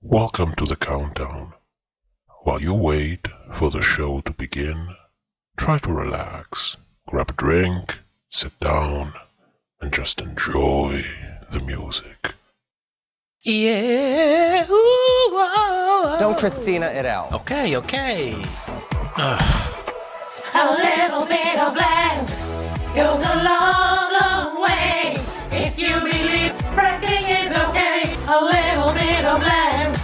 Welcome to the countdown. While you wait for the show to begin, try to relax, grab a drink, sit down, and just enjoy the music. Yeah. Ooh, whoa. Don't Christina it out. Okay. A little bit of land goes a long, long way. If you believe everything is okay, a little bit of land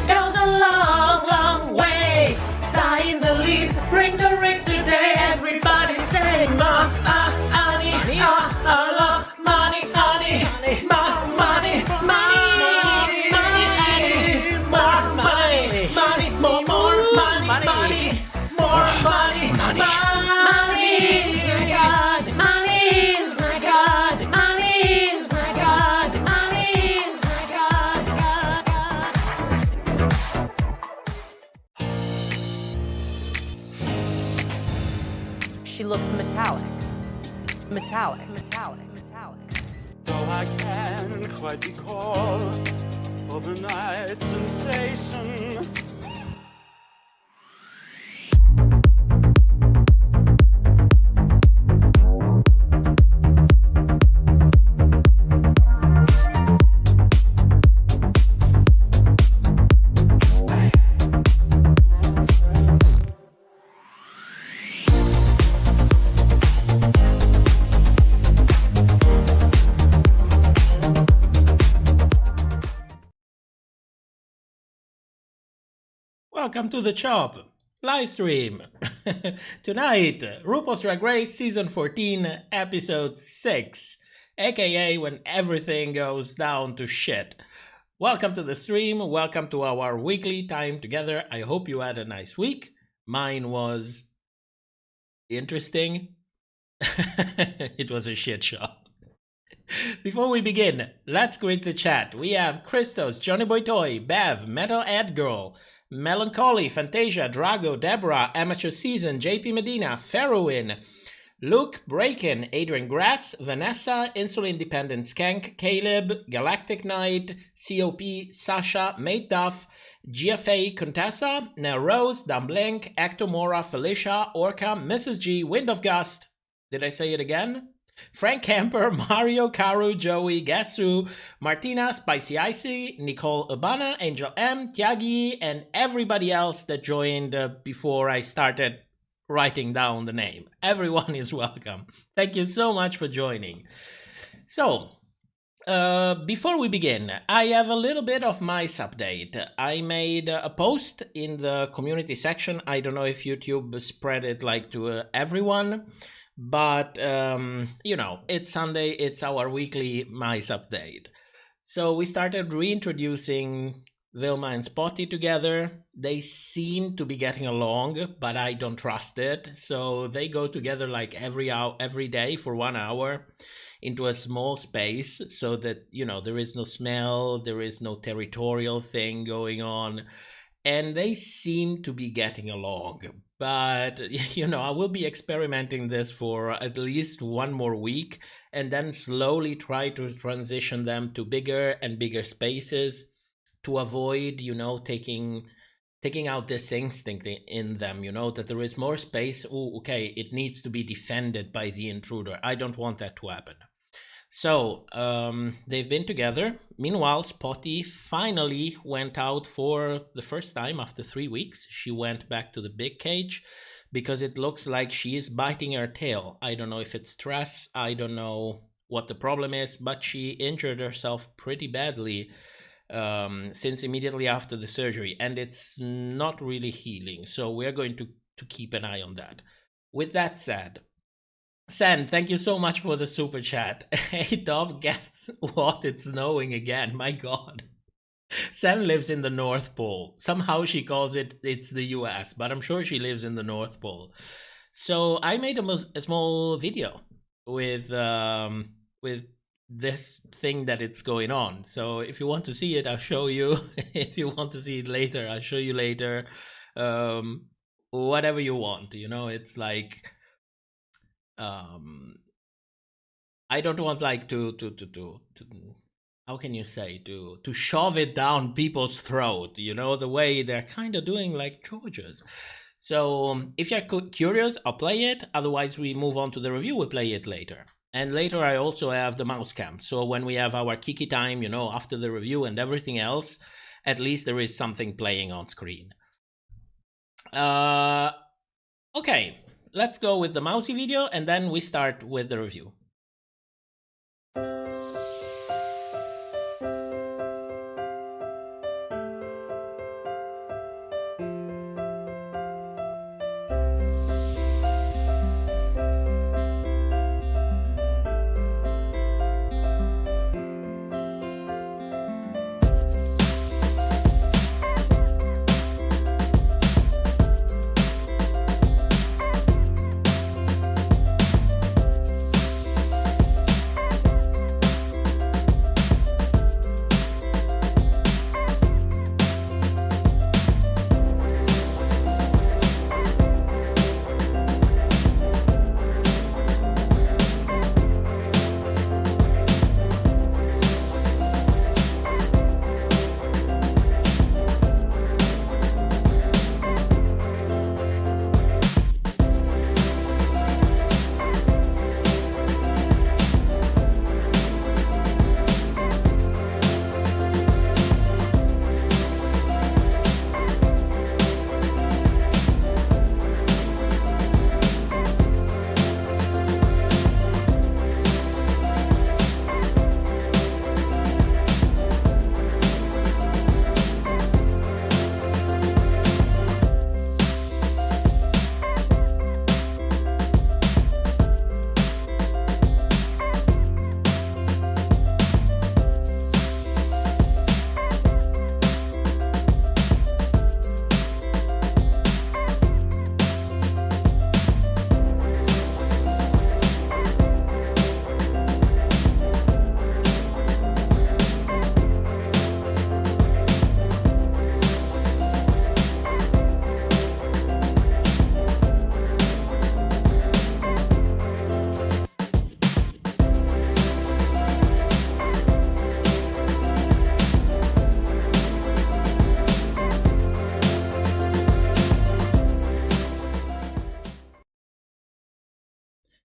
goes a long, long way. Sign the lease, bring the rings today. Everybody saying money, love, money, money, money, more money, money, more money, money. She looks metallic. Though I can't quite recall overnight sensation. Welcome to the shop. Livestream. Tonight, RuPaul's Drag Race Season 14, Episode 6, aka when everything goes down to shit. Welcome to the stream. Welcome to our weekly time together. I hope you had a nice week. Mine was interesting. It was a shit show. Before we begin, let's greet the chat. We have Christos, Johnny Boy Toy, Bev, Metal Ed Girl, Melancholy, Fantasia, Drago, Deborah, Amateur Season, JP Medina, Ferroin, Luke, Breakin, Adrian Grass, Vanessa, Insulin Dependent Skank, Caleb, Galactic Knight, COP, Sasha, Mate Duff, GFA, Contessa, Nell Rose, Dumblink, Ectomora, Felicia, Orca, Mrs. G, Wind of Gust. Did I say it again? Frank Camper, Mario, Karu, Joey, Gasu, Martina, Spicy Icy, Nicole Urbana, Angel M, Tiagi, and everybody else that joined before I started writing down the name. Everyone is welcome. Thank you so much for joining. So, before we begin, I have a little bit of mice update. I made a post in the community section. I don't know if YouTube spread it like to everyone. But, it's Sunday, it's our weekly mice update. So we started reintroducing Vilma and Spotty together. They seem to be getting along, but I don't trust it. So they go together like every day for 1 hour into a small space so that, there is no smell, there is no territorial thing going on. And they seem to be getting along. But, I will be experimenting this for at least 1 more week and then slowly try to transition them to bigger and bigger spaces to avoid, taking out this instinct in them, that there is more space. Oh, okay, it needs to be defended by the intruder. I don't want that to happen. So, they've been together. Meanwhile, Spotty finally went out for the first time after 3 weeks. She went back to the big cage because it looks like she is biting her tail. I don't know if it's stress. I don't know what the problem is, but she injured herself pretty badly since immediately after the surgery, and it's not really healing. So we're going to keep an eye on that. With that said, Sen, thank you so much for the super chat. Hey, Dom, guess what? It's snowing again. My God. Sen lives in the North Pole. Somehow she calls it's the U.S., but I'm sure she lives in the North Pole. So I made a small video with this thing that it's going on. So if you want to see it, I'll show you. If you want to see it later, I'll show you later. Whatever you want, it's like I don't want like to how can you say, to shove it down people's throat, you know, the way they're kind of doing like Jorgeous. So if you're curious, I'll play it. Otherwise, we move on to the review. We'll play it later. And later, I also have the mouse cam. So when we have our Kiki time, you know, after the review and everything else, at least there is something playing on screen. Okay, let's go with the mousy video, and then we start with the review.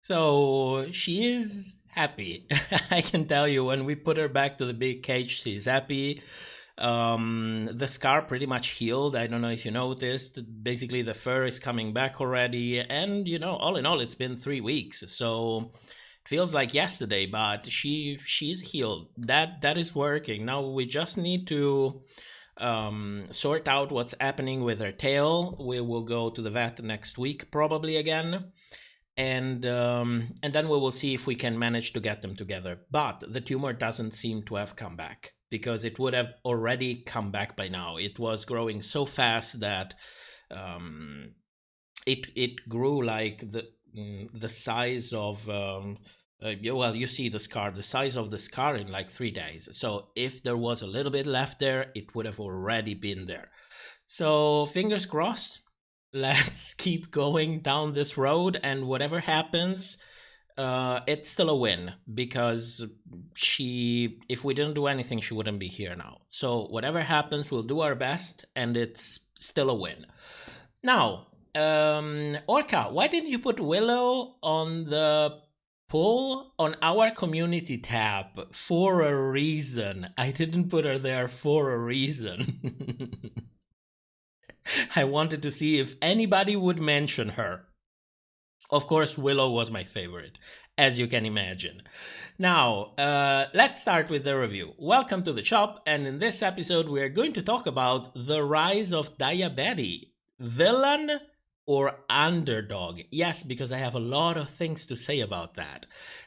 So she is happy. I can tell you, when we put her back to the big cage, she's happy. The scar pretty much healed. I don't know if you noticed. Basically, the fur is coming back already. And, you know, all in all, it's been 3 weeks. So it feels like yesterday, but she's healed. That is working. Now we just need to sort out what's happening with her tail. We will go to the vet next week, probably again. And then we will see if we can manage to get them together. But the tumor doesn't seem to have come back, because it would have already come back by now. It was growing so fast that it grew like the size of well, you see the scar, the size of the scar in like 3 days. So if there was a little bit left there, it would have already been there. So fingers crossed. Let's keep going down this road, and whatever happens, it's still a win, because if we didn't do anything, she wouldn't be here now. So whatever happens, we'll do our best, and it's still a win. Now, Orca, why didn't you put Willow on the poll on our community tab? For a reason. I didn't put her there for a reason. I wanted to see if anybody would mention her. Of course, Willow was my favorite, as you can imagine. Now, let's start with the review. Welcome to the shop, and in this episode we are going to talk about the rise of Diabetes. Villain or underdog? Yes, because I have a lot of things to say about that.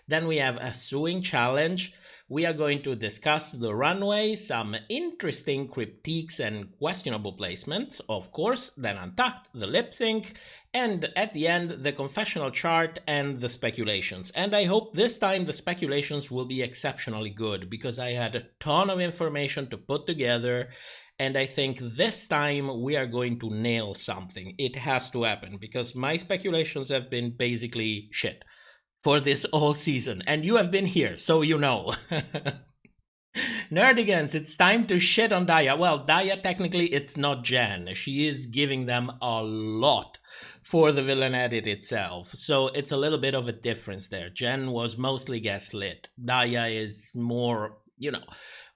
Then we have a suing challenge. We are going to discuss the runway, some interesting critiques and questionable placements, of course, then Untucked, the lip sync, and at the end, the confessional chart and the speculations. And I hope this time the speculations will be exceptionally good, because I had a ton of information to put together, and I think this time we are going to nail something. It has to happen, because my speculations have been basically shit for this whole season, and you have been here, so you know. Nerdigans, it's time to shit on Daya. Well, Daya, technically, it's not Jen. She is giving them a lot for the villain edit itself. So it's a little bit of a difference there. Jen was mostly gaslit. Daya is more,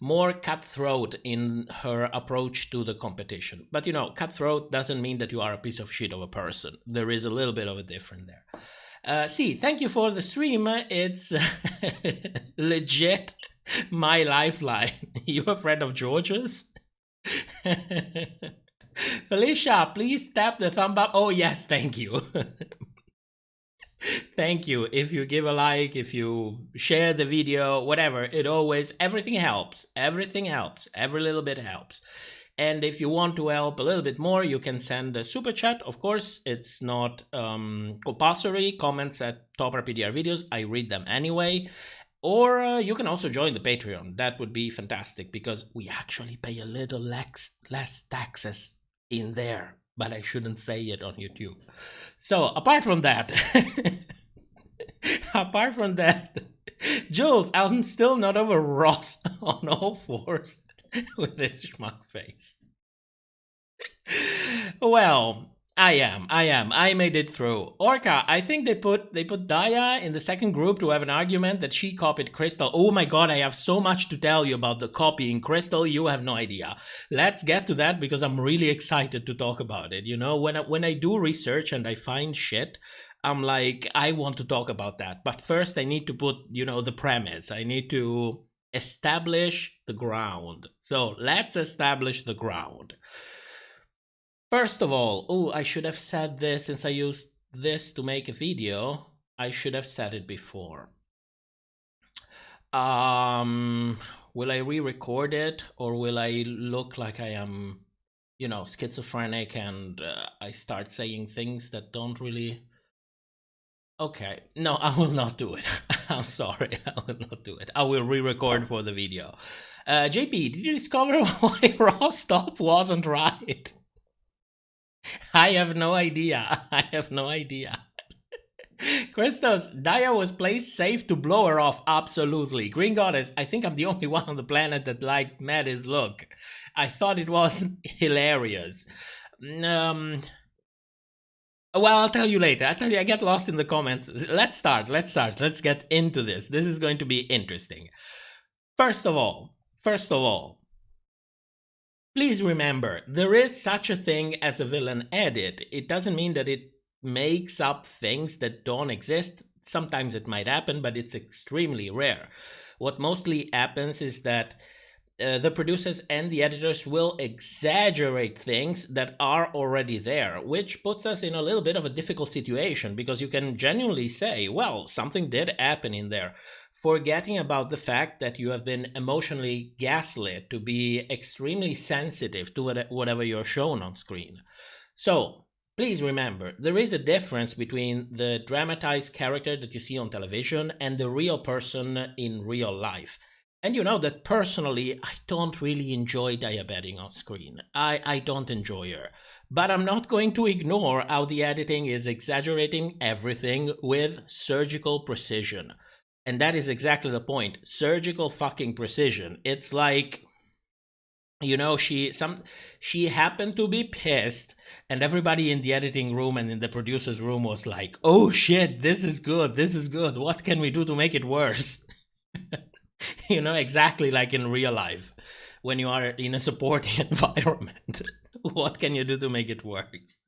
more cutthroat in her approach to the competition. But, cutthroat doesn't mean that you are a piece of shit of a person. There is a little bit of a difference there. See, thank you for the stream. It's legit my lifeline. You a friend of Jorgeous? Felicia, please tap the thumb up. Oh, yes, thank you. Thank you. If you give a like, if you share the video, whatever, everything helps. Everything helps. Every little bit helps. And if you want to help a little bit more, you can send a super chat. Of course, it's not compulsory. Comments at top RPDR videos, I read them anyway. Or you can also join the Patreon. That would be fantastic because we actually pay a little less taxes in there. But I shouldn't say it on YouTube. So apart from that, Jules, I'm still not over Ross on all fours with this schmuck face. Well, I am. I made it through. Orca, I think they put Daya in the second group to have an argument that she copied Crystal. Oh my god, I have so much to tell you about the copying Crystal. You have no idea. Let's get to that because I'm really excited to talk about it. When I do research and I find shit, I'm like, I want to talk about that. But first I need to put, the premise. I need to establish the ground. So let's establish the ground. First of all, I should have said this since I used this to make a video. I should have said it before. Will I re-record it or will I look like I am, schizophrenic and I start saying things that don't really... Okay, no, I will not do it. I'm sorry, I will not do it. I will re-record for the video. JP, did you discover why Raw's top wasn't right? I have no idea. Christos, Daya was placed safe to blow her off. Absolutely. Green Goddess, I think I'm the only one on the planet that liked Maddie's look. I thought it was hilarious. Well, I'll tell you later. I get lost in the comments. Let's start. Let's get into this. This is going to be interesting. First of all, please remember, there is such a thing as a villain edit. It doesn't mean that it makes up things that don't exist. Sometimes it might happen, but it's extremely rare. What mostly happens is that the producers and the editors will exaggerate things that are already there, which puts us in a little bit of a difficult situation because you can genuinely say, well, something did happen in there, forgetting about the fact that you have been emotionally gaslit to be extremely sensitive to whatever you're shown on screen. So please remember, there is a difference between the dramatized character that you see on television and the real person in real life. And you know that personally, I don't really enjoy Daya betting on screen. I don't enjoy her. But I'm not going to ignore how the editing is exaggerating everything with surgical precision. And that is exactly the point. Surgical fucking precision. It's like, she happened to be pissed and everybody in the editing room and in the producer's room was like, oh shit, this is good. What can we do to make it worse? Exactly like in real life, when you are in a supporting environment. What can you do to make it worse?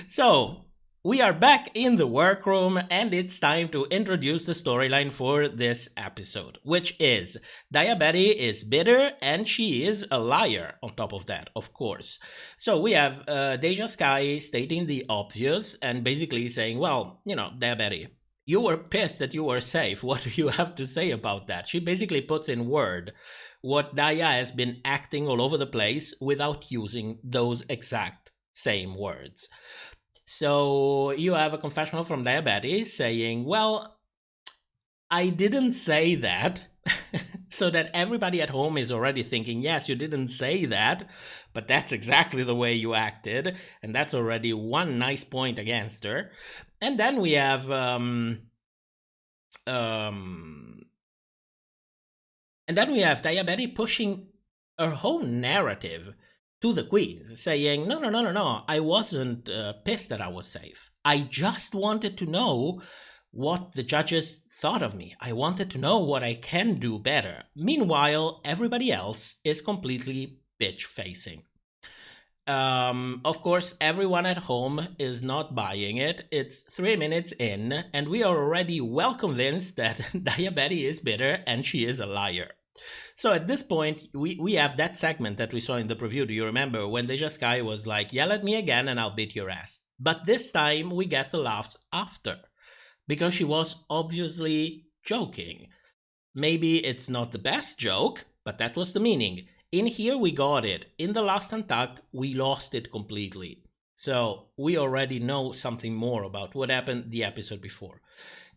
So, we are back in the workroom, and it's time to introduce the storyline for this episode, which is Daya Betty is bitter, and she is a liar on top of that, of course. So we have Deja Sky stating the obvious, and basically saying, well, Daya Betty, you were pissed that you were safe. What do you have to say about that? She basically puts in word what Daya has been acting all over the place without using those exact same words. So you have a confessional from Daya Betty saying, well, I didn't say that. So that everybody at home is already thinking, yes, you didn't say that, but that's exactly the way you acted. And that's already one nice point against her. And then we have And then we have Daya pushing her whole narrative to the queens, saying, no, I wasn't pissed that I was safe. I just wanted to know what the judges thought of me. I wanted to know what I can do better. Meanwhile, everybody else is completely bitch-facing. Of course, everyone at home is not buying it. It's 3 minutes in, and we are already well convinced that Daya is bitter and she is a liar. So at this point, we have that segment that we saw in the preview. Do you remember when the Just guy was like, yell at me again and I'll beat your ass? But this time we get the laughs after, because she was obviously joking. Maybe it's not the best joke, but that was the meaning. In here we got it. In the last Untucked, we lost it completely. So we already know something more about what happened the episode before.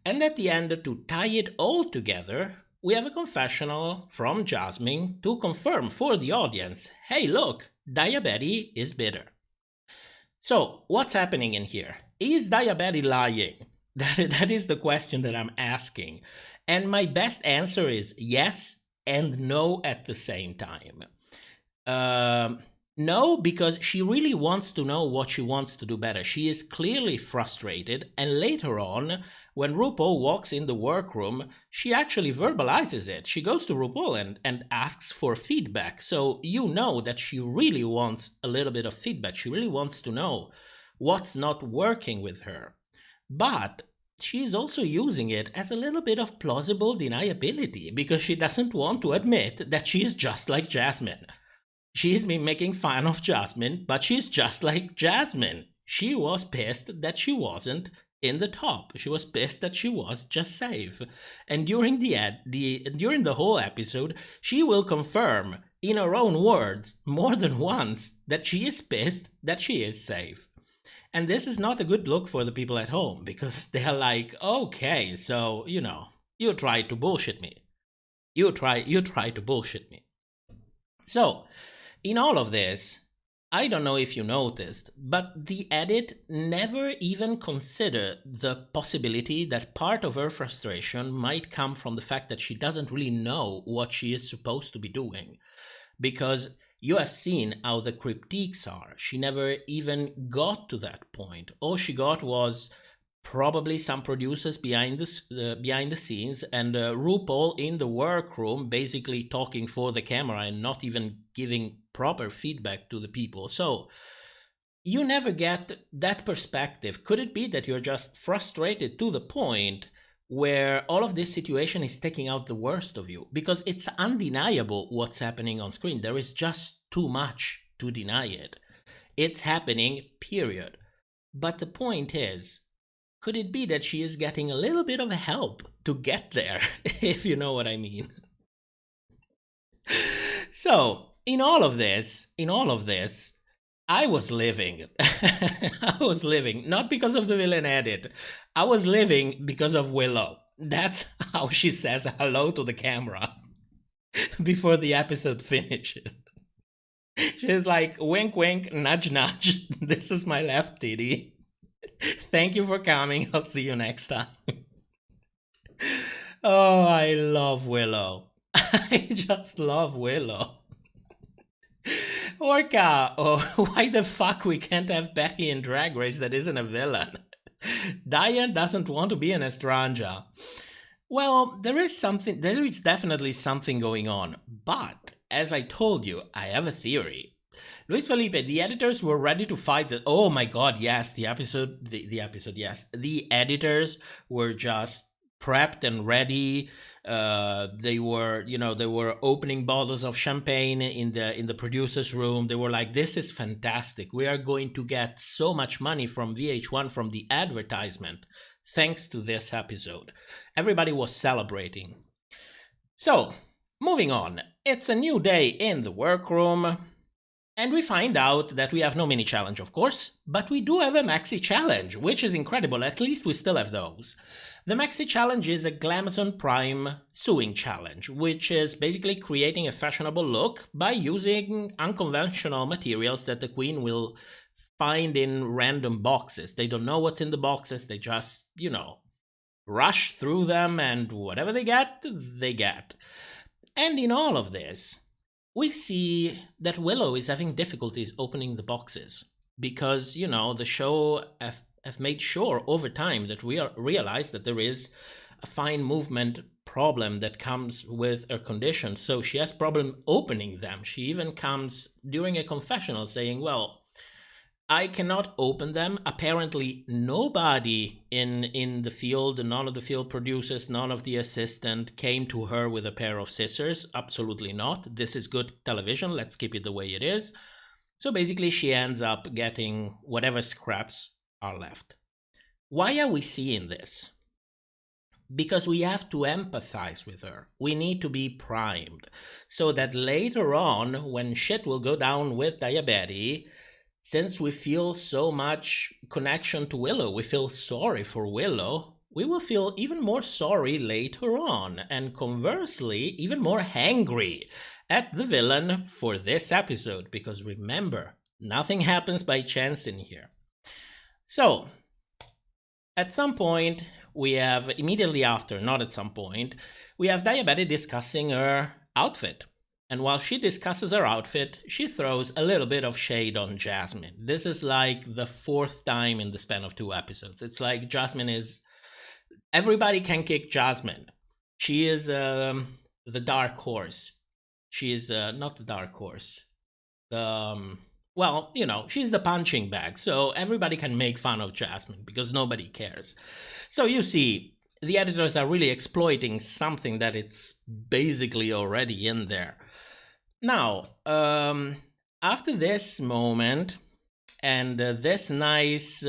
And at the end, to tie it all together, we have a confessional from Jasmine to confirm for the audience, hey look, Daya is bitter. So what's happening in here? Is Daya lying? That is the question that I'm asking. And my best answer is yes and no at the same time. No, because she really wants to know what she wants to do better. She is clearly frustrated, and later on, when RuPaul walks in the workroom, she actually verbalizes it. She goes to RuPaul and asks for feedback. So you know that she really wants a little bit of feedback. She really wants to know what's not working with her. But she is also using it as a little bit of plausible deniability, because she doesn't want to admit that she is just like Jasmine. She's been making fun of Jasmine, but she's just like Jasmine. She was pissed that she wasn't in the top. She was pissed that she was just safe. And during during the whole episode, she will confirm in her own words more than once that she is pissed that she is safe. And this is not a good look for the people at home, because they're like, okay, so, you tried to bullshit me. You tried to bullshit me. So, in all of this, I don't know if you noticed, but the edit never even considered the possibility that part of her frustration might come from the fact that she doesn't really know what she is supposed to be doing. Because you have seen how the critiques are. She never even got to that point. All she got was probably some producers behind the scenes, and RuPaul in the workroom basically talking for the camera and not even giving proper feedback to the people. So you never get that perspective. Could it be that you're just frustrated to the point where all of this situation is taking out the worst of you? Because it's undeniable what's happening on screen. There is just too much to deny it. It's happening, period. But the point is, could it be that she is getting a little bit of help to get there, if you know what I mean? So, in all of this, I was living. I was living, not because of the villain edit. I was living because of Willow. That's how she says hello to the camera before the episode finishes. She's like, wink, wink, nudge, nudge. This is my left titty. Thank you for coming. I'll see you next time. Oh, I love Willow. I just love Willow. Orca, why the fuck we can't have Betty in Drag Race that isn't a villain? Daya doesn't want to be an Estranja. Well, there is definitely something going on. But, as I told you, I have a theory. Luis Felipe, the editors were ready to fight the... Oh my god, yes, the episode, yes. The editors were just prepped and ready. They were opening bottles of champagne in the producer's room. They were like, this is fantastic. We are going to get so much money from VH1 from the advertisement thanks to this episode. Everybody was celebrating. So, moving on. It's a new day in the workroom. And we find out that we have no mini challenge, of course, but we do have a maxi challenge, which is incredible. At least we still have those. The maxi challenge is a Glamazon Prime sewing challenge, which is basically creating a fashionable look by using unconventional materials that the queen will find in random boxes. They don't know what's in the boxes. They just, rush through them, and whatever they get, they get. And in all of this, we see that Willow is having difficulties opening the boxes because, the show have made sure over time that we realize that there is a fine movement problem that comes with her condition. So she has problem opening them. She even comes during a confessional saying, well, I cannot open them. Apparently nobody in the field, none of the field producers, none of the assistant came to her with a pair of scissors. Absolutely not. This is good television. Let's keep it the way it is. So basically she ends up getting whatever scraps are left. Why are we seeing this? Because we have to empathize with her. We need to be primed so that later on, when shit will go down with Diabetes, since we feel so much connection to Willow, we feel sorry for Willow, we will feel even more sorry later on, and conversely, even more angry at the villain for this episode, because remember, nothing happens by chance in here. So, at some point, we have, immediately after, not at some point, we have Diabetes discussing her outfit. And while she discusses her outfit, she throws a little bit of shade on Jasmine. This is like the 4th time in the span of 2 episodes. It's like Jasmine is... Everybody can kick Jasmine. She is the dark horse. She is not the dark horse. Well, she's the punching bag. So everybody can make fun of Jasmine because nobody cares. So you see, the editors are really exploiting something that it's basically already in there. Now, after this moment and this nice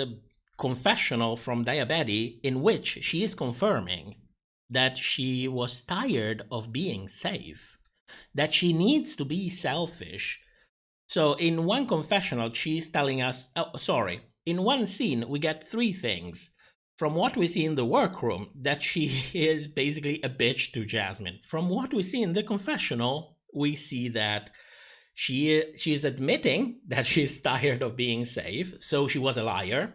confessional from Diabetes, in which she is confirming that she was tired of being safe, that she needs to be selfish. So in one confessional, she's telling us, in one scene, we get 3 things. From what we see in the workroom, that she is basically a bitch to Jasmine. From what we see in the confessional, we see that she is admitting that she's tired of being safe, so she was a liar.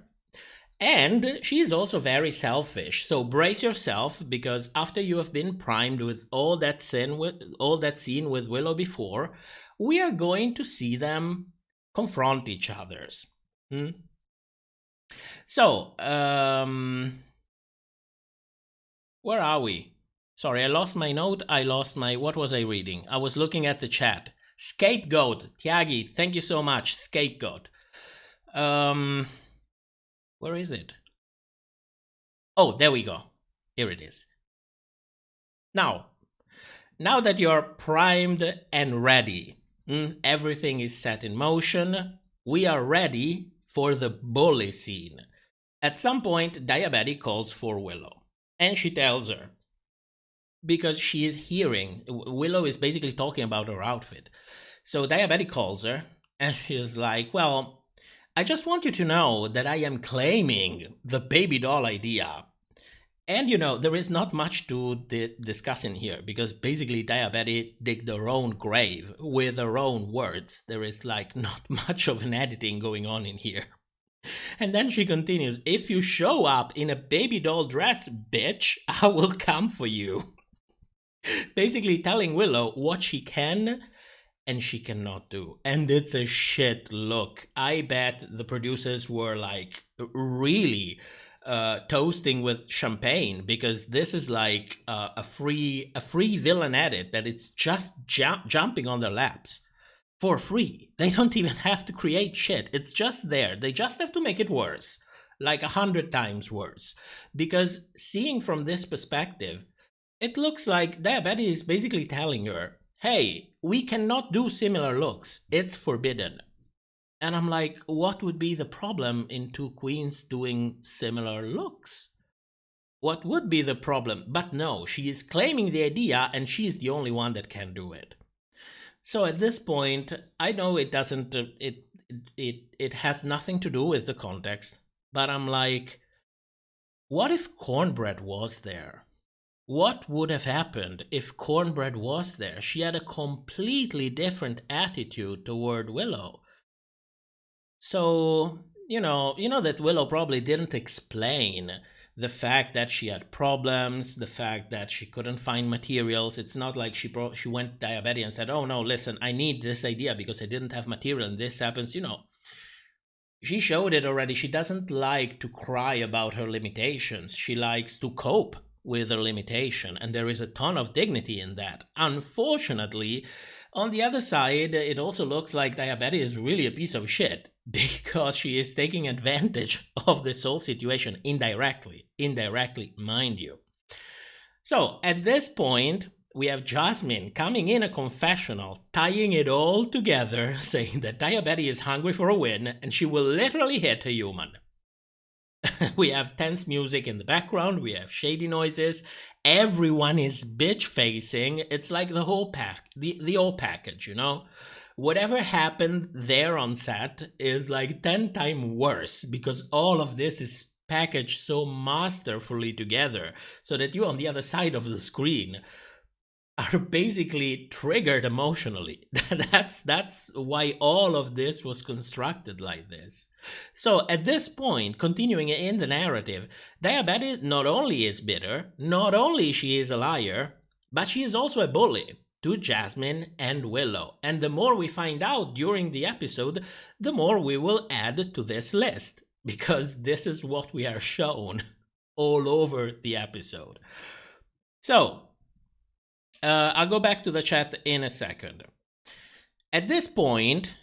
And she is also very selfish. So brace yourself, because after you have been primed with all that scene with Willow before, we are going to see them confront each other. So, where are we? Sorry, I lost my note. What was I reading? I was looking at the chat. Scapegoat. Tiagi, thank you so much. Scapegoat. Where is it? Oh, there we go. Here it is. Now that you're primed and ready, everything is set in motion, we are ready for the bully scene. At some point, Diabetes calls for Willow, and she tells her, because she is hearing, Willow is basically talking about her outfit. So Diabetes calls her, and she is like, well, I just want you to know that I am claiming the baby doll idea. And, there is not much to discuss in here, because basically Diabetes digged her own grave with her own words. There is, not much of an editing going on in here. And then she continues, if you show up in a baby doll dress, bitch, I will come for you. Basically telling Willow what she can and she cannot do. And it's a shit look. I bet the producers were really toasting with champagne, because this is like a free villain edit that it's just jumping on their laps for free. They don't even have to create shit. It's just there. They just have to make it worse, like 100 times worse. Because seeing from this perspective, it looks like Diabetes is basically telling her, hey, we cannot do similar looks. It's forbidden. And I'm like, what would be the problem in 2 queens doing similar looks? What would be the problem? But no, she is claiming the idea and she is the only one that can do it. So at this point, I know it doesn't, it has nothing to do with the context, but I'm like, what if Cornbread was there? What would have happened if Cornbread was there? She had a completely different attitude toward Willow. So, you know that Willow probably didn't explain the fact that she had problems, the fact that she couldn't find materials. It's not like she went to Daya Betty and said, oh no, listen, I need this idea because I didn't have material and this happens, She showed it already. She doesn't like to cry about her limitations. She likes to cope with her limitation, and there is a ton of dignity in that. Unfortunately, on the other side, it also looks like Daya Betty is really a piece of shit because she is taking advantage of this whole situation indirectly, mind you. So at this point, we have Jasmine coming in a confessional, tying it all together, saying that Daya Betty is hungry for a win and she will literally hit a human. We have tense music in the background, we have shady noises, everyone is bitch-facing. It's like the whole the whole package, Whatever happened there on set is like 10 times worse because all of this is packaged so masterfully together so that you on the other side of the screen are basically triggered emotionally. That's why all of this was constructed like this. So at this point, continuing in the narrative, Daya Betty not only is bitter, not only she is a liar, but she is also a bully to Jasmine and Willow. And the more we find out during the episode, the more we will add to this list, because this is what we are shown all over the episode. So, I'll go back to the chat in a second. At this point,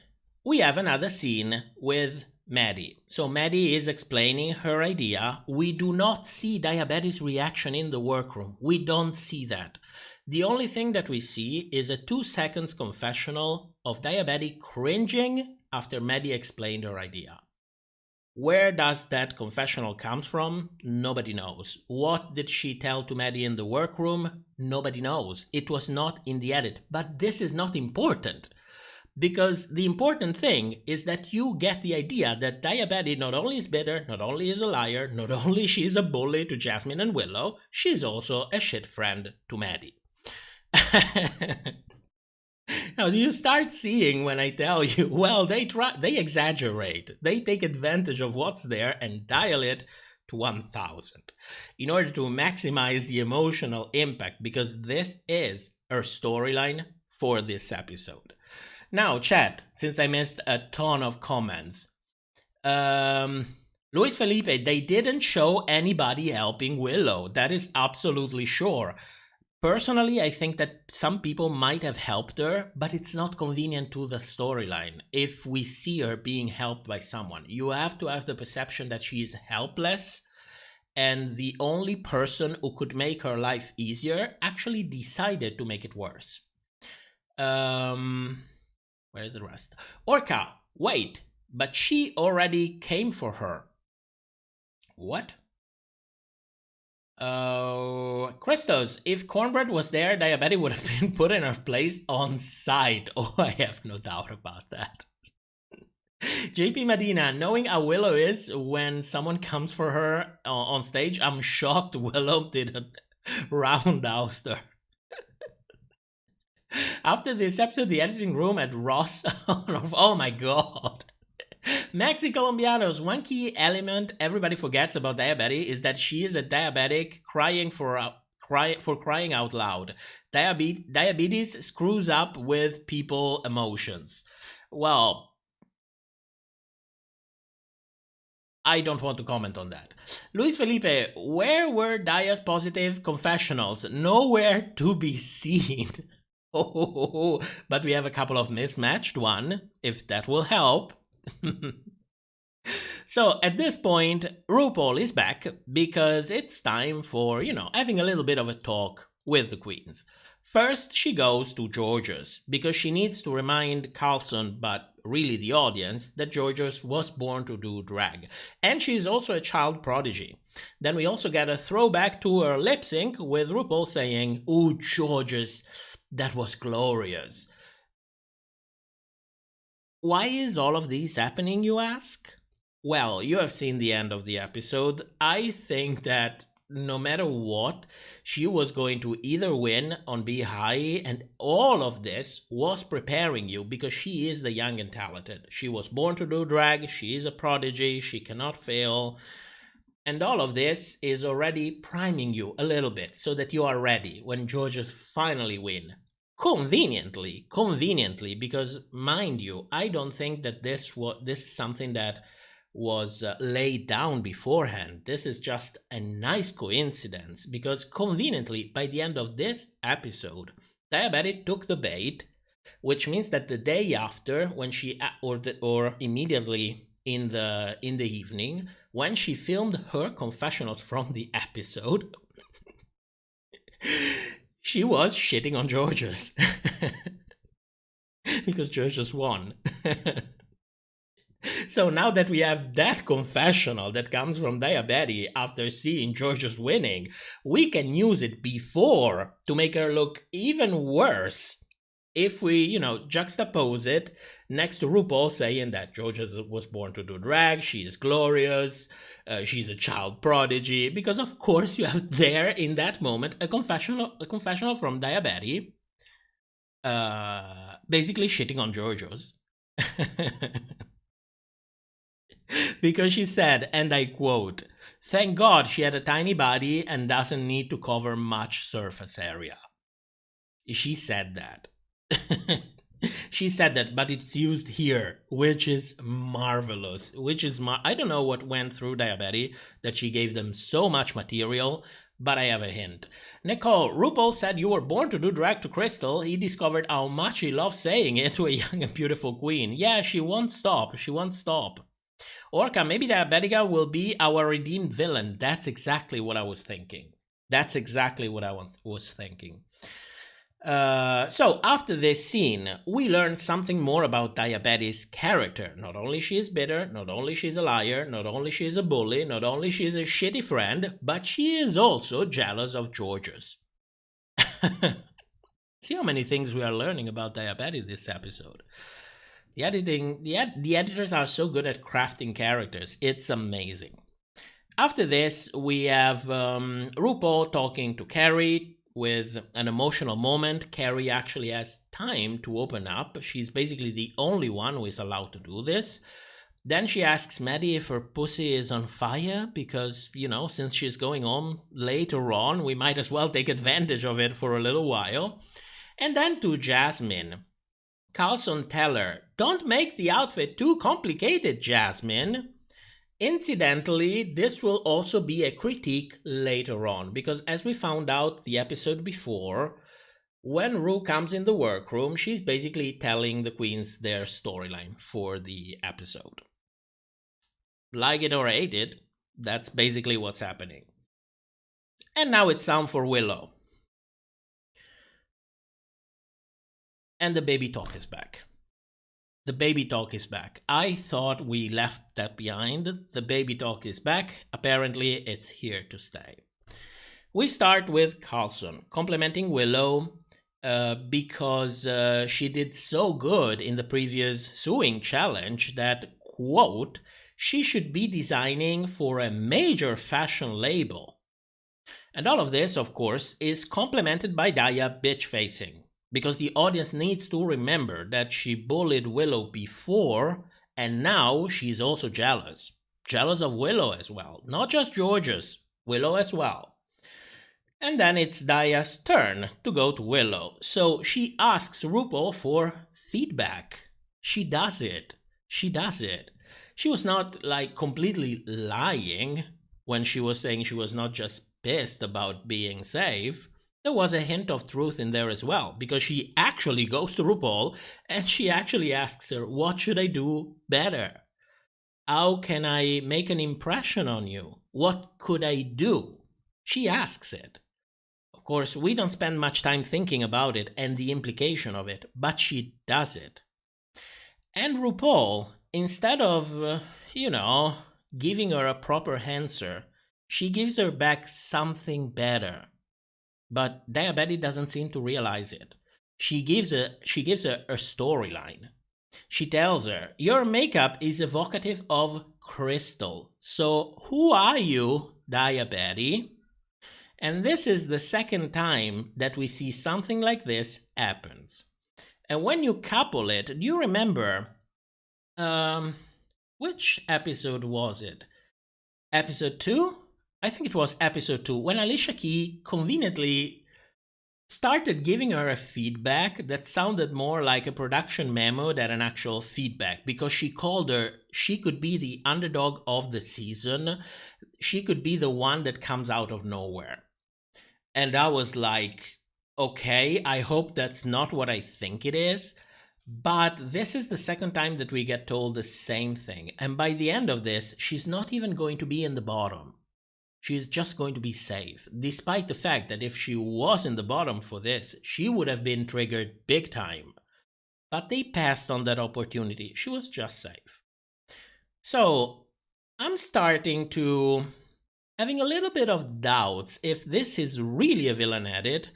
we have another scene with Maddie. So Maddie is explaining her idea. We do not see Daya Betty's reaction in the workroom. We don't see that. The only thing that we see is a 2 seconds confessional of Daya Betty cringing after Maddie explained her idea. Where does that confessional come from? Nobody knows. What did she tell to Maddie in the workroom? Nobody knows. It was not in the edit. But this is not important. Because the important thing is that you get the idea that Daya Betty not only is bitter, not only is a liar, not only she's a bully to Jasmine and Willow, she's also a shit friend to Maddie. Now, you start seeing when I tell you, well, they exaggerate. They take advantage of what's there and dial it to 1000 in order to maximize the emotional impact, because this is her storyline for this episode. Now, chat, since I missed a ton of comments. Luis Felipe, they didn't show anybody helping Willow. That is absolutely sure. Personally, I think that some people might have helped her, but it's not convenient to the storyline. If we see her being helped by someone, you have to have the perception that she is helpless, and the only person who could make her life easier actually decided to make it worse. Where is the rest? Orca, wait, but she already came for her. What? Christos, if Cornbread was there, Daya Betty would have been put in her place on site. Oh, I have no doubt about that. JP Medina, knowing how Willow is when someone comes for her on stage, I'm shocked Willow didn't roundhouse her. After this episode, the editing room at Ross, oh my god. Maxi Colombianos, one key element everybody forgets about Daya Betty is that she is a diabetic crying for crying out loud. Diabetes screws up with people's emotions. Well, I don't want to comment on that. Luis Felipe, where were Daya's positive confessionals? Nowhere to be seen. Oh, but we have a couple of mismatched one, if that will help. So at this point, RuPaul is back because it's time for, having a little bit of a talk with the queens. First, she goes to Jorgeous because she needs to remind Carlson, but really the audience, that Jorgeous was born to do drag. And she's also a child prodigy. Then we also get a throwback to her lip sync with RuPaul saying, "Ooh, Jorgeous, that was glorious." Why is all of this happening, you ask? Well, you have seen the end of the episode. I think that no matter what, she was going to either win or be high, and all of this was preparing you because she is the young and talented. She was born to do drag, she is a prodigy, she cannot fail. And all of this is already priming you a little bit so that you are ready when Jorgeous finally win. Conveniently, because mind you, I don't think that this is something that was laid down beforehand. This is just a nice coincidence, because conveniently, by the end of this episode, Diabetic took the bait, which means that the day after, when she or immediately in the evening, when she filmed her confessionals from the episode, she was shitting on Jorgeous. Because Jorgeous won. So now that we have that confessional that comes from Diabetes after seeing Jorgeous winning, we can use it before to make her look even worse. If we, juxtapose it next to RuPaul saying that Jorgeous was born to do drag, she is glorious, she's a child prodigy, because of course you have there in that moment a confessional from Diabetes, basically shitting on Jorgeous. Because she said, and I quote, "Thank God she had a tiny body and doesn't need to cover much surface area." She said that. She said that, but it's used here, which is marvelous. I don't know what went through Diabetes that she gave them so much material, but I have a hint. Nicole, RuPaul said you were born to do drag to Crystal. He discovered how much he loves saying it to a young and beautiful queen. Yeah, she won't stop. Orca, maybe Diabetica will be our redeemed villain. That's exactly what I was thinking. So after this scene, we learn something more about Diabetes' character. Not only she is bitter, not only she's a liar, not only she is a bully, not only she is a shitty friend, but she is also jealous of Jorgeous. See how many things we are learning about Diabetes this episode. The editors are so good at crafting characters. It's amazing. After this, we have RuPaul talking to Carrie with an emotional moment. Carrie actually has time to open up. She's basically the only one who is allowed to do this. Then she asks Maddie if her pussy is on fire because, since she's going home later on, we might as well take advantage of it for a little while. And then to Jasmine. Carlson tell her, "Don't make the outfit too complicated, Jasmine." Incidentally, this will also be a critique later on, because as we found out the episode before, when Ru comes in the workroom, she's basically telling the queens their storyline for the episode. Like it or hate it, that's basically what's happening. And now it's time for Willow. And the baby talk is back. I thought we left that behind. The baby talk is back. Apparently, it's here to stay. We start with Carlson complimenting Willow because she did so good in the previous sewing challenge that, quote, she should be designing for a major fashion label. And all of this, of course, is complimented by Daya bitch-facing. Because the audience needs to remember that she bullied Willow before, and now she's also jealous. Jealous of Willow as well. Not just Jorgeous, Willow as well. And then it's Daya's turn to go to Willow. So she asks RuPaul for feedback. She does it. She was not completely lying when she was saying she was not just pissed about being safe. There was a hint of truth in there as well, because she actually goes to RuPaul and she actually asks her, "What should I do better? How can I make an impression on you? What could I do?" She asks it. Of course, we don't spend much time thinking about it and the implication of it, but she does it. And RuPaul, instead of, giving her a proper answer, she gives her back something better. But Diabetes doesn't seem to realize it. She gives her a storyline. She tells her, "Your makeup is evocative of Crystal. So who are you, Diabetes?" And this is the second time that we see something like this happens. And when you couple it, do you remember which episode was it? Episode 2? I think it was episode 2, when Alicia Key conveniently started giving her a feedback that sounded more like a production memo than an actual feedback, because she called her, she could be the underdog of the season. She could be the one that comes out of nowhere. And I was like, okay, I hope that's not what I think it is. But this is the second time that we get told the same thing. And by the end of this, she's not even going to be in the bottom. She's just going to be safe, despite the fact that if she was in the bottom for this, she would have been triggered big time. But they passed on that opportunity. She was just safe. So I'm starting to having a little bit of doubts if this is really a villain edit,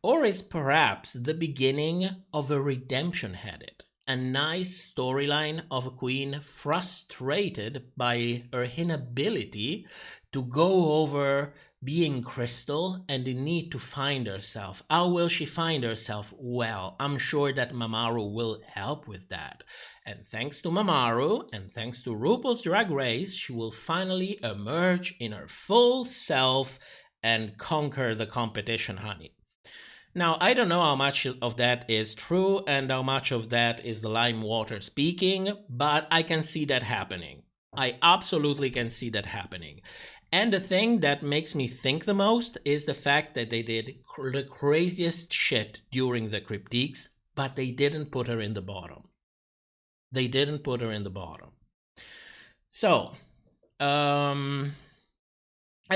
or is perhaps the beginning of a redemption edit. A nice storyline of a queen frustrated by her inability to go over being Crystal and the need to find herself. How will she find herself? Well, I'm sure that Mamaru will help with that. And thanks to Mamaru, and thanks to RuPaul's Drag Race, she will finally emerge in her full self and conquer the competition, honey. Now, I don't know how much of that is true and how much of that is the lime water speaking, but I can see that happening. I absolutely can see that happening. And the thing that makes me think the most is the fact that they did the craziest shit during the critiques, but they didn't put her in the bottom. They didn't put her in the bottom. So, at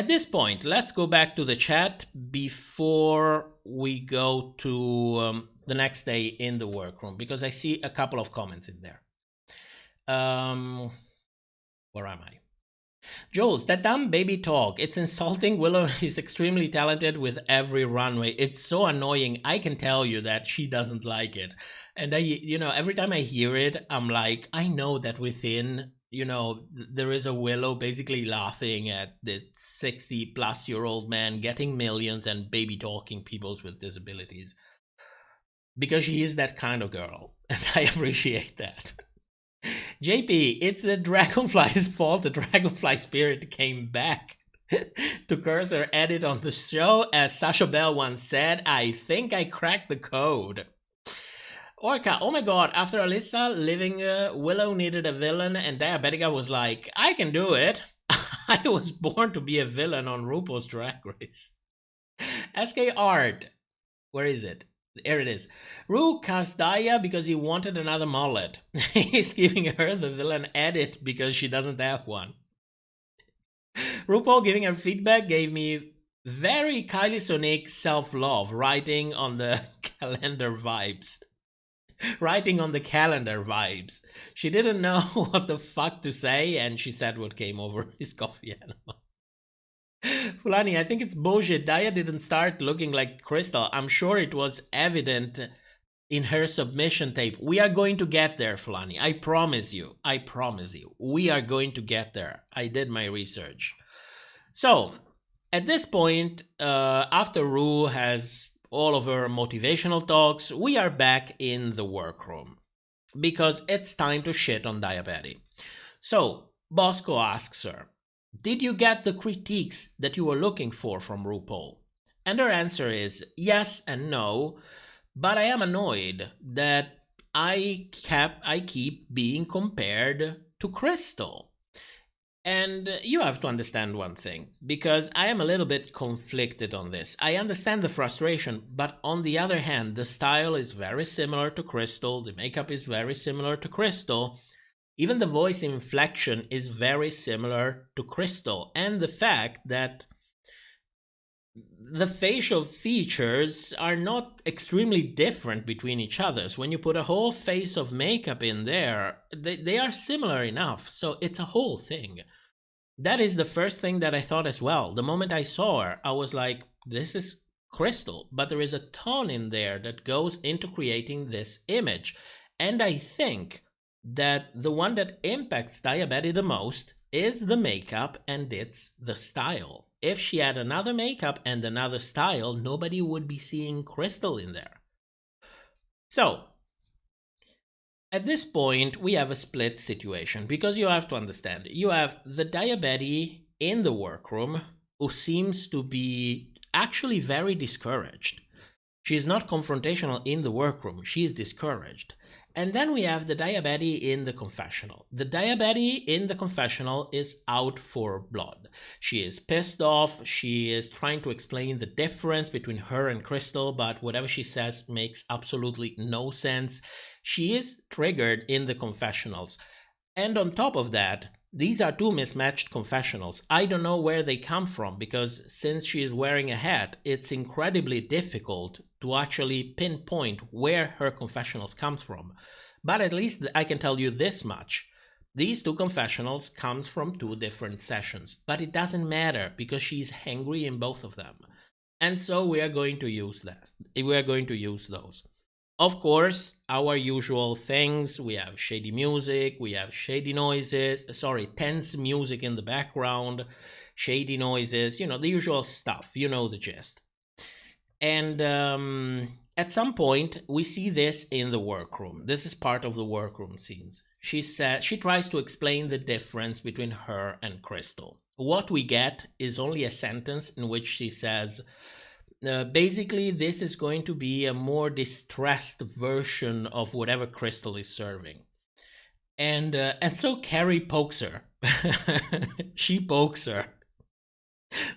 this point, let's go back to the chat before we go to the next day in the workroom, because I see a couple of comments in there. Where am I? Jules, that dumb baby talk. It's insulting. Willow is extremely talented with every runway. It's so annoying. I can tell you that she doesn't like it. And every time I hear it, I'm like, I know that within, there is a Willow basically laughing at this 60-plus-year-old man getting millions and baby talking people with disabilities. Because she is that kind of girl. And I appreciate that. JP, it's the Dragonfly's fault. The Dragonfly spirit came back to curse her edit on the show. As Sasha Bell once said, I think I cracked the code. Orca, oh my god, after Alyssa leaving, Willow needed a villain and Diabetica was like, I can do it. I was born to be a villain on RuPaul's Drag Race. SK Art, where is it? There it is. Ru cast Daya because he wanted another mullet. He's giving her the villain edit because she doesn't have one. RuPaul giving her feedback gave me very Kylie Sonic self-love, writing on the calendar vibes. Writing on the calendar vibes. She didn't know what the fuck to say and she said what came over his coffee animal. Fulani, I think it's bullshit. Daya didn't start looking like Crystal. I'm sure it was evident in her submission tape. We are going to get there, Fulani. I promise you. I promise you. We are going to get there. I did my research. So, at this point, after Ru has all of her motivational talks, we are back in the workroom. Because it's time to shit on Diabetes. So, Bosco asks her, did you get the critiques that you were looking for from RuPaul? And her answer is yes and no, but I am annoyed that I keep being compared to Crystal. And you have to understand one thing, because I am a little bit conflicted on this. I understand the frustration, but on the other hand, the style is very similar to Crystal, the makeup is very similar to Crystal. Even the voice inflection is very similar to Crystal, and the fact that the facial features are not extremely different between each other. So when you put a whole face of makeup in there, they are similar enough. So it's a whole thing. That is the first thing that I thought as well. The moment I saw her, I was like, this is Crystal, but there is a ton in there that goes into creating this image. And I think that the one that impacts Diabetes the most is the makeup, and it's the style. If she had another makeup and another style, nobody would be seeing Crystal in there. So, at this point, we have a split situation, because you have to understand, you have the Diabetes in the workroom, who seems to be actually very discouraged. She is not confrontational in the workroom, she is discouraged. And then we have the Daya in the confessional. The Daya in the confessional is out for blood. She is pissed off, she is trying to explain the difference between her and Crystal, but whatever she says makes absolutely no sense. She is triggered in the confessionals. And on top of that, these are two mismatched confessionals. I don't know where they come from, because since she is wearing a hat, it's incredibly difficult to actually pinpoint where her confessionals comes from. But at least I can tell you this much. These two confessionals comes from two different sessions, but it doesn't matter because she's hangry in both of them. And so we are going to use that. We are going to use those. Of course, our usual things, we have shady music, we have shady noises, tense music in the background, shady noises, the usual stuff, you know the gist. And at some point, we see this in the workroom. This is part of the workroom scenes. She tries to explain the difference between her and Crystal. What we get is only a sentence in which she says, basically, this is going to be a more distressed version of whatever Crystal is serving. And so Carrie pokes her. She pokes her.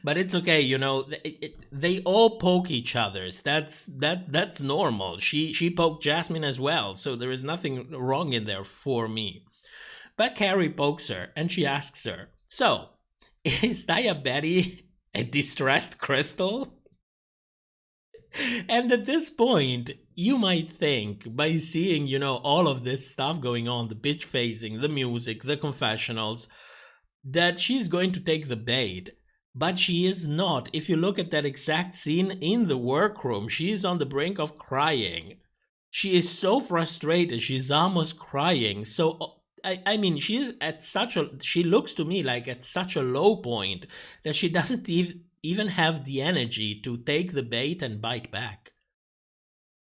But it's okay, they all poke each other. That's normal. She poked Jasmine as well, so there is nothing wrong in there for me. But Carrie pokes her, and she asks her, so, is Daya a distressed Crystal? And at this point, you might think, by seeing, all of this stuff going on, the bitch facing, the music, the confessionals, that she's going to take the bait. But she is not. If you look at that exact scene in the workroom, she is on the brink of crying. She is so frustrated, she's almost crying. So, I mean, she looks to me like at such a low point that she doesn't even have the energy to take the bait and bite back.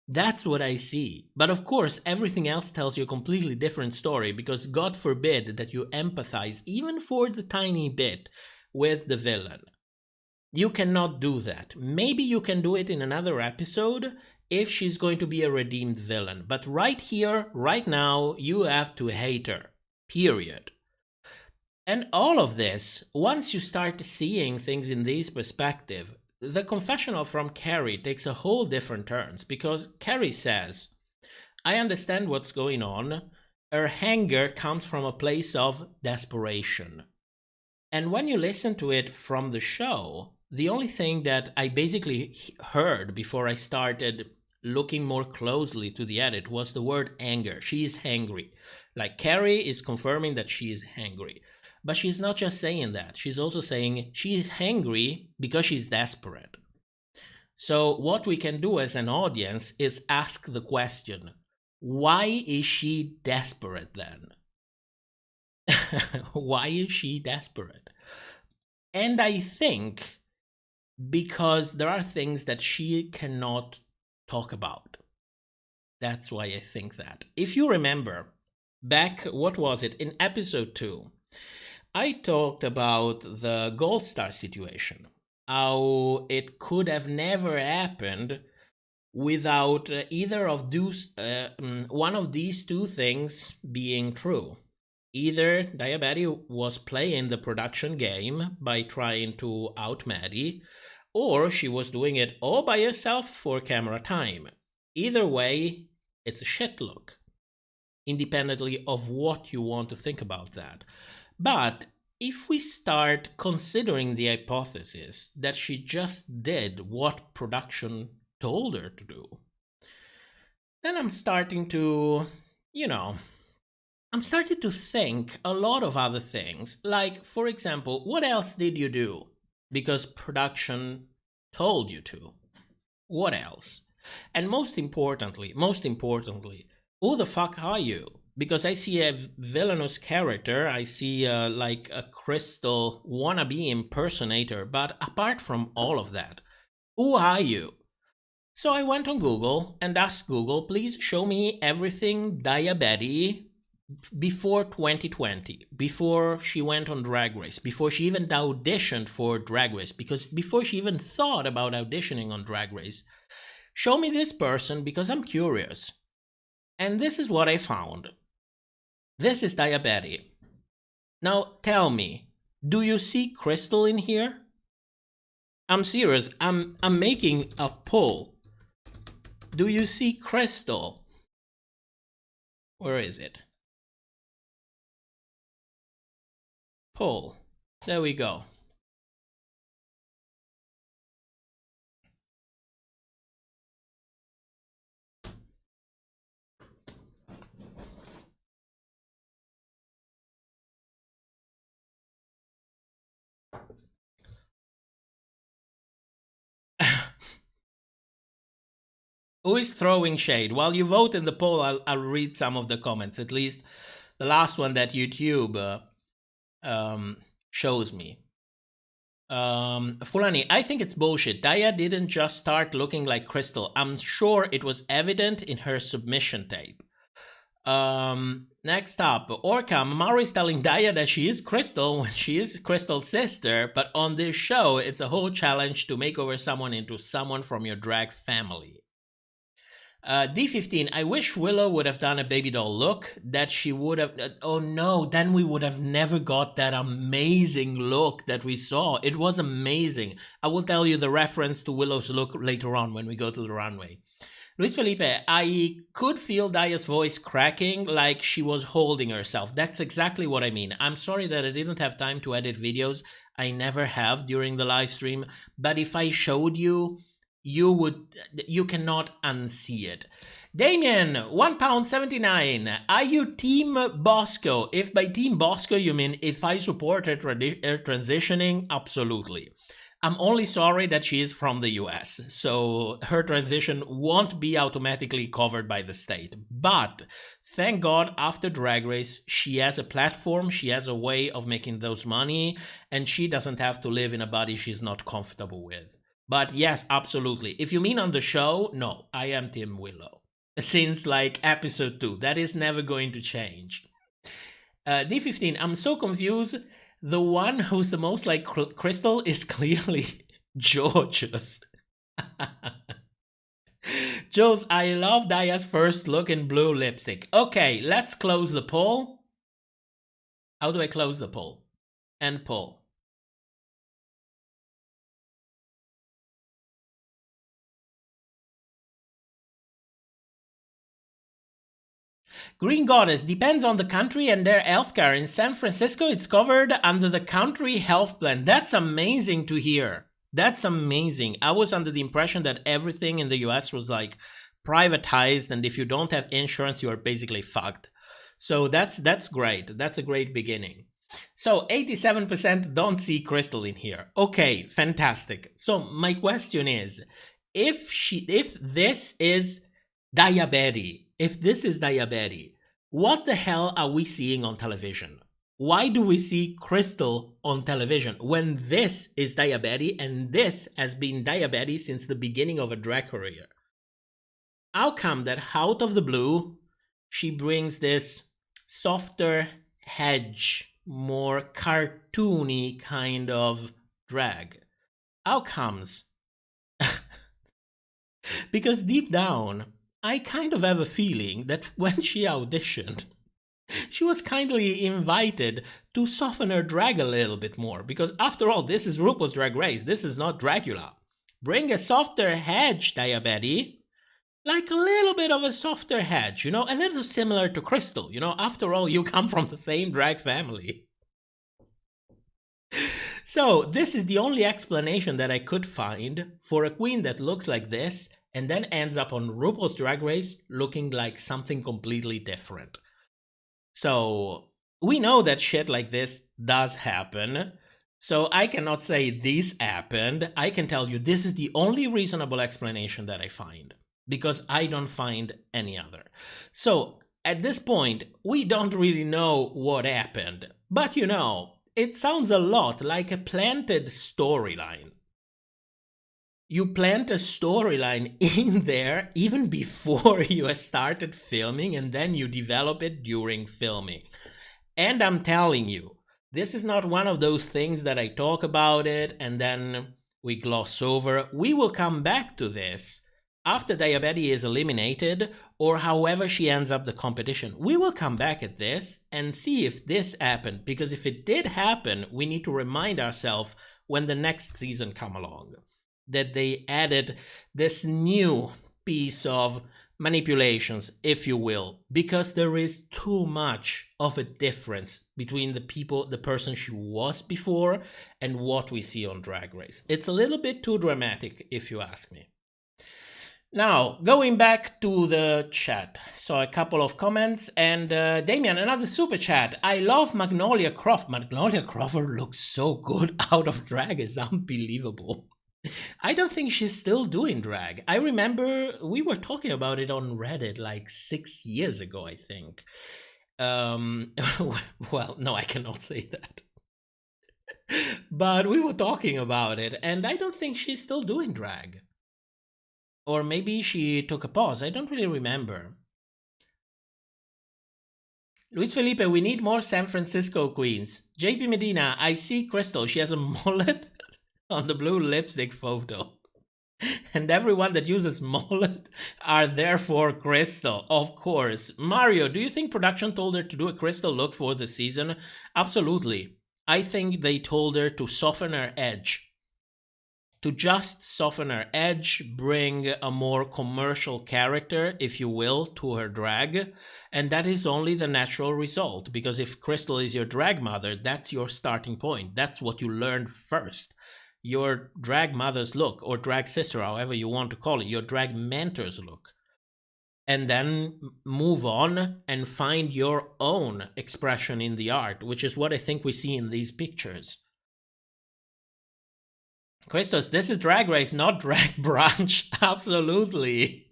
That's what I see. But of course, everything else tells you a completely different story, because God forbid that you empathize, even for the tiny bit, with the villain. You cannot do that. Maybe you can do it in another episode if she's going to be a redeemed villain. But right here, right now, you have to hate her. Period. And all of this, once you start seeing things in this perspective, the confessional from Carrie takes a whole different turns, because Carrie says, I understand what's going on. Her anger comes from a place of desperation. And when you listen to it from the show, the only thing that I basically heard before I started looking more closely to the edit was the word anger. She is hangry. Like, Carrie is confirming that she is hangry. But she's not just saying that. She's also saying she is hangry because she's desperate. So what we can do as an audience is ask the question, why is she desperate then? Why is she desperate? And I think because there are things that she cannot talk about. That's why I think that. If you remember, back, what was it, in episode 2, I talked about the Gold Star situation, how it could have never happened without either of those, one of these two things being true. Either Daya was playing the production game by trying to out Maddie, or she was doing it all by herself for camera time. Either way, it's a shit look, independently of what you want to think about that. But if we start considering the hypothesis that she just did what production told her to do, then I'm starting to, I'm starting to think a lot of other things. Like, for example, what else did you do? Because production told you to. What else? And most importantly, who the fuck are you? Because I see a villainous character, I see like a Crystal wannabe impersonator, but apart from all of that, who are you? So I went on Google and asked Google, please show me everything Daya before 2020, before she went on Drag Race, before she even auditioned for Drag Race, because before she even thought about auditioning on Drag Race, show me this person because I'm curious. And this is what I found. This is Daya. Now tell me, do you see Crystal in here? I'm serious. I'm making a poll. Do you see Crystal? Where is it? Poll. There we go. Who is throwing shade? While you vote in the poll, I'll read some of the comments, at least the last one that YouTube shows me. Fulani, I think it's bullshit. Daya didn't just start looking like Crystal. I'm sure it was evident in her submission tape. Next up, Orca, Mamaru is telling Daya that she is Crystal when she is Crystal's sister, but on this show, it's a whole challenge to make over someone into someone from your drag family. D15, I wish Willow would have done a baby doll look, that she would have... oh no, then we would have never got that amazing look that we saw. It was amazing. I will tell you the reference to Willow's look later on when we go to the runway. Luis Felipe, I could feel Daya's voice cracking like she was holding herself. That's exactly what I mean. I'm sorry that I didn't have time to edit videos. I never have during the live stream, but if I showed you, you cannot unsee it. Damien, £1.79. Are you Team Bosco? If by Team Bosco you mean if I support her transitioning, absolutely. I'm only sorry that she is from the US, so her transition won't be automatically covered by the state. But thank God, after Drag Race, she has a platform, she has a way of making those money, and she doesn't have to live in a body she's not comfortable with. But yes, absolutely. If you mean on the show, no, I am Team Willow. Since like episode 2, that is never going to change. D15, I'm so confused. The one who's the most like Crystal is clearly Jorgeous. Jules, I love Daya's first look in blue lipstick. Okay, let's close the poll. How do I close the poll? End poll. Green Goddess, depends on the country and their healthcare. In San Francisco, it's covered under the country health plan. That's amazing to hear. That's amazing. I was under the impression that everything in the US was like privatized, and if you don't have insurance, you are basically fucked. So that's great. That's a great beginning. So 87% don't see Crystal in here. Okay, fantastic. So my question is, if this is Daya, if this is Daya, what the hell are we seeing on television? Why do we see Crystal on television when this is Daya and this has been Daya since the beginning of a drag career? How come that out of the blue, she brings this softer hedge, more cartoony kind of drag? How comes? Because deep down, I kind of have a feeling that when she auditioned, she was kindly invited to soften her drag a little bit more. Because after all, this is RuPaul's Drag Race. This is not Dracula. Bring a softer hedge, Daya. Like a little bit of a softer hedge, you know? A little similar to Crystal, you know? After all, you come from the same drag family. So, this is the only explanation that I could find for a queen that looks like this and then ends up on RuPaul's Drag Race looking like something completely different. So, we know that shit like this does happen. So, I cannot say this happened. I can tell you this is the only reasonable explanation that I find, because I don't find any other. So, at this point, we don't really know what happened. But you know, it sounds a lot like a planted storyline. You plant a storyline in there even before you have started filming, and then you develop it during filming. And I'm telling you, this is not one of those things that I talk about it and then we gloss over. We will come back to this after Diabetes is eliminated, or however she ends up the competition. We will come back at this and see if this happened, because if it did happen, we need to remind ourselves when the next season come along that they added this new piece of manipulations, if you will, because there is too much of a difference between the person she was before and what we see on Drag Race. It's a little bit too dramatic, if you ask me. Now, going back to the chat, so a couple of comments, and Damian, another super chat. I love Magnolia Croft. Magnolia Crawford looks so good out of drag, it's unbelievable. I don't think she's still doing drag. I remember we were talking about it on Reddit like 6 years ago, I think. Well, no, I cannot say that. But we were talking about it, and I don't think she's still doing drag. Or maybe she took a pause. I don't really remember. Luis Felipe, we need more San Francisco queens. JP Medina, I see Crystal. She has a mullet on the blue lipstick photo. And everyone that uses mullet are therefore Crystal, of course. Mario, do you think production told her to do a Crystal look for the season? Absolutely. I think they told her to soften her edge. To just soften her edge, bring a more commercial character, if you will, to her drag. And that is only the natural result. Because if Crystal is your drag mother, that's your starting point. That's what you learned first. Your drag mother's look, or drag sister, however you want to call it, your drag mentor's look. And then move on and find your own expression in the art, which is what I think we see in these pictures. Christos, this is Drag Race, not Drag Brunch. Absolutely.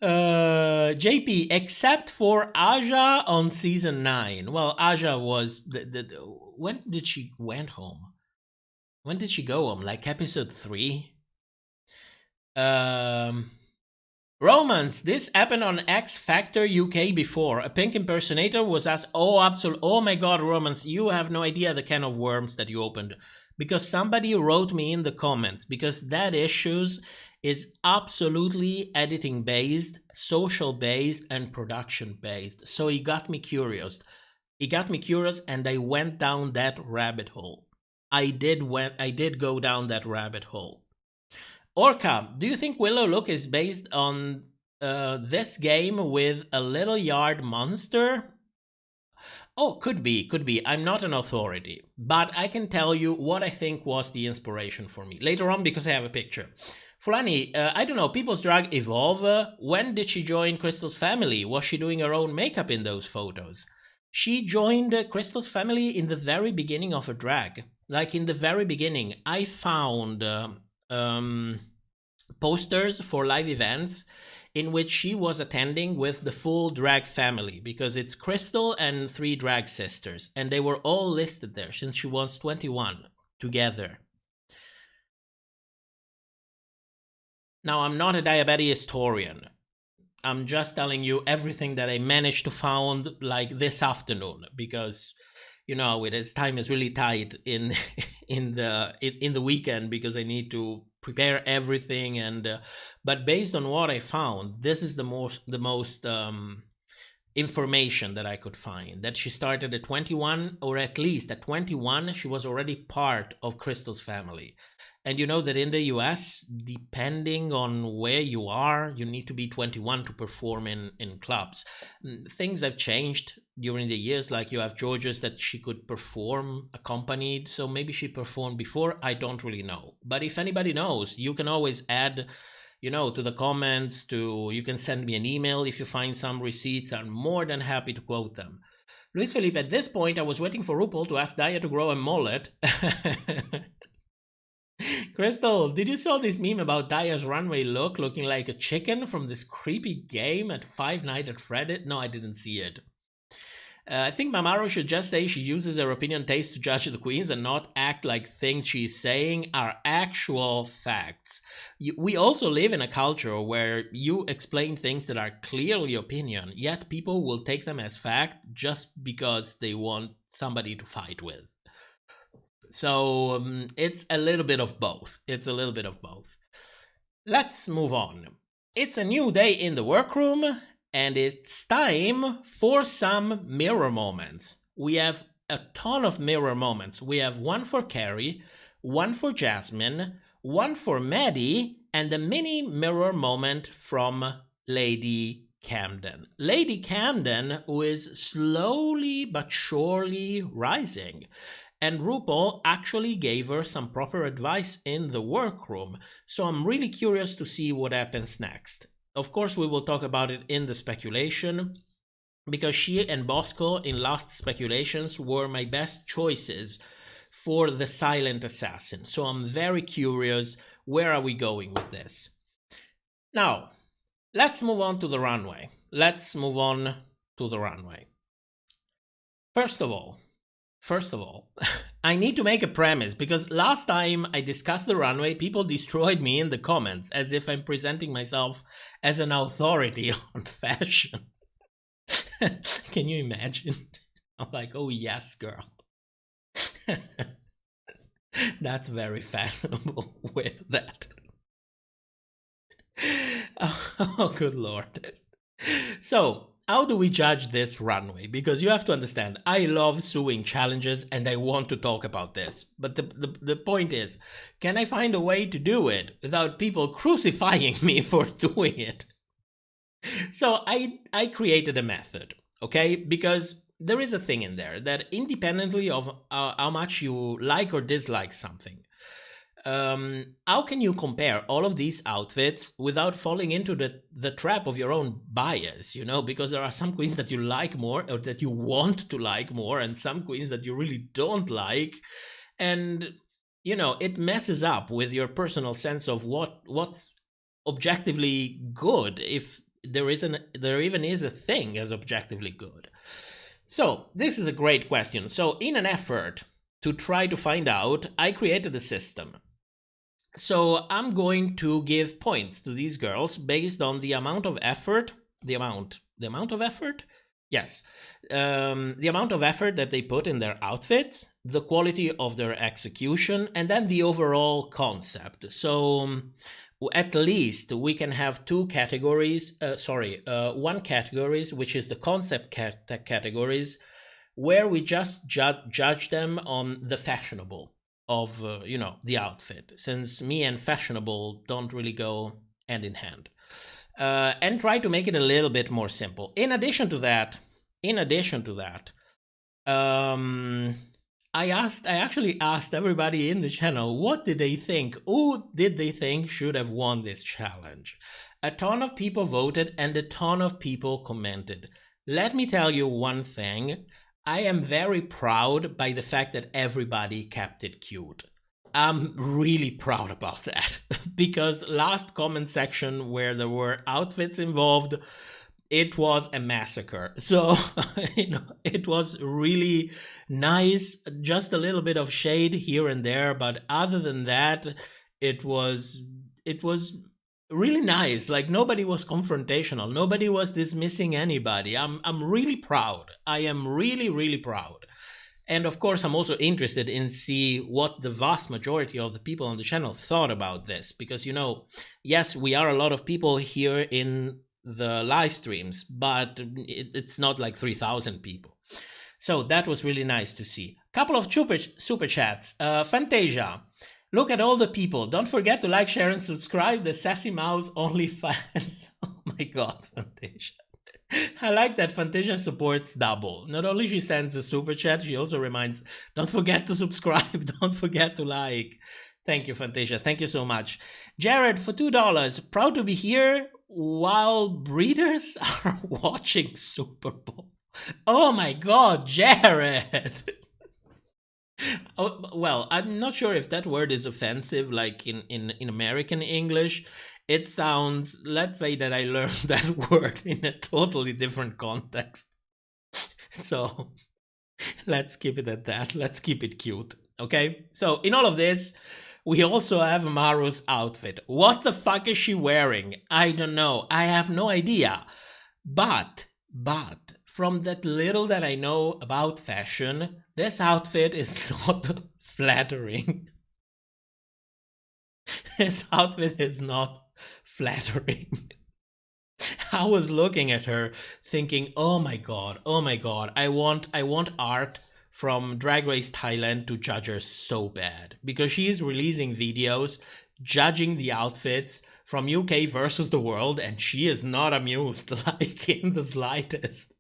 JP, except for Aja on season 9. Well, Aja was... when did she went home? When did she go home? Like episode 3? Romance, this happened on X Factor UK before. A pink impersonator was asked, oh, absolutely. Oh my God, Romance, you have no idea the can of worms that you opened. Because somebody wrote me in the comments, because that issues is absolutely editing based, social based, and production based. So it got me curious. And I went down that rabbit hole. I did go down that rabbit hole. Orca, do you think Willow look is based on this game with a little yard monster? Oh, could be. I'm not an authority, but I can tell you what I think was the inspiration for me. Later on, because I have a picture. Fulani, I don't know, People's Drag evolve. When did she join Crystal's family? Was she doing her own makeup in those photos? She joined Crystal's family in the very beginning of her drag. Like in the very beginning, I found... posters for live events in which she was attending with the full drag family, because it's Crystal and 3 drag sisters, and they were all listed there since she was 21 together. Now, I'm not a diabetes historian. I'm just telling you everything that I managed to find like this afternoon, because you know, time is really tight in the weekend, because I need to prepare everything, and but based on what I found, this is the most information that I could find, that she started at 21, or at least at 21 she was already part of Crystal's family. And you know that in the US, depending on where you are, you need to be 21 to perform in clubs. Things have changed during the years, like you have Jorgeous that she could perform accompanied, so maybe she performed before, I don't really know. But if anybody knows, you can always add, you know, to the comments, you can send me an email if you find some receipts. I'm more than happy to quote them. Luis Felipe, at this point, I was waiting for RuPaul to ask Daya to grow a mullet. Crystal, did you saw this meme about Daya's runway look looking like a chicken from this creepy game at Five Nights at Freddy's? No, I didn't see it. I think Mamaru should just say she uses her opinion taste to judge the queens and not act like things she's saying are actual facts. We also live in a culture where you explain things that are clearly opinion, yet people will take them as fact just because they want somebody to fight with. So it's a little bit of both. Let's move on. It's a new day in the workroom, and it's time for some mirror moments. We have a ton of mirror moments. We have one for Carrie, one for Jasmine, one for Maddie, and a mini mirror moment from Lady Camden. Lady Camden, who is slowly but surely rising. And RuPaul actually gave her some proper advice in the workroom, so I'm really curious to see what happens next. Of course, we will talk about it in the speculation, because she and Bosco in last speculations were my best choices for the silent assassin. So I'm very curious, where are we going with this? Now, let's move on to the runway. First of all, I need to make a premise, because last time I discussed the runway, people destroyed me in the comments as if I'm presenting myself as an authority on fashion. Can you imagine? I'm like, oh yes, girl. That's very fashionable. Wear that. Oh, good Lord. So, how do we judge this runway? Because you have to understand, I love suing challenges and I want to talk about this. But the point is, can I find a way to do it without people crucifying me for doing it? So I created a method, okay? Because there is a thing in there that independently of how much you like or dislike something, how can you compare all of these outfits without falling into the trap of your own bias, you know? Because there are some queens that you like more or that you want to like more, and some queens that you really don't like. And, you know, it messes up with your personal sense of what's objectively good, if there even is a thing as objectively good. So this is a great question. So in an effort to try to find out, I created a system. So I'm going to give points to these girls based on the amount of effort, the amount of effort? Yes. The amount of effort that they put in their outfits, the quality of their execution, and then the overall concept. So at least we can have one categories, which is the concept categories, where we just judge them on the fashionable of, the outfit, since me and fashionable don't really go hand in hand, and try to make it a little bit more simple. In addition to that, I actually asked everybody in the channel, what did they think? Who did they think should have won this challenge? A ton of people voted and a ton of people commented. Let me tell you one thing. I am very proud by the fact that everybody kept it cute. I'm really proud about that, because last comment section where there were outfits involved, it was a massacre. So, it was really nice, just a little bit of shade here and there, but other than that, it was really nice. Like, nobody was confrontational, nobody was dismissing anybody. I'm really proud. I am really, really proud. And of course, I'm also interested in see what the vast majority of the people on the channel thought about this, because, yes, we are a lot of people here in the live streams, but it's not like 3,000 people. So that was really nice to see. Couple of super chats. Fantasia, look at all the people. Don't forget to like, share, and subscribe. The Sassy Mouse OnlyFans. Oh my god, Fantasia. I like that Fantasia supports double. Not only she sends a super chat, she also reminds, don't forget to subscribe, don't forget to like. Thank you, Fantasia. Thank you so much. Jared, for $2, proud to be here while breeders are watching Super Bowl. Oh my god, Jared! Oh, well, I'm not sure if that word is offensive, like in American English. It sounds, let's say that I learned that word in a totally different context. So let's keep it at that. Let's keep it cute. Okay? So in all of this, we also have Maru's outfit. What the fuck is she wearing? I don't know. I have no idea. But from that little that I know about fashion, this outfit is not flattering. This outfit is not flattering. I was looking at her thinking, oh my god, I want art from Drag Race Thailand to judge her so bad, because she is releasing videos judging the outfits from UK versus the world, and she is not amused, like, in the slightest.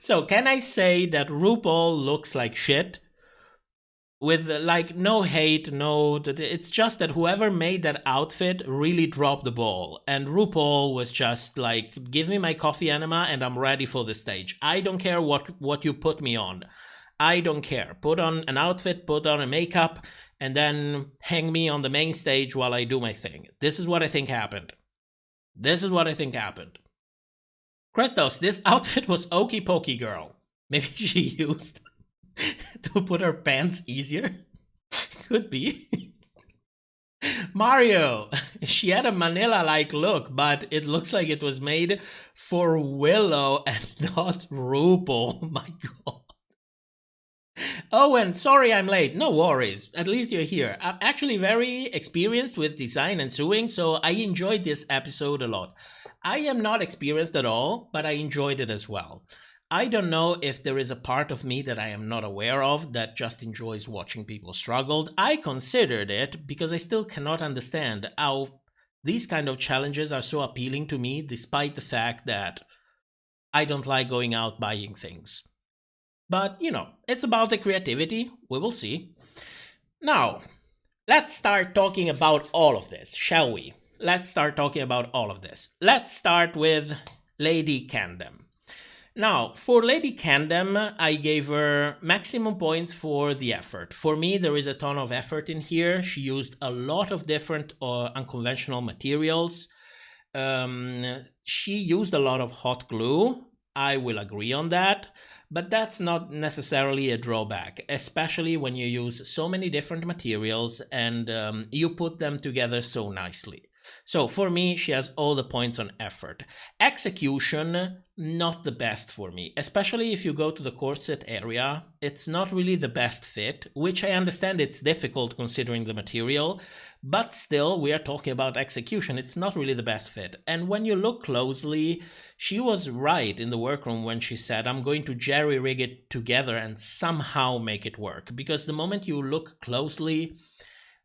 So can I say that RuPaul looks like shit? With, like, no hate, it's just that whoever made that outfit really dropped the ball, and RuPaul was just like, give me my coffee enema and I'm ready for the stage. I don't care what you put me on. I don't care. Put on an outfit, put on a makeup, and then hang me on the main stage while I do my thing. This is what I think happened. Christos, this outfit was okey pokey, girl. Maybe she used to put her pants easier? Could be. Mario, she had a Manila-like look, but it looks like it was made for Willow and not RuPaul. My god. Owen, sorry I'm late. No worries. At least you're here. I'm actually very experienced with design and sewing, so I enjoyed this episode a lot. I am not experienced at all, but I enjoyed it as well. I don't know if there is a part of me that I am not aware of that just enjoys watching people struggle. I considered it because I still cannot understand how these kind of challenges are so appealing to me, despite the fact that I don't like going out buying things. But, you know, it's about the creativity. We will see. Now, let's start talking about all of this, shall we? Let's start talking about all of this. Let's start with Lady Candem. Now, for Lady Candem, I gave her maximum points for the effort. For me, there is a ton of effort in here. She used a lot of different unconventional materials. She used a lot of hot glue. I will agree on that. But that's not necessarily a drawback, especially when you use so many different materials and you put them together so nicely. So for me, she has all the points on effort. Execution, not the best for me, especially if you go to the corset area. It's not really the best fit, which I understand it's difficult considering the material, but still, we are talking about execution. It's not really the best fit. And when you look closely, she was right in the workroom when she said, I'm going to jerry-rig it together and somehow make it work. Because the moment you look closely,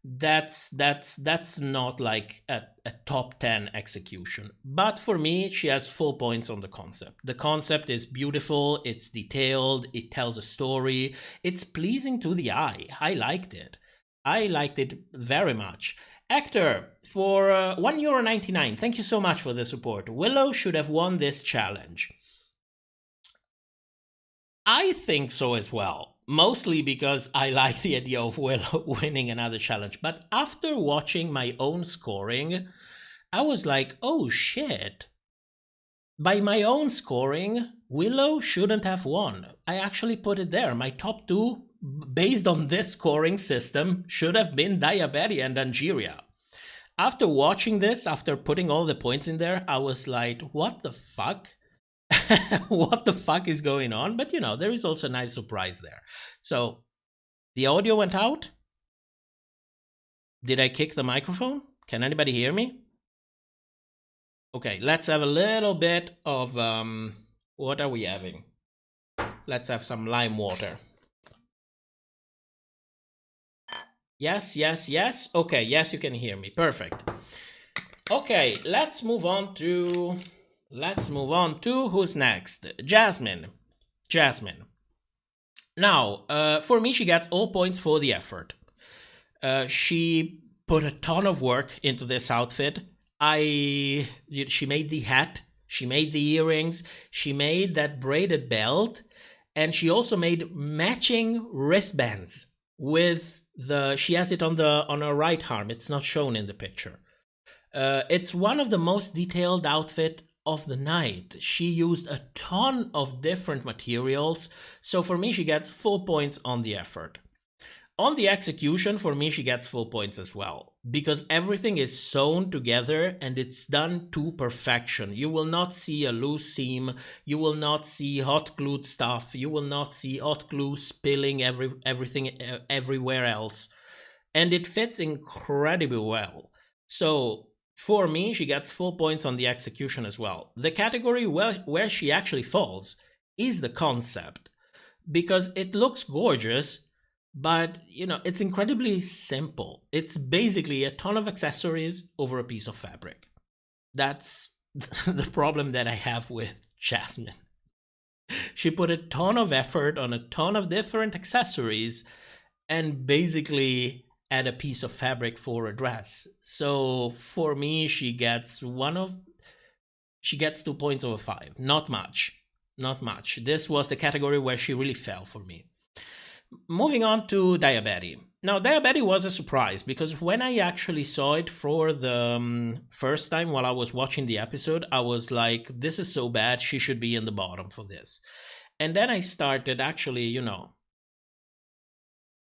that's not like a top 10 execution. But for me, she has full points on the concept. The concept is beautiful, it's detailed, it tells a story, it's pleasing to the eye. I liked it very much. Hector, for €1.99, thank you so much for the support. Willow should have won this challenge. I think so as well. Mostly because I like the idea of Willow winning another challenge. But after watching my own scoring, I was like, oh shit. By my own scoring, Willow shouldn't have won. I actually put it there. My top two, based on this scoring system, should have been Daya and Angeria. After watching this, after putting all the points in there, I was like, what the fuck? What the fuck is going on? But you know, there is also a nice surprise there. So the audio went out. Did I kick the microphone? Can anybody hear me? Okay, let's have a little bit of what are we having? Let's have some lime water. Yes. Okay, yes, you can hear me. Perfect. Okay, let's move on to who's next? Jasmine. Now, for me, she gets all points for the effort. She put a ton of work into this outfit. She made the hat, she made the earrings, she made that braided belt, and she also made matching wristbands with she has it on her right arm. It's not shown in the picture. It's one of the most detailed outfit of the night. She used a ton of different materials, so for me she gets full points on the effort. On the execution, for me, she gets full points as well, because everything is sewn together and it's done to perfection. You will not see a loose seam, you will not see hot glued stuff, you will not see hot glue spilling everything everywhere else. And it fits incredibly well. So for me, she gets full points on the execution as well. The category where she actually falls is the concept, because it looks gorgeous, but, you know, it's incredibly simple. It's basically a ton of accessories over a piece of fabric. That's the problem that I have with Jasmine. She put a ton of effort on a ton of different accessories and basically add a piece of fabric for a dress. So for me, she gets 2 points over 5. Not much. Not much. This was the category where she really fell for me. Moving on to Daya. Now, Daya was a surprise, because when I actually saw it for the first time while I was watching the episode, I was like, this is so bad, she should be in the bottom for this. And then I started actually, you know,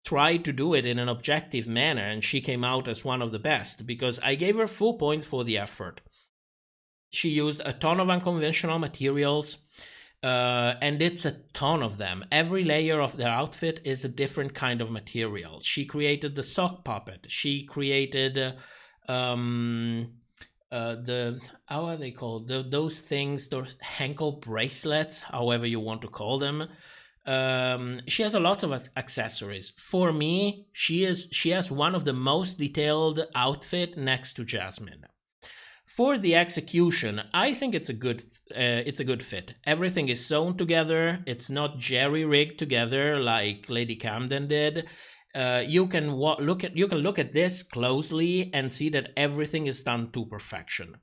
try to do it in an objective manner, and she came out as one of the best, because I gave her full points for the effort. She used a ton of unconventional materials, and it's a ton of them. Every layer of their outfit is a different kind of material. She created the sock puppet. She created the, how are they called? Those things, those ankle bracelets, however you want to call them. She has a lot of accessories. For me, she has one of the most detailed outfit next to Jasmine. For the execution, I think it's a good fit. Everything is sewn together. It's not jerry-rigged together like Lady Camden did. You can look at this closely and see that everything is done to perfection.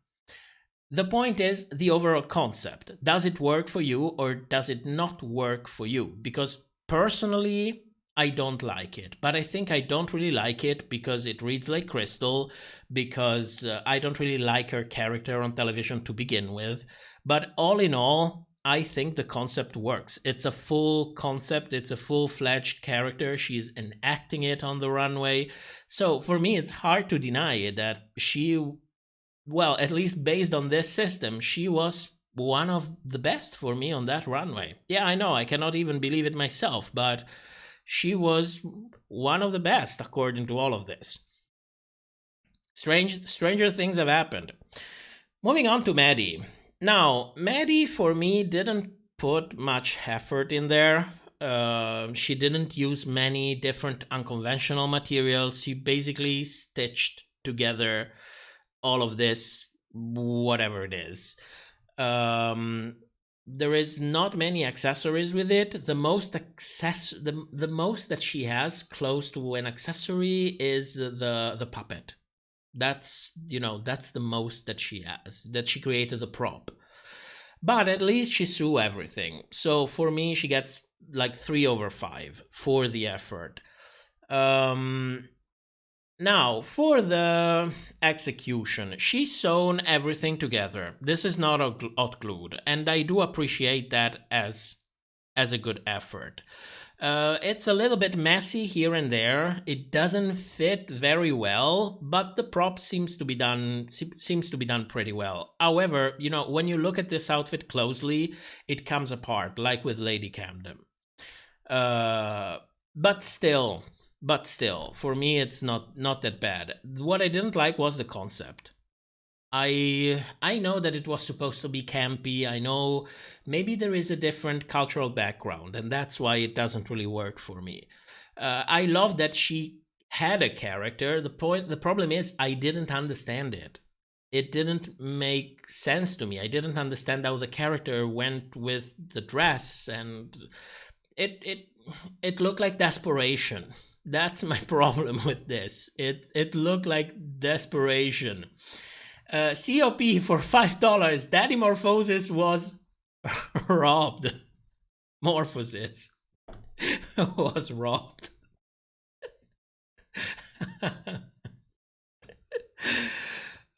The point is the overall concept. Does it work for you or does it not work for you? Because personally, I don't like it, but I think I don't really like it because it reads like Crystal, because I don't really like her character on television to begin with. But all in all, I think the concept works. It's a full concept. It's a full-fledged character. She's enacting it on the runway. So for me, it's hard to deny that she, well, at least based on this system, she was one of the best for me on that runway. Yeah, I know, I cannot even believe it myself, but she was one of the best according to all of this. Stranger things have happened. Moving on to Maddie. Now, Maddie for me didn't put much effort in there. She didn't use many different unconventional materials. She basically stitched together all of this, whatever it is. There is not many accessories with it. The most the most that she has close to an accessory is the puppet. That's, you know, that's the most that she has, that she created the prop. But at least she sew everything. So for me, she gets like 3 over 5 for the effort. Now, for the execution, she's sewn everything together. This is not hot glued, and I do appreciate that as a good effort. It's a little bit messy here and there. It doesn't fit very well, but the prop seems to be done pretty well. However, you know, when you look at this outfit closely, it comes apart, like with Lady Camden. But still, for me, it's not that bad. What I didn't like was the concept. I know that it was supposed to be campy. I know maybe there is a different cultural background, and that's why it doesn't really work for me. I love that she had a character. The problem is I didn't understand it. It didn't make sense to me. I didn't understand how the character went with the dress, and it looked like desperation. That's my problem with this. It looked like desperation. COP for $5. Daddy Morphosis was robbed. Morphosis was robbed.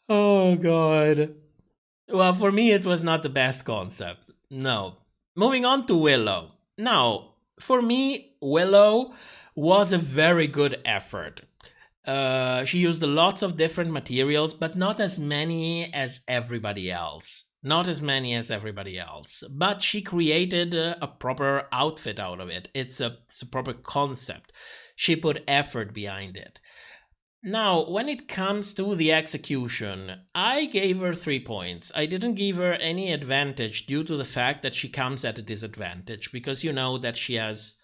Oh God. Well, for me, it was not the best concept. No. Moving on to Willow. Now, for me, Willow was a very good effort. She used lots of different materials, but not as many as everybody else. Not as many as everybody else. But she created a proper outfit out of it. It's a proper concept. She put effort behind it. Now, when it comes to the execution, I gave her 3 points. I didn't give her any advantage due to the fact that she comes at a disadvantage, because you know that she has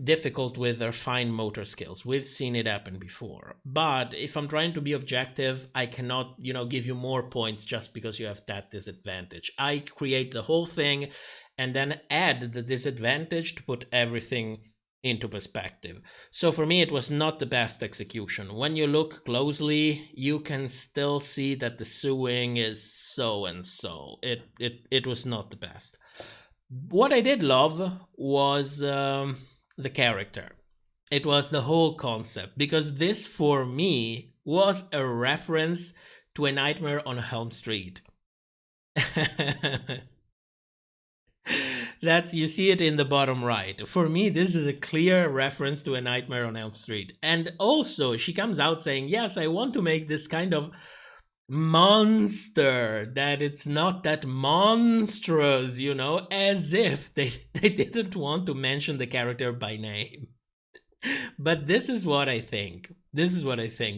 difficult with her fine motor skills. We've seen it happen before. But if I'm trying to be objective, I cannot, give you more points just because you have that disadvantage. I create the whole thing and then add the disadvantage to put everything into perspective. So for me, it was not the best execution. When you look closely, you can still see that the sewing is so and so. It was not the best. What I did love was the character. It was the whole concept, because this for me was a reference to A Nightmare on Elm Street. You see it in the bottom right. For me, this is a clear reference to A Nightmare on Elm Street. And also, she comes out saying, yes, I want to make this kind of monster, that it's not that monstrous, as if they didn't want to mention the character by name. But this is what I think.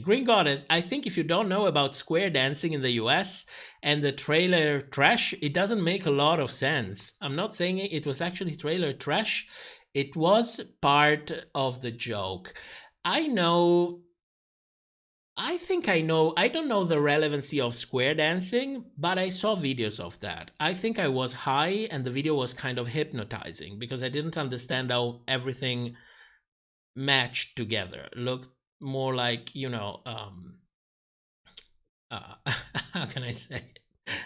Green Goddess, I think if you don't know about square dancing in the US and the trailer trash, it doesn't make a lot of sense. I'm not saying it was actually trailer trash. It was part of the joke. I don't know the relevancy of square dancing, but I saw videos of that. I think I was high and the video was kind of hypnotizing because I didn't understand how everything matched together. Looked more like, how can I say it?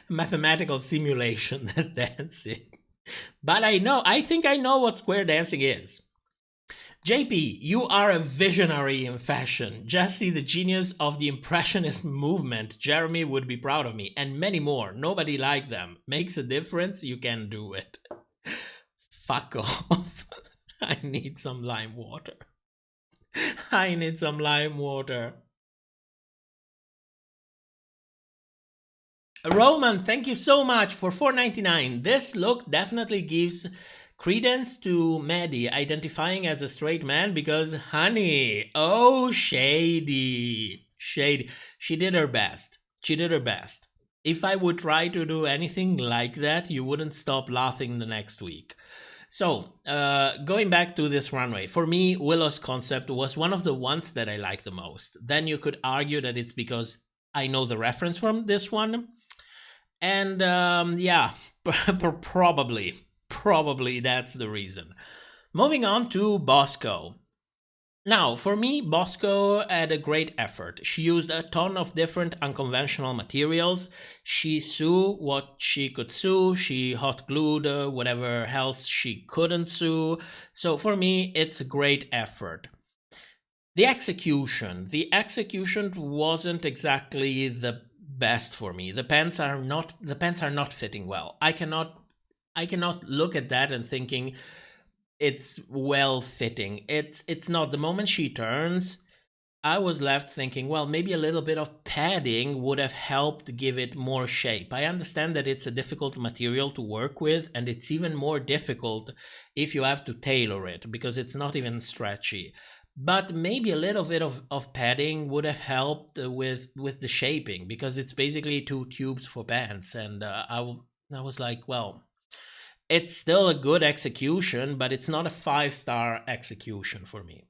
Mathematical simulation than dancing. But I think I know what square dancing is. JP, you are a visionary in fashion. Just see the genius of the Impressionist movement. Jeremy would be proud of me. And many more. Nobody like them. Makes a difference, you can do it. Fuck off. I need some lime water. Roman, thank you so much for $4.99. This look definitely gives credence to Maddie identifying as a straight man because, honey, oh, shady. She did her best. If I would try to do anything like that, you wouldn't stop laughing the next week. So, going back to this runway, for me, Willow's concept was one of the ones that I like the most. Then you could argue that it's because I know the reference from this one. And yeah, probably that's the reason. Moving on to Bosco. Now, for me, Bosco had a great effort. She used a ton of different unconventional materials. She sewed what she could sew. She hot glued whatever else she couldn't sew. So for me, it's a great effort. The execution wasn't exactly the best for me. The pants are not fitting well. I cannot look at that and thinking it's well fitting. It's not. The moment she turns, I was left thinking, well, maybe a little bit of padding would have helped give it more shape. I understand that it's a difficult material to work with, and it's even more difficult if you have to tailor it because it's not even stretchy. But maybe a little bit of padding would have helped with the shaping, because it's basically 2 tubes for pants. And I was like, well, it's still a good execution, but it's not a 5-star execution for me.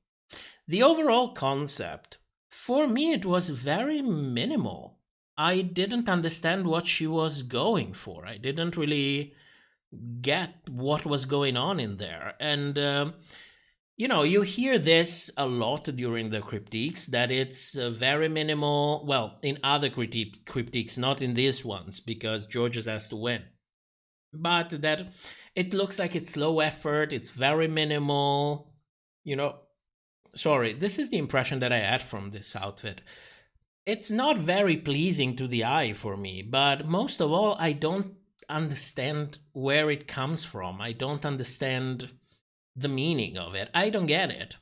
The overall concept, for me, it was very minimal. I didn't understand what she was going for. I didn't really get what was going on in there. And you hear this a lot during the critiques, that it's very minimal. Well, in other critiques, not in these ones, because Jorgeous has to win. But that it looks like it's low effort, it's very minimal. Sorry, this is the impression that I had from this outfit. It's not very pleasing to the eye for me, but most of all, I don't understand where it comes from. I don't understand the meaning of it. I don't get it.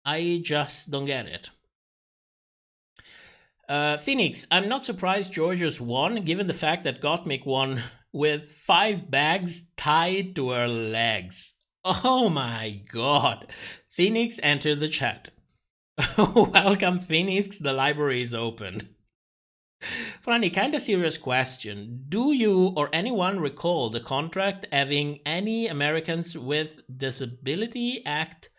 I just don't get it. Phoenix, I'm not surprised Jorgeous won, given the fact that Gottmik won with 5 bags tied to her legs. Oh my god. Phoenix, enter the chat. Welcome, Phoenix. The library is open. Funny, kinda serious question. Do you or anyone recall the contract having any Americans with Disability Act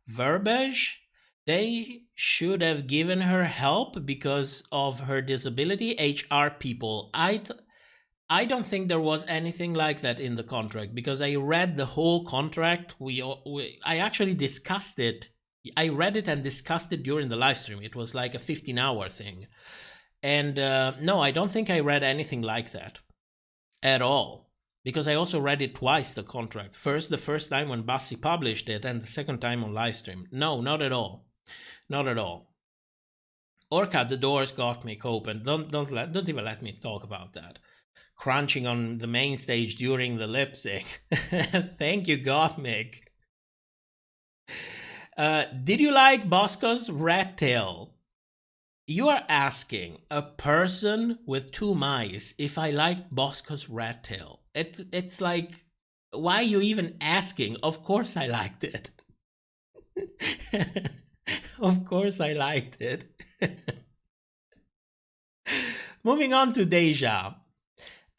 verbiage? They should have given her help because of her disability. HR people. I don't think there was anything like that in the contract, because I read the whole contract. I actually discussed it. I read it and discussed it during the live stream. It was like a 15-hour thing. And no, I don't think I read anything like that at all, because I also read it twice, the contract. First, the first time when Bassi published it, and the second time on live stream. No, not at all. Not at all. Orca, the doors got me open. Don't even let me talk about that. Crunching on the main stage during the lip sync. Thank you, Gottmik. Did you like Bosco's rat tail? You are asking a person with 2 mice if I liked Bosco's rat tail. It's like, why are you even asking? Of course I liked it. Of course I liked it. Moving on to Deja.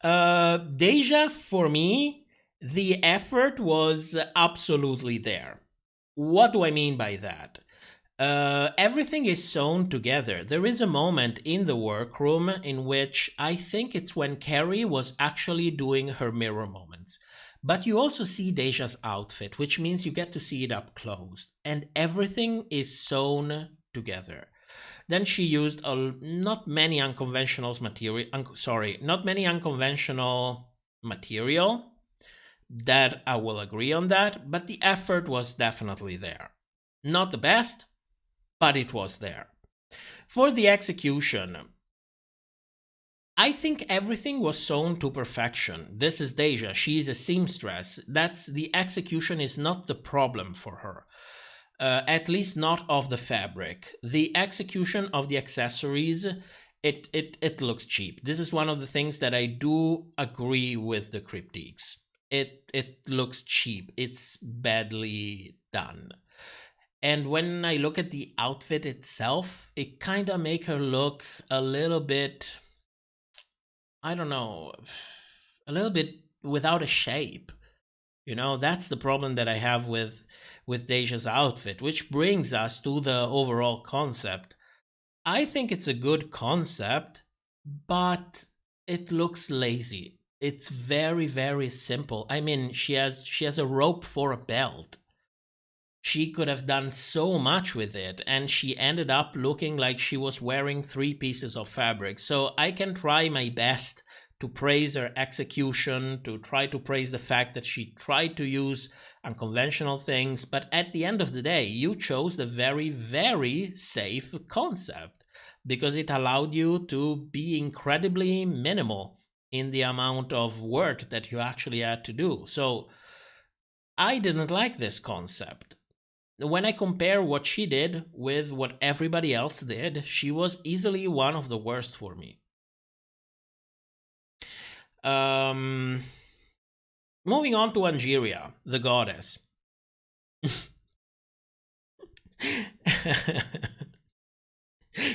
Deja, for me, the effort was absolutely there. What do I mean by that? Everything is sewn together. There is a moment in the workroom in which I think it's when Carrie was actually doing her mirror moments. But you also see Deja's outfit, which means you get to see it up close. And everything is sewn together. Then she used not many unconventional material. That I will agree on that, but the effort was definitely there. Not the best, but it was there. For the execution, I think everything was sewn to perfection. This is Deja. She is a seamstress. The execution is not the problem for her. At least not of the fabric. The execution of the accessories, it looks cheap. This is one of the things that I do agree with the critiques. It looks cheap. It's badly done. And when I look at the outfit itself, it kind of make her look a little bit, I don't know, a little bit without a shape. You know, that's the problem that I have with Deja's outfit, which brings us to the overall concept. I think it's a good concept, but it looks lazy. It's very, very simple. I mean, she has a rope for a belt. She could have done so much with it, and she ended up looking like she was wearing 3 pieces of fabric. So I can try my best to praise her execution, to try to praise the fact that she tried to use unconventional things, but at the end of the day, you chose the very, very safe concept, because it allowed you to be incredibly minimal in the amount of work that you actually had to do. So I didn't like this concept. When I compare what she did with what everybody else did, she was easily one of the worst for me. Moving on to Angeria, the goddess.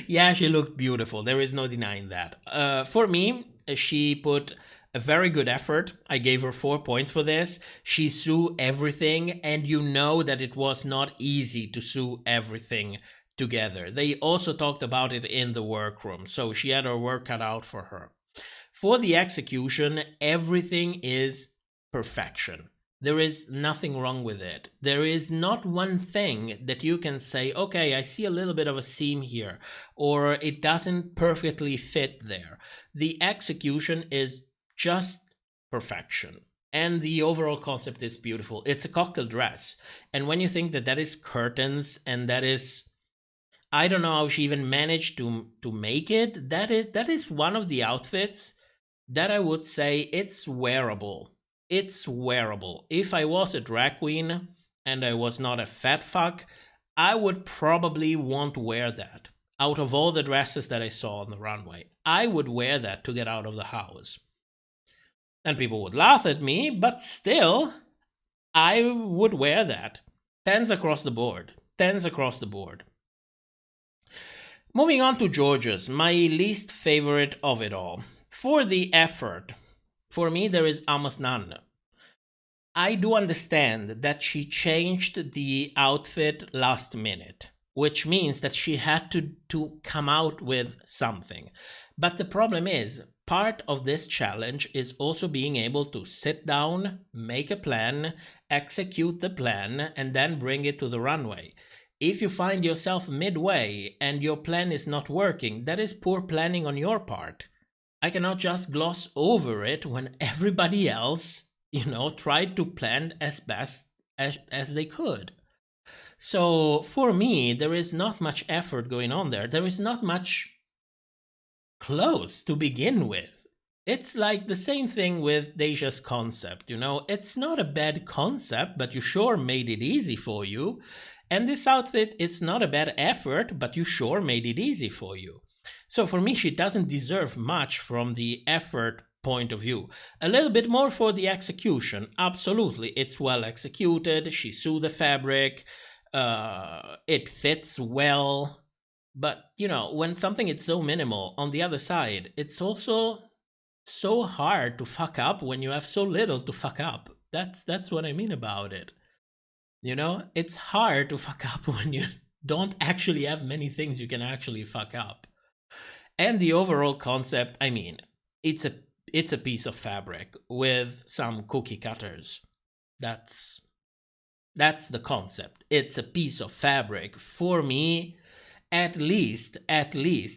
Yeah, she looked beautiful. There is no denying that. For me, she put a very good effort. I gave her 4 points for this. She sew everything, and you know that it was not easy to sew everything together. They also talked about it in the workroom, so she had her work cut out for her. For the execution, everything is perfection. There is nothing wrong with it. There is not one thing that you can say, okay, I see a little bit of a seam here, or it doesn't perfectly fit there. The execution is just perfection. And the overall concept is beautiful. It's a cocktail dress. And when you think that that is curtains and that is I don't know how she even managed to make it. That is one of the outfits that I would say it's wearable. It's wearable. If I was a drag queen and I was not a fat fuck, I would probably want to wear that. Out of all the dresses that I saw on the runway, I would wear that to get out of the house. And people would laugh at me, but still, I would wear that. 10s across the board. 10s across the board. Moving on to Jorgeous, my least favorite of it all. For the effort, for me there is almost none. I do understand that she changed the outfit last minute, which means that she had to come out with something. But the problem is, part of this challenge is also being able to sit down, make a plan, execute the plan, and then bring it to the runway. If you find yourself midway and your plan is not working, that is poor planning on your part. I cannot just gloss over it when everybody else, tried to plan as best as they could. So for me, there is not much effort going on there. There is not much clothes to begin with. It's like the same thing with Daya's concept, It's not a bad concept, but you sure made it easy for you. And this outfit, it's not a bad effort, but you sure made it easy for you. So for me, she doesn't deserve much from the effort point of view. A little bit more for the execution. Absolutely, it's well executed. She sewed the fabric. It fits well. But, when something is so minimal, on the other side, it's also so hard to fuck up when you have so little to fuck up. That's what I mean about it. It's hard to fuck up when you don't actually have many things you can actually fuck up. And the overall concept, it's a piece of fabric with some cookie cutters. That's the concept. It's a piece of fabric. For me, at least,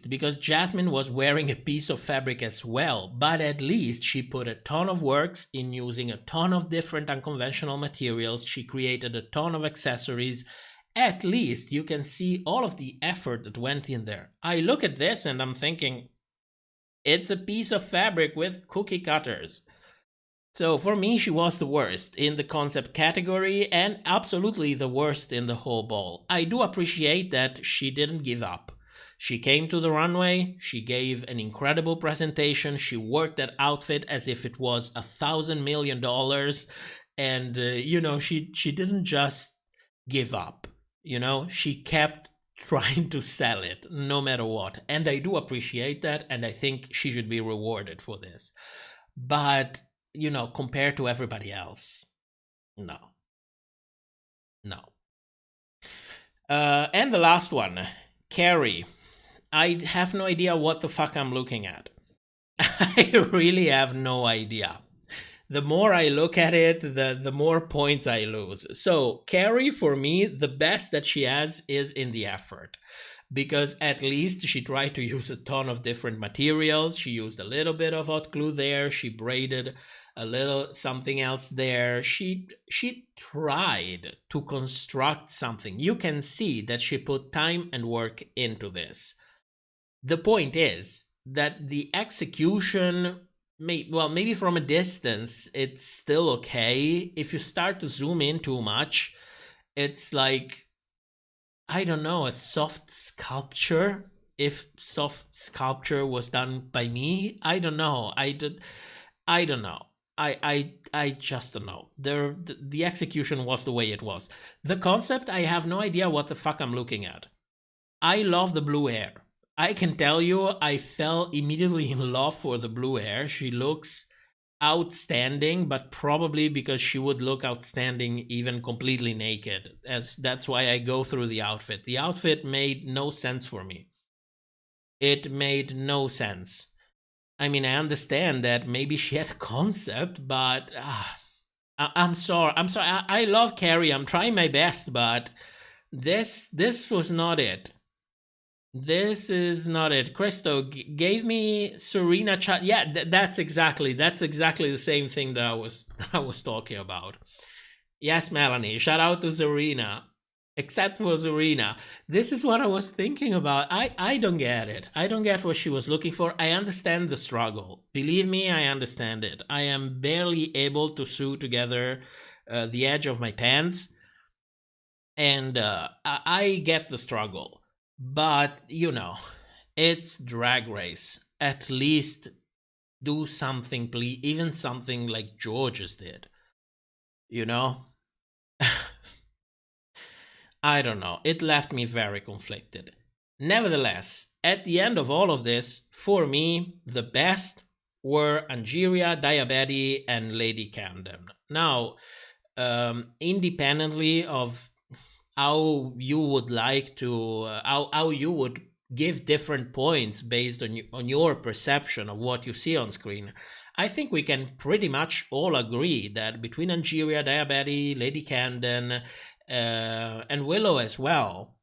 because Jasmine was wearing a piece of fabric as well, but at least she put a ton of works in using a ton of different unconventional materials. She created a ton of accessories. At least you can see all of the effort that went in there. I look at this and I'm thinking, it's a piece of fabric with cookie cutters. So for me, she was the worst in the concept category and absolutely the worst in the whole ball. I do appreciate that she didn't give up. She came to the runway, she gave an incredible presentation, she worked that outfit as if it was $1,000 million, and she didn't just give up. She kept trying to sell it no matter what, and I do appreciate that, and I think she should be rewarded for this. But compared to everybody else, no. And the last one, Carrie. I have no idea what the fuck I'm looking at. I really have no idea. The more I look at it, the more points I lose. So Carrie, for me, the best that she has is in the effort. Because at least she tried to use a ton of different materials. She used a little bit of hot glue there. She braided a little something else there. She tried to construct something. You can see that she put time and work into this. The point is that the execution, maybe from a distance, it's still okay. If you start to zoom in too much, it's like, I don't know, a soft sculpture. If soft sculpture was done by me, I don't know. I don't know. I just don't know. The execution was the way it was. The concept, I have no idea what the fuck I'm looking at. I love the blue hair. I can tell you, I fell immediately in love for the blue hair. She looks outstanding, but probably because she would look outstanding even completely naked. That's why I go through the outfit. The outfit made no sense for me. It made no sense. I understand that maybe she had a concept, but I'm sorry. I love Carrie. I'm trying my best, but this was not it. This is not it. Christo gave me Serena chat. Yeah, that's exactly the same thing that I was talking about. Yes, Melanie. Shout out to Serena. except for Zarina. This is what I was thinking about. I don't get it. I don't get what she was looking for. I understand the struggle. Believe me, I understand it. I am barely able to sew together the edge of my pants. And I get the struggle. But, you know, it's Drag Race. At least do something, please. Even something like Jorgeous did. You know? I don't know. It left me very conflicted. Nevertheless, at the end of all of this, for me, the best were Angeria, Diabetes, and Lady Camden. Now, independently of how you would like to, how you would give different points based on your perception of what you see on screen, I think we can pretty much all agree that between Angeria, Diabetes, Lady Camden, and Willow as well,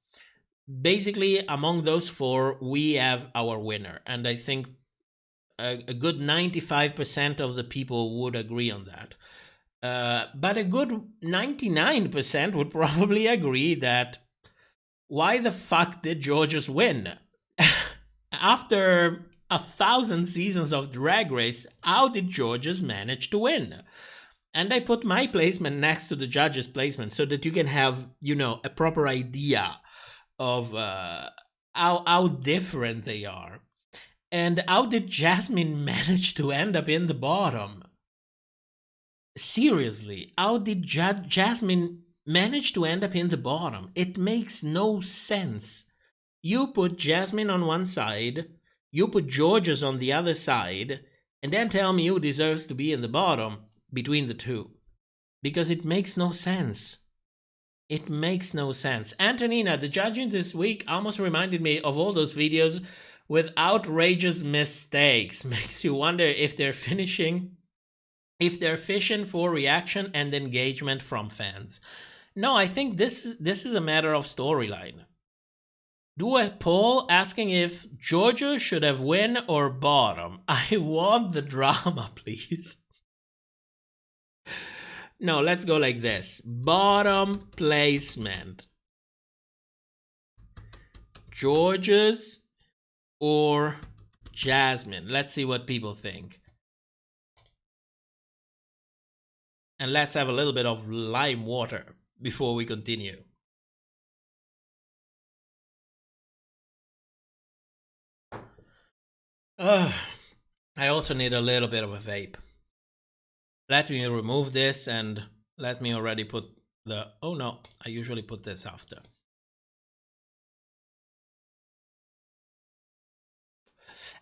basically among those four, we have our winner. And I think a good 95% of the people would agree on that. But a good 99% would probably agree that why the fuck did Jorgeous win? After 1,000 seasons of Drag Race, how did Jorgeous manage to win? And I put my placement next to the judges' placement so that you can have, you know, a proper idea of how different they are. And how did Jasmine manage to end up in the bottom? Seriously, how did Jasmine manage to end up in the bottom? It makes no sense. You put Jasmine on one side, you put Jorgeous on the other side, and then tell me who deserves to be in the bottom between the two. Because it makes no sense. It makes no sense. Antonina, the judging this week almost reminded me of all those videos with outrageous mistakes. Makes you wonder if they're fishing for reaction and engagement from fans. No, I think this is a matter of storyline. Do a poll asking if Jorgeous should have win or bottom. I want the drama, please. No, let's go like this. Bottom placement. Jorgeous or Jasmine. Let's see what people think. And let's have a little bit of lime water before we continue. I also need a little bit of a vape. Let me remove this and let me already put the... Oh no, I usually put this after.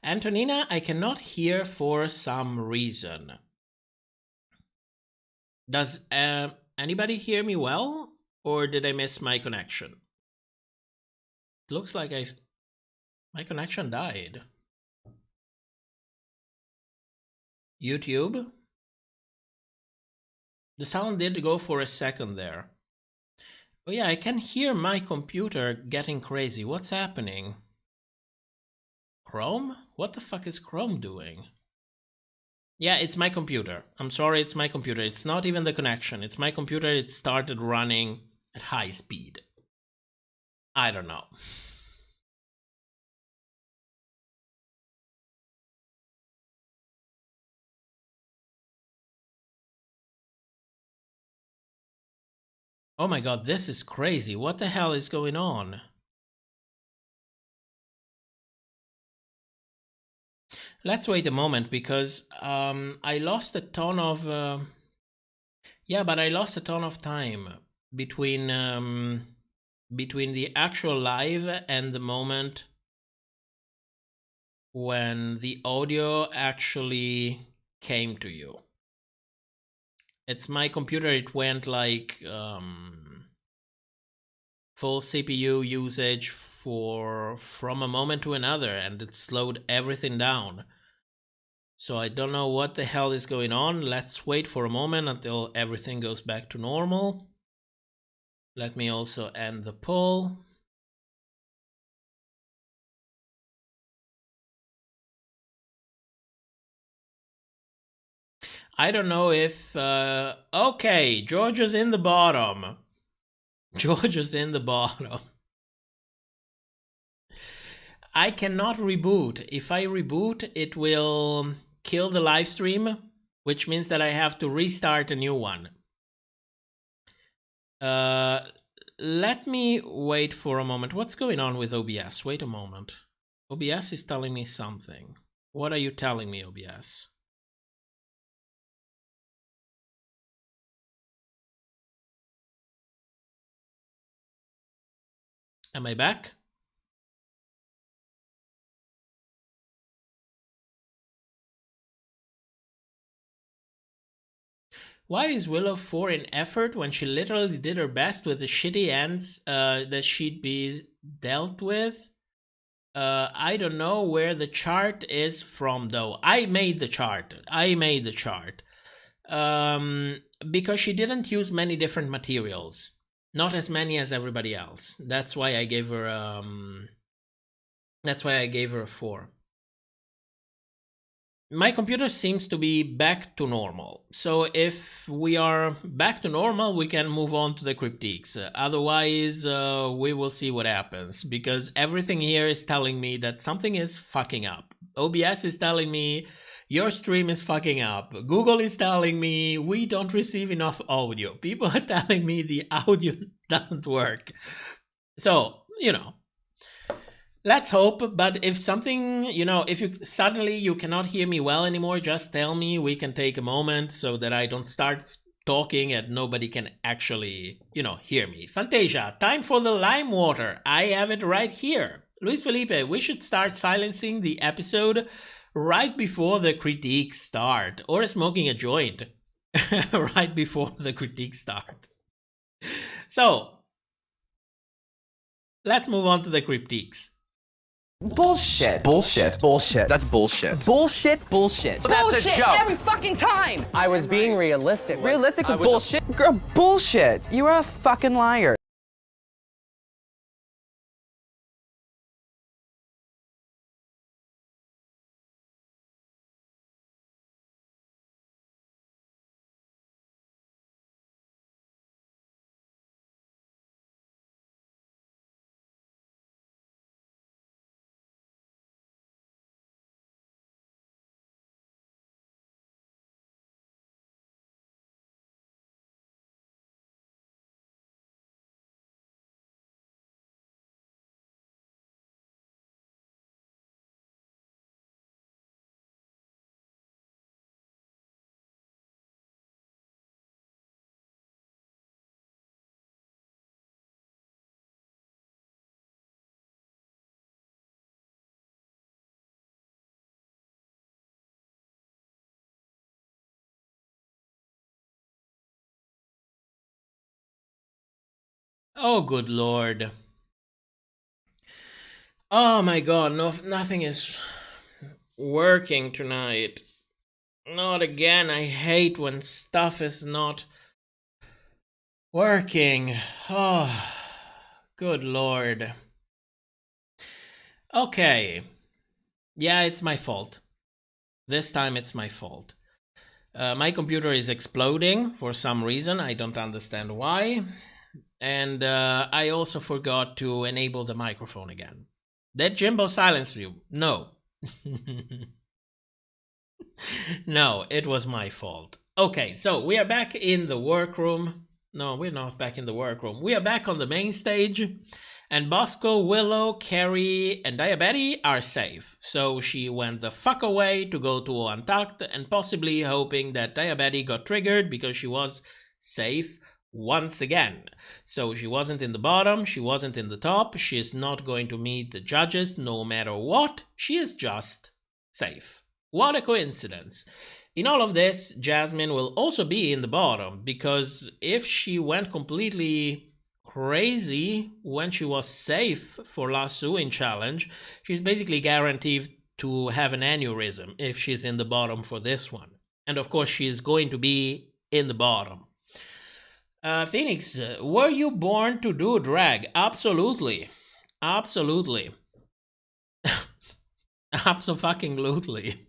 Antonina, I cannot hear for some reason. Does anybody hear me well? Or did I miss my connection? It looks like my connection died. YouTube? The sound did go for a second there. Oh yeah, I can hear my computer getting crazy. What's happening? Chrome? What the fuck is Chrome doing? Yeah, it's my computer. I'm sorry, it's my computer. It's not even the connection. It's my computer. It started running at high speed. I don't know. Oh my god, this is crazy. What the hell is going on? Let's wait a moment because I lost a ton of... Yeah, but I lost a ton of time between the actual live and the moment when the audio actually came to you. It's my computer. It went like full CPU usage from a moment to another, and it slowed everything down. So I don't know what the hell is going on. Let's wait for a moment until everything goes back to normal. Let me also end the poll. I don't know if... okay, Jorgeous in the bottom. Jorgeous in the bottom. I cannot reboot. If I reboot, it will kill the live stream, which means that I have to restart a new one. Let me wait for a moment. What's going on with OBS? Wait a moment. OBS is telling me something. What are you telling me, OBS? Am I back? Why is Willow 4 in effort when she literally did her best with the shitty ends that she'd be dealt with? I don't know where the chart is from, though. I made the chart. Because she didn't use many different materials. Not as many as everybody else. That's why I gave her a 4. My computer seems to be back to normal. So if we are back to normal, we can move on to the critiques. Otherwise, we will see what happens. Because everything here is telling me that something is fucking up. OBS is telling me your stream is fucking up. Google is telling me we don't receive enough audio. People are telling me the audio doesn't work. So, you know. Let's hope, but if something, if you suddenly you cannot hear me well anymore, just tell me. We can take a moment so that I don't start talking and nobody can actually, hear me. Fantasia, time for the lime water. I have it right here. Luis Felipe, we should start silencing the episode right before the critiques start, or smoking a joint right before the critiques start. So, let's move on to the critiques. Bullshit. Bullshit. Bullshit. That's bullshit. Bullshit. Bullshit. That's bullshit a joke. every fucking time. I was being realistic. Realistic with bullshit? Girl, bullshit. You're a fucking liar. Oh, good lord. Oh my god, no, nothing is working tonight. Not again. I hate when stuff is not working. Oh, good lord. Okay. Yeah, it's my fault. This time it's my fault. My computer is exploding for some reason. I don't understand why. And I also forgot to enable the microphone again. Did Jimbo silence you? No. No, it was my fault. Okay, so we are back in the workroom. No, we're not back in the workroom. We are back on the main stage. And Bosco, Willow, Carrie, and Diabetes are safe. So she went the fuck away to go to Untucked and possibly hoping that Diabetes got triggered because she was safe once again. So she wasn't in the bottom, she wasn't in the top, she is not going to meet the judges no matter what, she is just safe. What a coincidence. In all of this, Jasmine will also be in the bottom, because if she went completely crazy when she was safe for lassoing challenge, she's basically guaranteed to have an aneurysm if she's in the bottom for this one. And of course she is going to be in the bottom. Phoenix, were you born to do drag? Absolutely. Absolutely. Abso-fucking-lutely.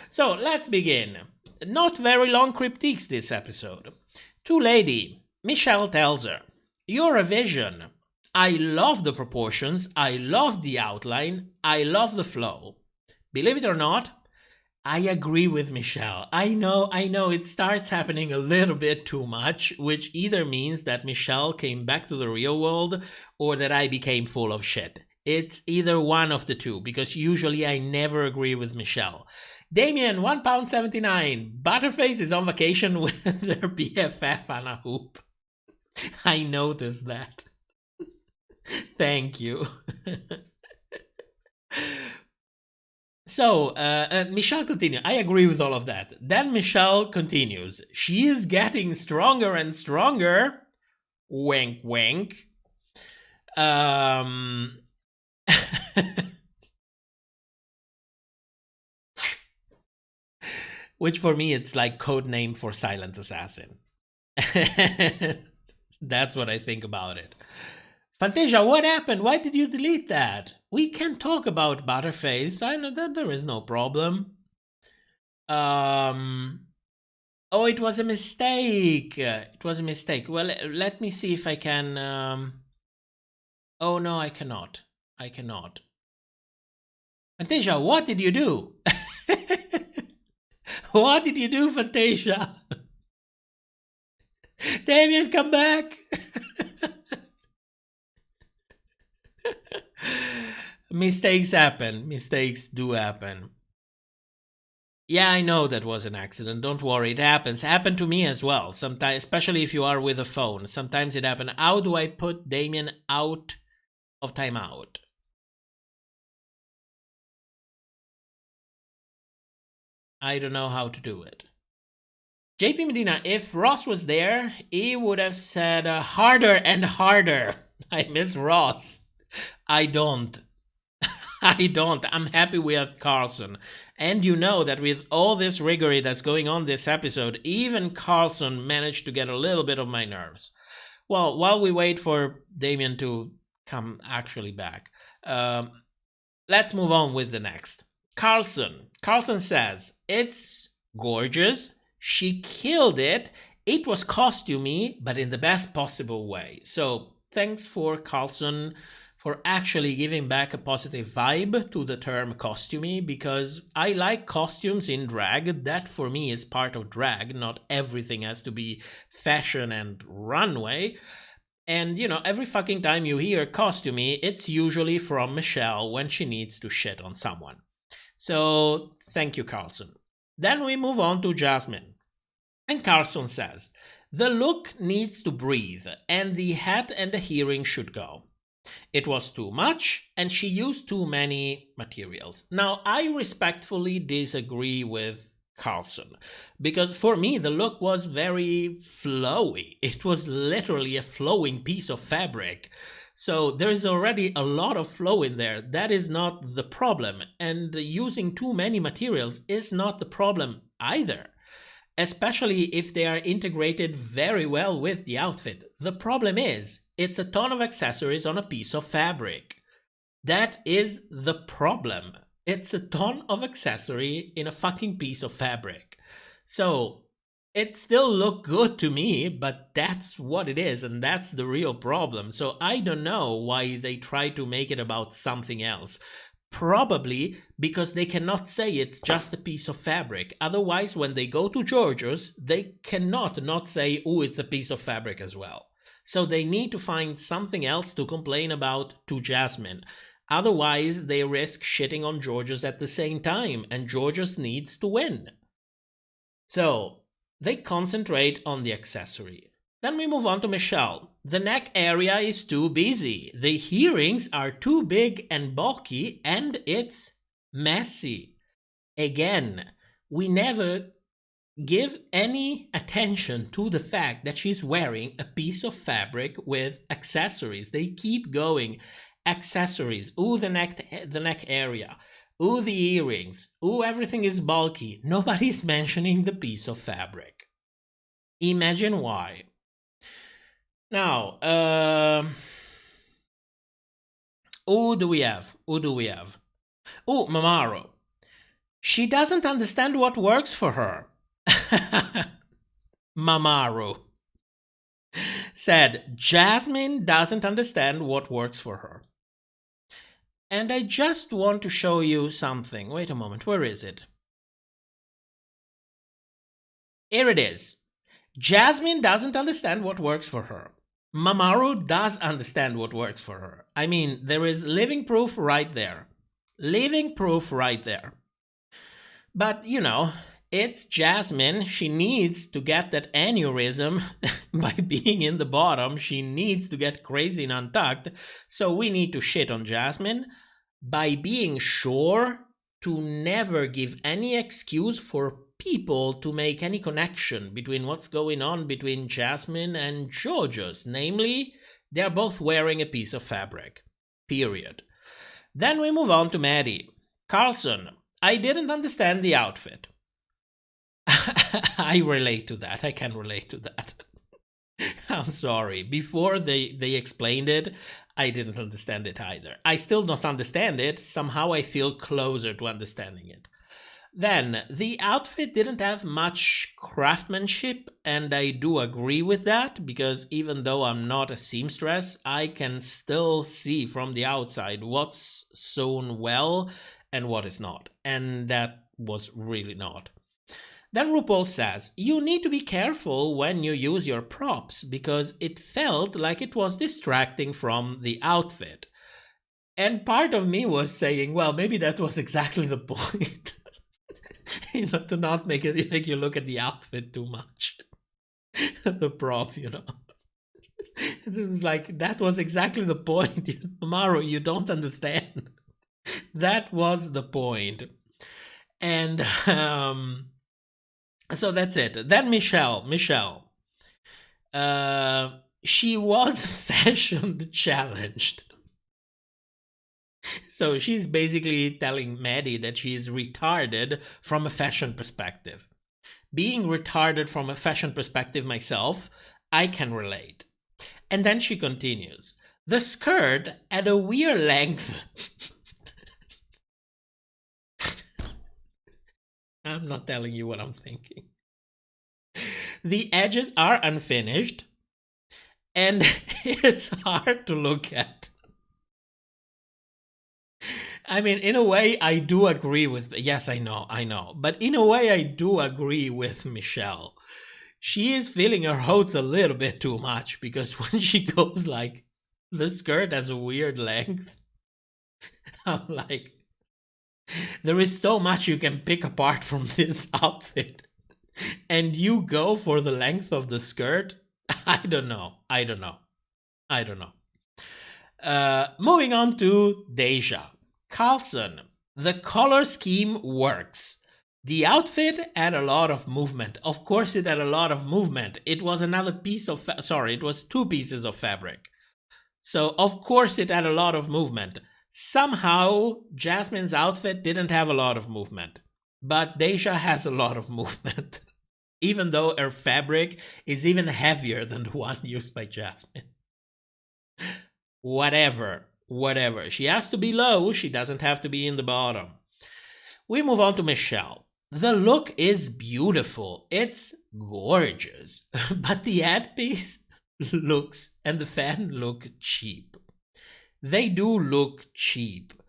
So, let's begin. Not very long critiques this episode. To Lady, Michelle tells her, "You're a vision. I love the proportions, I love the outline, I love the flow." Believe it or not, I agree with Michelle. I know, it starts happening a little bit too much, which either means that Michelle came back to the real world or that I became full of shit. It's either one of the two, because usually I never agree with Michelle. Damien, £1.79. Butterface is on vacation with their BFF Anna Hoop. I noticed that. Thank you. So, Michelle continues. I agree with all of that. Then Michelle continues. She is getting stronger and stronger. Wink, wink. Which for me, it's like code name for Silent Assassin. That's what I think about it. Fantasia, what happened? Why did you delete that? We can talk about Butterface. I know that there is no problem. Oh, it was a mistake. It was a mistake. Well, let me see if I can... Oh, no, I cannot. I cannot. Fantasia, what did you do? What did you do, Fantasia? Damien, come back. Mistakes happen. Mistakes do happen. Yeah, I know that was an accident. Don't worry, it happens. Happened to me as well. Sometimes, especially if you are with a phone. Sometimes it happens. How do I put Damien out of timeout? I don't know how to do it. JP Medina, if Ross was there, he would have said harder and harder. I miss Ross. I don't. I don't. I'm happy we have Carlson. And you know that with all this rigor that's going on this episode, even Carlson managed to get a little bit of my nerves. Well, while we wait for Damien to come actually back, let's move on with the next. Carlson. Carlson says, it's gorgeous. She killed it. It was costumey, but in the best possible way. So thanks for Carlson for actually giving back a positive vibe to the term costumey, because I like costumes in drag. That for me is part of drag. Not everything has to be fashion and runway. And, you know, every fucking time you hear costumey, it's usually from Michelle when she needs to shit on someone. So thank you, Carlson. Then we move on to Jasmine. And Carlson says, the look needs to breathe, and the hat and the earring should go. It was too much, and she used too many materials. Now, I respectfully disagree with Carlson, because for me, the look was very flowy. It was literally a flowing piece of fabric. So there is already a lot of flow in there. That is not the problem. And using too many materials is not the problem either, especially if they are integrated very well with the outfit. The problem is, it's a ton of accessories on a piece of fabric. That is the problem. It's a ton of accessory in a fucking piece of fabric. So it still looked good to me, but that's what it is, and that's the real problem. So I don't know why they try to make it about something else. Probably because they cannot say it's just a piece of fabric. Otherwise, when they go to Jorgeous, they cannot not say, oh, it's a piece of fabric as well. So they need to find something else to complain about to Jasmine. Otherwise, they risk shitting on Jorgeous at the same time, and Jorgeous needs to win. So they concentrate on the accessory. Then we move on to Michelle. The neck area is too busy. The earrings are too big and bulky, and it's messy. Again, we never give any attention to the fact that she's wearing a piece of fabric with accessories. They keep going. Accessories. Ooh, the neck area. Ooh, the earrings. Ooh, everything is bulky. Nobody's mentioning the piece of fabric. Imagine why. Now, who do we have? Oh, Mamaru. She doesn't understand what works for her. Mamaru. said Jasmine doesn't understand what works for her. And I just want to show you something. Wait a moment, where is it? Here it is. Jasmine doesn't understand what works for her. Mamaru does understand what works for her. I mean, there is living proof right there. Living proof right there. But, you know, it's Jasmine. She needs to get that aneurysm by being in the bottom. She needs to get crazy and untucked. So we need to shit on Jasmine by being sure to never give any excuse for people to make any connection between what's going on between Jasmine and Jorgeous. Namely, they're both wearing a piece of fabric. Period. Then we move on to Maddie. Carlson, I didn't understand the outfit. I relate to that. I can relate to that. I'm sorry. Before they explained it, I didn't understand it either. I still don't understand it. Somehow I feel closer to understanding it. Then, the outfit didn't have much craftsmanship, and I do agree with that, because even though I'm not a seamstress, I can still see from the outside what's sewn well and what is not, and that was really not. Then RuPaul says, you need to be careful when you use your props, because it felt like it was distracting from the outfit. And part of me was saying, well, maybe that was exactly the point. You know, to not make it make you look at the outfit too much. The prop, you know. It was like, that was exactly the point. Mamaru, you don't understand. That was the point. And so that's it. Then Michelle. She was fashion challenged. So she's basically telling Maddie that she is retarded from a fashion perspective. Being retarded from a fashion perspective myself, I can relate. And then she continues. The skirt at a weird length. I'm not telling you what I'm thinking. The edges are unfinished, and it's hard to look at. I mean, in a way, I do agree with... Yes, I know. But in a way, I do agree with Michelle. She is feeling her oats a little bit too much, because when she goes like, the skirt has a weird length, I'm like, there is so much you can pick apart from this outfit. And you go for the length of the skirt? I don't know. Moving on to Deja. Carlson, the color scheme works. The outfit had a lot of movement. Of course it had a lot of movement. It was another piece of... it was 2 pieces of fabric. So of course it had a lot of movement. Somehow Jasmine's outfit didn't have a lot of movement. But Deja has a lot of movement. Even though her fabric is even heavier than the one used by Jasmine. Whatever. She has to be low, she doesn't have to be in the bottom. We move on to Michelle. The look is beautiful. It's gorgeous. But the headpiece looks and the fan look cheap. They do look cheap.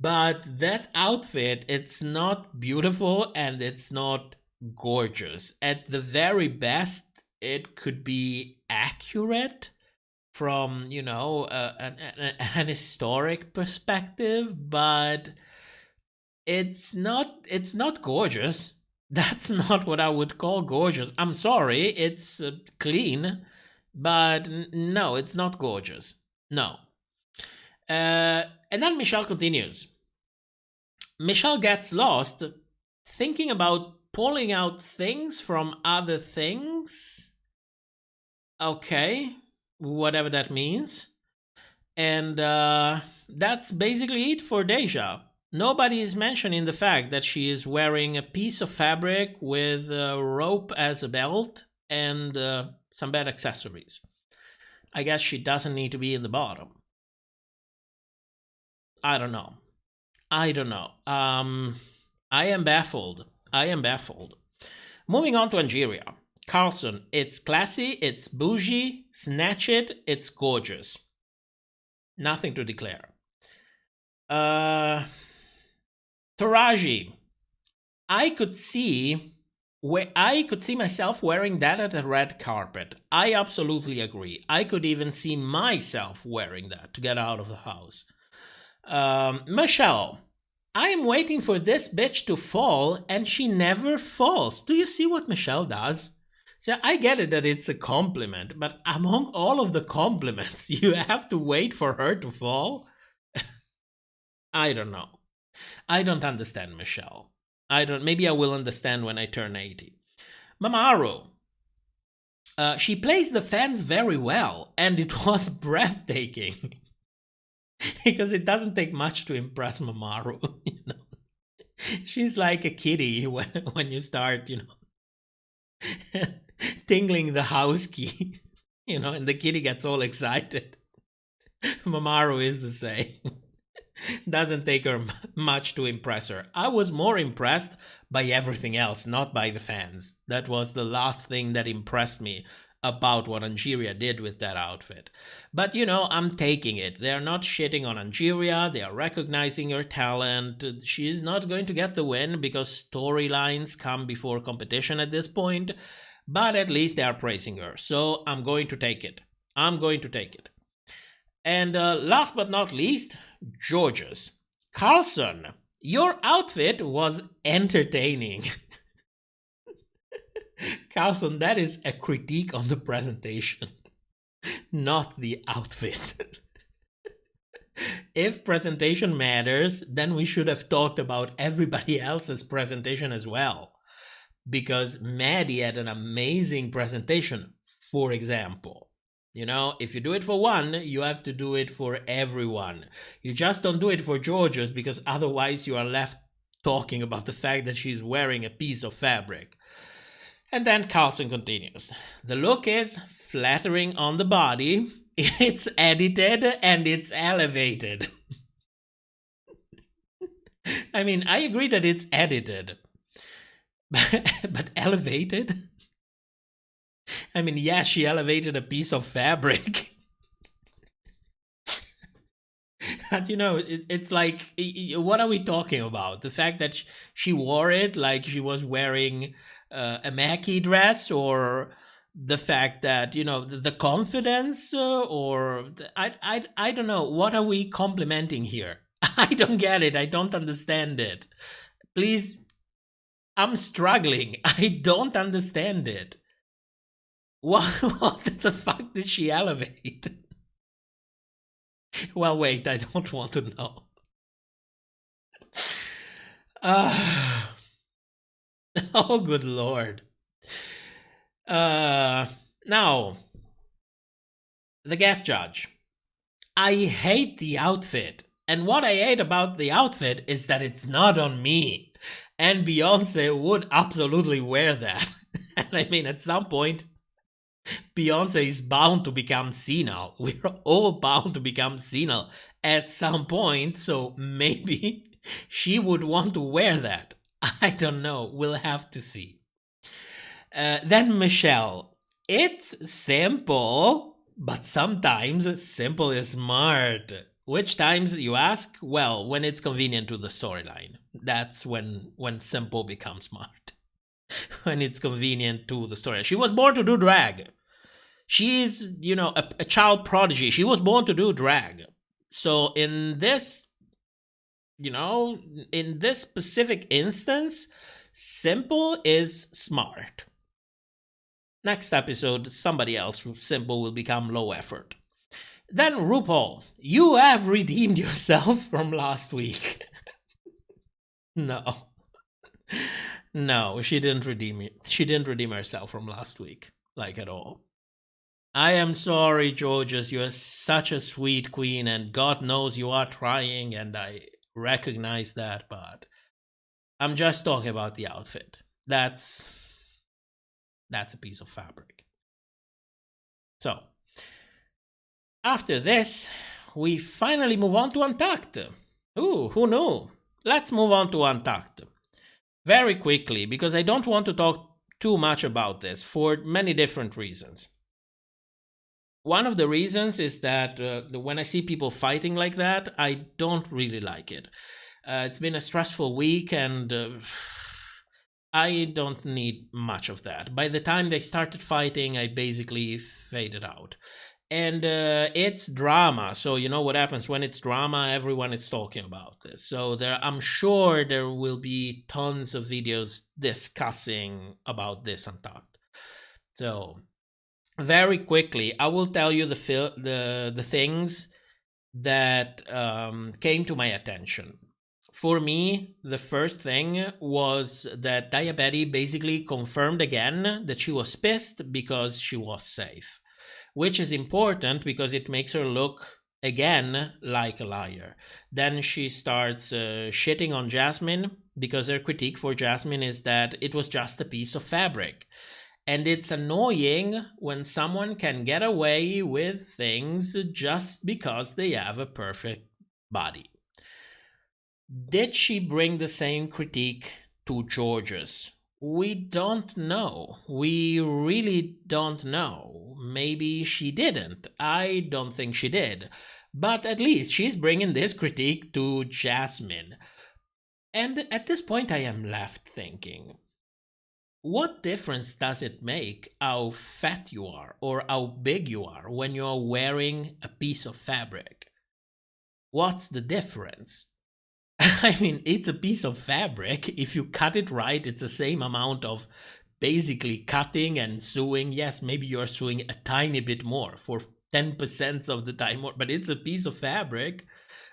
But that outfit, it's not beautiful and it's not gorgeous. At the very best, it could be accurate from, you know, an historic perspective, but it's not gorgeous. That's not what I would call gorgeous. I'm sorry, it's clean, but no, it's not gorgeous. No. And then Michelle continues. Michelle gets lost thinking about pulling out things from other things. Okay, whatever that means. And that's basically it for Deja. Nobody is mentioning the fact that she is wearing a piece of fabric with a rope as a belt and some bad accessories. I guess she doesn't need to be in the bottom. I don't know. I am baffled. Moving on to Angeria. Carlson, it's classy, it's bougie, snatch it, it's gorgeous. Nothing to declare. Taraji, I could see myself wearing that at a red carpet. I absolutely agree. I could even see myself wearing that to get out of the house. Michelle, I am waiting for this bitch to fall and she never falls. Do you see what Michelle does? So I get it that it's a compliment, but among all of the compliments, you have to wait for her to fall? I don't know. I don't understand Michelle. Maybe I will understand when I turn 80. Mamaru. She plays the fans very well, and it was breathtaking. Because it doesn't take much to impress Mamaru, you know. She's like a kitty when you start, you know, tingling the house key, you know, and the kitty gets all excited. Mamaru is the same. Doesn't take her much to impress her. I was more impressed by everything else, not by the fans. That was the last thing that impressed me about what Angeria did with that outfit. But, you know, I'm taking it. They're not shitting on Angeria. They are recognizing her talent. She is not going to get the win because storylines come before competition at this point. But at least they are praising her. So I'm going to take it. And last but not least, Jorgeous. Carlson, your outfit was entertaining. Carlson, that is a critique on the presentation, not the outfit. If presentation matters, then we should have talked about everybody else's presentation as well. Because Maddie had an amazing presentation, for example. You know, if you do it for one, you have to do it for everyone. You just don't do it for Jorgeous because otherwise you are left talking about the fact that she's wearing a piece of fabric. And then Carlson continues. The look is flattering on the body, it's edited, and it's elevated. I mean, I agree that it's edited. But elevated? I mean, yes, she elevated a piece of fabric. But, you know, it's like, what are we talking about? The fact that she wore it like she was wearing a Mackie dress, or the fact that, you know, the confidence, or I don't know. What are we complimenting here? I don't get it. I don't understand it. Please, I'm struggling. I don't understand it. What the fuck did she elevate? Well, wait, I don't want to know. Oh, good lord. Now, the guest judge. I hate the outfit. And what I hate about the outfit is that it's not on me. And Beyonce would absolutely wear that. And I mean, at some point, Beyonce is bound to become senile. We're all bound to become senile at some point, so maybe she would want to wear that. I don't know. We'll have to see. Then Michelle. It's simple, but sometimes simple is smart. Which times, you ask? Well, when it's convenient to the storyline. That's when simple becomes smart. When it's convenient to the story. She was born to do drag. She's, you know, a child prodigy. She was born to do drag. So in this, you know, in this specific instance, simple is smart. Next episode, somebody else simple will become low effort. Then RuPaul, you have redeemed yourself from last week. No. No, she didn't redeem it. She didn't redeem herself from last week, like at all. I am sorry, Jorgeous. You are such a sweet queen, and God knows you are trying, and I recognize that, but I'm just talking about the outfit. That's a piece of fabric. So, after this, we finally move on to Untucked. Ooh, who knew? Let's move on to Untucked. Very quickly, because I don't want to talk too much about this for many different reasons. One of the reasons is that when I see people fighting like that, I don't really like it. It's been a stressful week, and I don't need much of that. By the time they started fighting, I basically faded out. And it's drama, so you know what happens when it's drama, everyone is talking about this. So I'm sure there will be tons of videos discussing about this Untucked. So very quickly, I will tell you the things that came to my attention. For me, the first thing was that Daya Betty basically confirmed again that she was pissed because she was safe, which is important because it makes her look again like a liar. Then she starts shitting on Jasmine because her critique for Jasmine is that it was just a piece of fabric. And it's annoying when someone can get away with things just because they have a perfect body. Did she bring the same critique to Jorgeous? We don't know. We really don't know. Maybe she didn't. I don't think she did. But at least she's bringing this critique to Jasmine. And at this point I am left thinking, what difference does it make how fat you are or how big you are when you're wearing a piece of fabric? What's the difference? I mean, it's a piece of fabric. If you cut it right, it's the same amount of basically cutting and sewing. Yes, maybe you're sewing a tiny bit more for 10% of the time more, but it's a piece of fabric.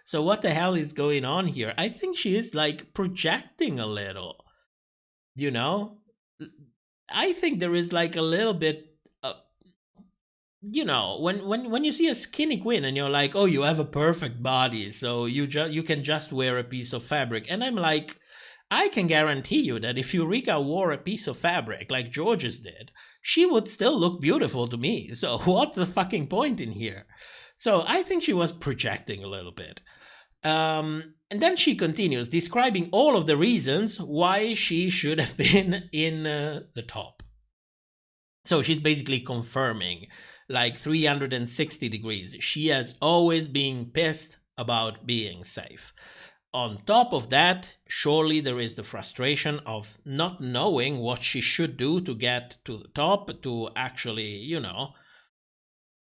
So what the hell is going on here? I think she is like projecting a little, you know? I think there is like a little bit, you know, when you see a skinny queen and you're like, oh, you have a perfect body, so you can just wear a piece of fabric. And I'm like, I can guarantee you that if Eureka wore a piece of fabric like Jorgeous did, she would still look beautiful to me. So what's the fucking point in here? So I think she was projecting a little bit. And then she continues describing all of the reasons why she should have been in the top. So she's basically confirming, like 360 degrees. She has always been pissed about being safe. On top of that, surely there is the frustration of not knowing what she should do to get to the top, to actually, you know,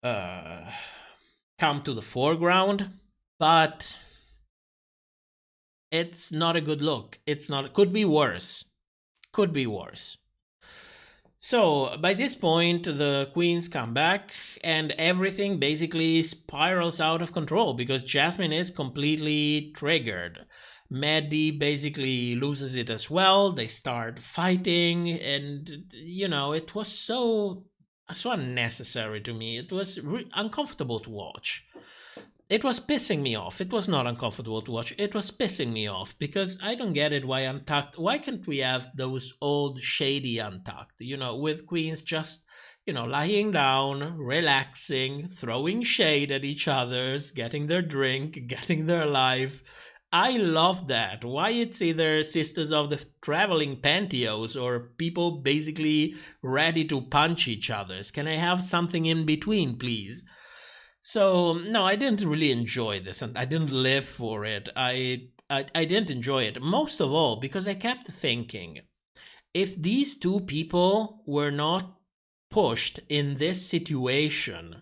come to the foreground. But it's not a good look. It's not. Could be worse. Could be worse. So by this point, the queens come back and everything basically spirals out of control because Jasmine is completely triggered. Maddie basically loses it as well. They start fighting, and you know, it was so unnecessary to me. It was uncomfortable to watch. It was pissing me off. It was not uncomfortable to watch. It was pissing me off because I don't get it why Untucked. Why can't we have those old shady Untucked, you know, with queens just, you know, lying down, relaxing, throwing shade at each other's, getting their drink, getting their life. I love that. Why it's either Sisters of the Traveling Pantyhose or people basically ready to punch each other's. Can I have something in between, please? So, no, I didn't really enjoy this, and I didn't live for it. I didn't enjoy it, most of all because I kept thinking, if these two people were not pushed in this situation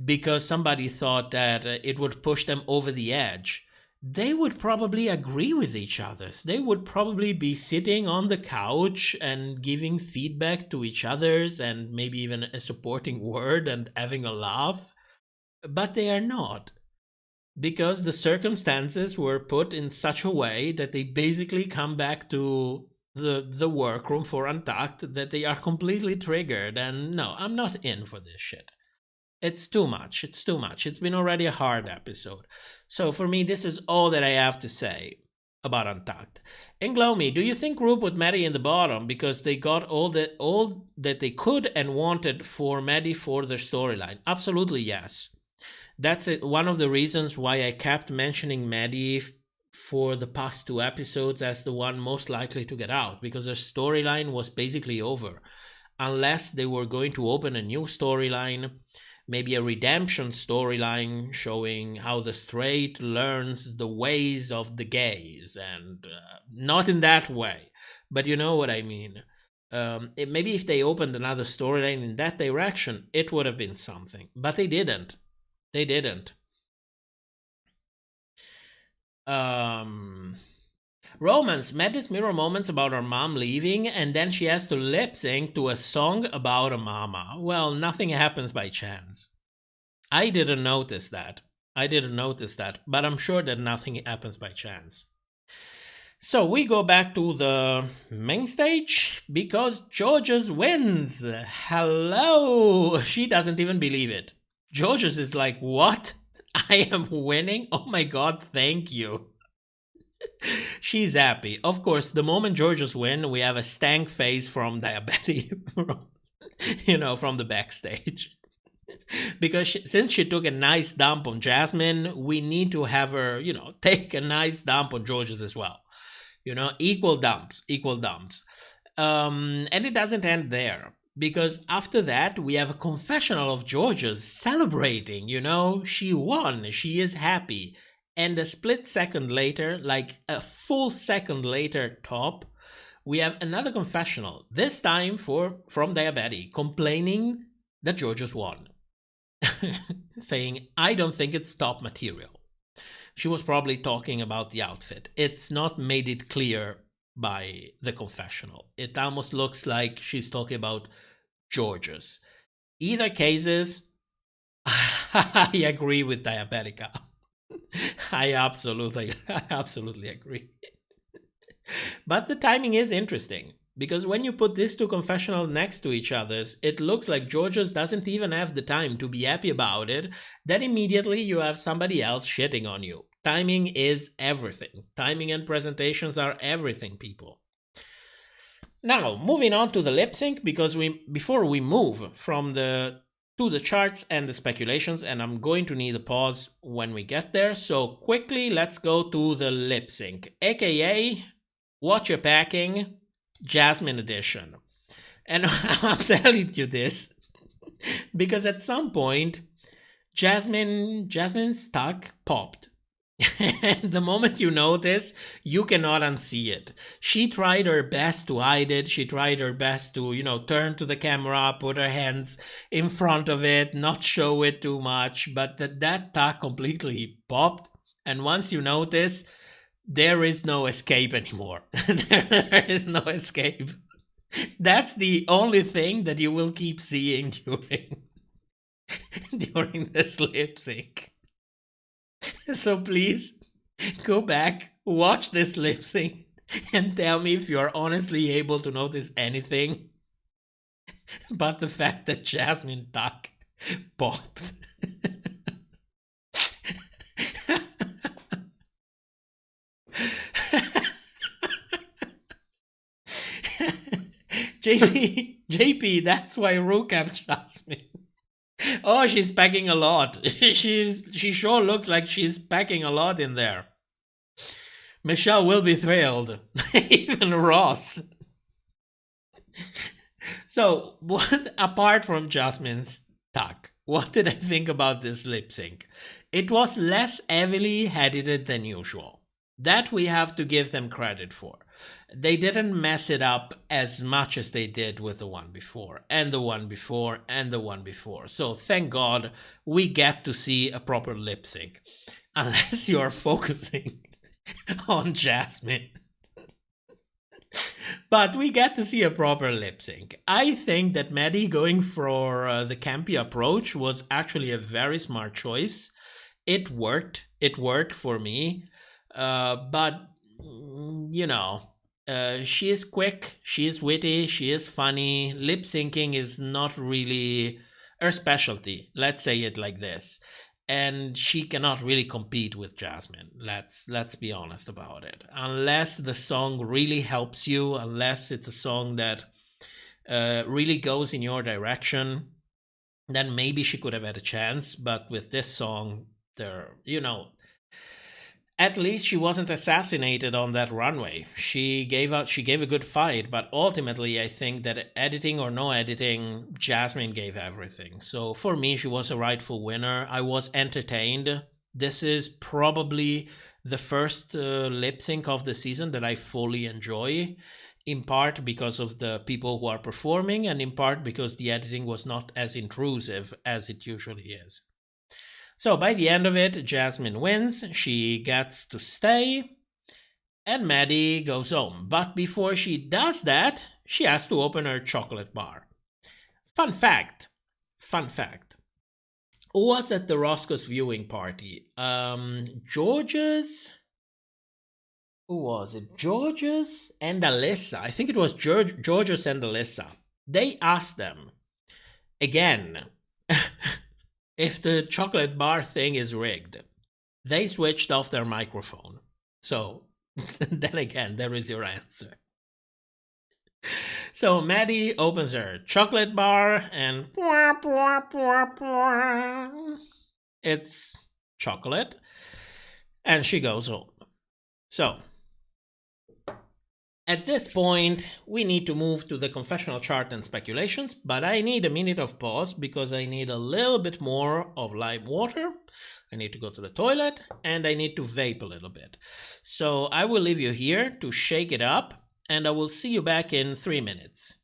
because somebody thought that it would push them over the edge, they would probably agree with each other. They would probably be sitting on the couch and giving feedback to each other's and maybe even a supporting word and having a laugh. But they are not, because the circumstances were put in such a way that they basically come back to the workroom for Untucked, that they are completely triggered. And no, I'm not in for this shit. It's too much. It's too much. It's been already a hard episode. So for me, this is all that I have to say about Untucked. And Gloomy, do you think Ru put Maddie in the bottom because they got all that they could and wanted for Maddie for their storyline? Absolutely yes. That's one of the reasons why I kept mentioning Maddie for the past 2 episodes as the one most likely to get out, because their storyline was basically over. Unless they were going to open a new storyline, maybe a redemption storyline showing how the straight learns the ways of the gays, and not in that way, but you know what I mean. Maybe if they opened another storyline in that direction, it would have been something, but they didn't. Romance. Maddie's mirror moments about her mom leaving, and then she has to lip sync to a song about a mama. Well, nothing happens by chance. I didn't notice that, but I'm sure that nothing happens by chance. So we go back to the main stage because Jorgeous wins. Hello! She doesn't even believe it. Jorgeous is like, what? I am winning? Oh my god, thank you. She's happy. Of course, the moment Jorgeous win, we have a stank face from Diabetes, from the backstage. Because since she took a nice dump on Jasmine, we need to have her, take a nice dump on Jorgeous as well. Equal dumps. And it doesn't end there, because after that, we have a confessional of Jorgeous celebrating, she won, she is happy. And a split second later, like a full second later top, we have another confessional, this time from Diabetes, complaining that Jorgeous won. Saying, I don't think it's top material. She was probably talking about the outfit. It's not made it clear by the confessional. It almost looks like she's talking about Jorgeous. Either cases, I agree with Diabetica. I absolutely agree. But the timing is interesting, because when you put these two confessionals next to each other, it looks like Jorgeous doesn't even have the time to be happy about it. Then immediately you have somebody else shitting on you. Timing is everything. Timing and presentations are everything, people. Now, moving on to the lip sync, because before we move to the charts and the speculations, and I'm going to need a pause when we get there. So quickly, let's go to the lip sync, aka Watch Your Packing, Jasmine edition. And I'm telling you this because at some point, Jasmine's tuck popped. And the moment you notice, you cannot unsee it. She tried her best to hide it. She tried her best to, turn to the camera, put her hands in front of it, not show it too much. But that tuck completely popped. And once you notice, there is no escape anymore. There is no escape. That's the only thing that you will keep seeing during this lip sync. So please go back, watch this lip sync, and tell me if you're honestly able to notice anything but the fact that Jasmine tuck popped. JP, that's why Ru kept Jasmine. Oh, she's packing a lot. She sure looks like she's packing a lot in there. Michelle will be thrilled. Even Ross. So, apart from Jasmine's tuck, what did I think about this lip sync? It was less heavily edited than usual. That we have to give them credit for. They didn't mess it up as much as they did with the one before, and the one before, and the one before. So thank God we get to see a proper lip sync. Unless you're focusing on Jasmine. But we get to see a proper lip sync. I think that Maddie going for the campy approach was actually a very smart choice. It worked. It worked for me. But, she is quick, she is witty, she is funny. Lip syncing is not really her specialty. Let's say it like this. And she cannot really compete with Jasmine. Let's be honest about it. Unless the song really helps you, unless it's a song that really goes in your direction, then maybe she could have had a chance. But with this song, At least she wasn't assassinated on that runway. She gave a good fight, but ultimately I think that editing or no editing, Jasmine gave everything. So for me, she was a rightful winner. I was entertained. This is probably the first lip sync of the season that I fully enjoy, in part because of the people who are performing, and in part because the editing was not as intrusive as it usually is. So by the end of it, Jasmine wins, she gets to stay, and Maddie goes home. But before she does that, she has to open her chocolate bar. Fun fact. Who was at the Roscoe's viewing party? Jorgeous? Who was it? Jorgeous and Alyssa. I think it was Jorgeous and Alyssa. They asked them, again, if the chocolate bar thing is rigged. They switched off their microphone. So, then again, there is your answer. So Maddie opens her chocolate bar and it's chocolate. And she goes home. So, at this point, we need to move to the confessional chart and speculations, but I need a minute of pause because I need a little bit more of lime water. I need to go to the toilet and I need to vape a little bit. So I will leave you here to shake it up and I will see you back in 3 minutes.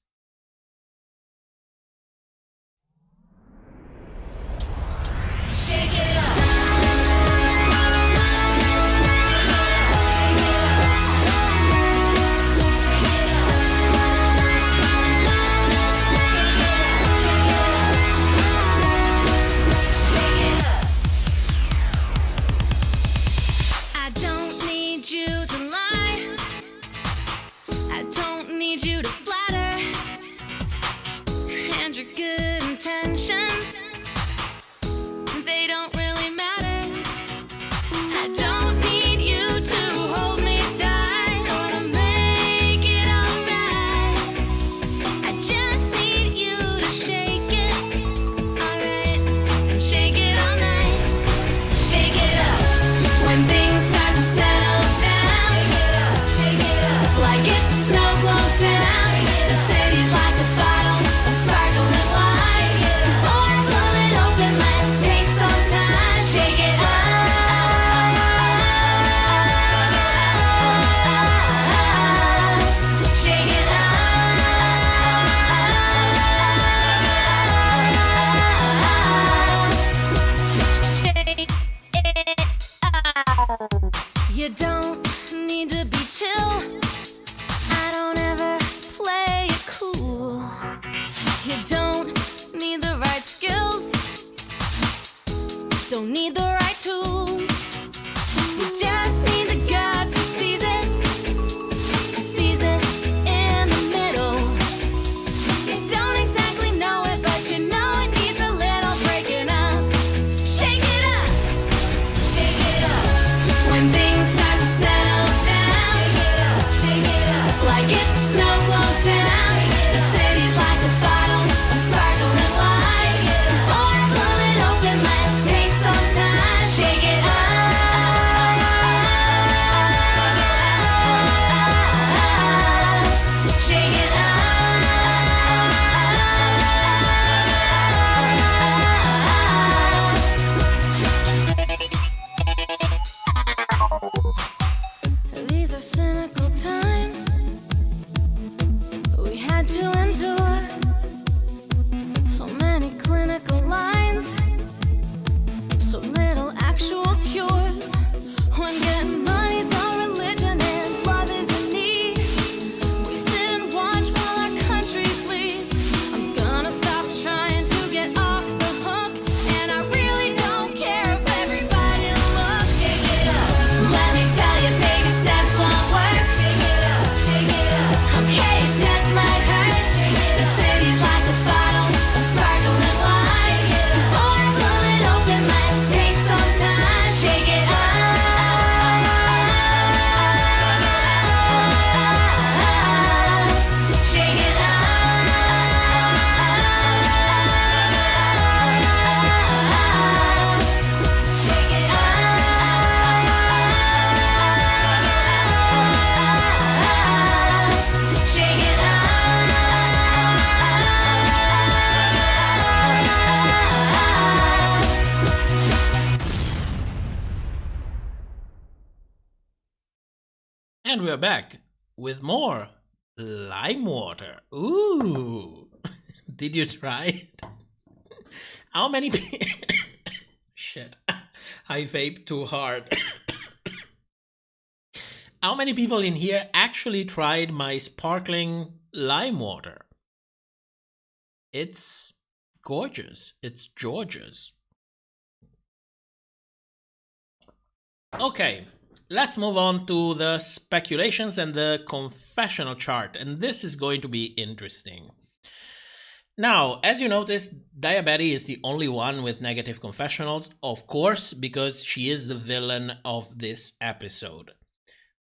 Shake it up. You don't need to be chill. I don't ever play it cool. You don't need the right skills. Don't need the right tools. You just need the guts to seize it. To seize it in the middle. You don't exactly know it, but you know it needs a little breaking up. Shake it up. Shake it up. When things start to settle down. Shake it up. Like it's a snow globe town. The city's like a bottle of sparkling wine. Pour it, pull it open, let's take some time. And we're back with more lime water. Ooh. Did you try it? How many people... Shit. I vaped too hard. How many people in here actually tried my sparkling lime water? It's gorgeous. It's Jorgeous. Okay, let's move on to the speculations and the confessional chart. And this is going to be interesting. Now, as you noticed, Diabetes is the only one with negative confessionals, of course, because she is the villain of this episode.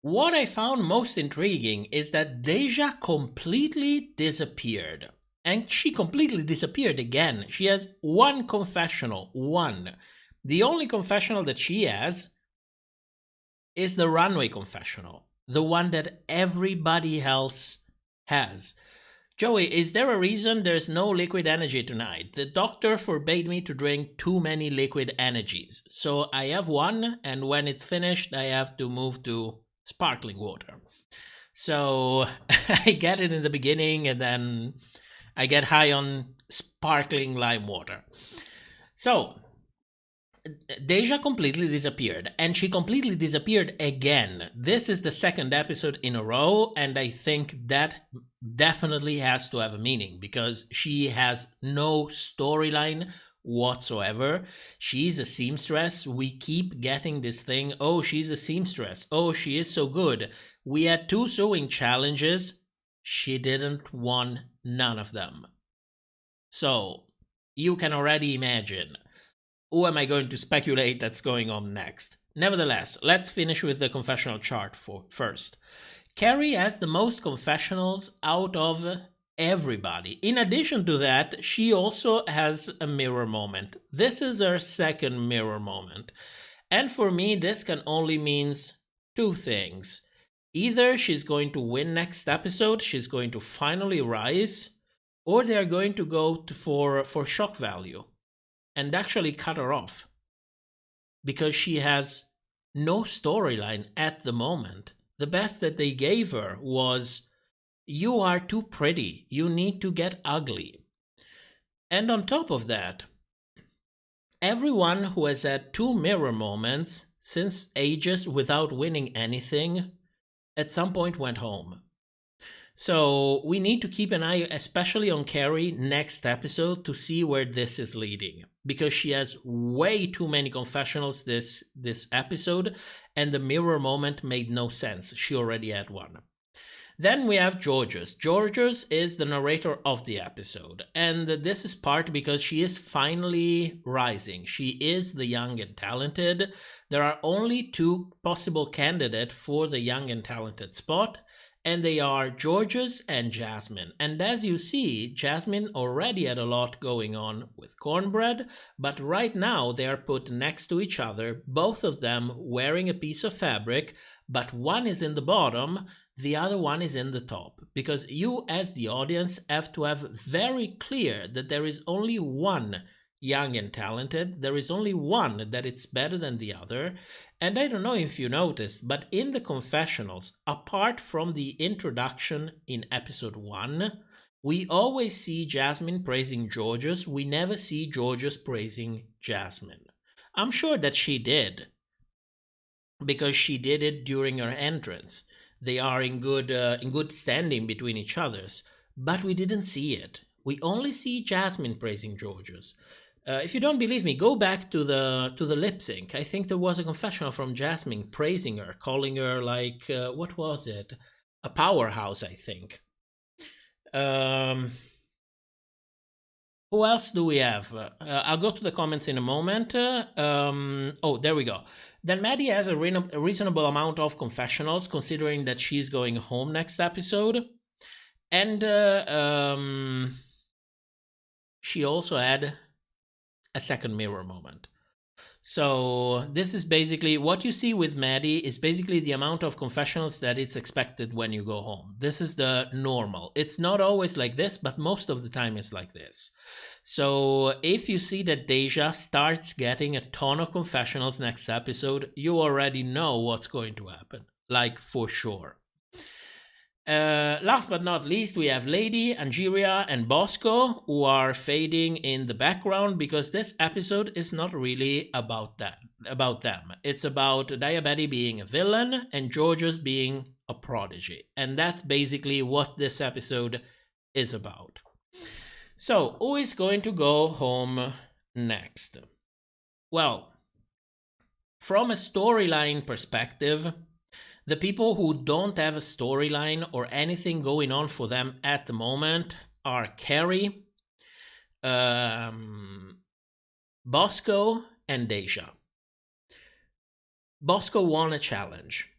What I found most intriguing is that Deja completely disappeared. And she completely disappeared again. She has one confessional, one. The only confessional that she has is the runway confessional, the one that everybody else has. Joey, is there a reason there's no liquid energy tonight? The doctor forbade me to drink too many liquid energies. So I have one, and when it's finished, I have to move to sparkling water. So I get it in the beginning, and then I get high on sparkling lime water. So Deja completely disappeared, and she completely disappeared again. This is the second episode in a row, and I think that definitely has to have a meaning, because she has no storyline whatsoever. She's a seamstress. We keep getting this thing, oh, she's a seamstress, oh, she is so good. We had 2 sewing challenges. She didn't won none of them. So you can already imagine who am I going to speculate that's going on next. Nevertheless, let's finish with the confessional chart first. Carrie has the most confessionals out of everybody. In addition to that, she also has a mirror moment. This is her second mirror moment. And for me, this can only mean 2 things. Either she's going to win next episode, she's going to finally rise, or they're going to go for shock value and actually cut her off, because she has no storyline at the moment. The best that they gave her was, you are too pretty, you need to get ugly. And on top of that, everyone who has had 2 mirror moments since ages without winning anything, at some point went home. So we need to keep an eye, especially on Carrie next episode, to see where this is leading, because she has way too many confessionals this episode, and the mirror moment made no sense. She already had one. Then we have Jorgeous. Jorgeous is the narrator of the episode, and this is part because she is finally rising. She is the young and talented. There are only 2 possible candidates for the young and talented spot, and they are Jorgeous and Jasmine. And as you see, Jasmine already had a lot going on with Cornbread, but right now they are put next to each other, both of them wearing a piece of fabric, but one is in the bottom, the other one is in the top, because you as the audience have to have very clear that there is only one young and talented, there is only one that it's better than the other. And I don't know if you noticed, but in the confessionals, apart from the introduction in episode 1, we always see Jasmine praising Jorgeous. We never see Jorgeous praising Jasmine. I'm sure that she did, because she did it during her entrance. They are in good standing between each others, but we didn't see it. We only see Jasmine praising Jorgeous. If you don't believe me, go back to the lip sync. I think there was a confessional from Jasmine praising her, calling her like, what was it? A powerhouse, I think. Who else do we have? I'll go to the comments in a moment. Oh, there we go. Then Maddie has a reasonable amount of confessionals, considering that she's going home next episode. And she also had a second mirror moment. So this is basically what you see with Maddie is basically the amount of confessionals that it's expected when you go home. This is the normal. It's not always like this, but most of the time it's like this. So if you see that Deja starts getting a ton of confessionals next episode, you already know what's going to happen. like for sure. Last but not least, we have Lady, Angeria, and Bosco, who are fading in the background because this episode is not really about them. It's about Diabetes being a villain and Jorgeous being a prodigy. And that's basically what this episode is about. So, who is going to go home next? Well, from a storyline perspective, the people who don't have a storyline or anything going on for them at the moment are Carrie, Bosco, and Deja. Bosco won a challenge,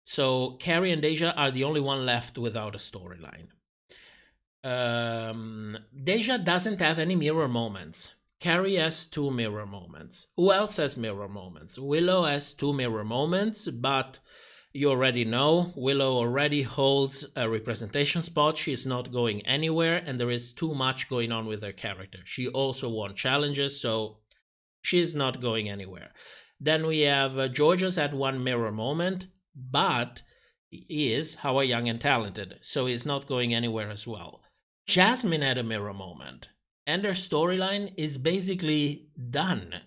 so Carrie and Deja are the only one left without a storyline. Deja doesn't have any mirror moments. Carrie has 2 mirror moments. Who else has mirror moments? Willow has 2 mirror moments, but you already know, Willow already holds a representation spot. She is not going anywhere, and there is too much going on with her character. She also won challenges, so she is not going anywhere. Then we have Jorgeous had 1 mirror moment, but he is How Are Young and Talented, so he's not going anywhere as well. Jasmine had a mirror moment, and her storyline is basically done.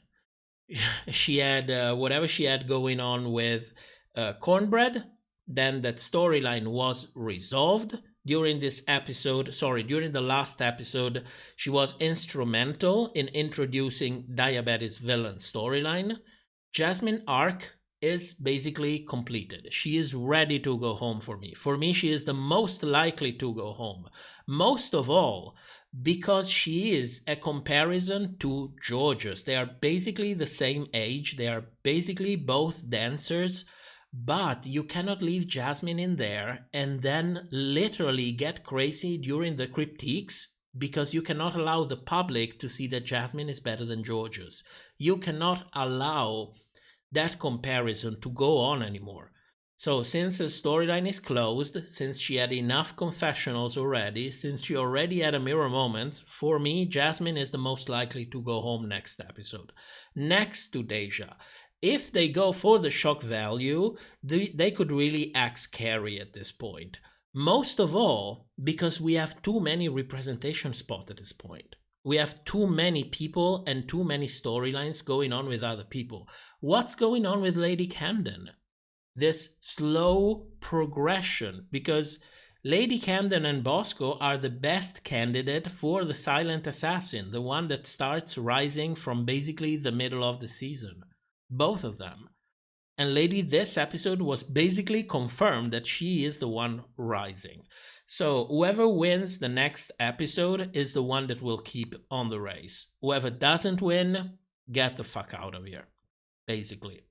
She had whatever she had going on with Cornbread, then that storyline was resolved. During the last episode, she was instrumental in introducing Diabetes' villain storyline. Jasmine arc is basically completed. She is ready to go home for me. For me, she is the most likely to go home. Most of all, because she is a comparison to Jorgeous. They are basically the same age. They are basically both dancers. But you cannot leave Jasmine in there and then literally get crazy during the critiques because you cannot allow the public to see that Jasmine is better than Jorgeous. You cannot allow that comparison to go on anymore. So since the storyline is closed, since she had enough confessionals already, since she already had a mirror moment, for me, Jasmine is the most likely to go home next episode. Next to Deja. If they go for the shock value, they could really axe Carrie at this point. Most of all, because we have too many representation spots at this point. We have too many people and too many storylines going on with other people. What's going on with Lady Camden? This slow progression, because Lady Camden and Bosco are the best candidate for the silent assassin, the one that starts rising from basically the middle of the season. Both of them. And Lady this episode was basically confirmed that she is the one rising. So whoever wins the next episode is the one that will keep on the race. Whoever doesn't win, get the fuck out of here, basically.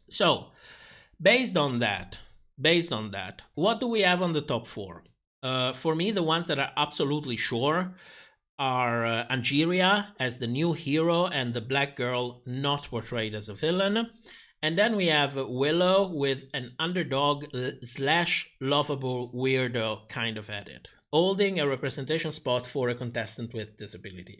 So, based on that, what do we have on the top 4? For me, the ones that are absolutely sure are Angeria as the new hero and the black girl not portrayed as a villain. And then we have Willow with an underdog / lovable weirdo kind of edit, holding a representation spot for a contestant with disability.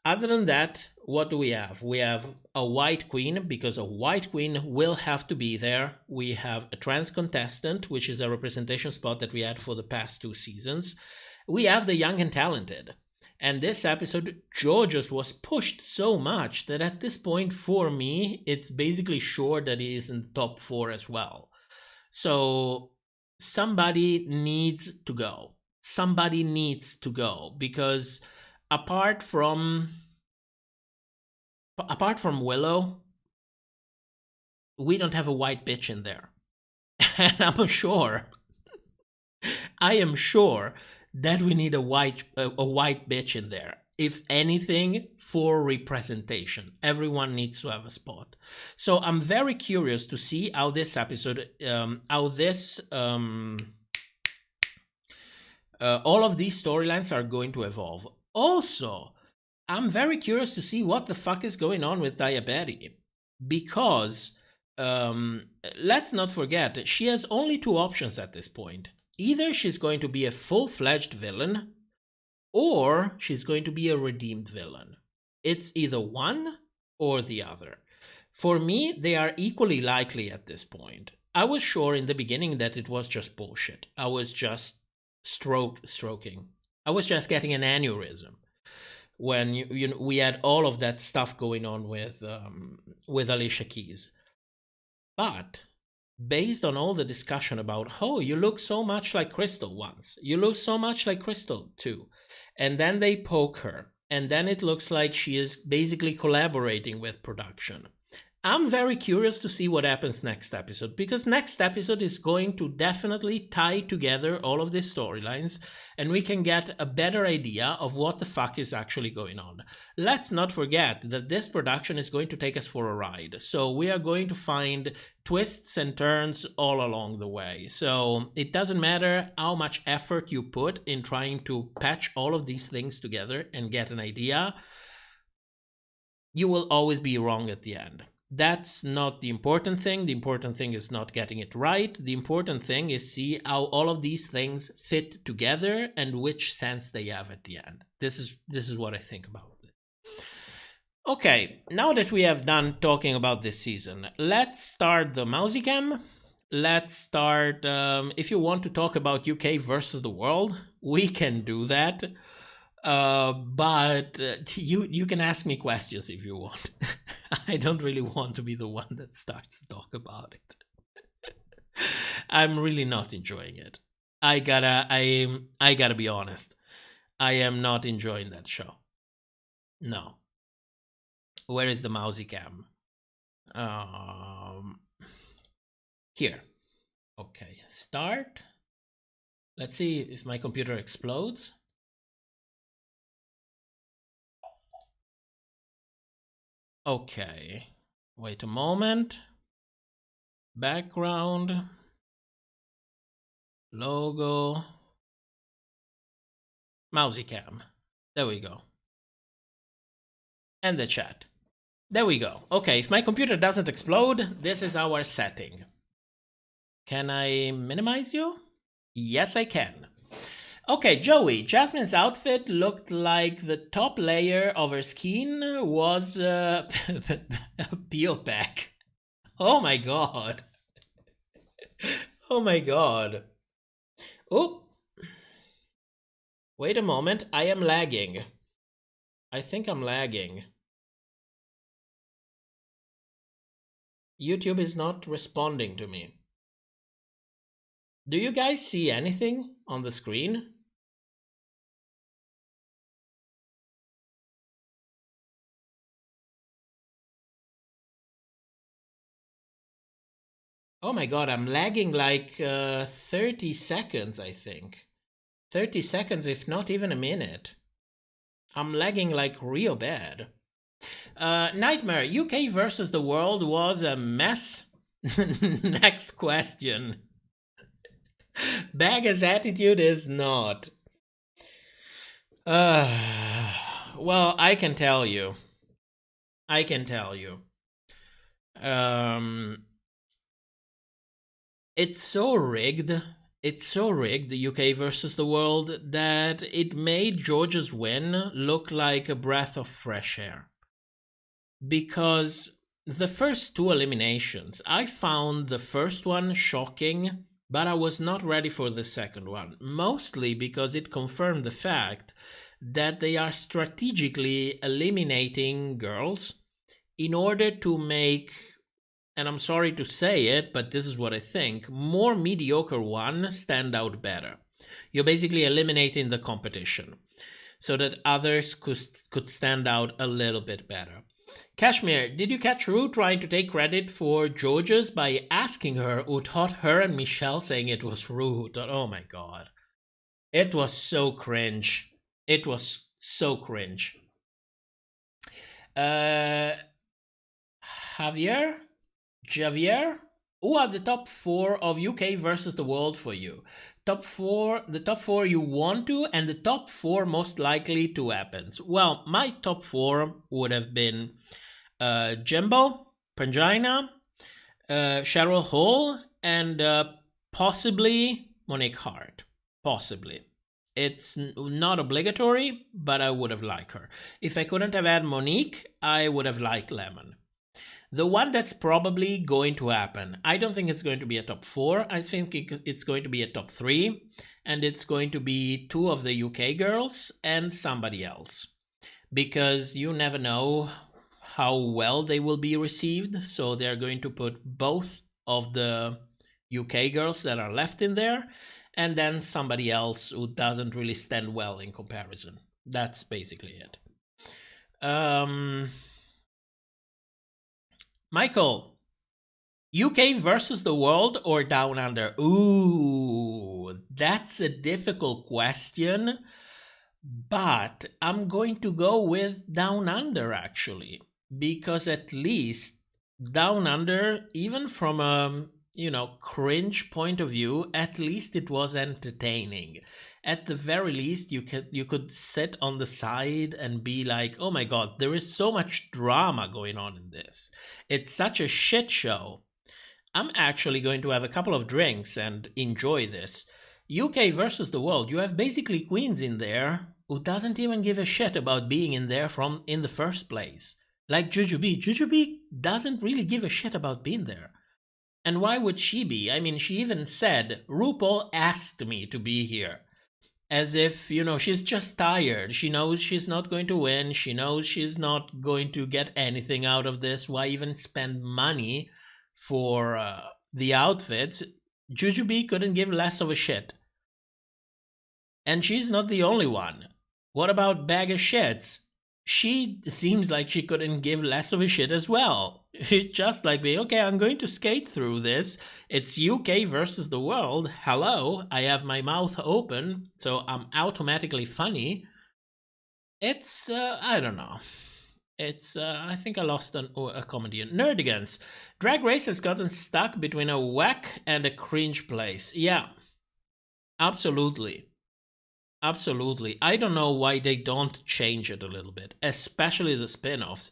Other than that, what do we have? We have a white queen, because a white queen will have to be there. We have a trans contestant, which is a representation spot that we had for the past 2 seasons. We have the young and talented. And this episode, Jorgeous was pushed so much that at this point, for me, it's basically sure that he is in the top 4 as well. So somebody needs to go. Somebody needs to go, because apart from Willow, we don't have a white bitch in there. And I am sure that we need a white bitch in there. If anything, for representation. Everyone needs to have a spot. So I'm very curious to see how this episode, all of these storylines are going to evolve. Also, I'm very curious to see what the fuck is going on with Diabetes. Because, let's not forget, she has only 2 options at this point. Either she's going to be a full-fledged villain, or she's going to be a redeemed villain. It's either one or the other. For me, they are equally likely at this point. I was sure in the beginning that it was just bullshit. I was just stroking. I was just getting an aneurysm when we had all of that stuff going on with Alicia Keys. But based on all the discussion about, oh, you look so much like Crystal once, you look so much like Crystal too, and then they poke her, and then it looks like she is basically collaborating with production. I'm very curious to see what happens next episode, because next episode is going to definitely tie together all of these storylines, and we can get a better idea of what the fuck is actually going on. Let's not forget that this production is going to take us for a ride, so we are going to find twists and turns all along the way. So it doesn't matter how much effort you put in trying to patch all of these things together and get an idea, you will always be wrong at the end. That's not the important thing. The important thing is not getting it right. The important thing is see how all of these things fit together and which sense they have at the end. This is what I think about it. Okay, now that we have done talking about this season, let's start the Mousy Cam. Let's start, if you want to talk about UK versus the world, we can do that. But you can ask me questions if you want. I don't really want to be the one that starts to talk about it. I'm really not enjoying it. I gotta be honest. I am not enjoying that show. No. Where is the Mousy Cam? Here. Okay, start. Let's see if my computer explodes. Okay, wait a moment. Background, logo, Mousy Cam. There we go. And the chat. There we go. Okay, if my computer doesn't explode, this is our setting. Can I minimize you? Yes, I can. Okay, Joey, Jasmine's outfit looked like the top layer of her skin was peel back. Oh my god. Oh my god. Oh. Wait a moment, I am lagging. I think I'm lagging. YouTube is not responding to me. Do you guys see anything on the screen? Oh my god, I'm lagging like 30 seconds, I think. 30 seconds, if not even a minute. I'm lagging like real bad. Nightmare, UK versus the world was a mess. Next question. Bagger's attitude is not. Well, I can tell you. It's so rigged. It's so rigged, the UK versus the world, that it made George's win look like a breath of fresh air. Because the first two eliminations, I found the first one shocking, but I was not ready for the second one. Mostly because it confirmed the fact that they are strategically eliminating girls in order to make, and I'm sorry to say it, but this is what I think, more mediocre one stand out better. You're basically eliminating the competition so that others could stand out a little bit better. Kashmir, did you catch Ru trying to take credit for Jorgeous by asking her who taught her and Michelle, saying it was Ru who taught? Oh my god. It was so cringe. It was so cringe. Javier? Who are the top 4 of UK versus the world for you? The top 4 you want to, and the top 4 most likely to happen. Well, my top 4 would have been Jimbo, Pangina, Cheryl Hall, and possibly Monique Hart. Possibly. It's not obligatory, but I would have liked her. If I couldn't have had Monique, I would have liked Lemon. The one that's probably going to happen, I don't think it's going to be a top 4. I think it's going to be a top 3. And it's going to be 2 of the UK girls and somebody else. Because you never know how well they will be received. So they're going to put both of the UK girls that are left in there. And then somebody else who doesn't really stand well in comparison. That's basically it. Michael, UK versus the world or Down Under? Ooh, that's a difficult question, but I'm going to go with Down Under actually, because at least Down Under, even from a cringe point of view, at least it was entertaining. At the very least, you could sit on the side and be like, oh my god, there is so much drama going on in this. It's such a shit show. I'm actually going to have a couple of drinks and enjoy this. UK versus the world, you have basically queens in there who doesn't even give a shit about being in there in the first place. Like Jujubee. Jujubee doesn't really give a shit about being there. And why would she be? I mean, she even said, RuPaul asked me to be here. As if, she's just tired. She knows she's not going to win. She knows she's not going to get anything out of this. Why even spend money for the outfits? Jujubee couldn't give less of a shit. And she's not the only one. What about Bag of Shits? She seems like she couldn't give less of a shit as well. She's just like me, okay, I'm going to skate through this. It's UK versus the world. Hello, I have my mouth open, so I'm automatically funny. It's, I don't know. It's, I think I lost a comedian. Nerdigans. Drag Race has gotten stuck between a whack and a cringe place. Yeah, absolutely. Absolutely. I don't know why they don't change it a little bit, especially the spin-offs.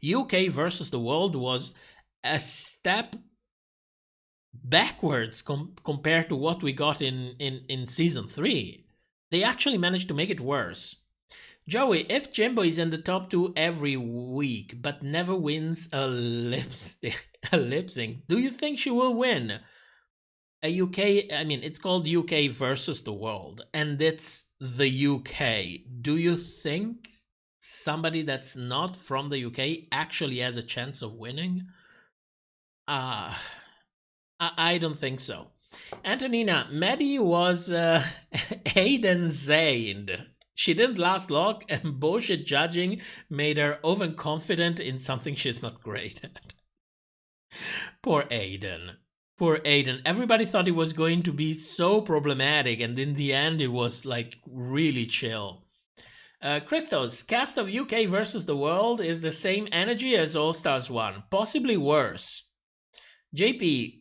UK versus the world was a step backwards compared to what we got in season 3. They actually managed to make it worse. Joey, if Jimbo is in the top 2 every week but never wins a lip sync, do you think she will win? It's called UK versus the world, and it's the UK. Do you think somebody that's not from the UK actually has a chance of winning? I don't think so. Antonina, Maddie was Aiden Zayn. She didn't last long, and bullshit judging made her overconfident in something she's not great at. Poor Aiden. Poor Aiden. Everybody thought it was going to be so problematic, and in the end, it was like really chill. Christos, cast of UK versus the world is the same energy as All Stars 1, possibly worse. JP,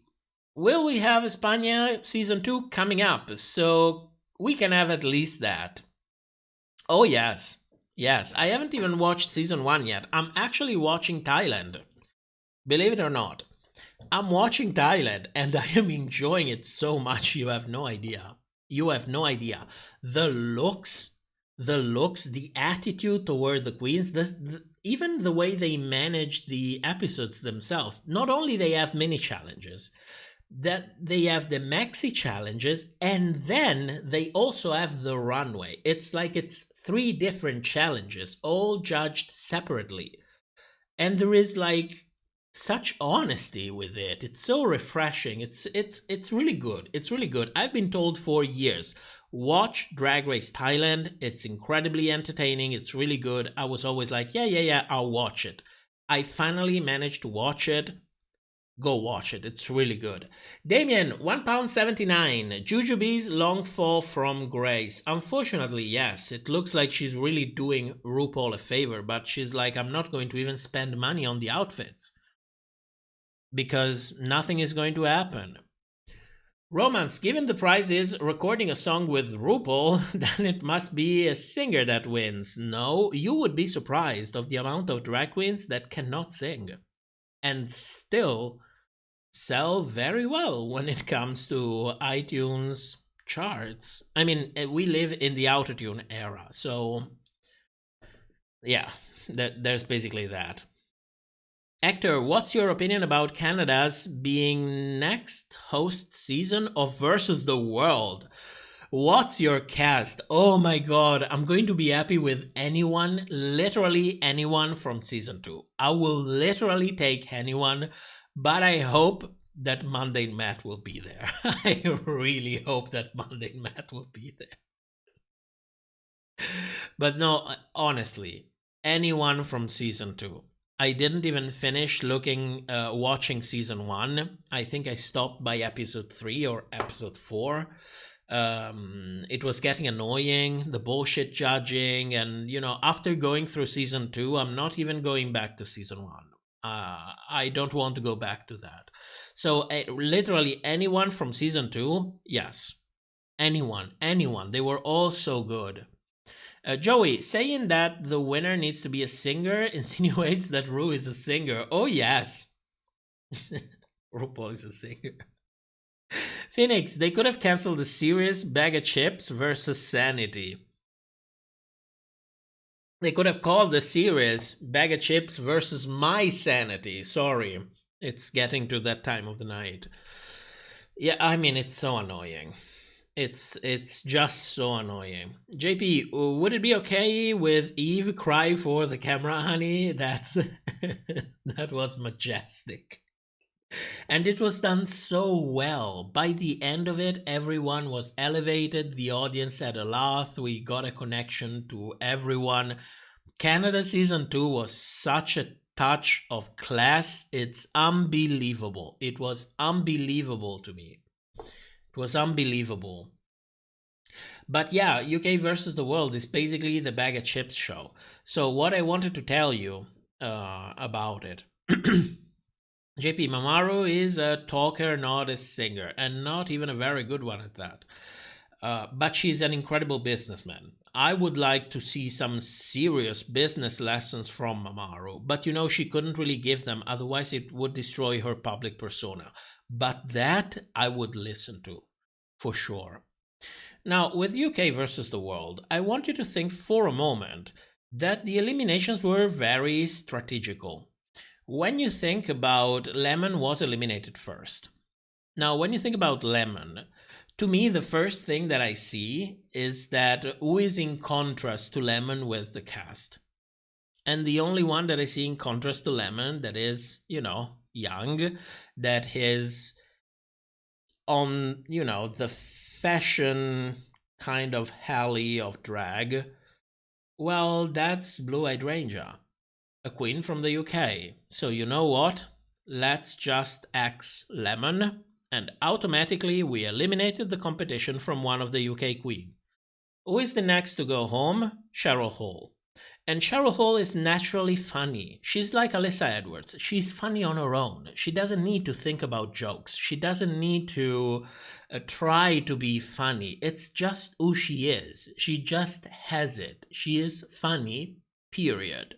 will we have España season 2 coming up? So we can have at least that. Oh, yes. Yes, I haven't even watched season 1 yet. I'm actually watching Thailand. Believe it or not. I'm watching Thailand and I am enjoying it so much. You have no idea. You have no idea. The looks, the attitude toward the queens, even the way they manage the episodes themselves. Not only they have mini challenges, that they have the maxi challenges, and then they also have the runway. It's like it's 3 different challenges, all judged separately. And there is like such honesty with it. It's so refreshing. It's really good. It's really good. I've been told for years, watch Drag Race Thailand. It's incredibly entertaining. It's really good. I was always like, yeah, I'll watch it. I finally managed to watch it. Go watch it. It's really good. Damien, £1.79. Jujubee's long fall from grace. Unfortunately, yes. It looks like she's really doing RuPaul a favor, but she's like, I'm not going to even spend money on the outfits. Because nothing is going to happen. Romance, given the prize is recording a song with RuPaul, then it must be a singer that wins. No, you would be surprised of the amount of drag queens that cannot sing. And still sell very well when it comes to iTunes charts. I mean, we live in the autotune era, so yeah, there's basically that. Hector, what's your opinion about Canada's being next host season of Versus the World? What's your cast? Oh my god, I'm going to be happy with anyone, literally anyone from season 2. I will literally take anyone, but I hope that Mundane Matt will be there. I really hope that Mundane Matt will be there. But no, honestly, anyone from season 2. I didn't even finish watching season 1. I think I stopped by episode 3 or episode 4. It was getting annoying, the bullshit judging, and after going through season 2, I'm not even going back to season 1. I don't want to go back to that. So literally anyone from season 2, yes. Anyone. They were all so good. Joey, saying that the winner needs to be a singer insinuates that Ru is a singer. Oh, yes. RuPaul is a singer. Phoenix, they could have cancelled the series Bag of Chips versus Sanity. They could have called the series Bag of Chips versus My Sanity. Sorry, it's getting to that time of the night. Yeah, I mean, it's so annoying. It's just so annoying. JP, would it be okay with Eve cry for the camera, honey? That was majestic. And it was done so well. By the end of it, everyone was elevated. The audience had a laugh. We got a connection to everyone. Canada season 2 was such a touch of class. It's unbelievable. It was unbelievable to me. It was unbelievable. But yeah, UK versus the world is basically the Bag of Chips show. So what I wanted to tell you about it. JP, Mamaru is a talker, not a singer, and not even a very good one at that. But she's an incredible businessman. I would like to see some serious business lessons from Mamaru, but she couldn't really give them, otherwise it would destroy her public persona. But that I would listen to, for sure. Now, with UK versus the world, I want you to think for a moment that the eliminations were very strategical. When you think about Lemon was eliminated first. Now, when you think about Lemon, to me, the first thing that I see is that who is in contrast to Lemon with the cast. And the only one that I see in contrast to Lemon that is, young, that is on, the fashion kind of alley of drag, well, that's Blue Hydrangea, a queen from the UK. So you know what? Let's just axe Lemon, and automatically we eliminated the competition from one of the UK queen. Who is the next to go home? Cheryl Hole. And Cheryl Hole is naturally funny. She's like Alyssa Edwards. She's funny on her own. She doesn't need to think about jokes. She doesn't need to try to be funny. It's just who she is. She just has it. She is funny, period.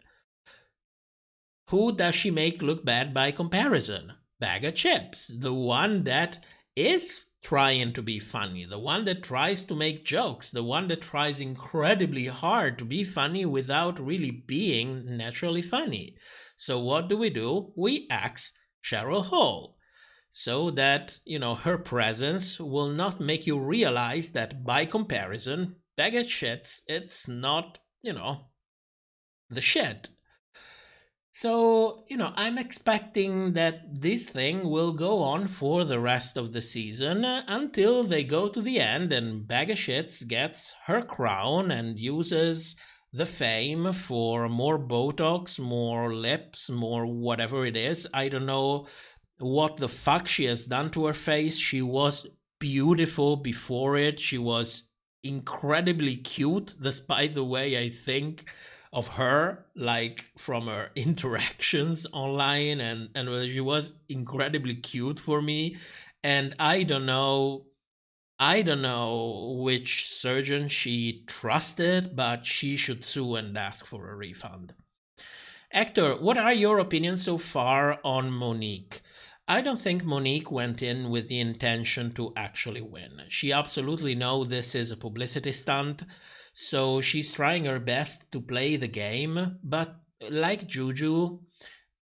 Who does she make look bad by comparison? Bag of Chips, the one that is trying to be funny, the one that tries to make jokes, the one that tries incredibly hard to be funny without really being naturally funny. So what do? We axe Cheryl Hole, so that, her presence will not make you realize that by comparison, Bag of Shits, it's not, the shit. So, I'm expecting that this thing will go on for the rest of the season until they go to the end and Bag of Shits gets her crown and uses the fame for more Botox, more lips, more whatever it is. I don't know what the fuck she has done to her face. She was beautiful before it. She was incredibly cute, despite the way I think of her, like from her interactions online, and she was incredibly cute for me. And I don't know which surgeon she trusted, but she should sue and ask for a refund. Hector, what are your opinions so far on Monique? I don't think Monique went in with the intention to actually win. She absolutely knows this is a publicity stunt. So she's trying her best to play the game, but like Juju,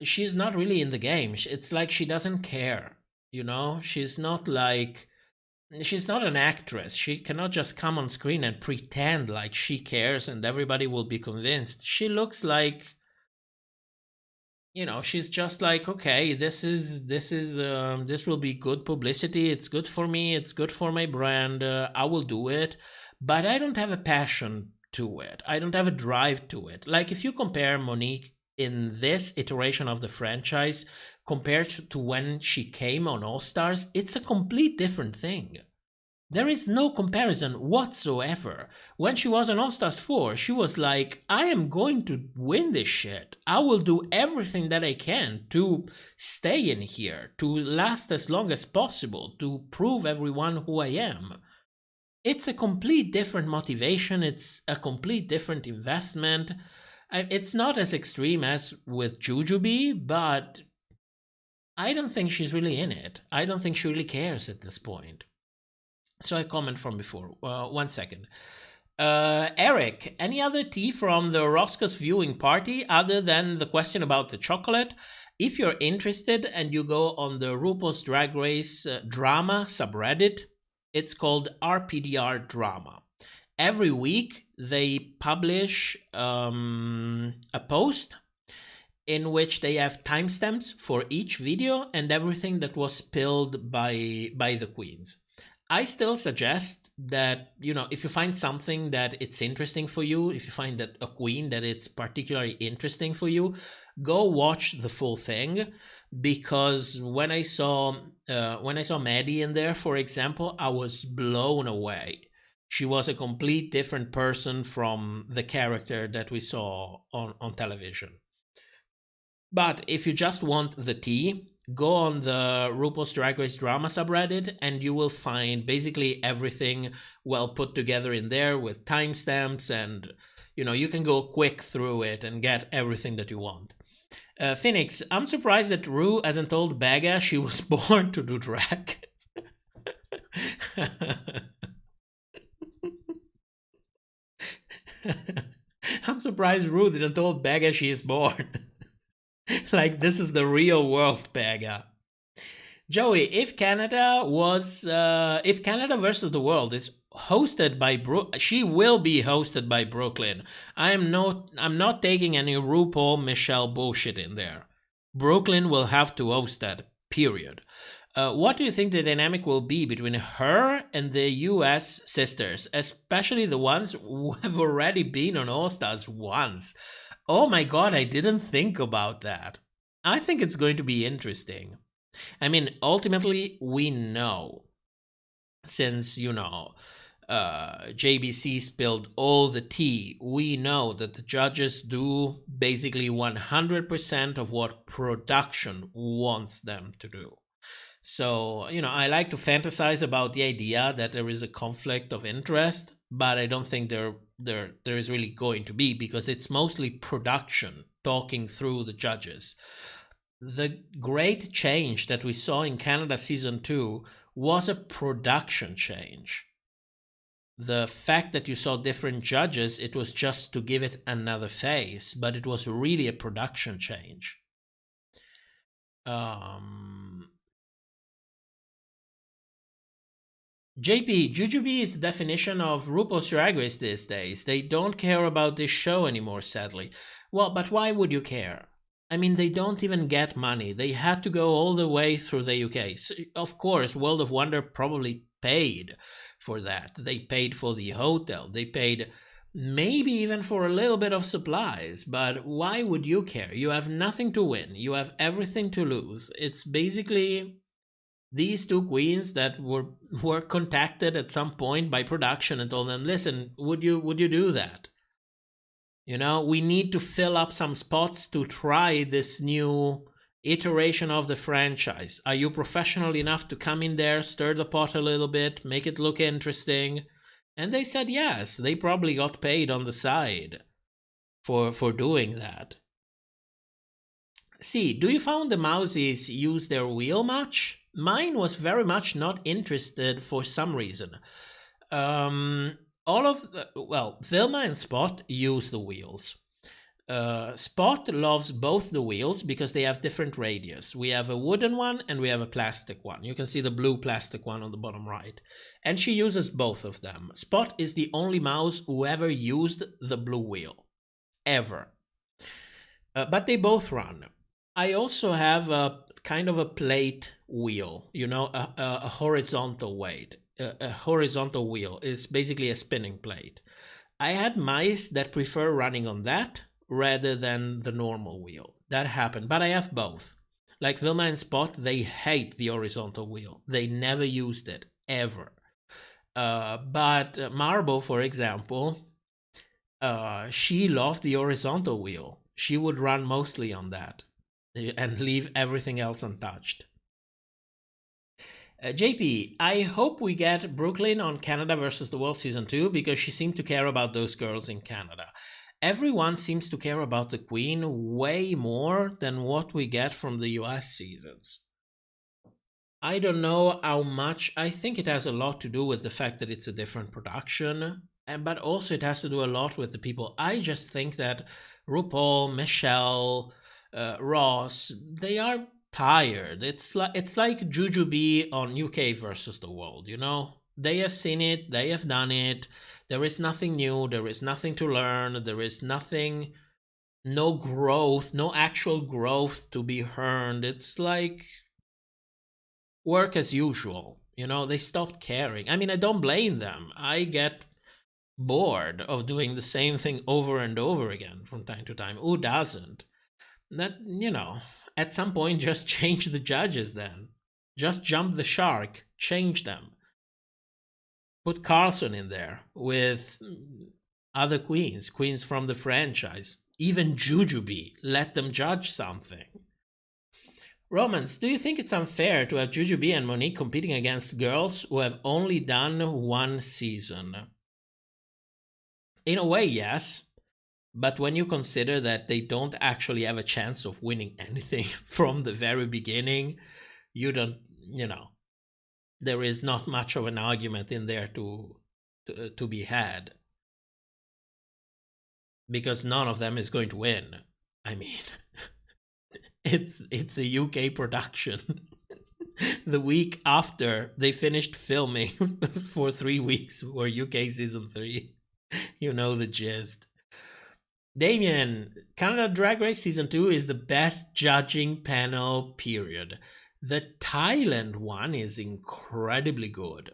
she's not really in the game. It's like she doesn't care, She's not an actress. She cannot just come on screen and pretend like she cares and everybody will be convinced. She looks like, she's just like, okay, this will be good publicity. It's good for me. It's good for my brand. I will do it, but I don't have a passion to it. I don't have a drive to it. Like if you compare Monique in this iteration of the franchise compared to when she came on All Stars, it's a complete different thing. There is no comparison whatsoever. When she was on All Stars 4, she was like, I am going to win this shit. I will do everything that I can to stay in here, to last as long as possible, to prove everyone who I am. It's a complete different motivation. It's a complete different investment. It's not as extreme as with Jujubee, but I don't think she's really in it. I don't think she really cares at this point. So I comment from before. 1 second. Eric, any other tea from the Roscoe's viewing party other than the question about the chocolate? If you're interested and you go on the RuPaul's Drag Race drama subreddit, it's called RPDR drama. Every week they publish a post in which they have timestamps for each video and everything that was spilled by the queens. I still suggest that, if you find something that it's interesting for you, if you find that a queen that it's particularly interesting for you, go watch the full thing. Because when I saw Maddie in there, for example, I was blown away. She was a complete different person from the character that we saw on television. But if you just want the tea, go on the RuPaul's Drag Race drama subreddit and you will find basically everything well put together in there with timestamps, and you can go quick through it and get everything that you want. Phoenix, I'm surprised that Ru hasn't told Baga she was born to do drag. I'm surprised Ru didn't told Baga she is born. Like, this is the real world, Baga. Joey, if Canada versus the World is hosted by she will be hosted by Brooklyn. I'm not taking any RuPaul Michelle bullshit in there. Brooklyn will have to host that, period. What do you think the dynamic will be between her and the U.S. sisters, especially the ones who have already been on All Stars once? Oh my god, I didn't think about that. I think it's going to be interesting. I mean, ultimately, we know, since, JBC spilled all the tea, we know that the judges do basically 100% of what production wants them to do. So, I like to fantasize about the idea that there is a conflict of interest, but I don't think there is really going to be, because it's mostly production talking through the judges. The great change that we saw in Canada Season 2 was a production change. The fact that you saw different judges, it was just to give it another face, but it was really a production change. JP, Jujubee is the definition of RuPaul's Drag Race these days. They don't care about this show anymore, sadly. Well, but why would you care? I mean, they don't even get money. They had to go all the way through the UK. So, of course, World of Wonder probably paid for that. They paid for the hotel. They paid maybe even for a little bit of supplies. But why would you care? You have nothing to win. You have everything to lose. It's basically these two queens that were contacted at some point by production and told them, listen, would you do that? We need to fill up some spots to try this new iteration of the franchise. Are you professional enough to come in there, stir the pot a little bit, make it look interesting? And they said yes. They probably got paid on the side for doing that. See, do you find the Mousies use their wheel much? Mine was very much not interested for some reason. Vilma and Spot use the wheels. Spot loves both the wheels because they have different radius. We have a wooden one and we have a plastic one. You can see the blue plastic one on the bottom right. And she uses both of them. Spot is the only mouse who ever used the blue wheel. Ever. But they both run. I also have a kind of a plate wheel, you know, a horizontal weight. A horizontal wheel is basically a spinning plate. I had mice that prefer running on that rather than the normal wheel. That happened, but I have both. Like Vilma and Spot, they hate the horizontal wheel. They never used it, ever. But Marble, for example, she loved the horizontal wheel. She would run mostly on that and leave everything else untouched. JP, I hope we get Brooklyn on Canada versus the World Season 2 because she seemed to care about those girls in Canada. Everyone seems to care about the Queen way more than what we get from the U.S. seasons. I don't know how much. I think it has a lot to do with the fact that it's a different production, but also it has to do a lot with the people. I just think that RuPaul, Michelle, Ross, they are tired. It's like Jujubee on UK versus the world, you know? They have seen it, they have done it. There is nothing new, there is nothing to learn, there is nothing, no growth, no actual growth to be earned. It's like work as usual, you know? They stopped caring. I mean, I don't blame them. I get bored of doing the same thing over and over again from time to time. Who doesn't? That, you know, at some point just change the judges then. Just jump the shark, change them. Put Carlson in there with other queens from the franchise. Even Jujubee, let them judge something. Romans, do you think it's unfair to have Jujubee and Monique competing against girls who have only done one season? In a way, yes. But when you consider that they don't actually have a chance of winning anything from the very beginning, you don't, you know, there is not much of an argument in there to be had. Because none of them is going to win. I mean, it's a UK production. The week after they finished filming for 3 weeks for UK season 3. You know the gist. Damien, Canada Drag Race Season 2 is the best judging panel, period. The Thailand one is incredibly good.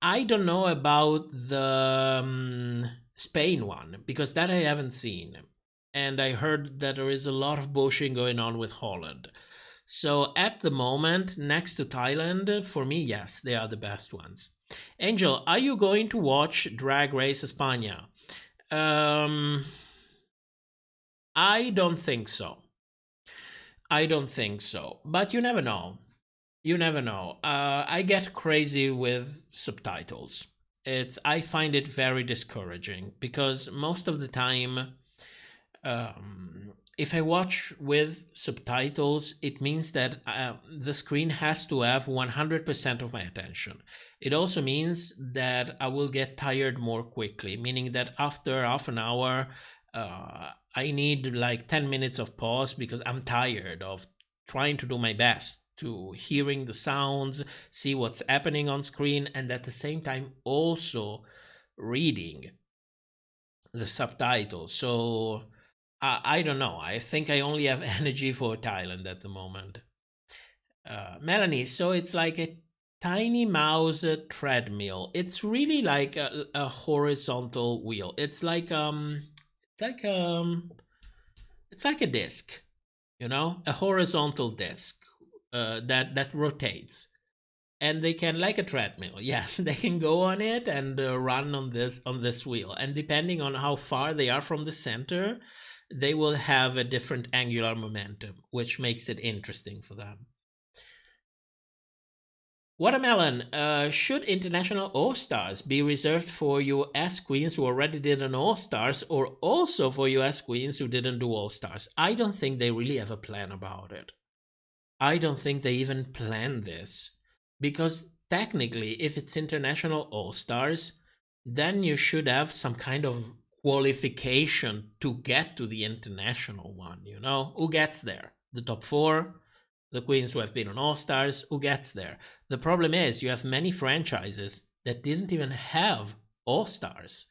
I don't know about the Spain one, because that I haven't seen. And I heard that there is a lot of bullshit going on with Holland. So at the moment, next to Thailand, for me, yes, they are the best ones. Angel, are you going to watch Drag Race España? I don't think so. But you never know. I get crazy with subtitles. I find it very discouraging because most of the time, if I watch with subtitles, it means that the screen has to have 100% of my attention. It also means that I will get tired more quickly, meaning that after half an hour, I need like 10 minutes of pause because I'm tired of trying to do my best to hearing the sounds, see what's happening on screen, and at the same time also reading the subtitles. So I don't know. I think I only have energy for Thailand at the moment. Melanie, so it's like a tiny mouse treadmill. It's really like a horizontal wheel. It's like it's like a disc, you know, a horizontal disc that rotates, and they can, like a treadmill. Yes, they can go on it and run on this wheel, and depending on how far they are from the center, they will have a different angular momentum, which makes it interesting for them. Watermelon, should International All-Stars be reserved for US queens who already did an All-Stars, or also for US queens who didn't do All-Stars? I don't think they really have a plan about it. I don't think they even planned this. Because technically, if it's International All-Stars, then you should have some kind of qualification to get to the international one, you know? Who gets there? The top 4, the queens who have been on All Stars, who gets there? The problem is you have many franchises that didn't even have All Stars.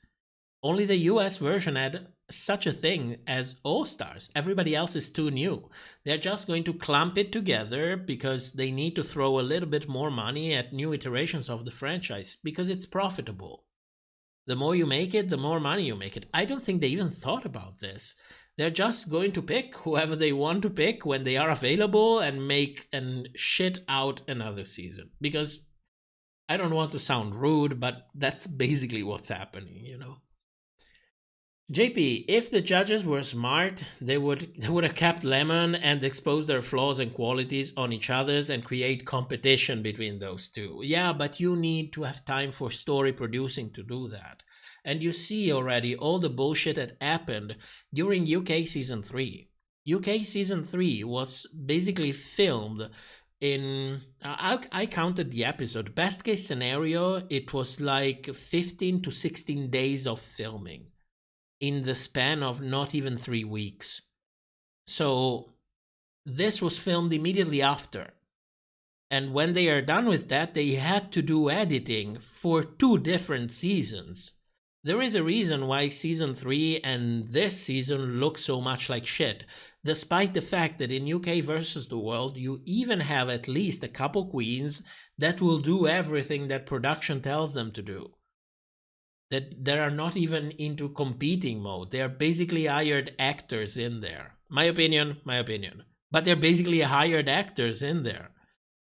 Only the US version had such a thing as All Stars. Everybody else is too new. They're just going to clump it together because they need to throw a little bit more money at new iterations of the franchise because it's profitable. The more you make it, the more money you make it. I don't think they even thought about this. They're just going to pick whoever they want to pick when they are available and shit out another season. Because I don't want to sound rude, but that's basically what's happening, you know. JP, if the judges were smart, they would have kept Lemon and exposed their flaws and qualities on each other's and create competition between those two. Yeah, but you need to have time for story producing to do that. And you see already all the bullshit that happened during UK Season 3. UK Season 3 was basically filmed in... I counted the episode. Best case scenario, it was like 15 to 16 days of filming in the span of not even 3 weeks. So this was filmed immediately after. And when they are done with that, they had to do editing for 2 different seasons. There is a reason why Season 3 and this season look so much like shit, despite the fact that in UK versus the World, you even have at least a couple queens that will do everything that production tells them to do. That are not even into competing mode. They are basically hired actors in there. My opinion. But they're basically hired actors in there,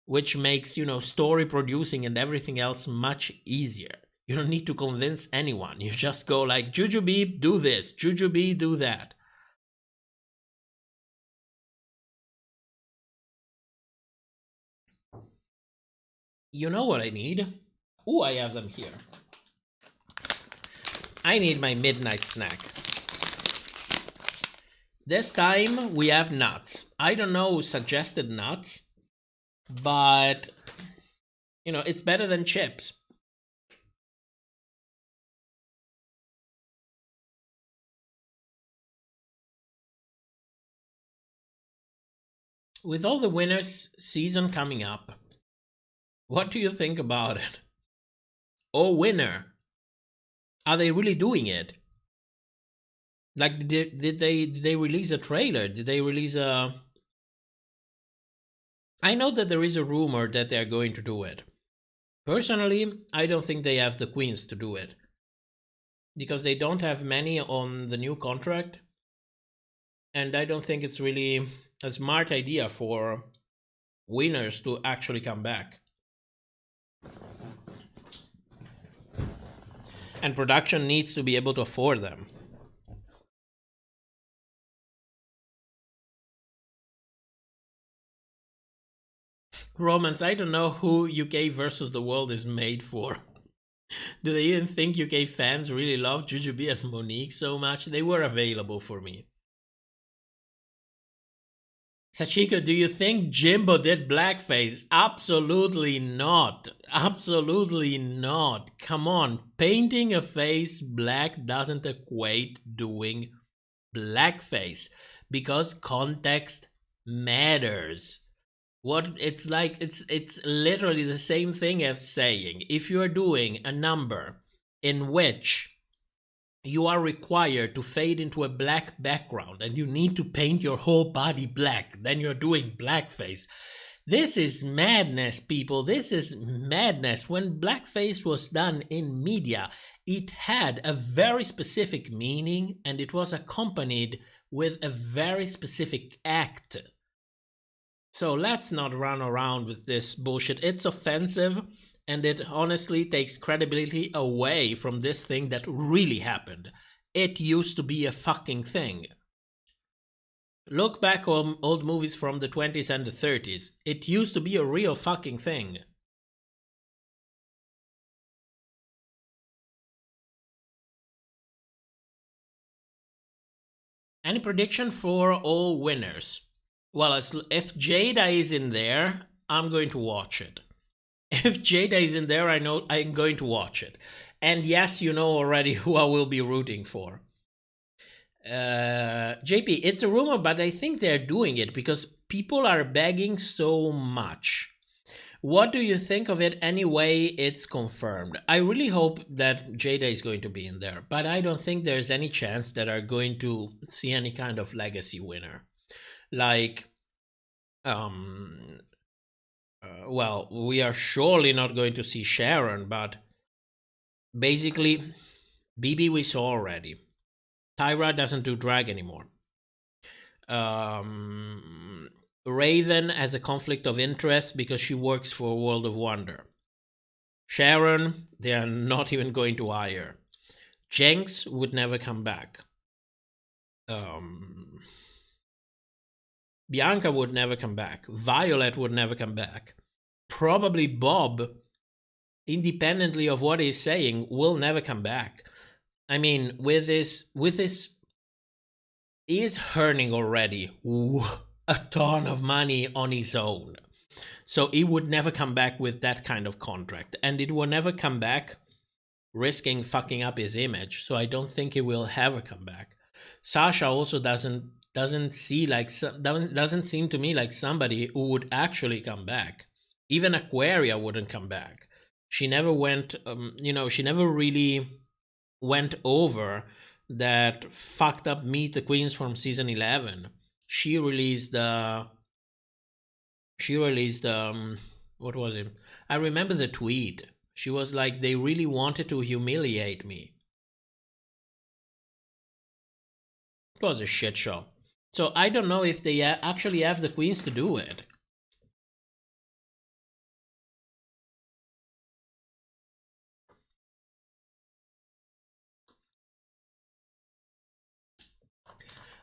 which makes, you know, story producing and everything else much easier. You don't need to convince anyone. You just go like, Jujubee, do this. Jujubee, do that. You know what I need? Oh, I have them here. I need my midnight snack. This time we have nuts. I don't know who suggested nuts, but, you know, it's better than chips. With all the winners season coming up, what do you think about it? Oh, winner. Are they really doing it? Like, did they release a trailer? Did they release a... I know that there is a rumor that they're going to do it. Personally, I don't think they have the queens to do it. Because they don't have many on the new contract. And I don't think it's really a smart idea for winners to actually come back. And production needs to be able to afford them. Romans, I don't know who UK versus the World is made for. Do they even think UK fans really love Jujubee and Monique so much? They were available for me. Sachiko, do you think Jimbo did blackface? Absolutely not. Absolutely not. Come on, painting a face black doesn't equate doing blackface because context matters. What it's like, it's literally the same thing as saying if you are doing a number in which you are required to fade into a black background and you need to paint your whole body black, then you're doing blackface. This is madness, people. This is madness. When blackface was done in media, it had a very specific meaning and it was accompanied with a very specific act. So let's not run around with this bullshit. It's offensive. And it honestly takes credibility away from this thing that really happened. It used to be a fucking thing. Look back on old movies from the 20s and the 30s. It used to be a real fucking thing. Any prediction for all winners? Well, if Jada is in there, I'm going to watch it. If Jada is in there, I know I'm going to watch it. And yes, you know already who I will be rooting for. JP, it's a rumor, but I think they're doing it because people are begging so much. What do you think of it anyway? It's confirmed. I really hope that Jada is going to be in there, but I don't think there's any chance that are going to see any kind of legacy winner. Like, well, we are surely not going to see Sharon, but basically, BB we saw already. Tyra doesn't do drag anymore. Raven has a conflict of interest because she works for World of Wonder. Sharon, they are not even going to hire. Jenks would never come back. Bianca would never come back. Violet would never come back. Probably Bob, independently of what he's saying, will never come back. I mean, with this, he is earning already a ton of money on his own. So he would never come back with that kind of contract. And it will never come back risking fucking up his image. So I don't think he will ever come back. Sasha also doesn't seem to me like somebody who would actually come back. Even Aquaria wouldn't come back. She never went, she never really went over that fucked up Meet the Queens from season 11. She released what was it? I remember the tweet. She was like, they really wanted to humiliate me. It was a shit show. So I don't know if they actually have the queens to do it.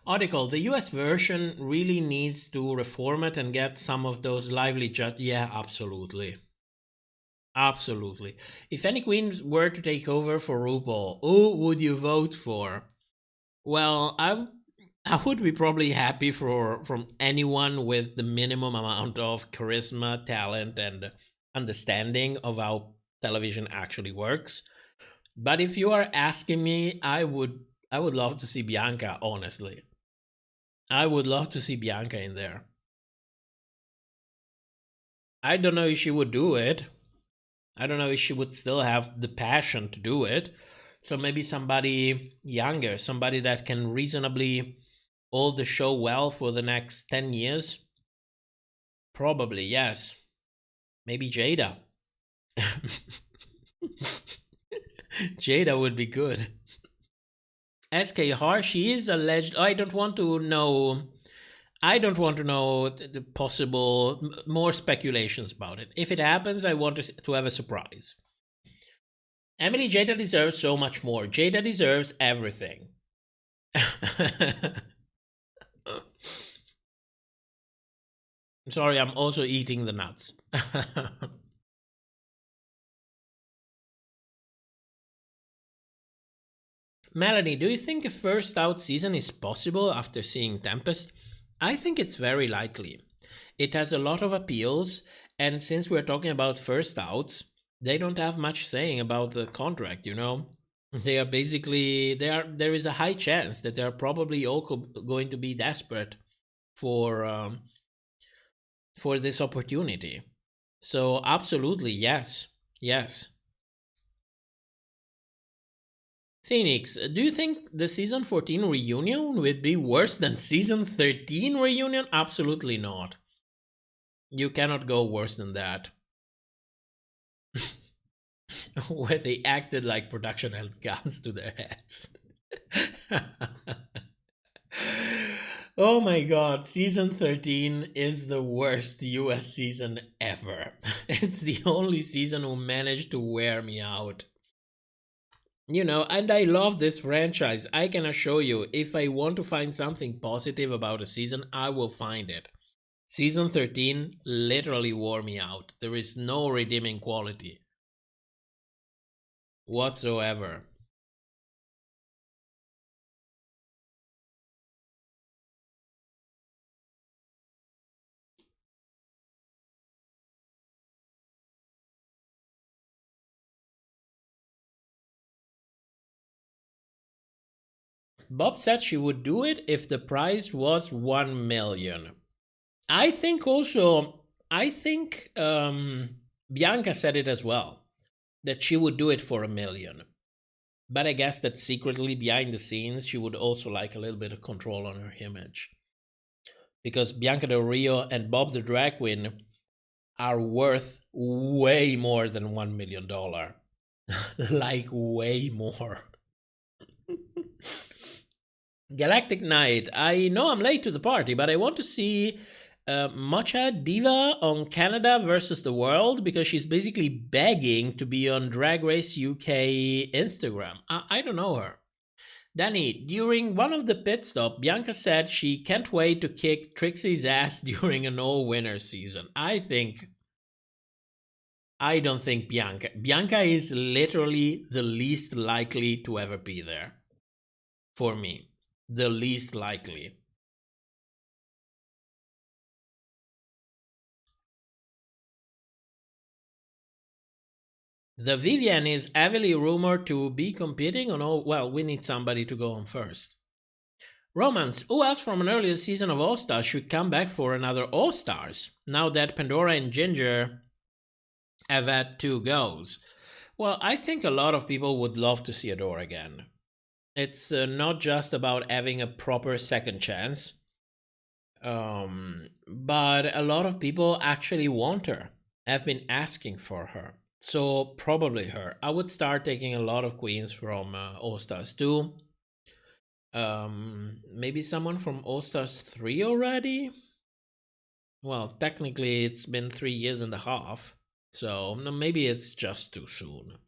Article, the US version really needs to reformat and get some of those lively yeah, absolutely. Absolutely. If any queens were to take over for RuPaul, who would you vote for? Well, I would be probably happy from anyone with the minimum amount of charisma, talent, and understanding of how television actually works. But if you are asking me, I would love to see Bianca, honestly. I would love to see Bianca in there. I don't know if she would do it. I don't know if she would still have the passion to do it. So maybe somebody younger, somebody that can reasonably hold the show well for the next 10 years. Probably, yes. Maybe Jada. Jada would be good. SK Har, she is alleged. I don't want to know the possible more speculations about it. If it happens, I want to have a surprise. Emily, Jada deserves so much more. Jada deserves everything. I'm sorry, I'm also eating the nuts. Melanie, do you think a first out season is possible after seeing Tempest? I think it's very likely. It has a lot of appeals, and since we're talking about first outs, they don't have much saying about the contract, you know? They are basically there is a high chance that they're probably all going to be desperate for this opportunity. So absolutely, yes. Phoenix, do you think the season 14 reunion would be worse than season 13 reunion? Absolutely not. You cannot go worse than that. Where they acted like production held guns to their heads. Oh my god, season 13 is the worst US season ever. It's the only season who managed to wear me out. You know, and I love this franchise. I can assure you, if I want to find something positive about a season, I will find it. Season 13 literally wore me out. There is no redeeming quality whatsoever. Bob said she would do it if the prize was 1 million. I think Bianca said it as well, that she would do it for 1 million. But I guess that secretly behind the scenes, she would also like a little bit of control on her image. Because Bianca Del Rio and Bob the Drag Queen are worth way more than $1 million. Like way more. Galactic Knight, I know I'm late to the party, but I want to see Matcha Diva on Canada versus the world, because she's basically begging to be on Drag Race UK Instagram. I don't know her. Danny, during one of the pit stop, Bianca said she can't wait to kick Trixie's ass during an all-winner season. I don't think Bianca is literally the least likely to ever be there. For me. The least likely. The Vivian is heavily rumored to be competing on all... Well, we need somebody to go on first. Romance, who else from an earlier season of All-Stars should come back for another All-Stars, now that Pandora and Ginger have had 2 goes? Well, I think a lot of people would love to see Adore again. It's not just about having a proper second chance, but a lot of people actually want her, have been asking for her. So probably her. I would start taking a lot of queens from All-Stars 2. Maybe someone from All-Stars 3 already? Well, technically it's been 3 years and a half. So maybe it's just too soon.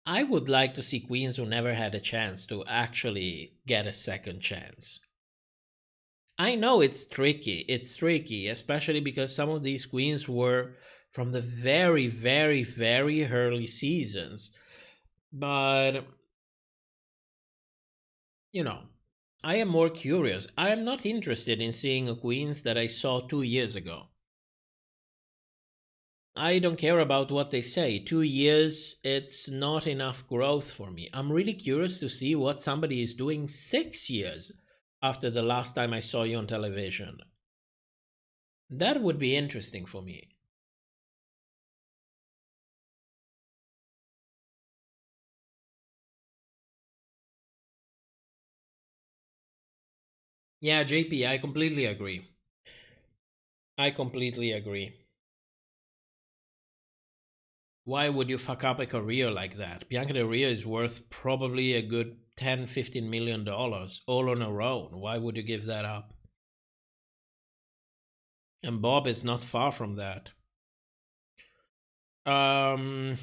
I would like to see queens who never had a chance to actually get a second chance. I know it's tricky, especially because some of these queens were from the very, very, very early seasons. But, you know, I am more curious. I am not interested in seeing queens that I saw 2 years ago. I don't care about what they say. 2 years, it's not enough growth for me. I'm really curious to see what somebody is doing 6 years after the last time I saw you on television. That would be interesting for me. Yeah, JP, I completely agree. Why would you fuck up a career like that? Bianca Del Rio is worth probably a good $10-15 million all on her own. Why would you give that up? And Bob is not far from that. I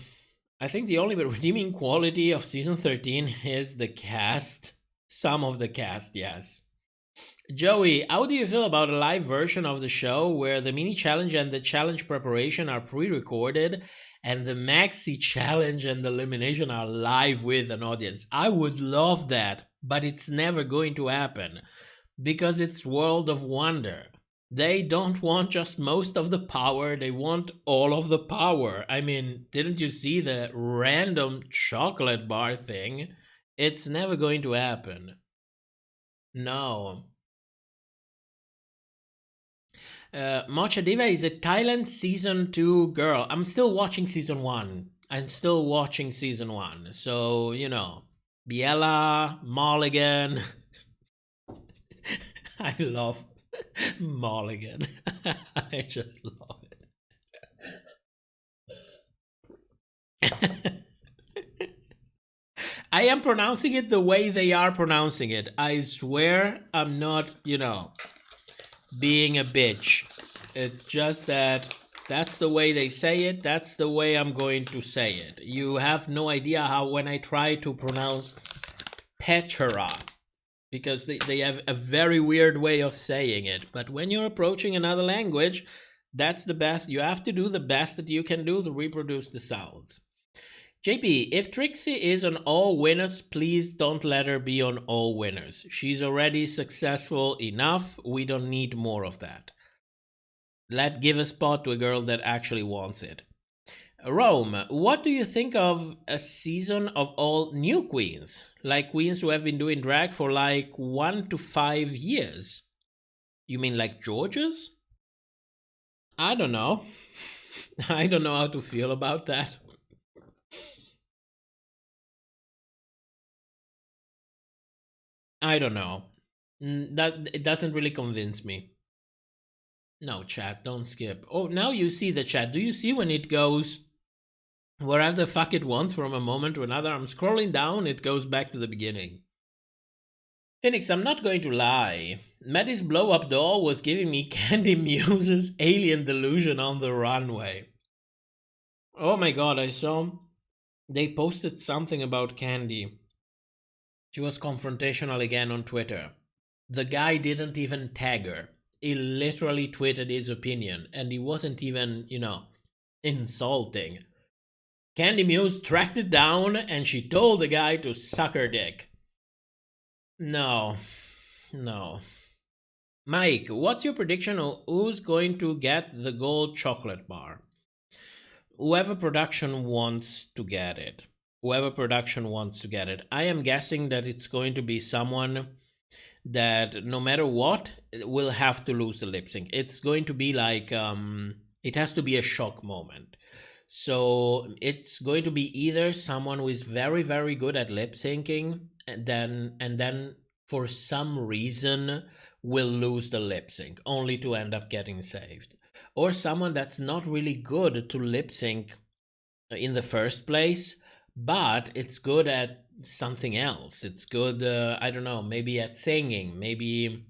think the only redeeming quality of season 13 is the cast. Some of the cast, yes. Joey, how do you feel about a live version of the show where the mini challenge and the challenge preparation are pre-recorded and the maxi challenge and elimination are live with an audience? I would love that, but it's never going to happen because it's World of Wonder. They don't want just most of the power, they want all of the power. I mean, didn't you see the random chocolate bar thing? It's never going to happen. No. Matcha Diva is a Thailand season 2 girl. I'm still watching season 1. So, you know, Biella, Mulligan. I love Mulligan. I just love it. I am pronouncing it the way they are pronouncing it. I swear I'm not, you know, being a bitch. It's just that that's the way they say it. That's the way I'm going to say it. You have no idea how when I try to pronounce Petra, because they have a very weird way of saying it. But when you're approaching another language, that's the best. You have to do the best that you can do to reproduce the sounds. JP, if Trixie is on All Winners, please don't let her be on All Winners. She's already successful enough. We don't need more of that. Give a spot to a girl that actually wants it. Rome, what do you think of a season of all new queens? Like queens who have been doing drag for like 1 to 5 years? You mean like Jorgeous? I don't know. I don't know how to feel about that. I don't know. That it doesn't really convince me. No, chat, don't skip. Oh, now you see the chat. Do you see when it goes wherever the fuck it wants from a moment to another? I'm scrolling down, it goes back to the beginning. Phoenix, I'm not going to lie. Maddie's blow-up doll was giving me Candy Muse's Alien Delusion on the runway. Oh my god, I saw they posted something about Candy. She was confrontational again on Twitter. The guy didn't even tag her. He literally tweeted his opinion, and he wasn't even, insulting. Candy Muse tracked it down, and she told the guy to suck her dick. No. Mike, what's your prediction of who's going to get the gold chocolate bar? Whoever production wants to get it. I am guessing that it's going to be someone that no matter what will have to lose the lip sync. It's going to be like it has to be a shock moment. So it's going to be either someone who is very, very good at lip syncing and then for some reason will lose the lip sync only to end up getting saved, or someone that's not really good to lip sync in the first place, but it's good at something else. It's good, I don't know, maybe at singing, maybe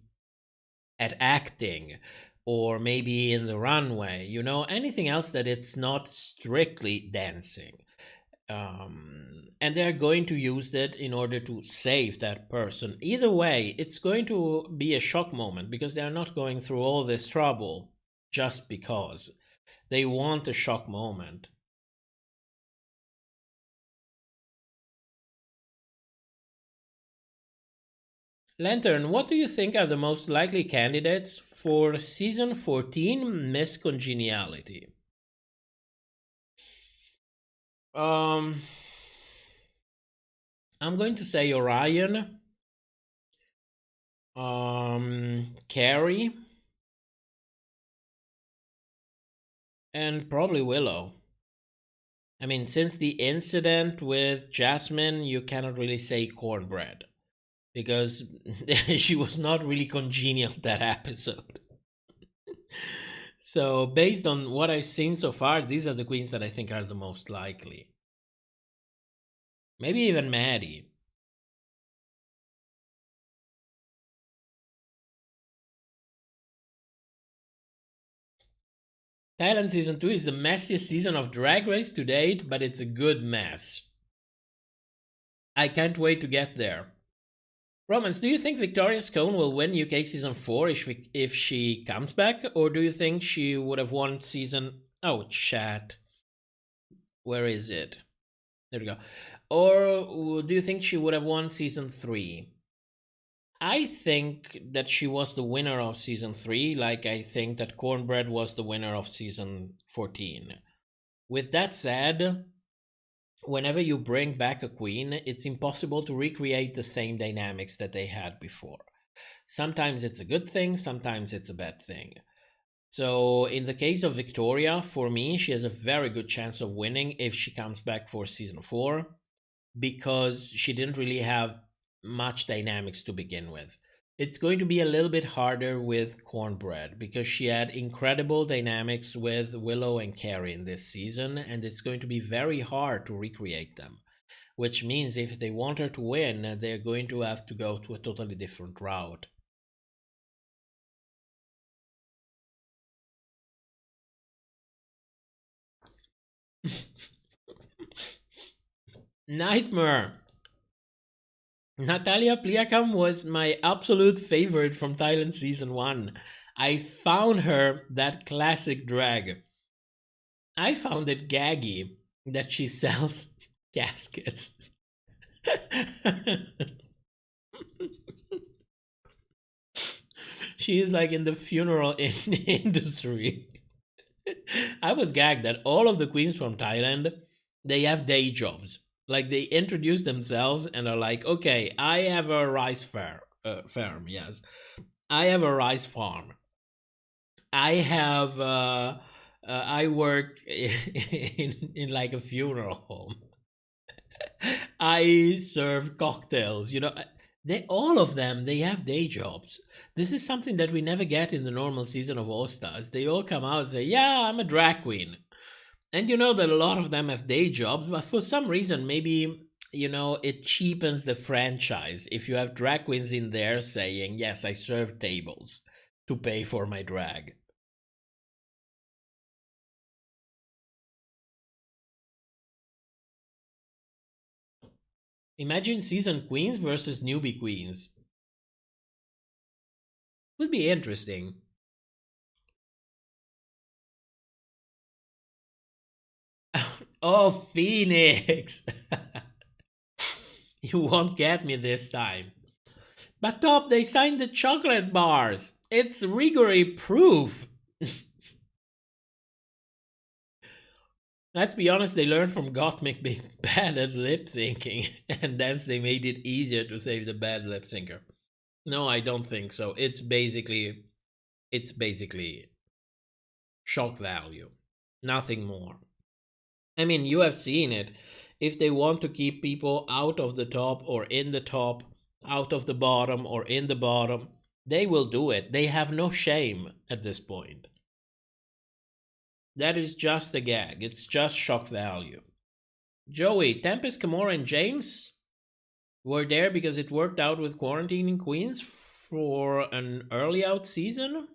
at acting, or maybe in the runway, anything else that it's not strictly dancing. And they're going to use that in order to save that person. Either way, it's going to be a shock moment because they're not going through all this trouble just because. They want a shock moment. Lantern, what do you think are the most likely candidates for Season 14 Miss Congeniality? I'm going to say Orion, Carrie, and probably Willow. I mean, since the incident with Jasmine, you cannot really say Cornbread, because she was not really congenial that episode. So based on what I've seen so far, these are the queens that I think are the most likely. Maybe even Maddie. Thailand Season 2 is the messiest season of Drag Race to date, but it's a good mess. I can't wait to get there. Romans, do you think Victoria Scone will win UK Season 4 if she comes back? Or do you think she would have won Season... Oh, chat. Where is it? There we go. Or do you think she would have won Season 3? I think that she was the winner of Season 3, like I think that Cornbread was the winner of Season 14. With that said, whenever you bring back a queen, it's impossible to recreate the same dynamics that they had before. Sometimes it's a good thing, sometimes it's a bad thing. So in the case of Victoria, for me, she has a very good chance of winning if she comes back for Season 4, because she didn't really have much dynamics to begin with. It's going to be a little bit harder with Cornbread because she had incredible dynamics with Willow and Carrie in this season, and it's going to be very hard to recreate them, which means if they want her to win, they're going to have to go to a totally different route. Nightmare. Natalia Pliakam was my absolute favorite from Thailand Season 1. I found her that classic drag. I found it gaggy that she sells caskets. She is like in the funeral industry. I was gagged that all of the queens from Thailand, they have day jobs. Like they introduce themselves and are like, okay, I have a rice farm, yes. I have a rice farm. I have I work in like a funeral home. I serve cocktails, you know. They all of them they have day jobs. This is something that we never get in the normal season of All Stars. They all come out and say, "Yeah, I'm a drag queen." And you know that a lot of them have day jobs, but for some reason maybe it cheapens the franchise if you have drag queens in there saying, "Yes, I serve tables to pay for my drag." Imagine season queens versus newbie queens. Would be interesting. Oh, Phoenix! You won't get me this time. But Top, they signed the chocolate bars. It's Rigori proof. Let's be honest, they learned from Gottmik being bad at lip syncing, and thence they made it easier to save the bad lip syncer. No, I don't think so. It's basically shock value, nothing more. I mean, you have seen it. If they want to keep people out of the top or in the top, out of the bottom or in the bottom, they will do it. They have no shame at this point. That is just a gag. It's just shock value. Joey, Tempest, Kimura, and James were there because it worked out with quarantining queens for an early out season?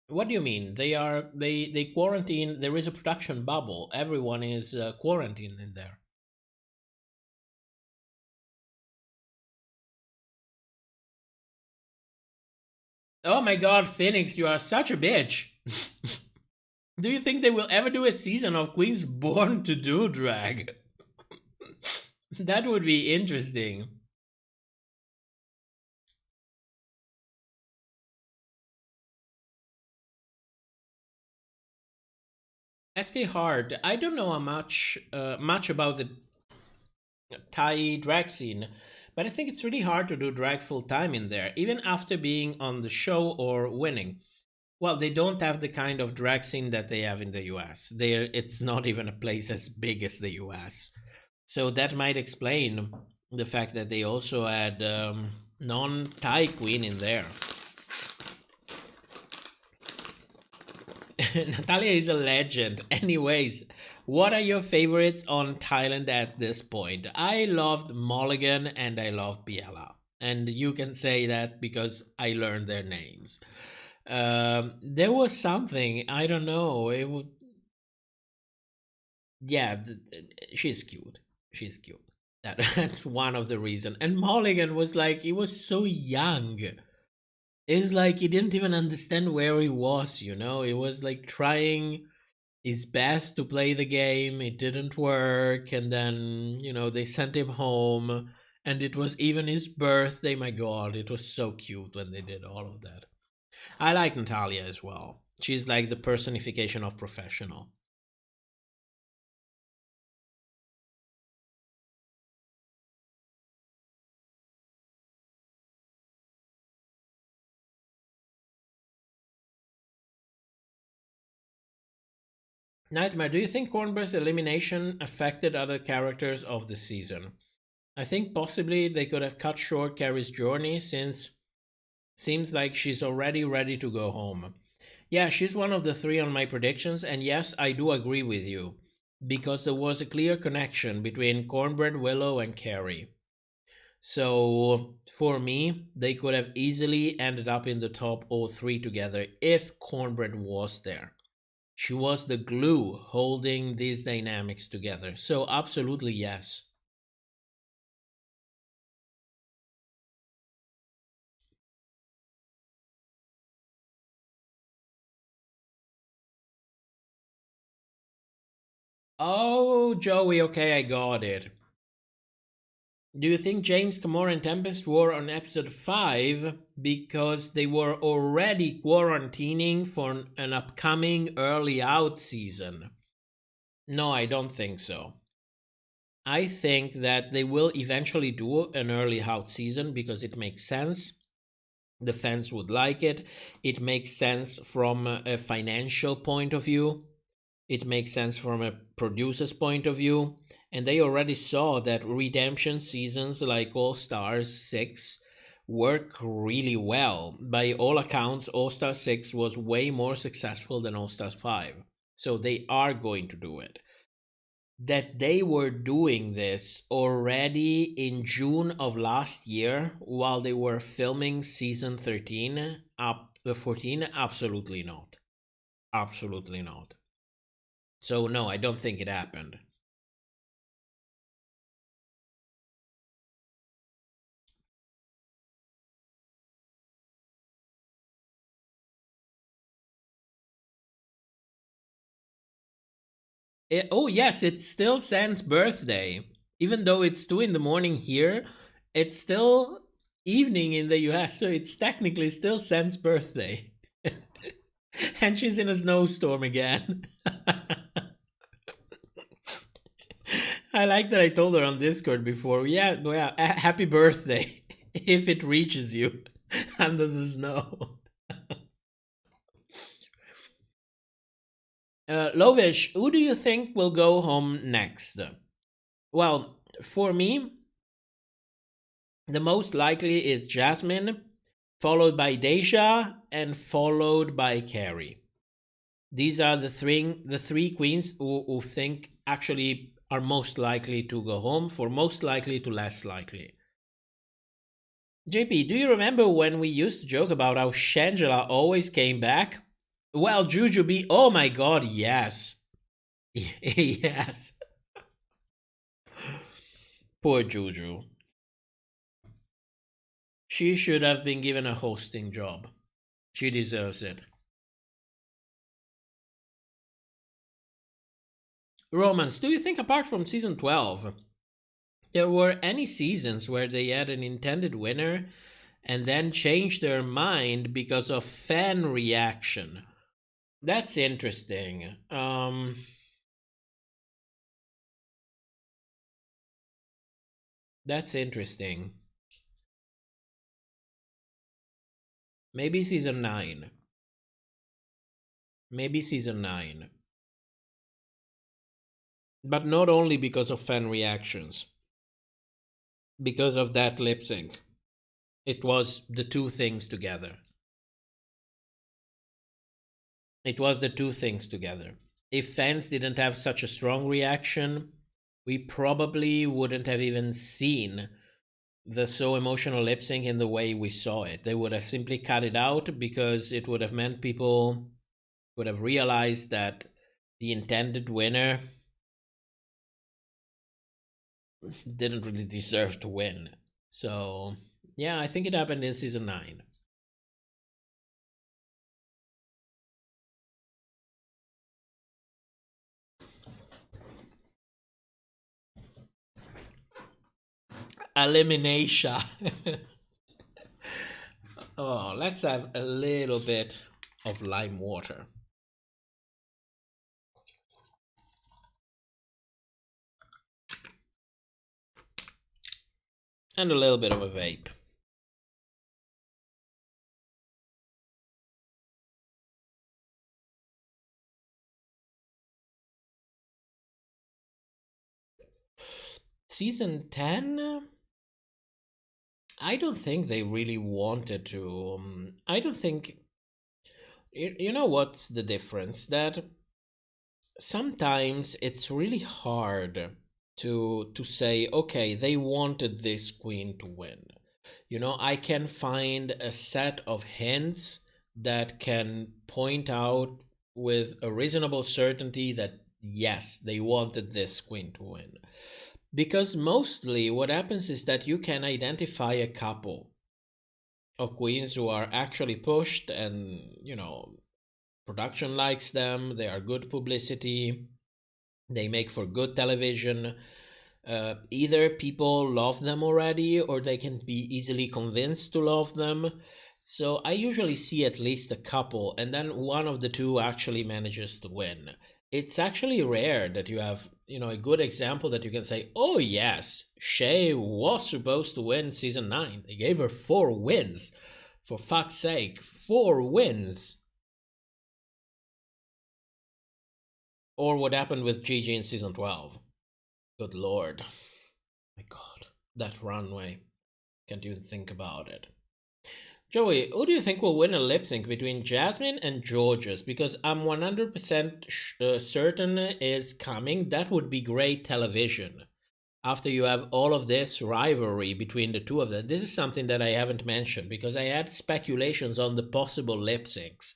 What do you mean? They quarantine. There is a production bubble. Everyone is quarantined in there. Oh my God, Phoenix, you are such a bitch. Do you think they will ever do a season of Queens Born to Do drag? That would be interesting. SK Hard, I don't know how much about the Thai drag scene, but I think it's really hard to do drag full time in there, even after being on the show or winning. Well, they don't have the kind of drag scene that they have in the US. It's not even a place as big as the US. So that might explain the fact that they also had non-Thai queen in there. Natalia is a legend. Anyways, what are your favorites on Thailand at this point? I loved Mulligan and I loved Biela. And you can say that because I learned their names. There was something, I don't know. Yeah, she's cute. She's cute. That's one of the reasons. And Mulligan was like, he was so young. It's like he didn't even understand where he was, you know? He was like trying his best to play the game. It didn't work. And then, they sent him home. And it was even his birthday. My God, it was so cute when they did all of that. I like Natalia as well. She's like the personification of professional. Nightmare, do you think Cornbread's elimination affected other characters of the season? I think possibly they could have cut short Carrie's journey since seems like she's already ready to go home. Yeah, she's one of the three on my predictions, and yes, I do agree with you, because there was a clear connection between Cornbread, Willow, and Carrie. So for me, they could have easily ended up in the top all three together if Cornbread was there. She was the glue holding these dynamics together. So absolutely yes. Oh, Joey, okay, I got it. Do you think James, Gamora, and Tempest were on episode 5 because they were already quarantining for an upcoming early out season? No, I don't think so. I think that they will eventually do an early out season because it makes sense. The fans would like it. It makes sense from a financial point of view. It makes sense from a producer's point of view. And they already saw that redemption seasons like All Stars 6 work really well. By all accounts, All Stars 6 was way more successful than All Stars 5. So they are going to do it. That they were doing this already in June of last year while they were filming season 13 up 14, absolutely not. Absolutely not. So no, I don't think it happened. Oh yes, it's still San's birthday. Even though it's 2 in the morning here, it's still evening in the US, so it's technically still San's birthday. And she's in a snowstorm again. I like that I told her on Discord before, yeah, happy birthday, if it reaches you under the snow. Lovish, who do you think will go home next? Well, for me, the most likely is Jasmine, followed by Deja, and followed by Carrie. These are the three queens who think actually are most likely to go home, for most likely to less likely. JP, do you remember when we used to joke about how Shangela always came back? Well, Jujubee, oh my god, yes. Yes. Poor Juju. She should have been given a hosting job. She deserves it. Romance, do you think apart from season 12, there were any seasons where they had an intended winner and then changed their mind because of fan reaction? That's interesting. That's interesting. Maybe season 9. Maybe season 9. But not only because of fan reactions. Because of that lip sync. It was the two things together. It was the two things together. If fans didn't have such a strong reaction, we probably wouldn't have even seen the so emotional lip sync in the way we saw it. They would have simply cut it out because it would have meant people would have realized that the intended winner didn't really deserve to win. So, yeah, I think it happened in season 9. Elimination. Oh, let's have a little bit of lime water. And a little bit of a vape. Season 10? I don't think they really wanted to. I don't think. You know what's the difference? That sometimes it's really hard to say, okay, they wanted this queen to win. You know, I can find a set of hints that can point out with a reasonable certainty that yes, they wanted this queen to win. Because mostly what happens is that you can identify a couple of queens who are actually pushed and, you know, production likes them, they are good publicity, they make for good television, Either people love them already, or they can be easily convinced to love them. So I usually see at least a couple, and then one of the two actually manages to win. It's actually rare that you have, a good example that you can say, oh yes, Shay was supposed to win season 9. They gave her 4 wins. For fuck's sake, 4 wins. Or what happened with Gigi in season 12. Good lord. My god, that runway. Can't even think about it. Joey, who do you think will win a lip sync between Jasmine and Jorgeous? Because I'm 100% certain is coming. That would be great television. After you have all of this rivalry between the two of them. This is something that I haven't mentioned because I had speculations on the possible lip syncs.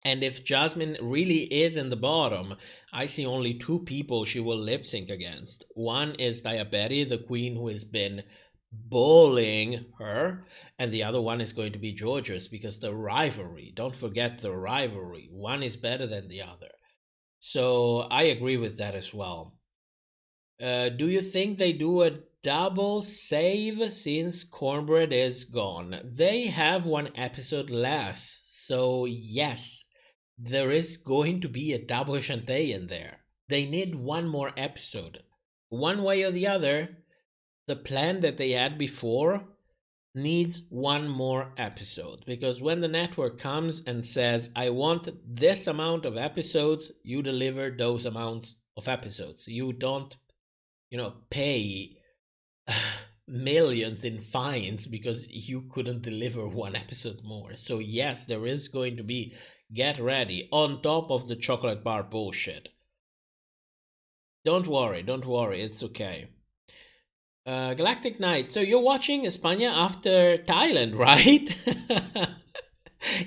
And if Jasmine really is in the bottom, I see only 2 people she will lip sync against. One is Daya, the queen who has been bullying her, and the other one is going to be Jorgeous because the rivalry. Don't forget the rivalry. One is better than the other. So I agree with that as well. Do you think they do a double save since Cornbread is gone? They have 1 episode less, so yes, there is going to be a double Shantae in there. They need 1 more episode. One way or the other, the plan that they had before needs 1 more episode. Because when the network comes and says, I want this amount of episodes, you deliver those amounts of episodes. You don't, pay millions in fines because you couldn't deliver 1 episode more. So yes, there is going to be, get ready, on top of the chocolate bar bullshit. Don't worry, it's okay. Galactic Knight, so you're watching España after Thailand, right?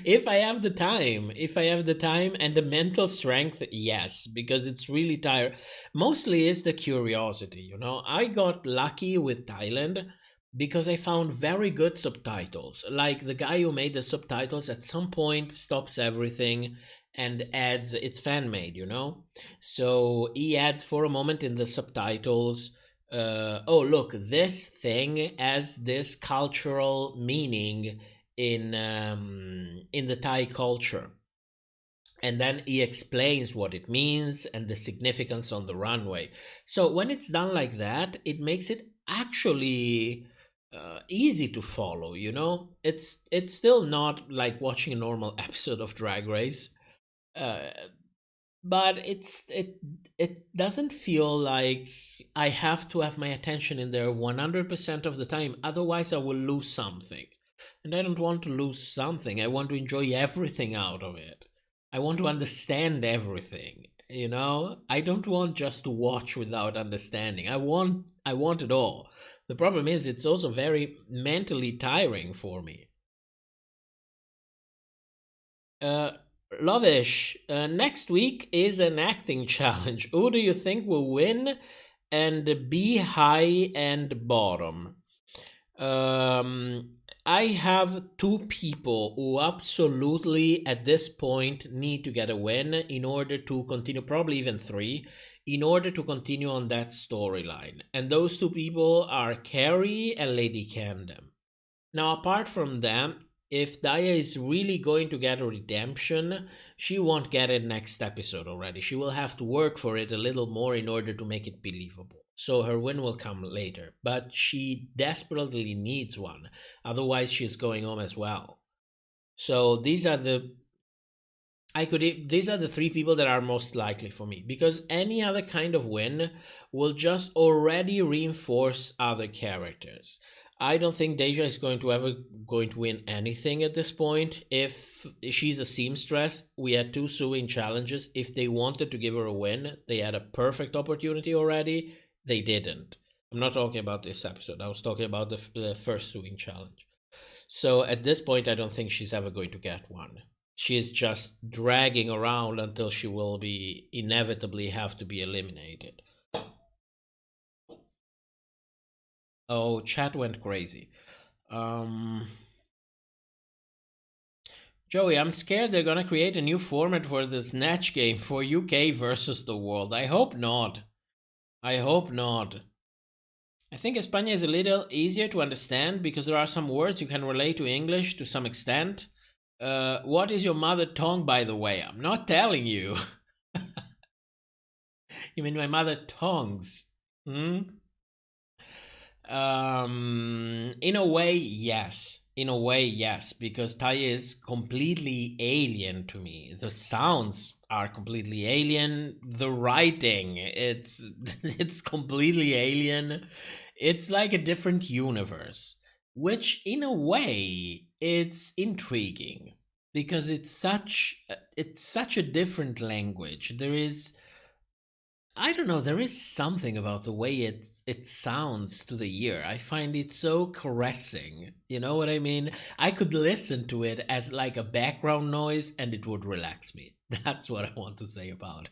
If I have the time and the mental strength, yes, because it's really tired. Mostly is the curiosity, I got lucky with Thailand because I found very good subtitles. Like the guy who made the subtitles at some point stops everything and adds, it's fan made, So he adds for a moment in the subtitles, oh look, this thing has this cultural meaning in the Thai culture, and then he explains what it means and the significance on the runway. So when it's done like that, it makes it actually easy to follow. It's still not like watching a normal episode of Drag Race, but it doesn't feel like I have to have my attention in there 100% of the time. Otherwise, I will lose something. And I don't want to lose something. I want to enjoy everything out of it. I want to understand everything. I don't want just to watch without understanding. I want it all. The problem is it's also very mentally tiring for me. Lovish, next week is an acting challenge. Who do you think will win and be high and bottom? I have 2 people who absolutely at this point need to get a win in order to continue, probably even 3, in order to continue on that storyline. And those 2 people are Carrie and Lady Camden. Now, apart from them, if Daya is really going to get a redemption, she won't get it next episode already. She will have to work for it a little more in order to make it believable. So her win will come later, but she desperately needs one. Otherwise, she's going home as well. So these are the 3 people that are most likely for me, because any other kind of win will just already reinforce other characters. I don't think Deja is going to win anything at this point. If she's a seamstress, we had 2 sewing challenges. If they wanted to give her a win, they had a perfect opportunity already. They didn't. I'm not talking about this episode. I was talking about the first sewing challenge. So at this point, I don't think she's ever going to get one. She is just dragging around until she will be inevitably have to be eliminated. Oh, chat went crazy. Joey, I'm scared they're gonna create a new format for the Snatch game for UK versus the world. I hope not. I hope not. I think España is a little easier to understand because there are some words you can relate to English to some extent. What is your mother tongue, by the way? I'm not telling you. You mean my mother tongues? In a way, yes. In a way, yes, because Thai is completely alien to me. The sounds are completely alien. The writing, it's it's completely alien. It's like a different universe, which in a way it's intriguing because it's such a different language. There is, I don't know, there is something about the way it sounds to the ear. I find it so caressing. You know what I mean? I could listen to it as like a background noise and it would relax me. That's what I want to say about it.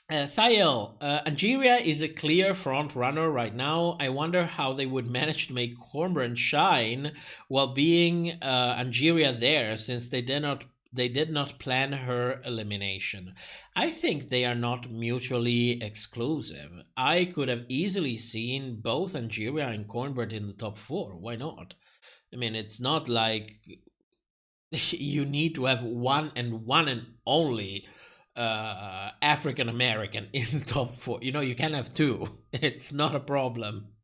Thael, Angeria is a clear front runner right now. I wonder how they would manage to make Cornbran shine while being Angeria there, since they did not plan her elimination. I think they are not mutually exclusive. I could have easily seen both Angeria and Cornbread in the top 4. Why not? I mean, it's not like you need to have one and only African American in the top 4. You know, you can have 2. It's not a problem.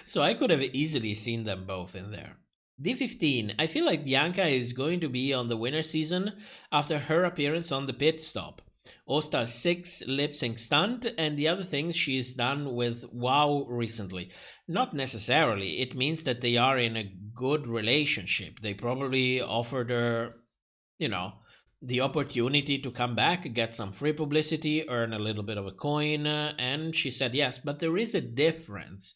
So I could have easily seen them both in there. D15, I feel like Bianca is going to be on the winner season after her appearance on the pit stop. All-Star 6 lip-sync stunt, and the other things she's done with WoW recently. Not necessarily. It means that they are in a good relationship. They probably offered her, you know, the opportunity to come back, get some free publicity, earn a little bit of a coin, and she said yes. But there is a difference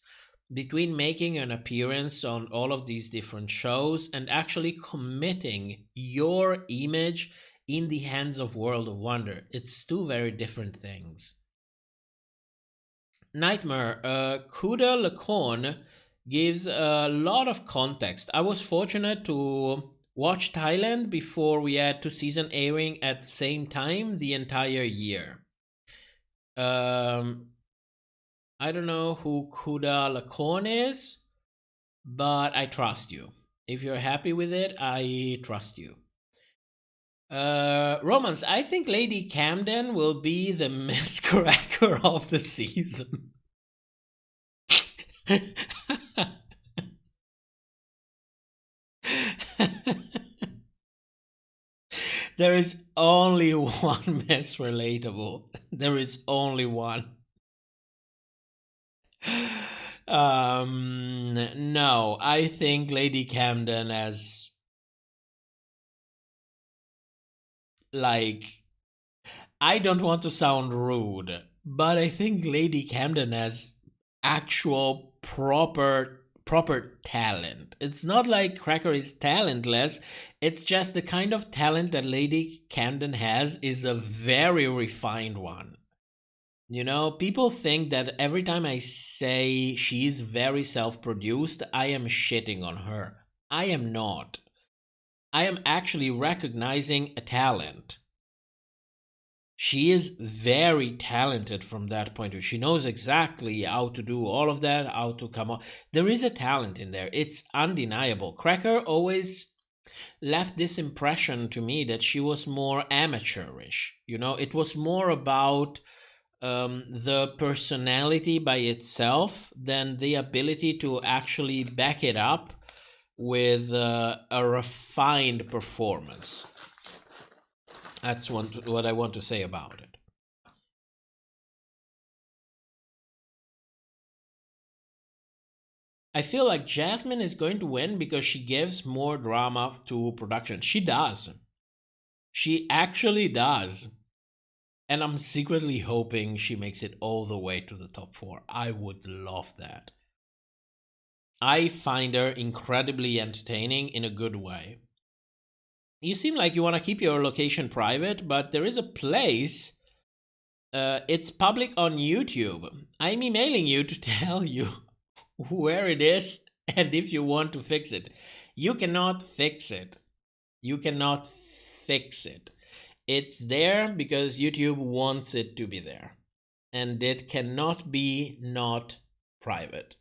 between making an appearance on all of these different shows and actually committing your image in the hands of World of Wonder. It's 2 very different things. Nightmare, Kuda Lacorn gives a lot of context. I was fortunate to watch Thailand before we had 2 seasons airing at the same time the entire year. I don't know who Kuda Lacorn is, but I trust you. If you're happy with it, I trust you. Romance, I think Lady Camden will be the Miss Cracker of the season. There is only one Miss Relatable. There is only one. No, I think Lady Camden has, like, I don't want to sound rude, but I think Lady Camden has actual proper talent. It's not like Cracker is talentless. It's just the kind of talent that Lady Camden has is a very refined one. You know, people think that every time I say she's very self-produced, I am shitting on her. I am not. I am actually recognizing a talent. She is very talented from that point of view. She knows exactly how to do all of that, how to come on. There is a talent in there. It's undeniable. Cracker always left this impression to me that she was more amateurish. You know, it was more about the personality by itself than the ability to actually back it up with a refined performance. That's what I want to say about it. I feel like Jasmine is going to win because she gives more drama to production. She does. She actually does. And I'm secretly hoping she makes it all the way to the top 4. I would love that. I find her incredibly entertaining in a good way. You seem like you want to keep your location private, but there is a place. It's public on YouTube. I'm emailing you to tell you where it is and if you want to fix it. You cannot fix it. You cannot fix it. It's there because YouTube wants it to be there. And it cannot be not private.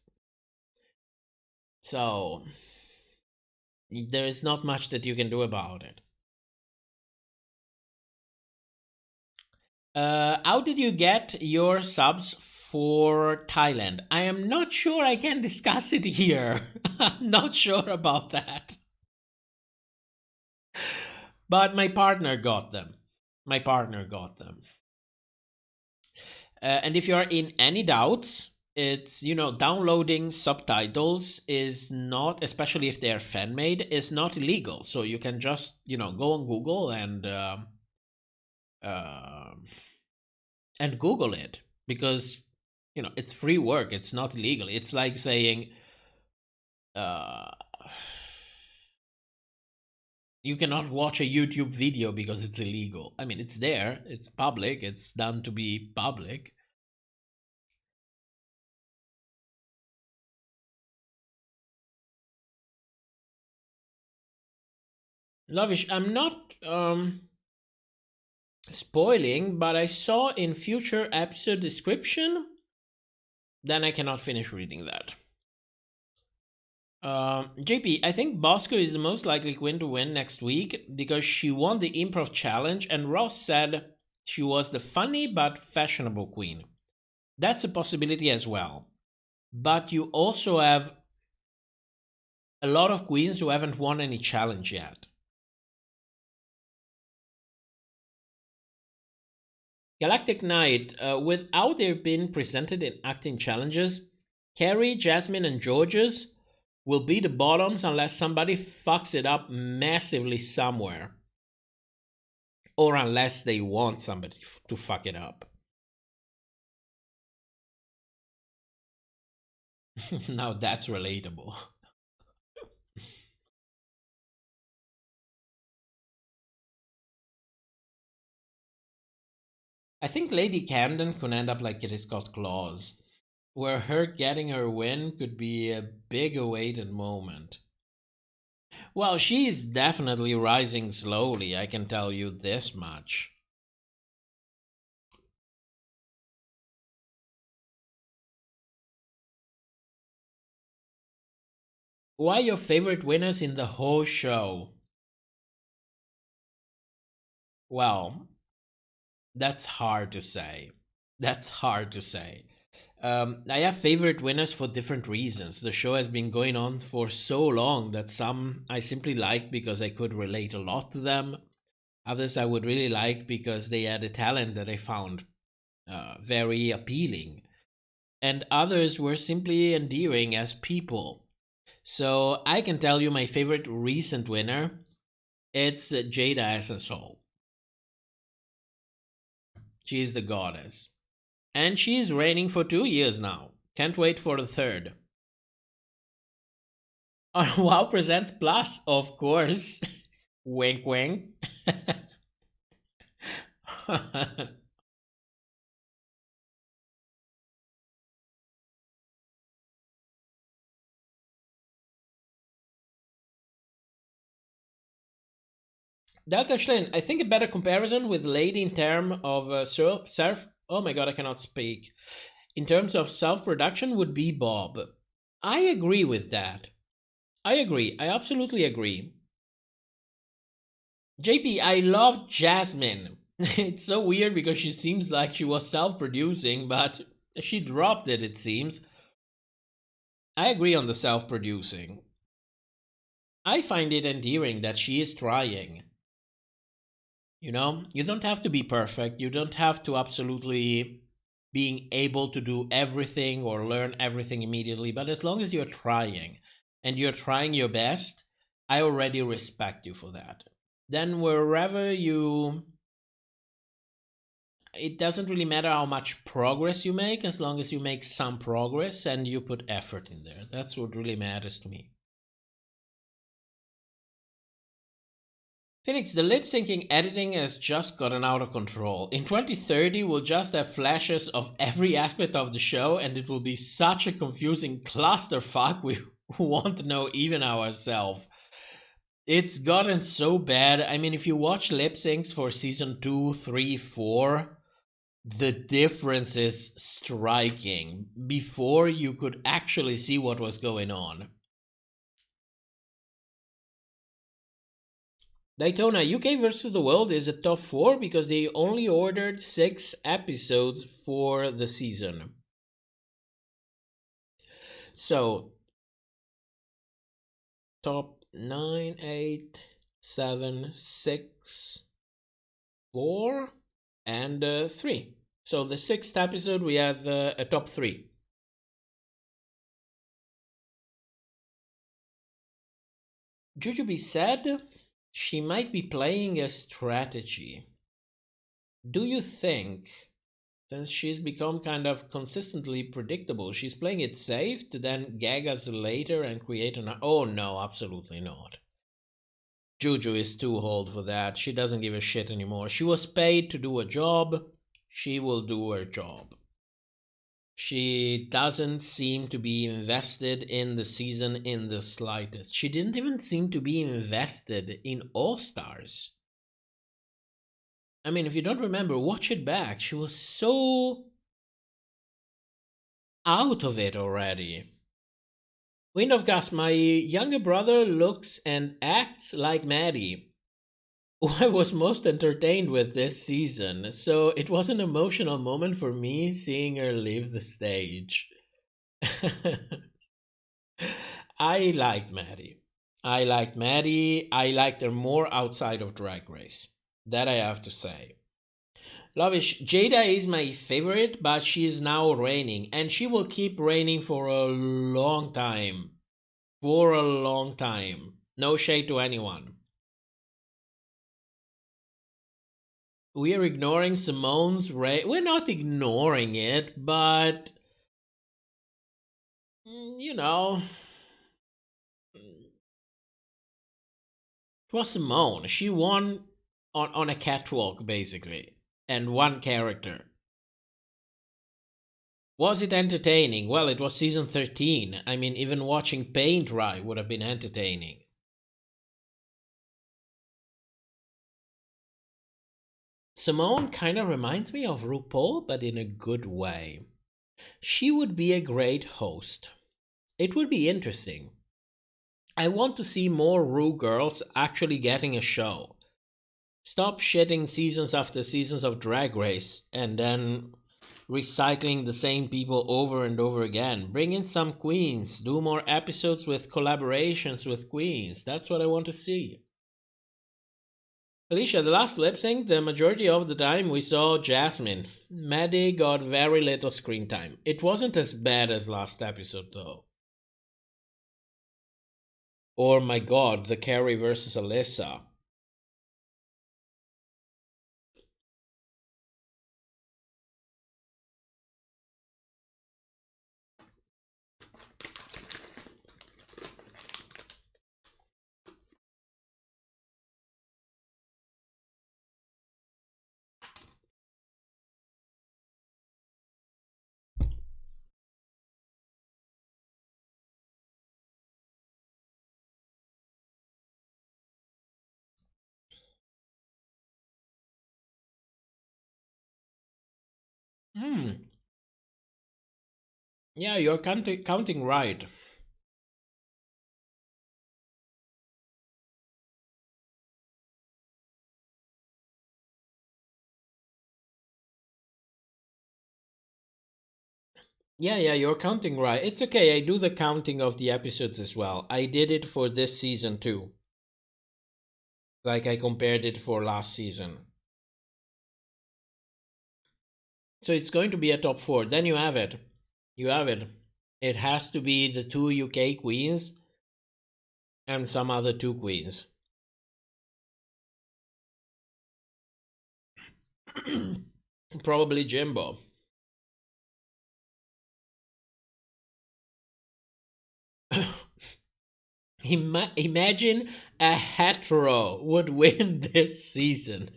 So there is not much that you can do about it. How did you get your subs for Thailand? I am not sure I can discuss it here. I'm not sure about that. But my partner got them. And if you are in any doubts, it's, downloading subtitles is not, especially if they are fan-made, is not illegal. So you can just, go on Google and Google it, because, it's free work. It's not illegal. It's like saying, you cannot watch a YouTube video because it's illegal. I mean, it's there. It's public. It's done to be public. Lovish, I'm not spoiling, but I saw in future episode description, then I cannot finish reading that. JP, I think Bosco is the most likely queen to win next week because she won the improv challenge and Ross said she was the funny but fashionable queen. That's a possibility as well. But you also have a lot of queens who haven't won any challenge yet. Galactic Knight, without their being presented in acting challenges, Carrie, Jasmine, and Jorgeous will be the bottoms unless somebody fucks it up massively somewhere. Or unless they want somebody to fuck it up. Now that's relatable. I think Lady Camden could end up like Kitty Scott Claus, where her getting her win could be a big awaited moment. Well, she's definitely rising slowly, I can tell you this much. Why your favorite winners in the whole show? Well, that's hard to say. I have favorite winners for different reasons. The show has been going on for so long that some I simply like because I could relate a lot to them. Others I would really like because they had a talent that I found very appealing. And others were simply endearing as people. So I can tell you my favorite recent winner. It's Jada Essence. She is the goddess. And she is reigning for 2 years now. Can't wait for the third. On WoW Presents Plus, of course. Wink wink. Delta Schlein, I think a better comparison with Lady in terms of self. Oh my god, I cannot speak. In terms of self-production would be Bob. I agree with that. I absolutely agree. JP, I love Jasmine. It's so weird because she seems like she was self-producing, but she dropped it, it seems. I agree on the self-producing. I find it endearing that she is trying. You don't have to be perfect. You don't have to absolutely being able to do everything or learn everything immediately. But as long as you're trying and you're trying your best, I already respect you for that. Then wherever it doesn't really matter how much progress you make, as long as you make some progress and you put effort in there. That's what really matters to me. Phoenix, the lip-syncing editing has just gotten out of control. In 2030, we'll just have flashes of every aspect of the show, and it will be such a confusing clusterfuck we won't know even ourselves. It's gotten so bad. I mean, if you watch lip syncs for season 2, 3, 4, the difference is striking. Before, you could actually see what was going on. Daytona, UK versus the World is a top 4 because they only ordered 6 episodes for the season. So, top 9, 8, 7, 6, 4, and 3. So the 6th episode, we have a top 3. Jujubee said she might be playing a strategy. Do you think, since she's become kind of consistently predictable, she's playing it safe to then gag us later and create an... Oh no, absolutely not. Juju is too old for that. She doesn't give a shit anymore. She was paid to do a job. She will do her job. She doesn't seem to be invested in the season in the slightest. She didn't even seem to be invested in All Stars. I mean, if you don't remember, watch it back. She was so out of it already. Wind of Gas, my younger brother looks and acts like Maddie, who I was most entertained with this season, so it was an emotional moment for me seeing her leave the stage. I liked Maddie. I liked her more outside of Drag Race. That I have to say. Lovish, Jada is my favorite, but she is now reigning, and she will keep reigning for a long time. For a long time. No shade to anyone. We are ignoring Simone's reign. We're not ignoring it, but... You know... It was Simone. She won on a catwalk, basically. And one character. Was it entertaining? Well, it was season 13. I mean, even watching paint dry would have been entertaining. Simone kind of reminds me of RuPaul, but in a good way. She would be a great host. It would be interesting. I want to see more Ru girls actually getting a show. Stop shitting seasons after seasons of Drag Race and then recycling the same people over and over again. Bring in some queens. Do more episodes with collaborations with queens. That's what I want to see. Alicia, the last lip sync, the majority of the time we saw Jasmine. Maddie got very little screen time. It wasn't as bad as last episode though. Or my god, the Carrie versus Alyssa. Yeah, you're counting right. Yeah, you're counting right. It's okay, I do the counting of the episodes as well. I did it for this season too. Like I compared it for last season. So it's going to be a top 4. Then you have it. You have it. It has to be the 2 UK queens and some other 2 queens. Probably Jimbo. Imagine a hetero would win this season.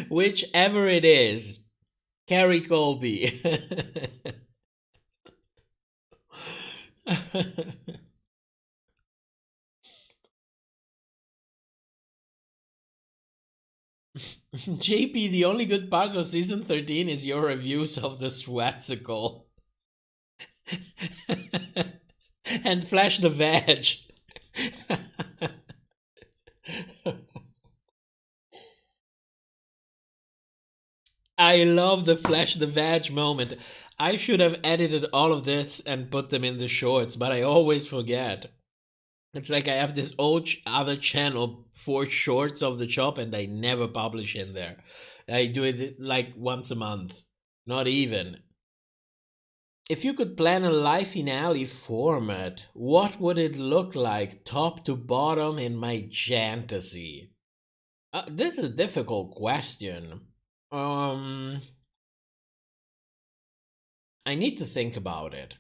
Whichever it is, Carrie Colby. JP, the only good parts of season 13 is your reviews of the Sweatsicle. And Flash the Veg. I love the Flash the Veg moment. I should have edited all of this and put them in the shorts, but I always forget. It's like I have this old other channel for shorts of the chop and I never publish in there. I do it like once a month. Not even. If you could plan a live finale format, what would it look like top to bottom in my fantasy? This is a difficult question. I need to think about it.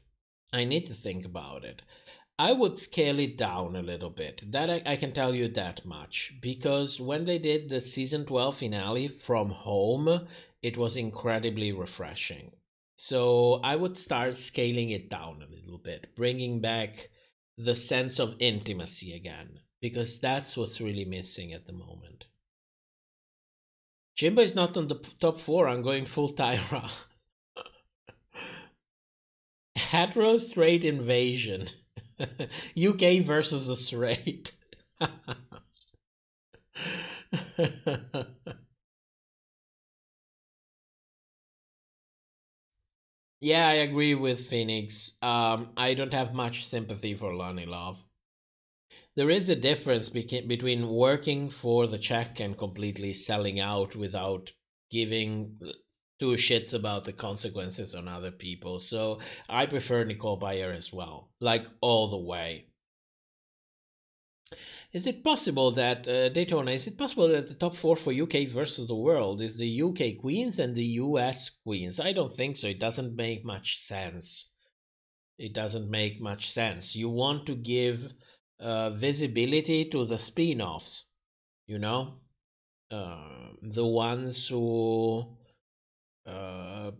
I would scale it down a little bit. That I can tell you that much. Because when they did the season 12 finale from home, it was incredibly refreshing. So I would start scaling it down a little bit, bringing back the sense of intimacy again. Because that's what's really missing at the moment. Jimbo is not on the top 4. I'm going full Tyra. Hetero straight invasion. UK versus the straight. Yeah, I agree with Phoenix. I don't have much sympathy for Lonnie Love. There is a difference between working for the check and completely selling out without giving two shits about the consequences on other people. So I prefer Nicole Bayer as well, like all the way. Is it possible that, Daytona, is it possible that the top 4 for UK versus the world is the UK queens and the US queens? I don't think so. It doesn't make much sense. You want to give visibility to the spin-offs, the ones who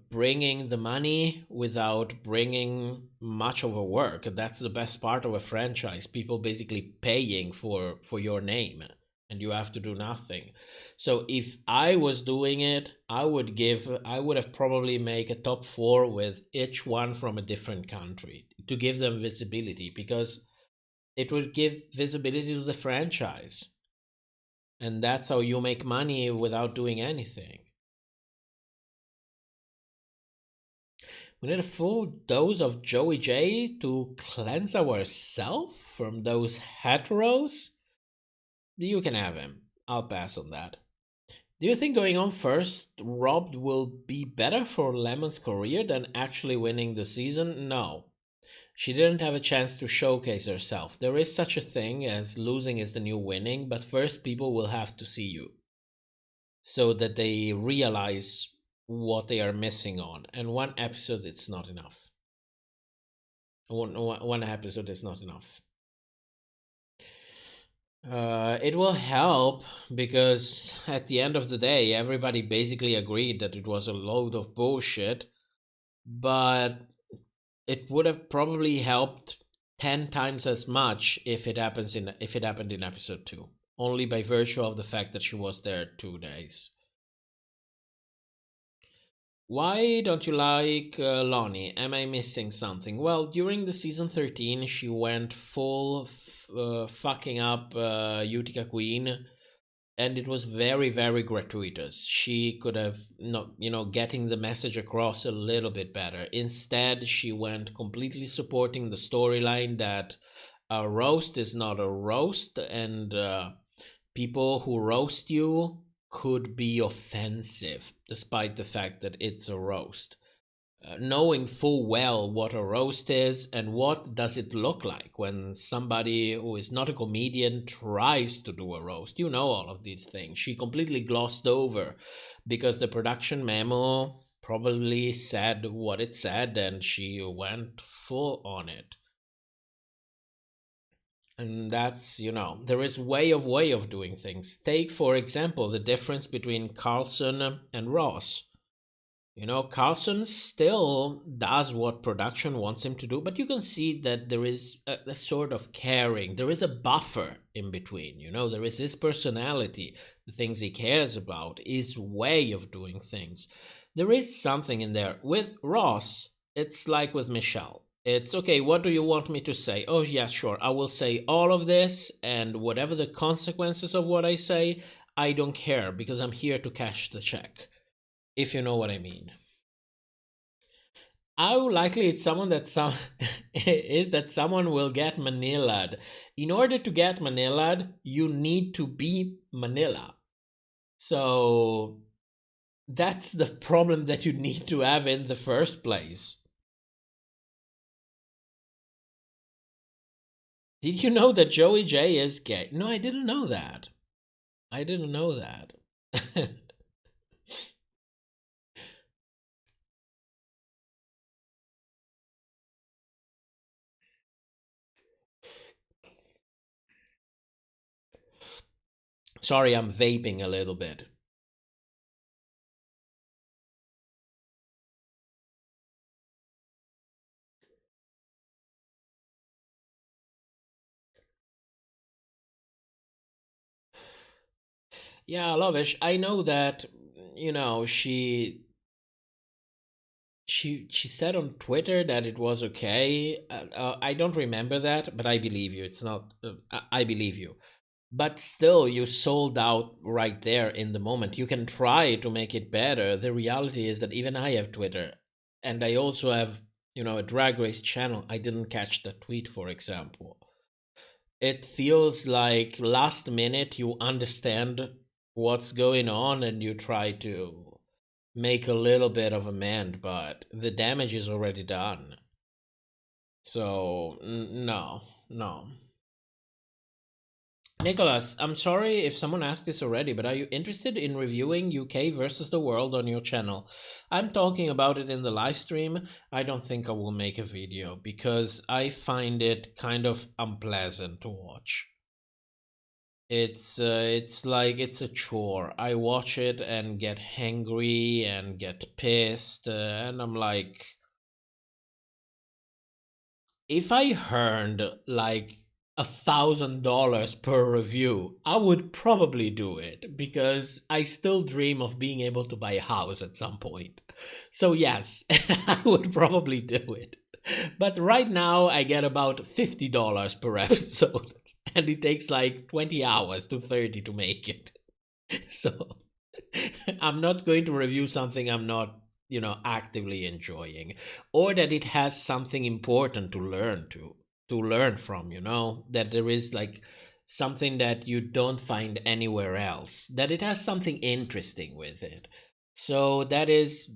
bringing the money without bringing much of a work. That's the best part of a franchise. People basically paying for your name and you have to do nothing. So if I was doing it, I would have probably make a top 4 with each one from a different country to give them visibility, because it would give visibility to the franchise. And that's how you make money without doing anything. We need a full dose of Joey J to cleanse ourselves from those heteros. You can have him. I'll pass on that. Do you think going on first, Rob will be better for Lemon's career than actually winning the season? No. She didn't have a chance to showcase herself. There is such a thing as losing is the new winning, but first people will have to see you so that they realize what they are missing on. And one episode, it's not enough. One episode is not enough. It will help because at the end of the day, everybody basically agreed that it was a load of bullshit, but it would have probably helped 10 times as much if it happened in episode 2, only by virtue of the fact that she was there 2 days. Why don't you like Lonnie? Am I missing something? Well, during the season 13, she went full fucking up Utica Queen, and it was very, very gratuitous. She could have, getting the message across a little bit better. Instead, she went completely supporting the storyline that a roast is not a roast, and people who roast you could be offensive, despite the fact that it's a roast. Knowing full well what a roast is and what does it look like when somebody who is not a comedian tries to do a roast. All of these things. She completely glossed over because the production memo probably said what it said and she went full on it. And that's, there is way of doing things. Take, for example, the difference between Carlson and Ross. Carlson still does what production wants him to do, but you can see that there is a sort of caring. There is a buffer in between, there is his personality, the things he cares about, his way of doing things. There is something in there. With Ross, it's like with Michelle. It's, okay, what do you want me to say? Oh, yeah, sure. I will say all of this, and whatever the consequences of what I say, I don't care, because I'm here to cash the check. If you know what I mean. How likely it's someone that is that someone will get Manila'd. In order to get Manila'd, you need to be Manila. So that's the problem that you need to have in the first place. Did you know that Joey J is gay? No, I didn't know that. I didn't know that. Sorry, I'm vaping a little bit. Yeah, Lovish, I know that, she said on Twitter that it was okay. I don't remember that, but I believe you. It's not. I believe you. But still, you sold out right there in the moment. You can try to make it better. The reality is that even I have Twitter, and I also have, a Drag Race channel. I didn't catch the tweet, for example. It feels like last minute you understand what's going on and you try to make a little bit of amend, but the damage is already done. So, no. Nicholas, I'm sorry if someone asked this already, but are you interested in reviewing UK versus the world on your channel? I'm talking about it in the live stream. I don't think I will make a video because I find it kind of unpleasant to watch. It's like it's a chore. I watch it and get hangry and get pissed, and I'm like, if I earned like $1,000 per review, I would probably do it because I still dream of being able to buy a house at some point. So yes, I would probably do it. But right now I get about $50 per episode and it takes like 20 hours to 30 to make it. So I'm not going to review something I'm not, actively enjoying, or that it has something important to learn from, that there is like something that you don't find anywhere else, that it has something interesting with it. So that is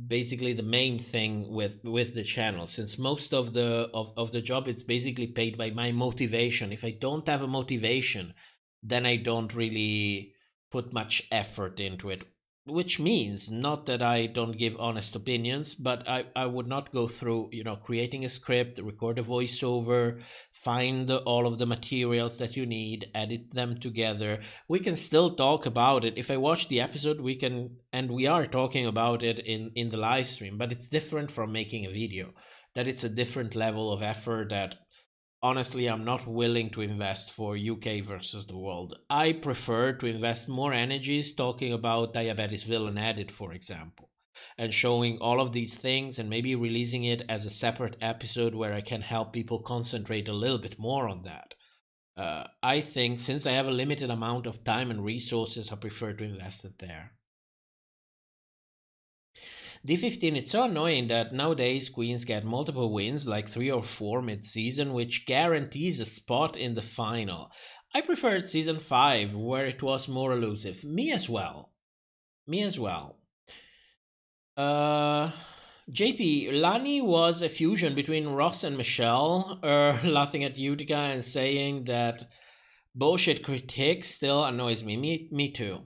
basically the main thing with the channel, since most of the job, it's basically paid by my motivation. If I don't have a motivation, then I don't really put much effort into it, which means not that I don't give honest opinions, but I would not go through, creating a script, record a voiceover, find all of the materials that you need, edit them together. We can still talk about it. If I watch the episode, we can, and we are talking about it in the live stream, but it's different from making a video. That it's a different level of effort that honestly, I'm not willing to invest for UK versus the world. I prefer to invest more energies talking about Diabetes Villain Edit, for example, and showing all of these things and maybe releasing it as a separate episode where I can help people concentrate a little bit more on that. I think since I have a limited amount of time and resources, I prefer to invest it there. D15, it's so annoying that nowadays queens get multiple wins, like 3 or 4 mid-season, which guarantees a spot in the final. I preferred season 5, where it was more elusive. Me as well. JP, Lani was a fusion between Ross and Michelle, laughing at Utica and saying that bullshit critique still annoys me. Me too.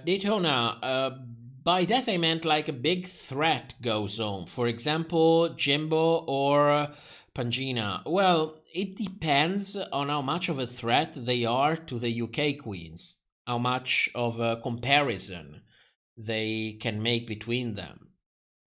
Daytona, by that I meant like a big threat goes on. For example, Jimbo or Pangina. Well, it depends on how much of a threat they are to the UK queens. how much of a comparison they can make between them.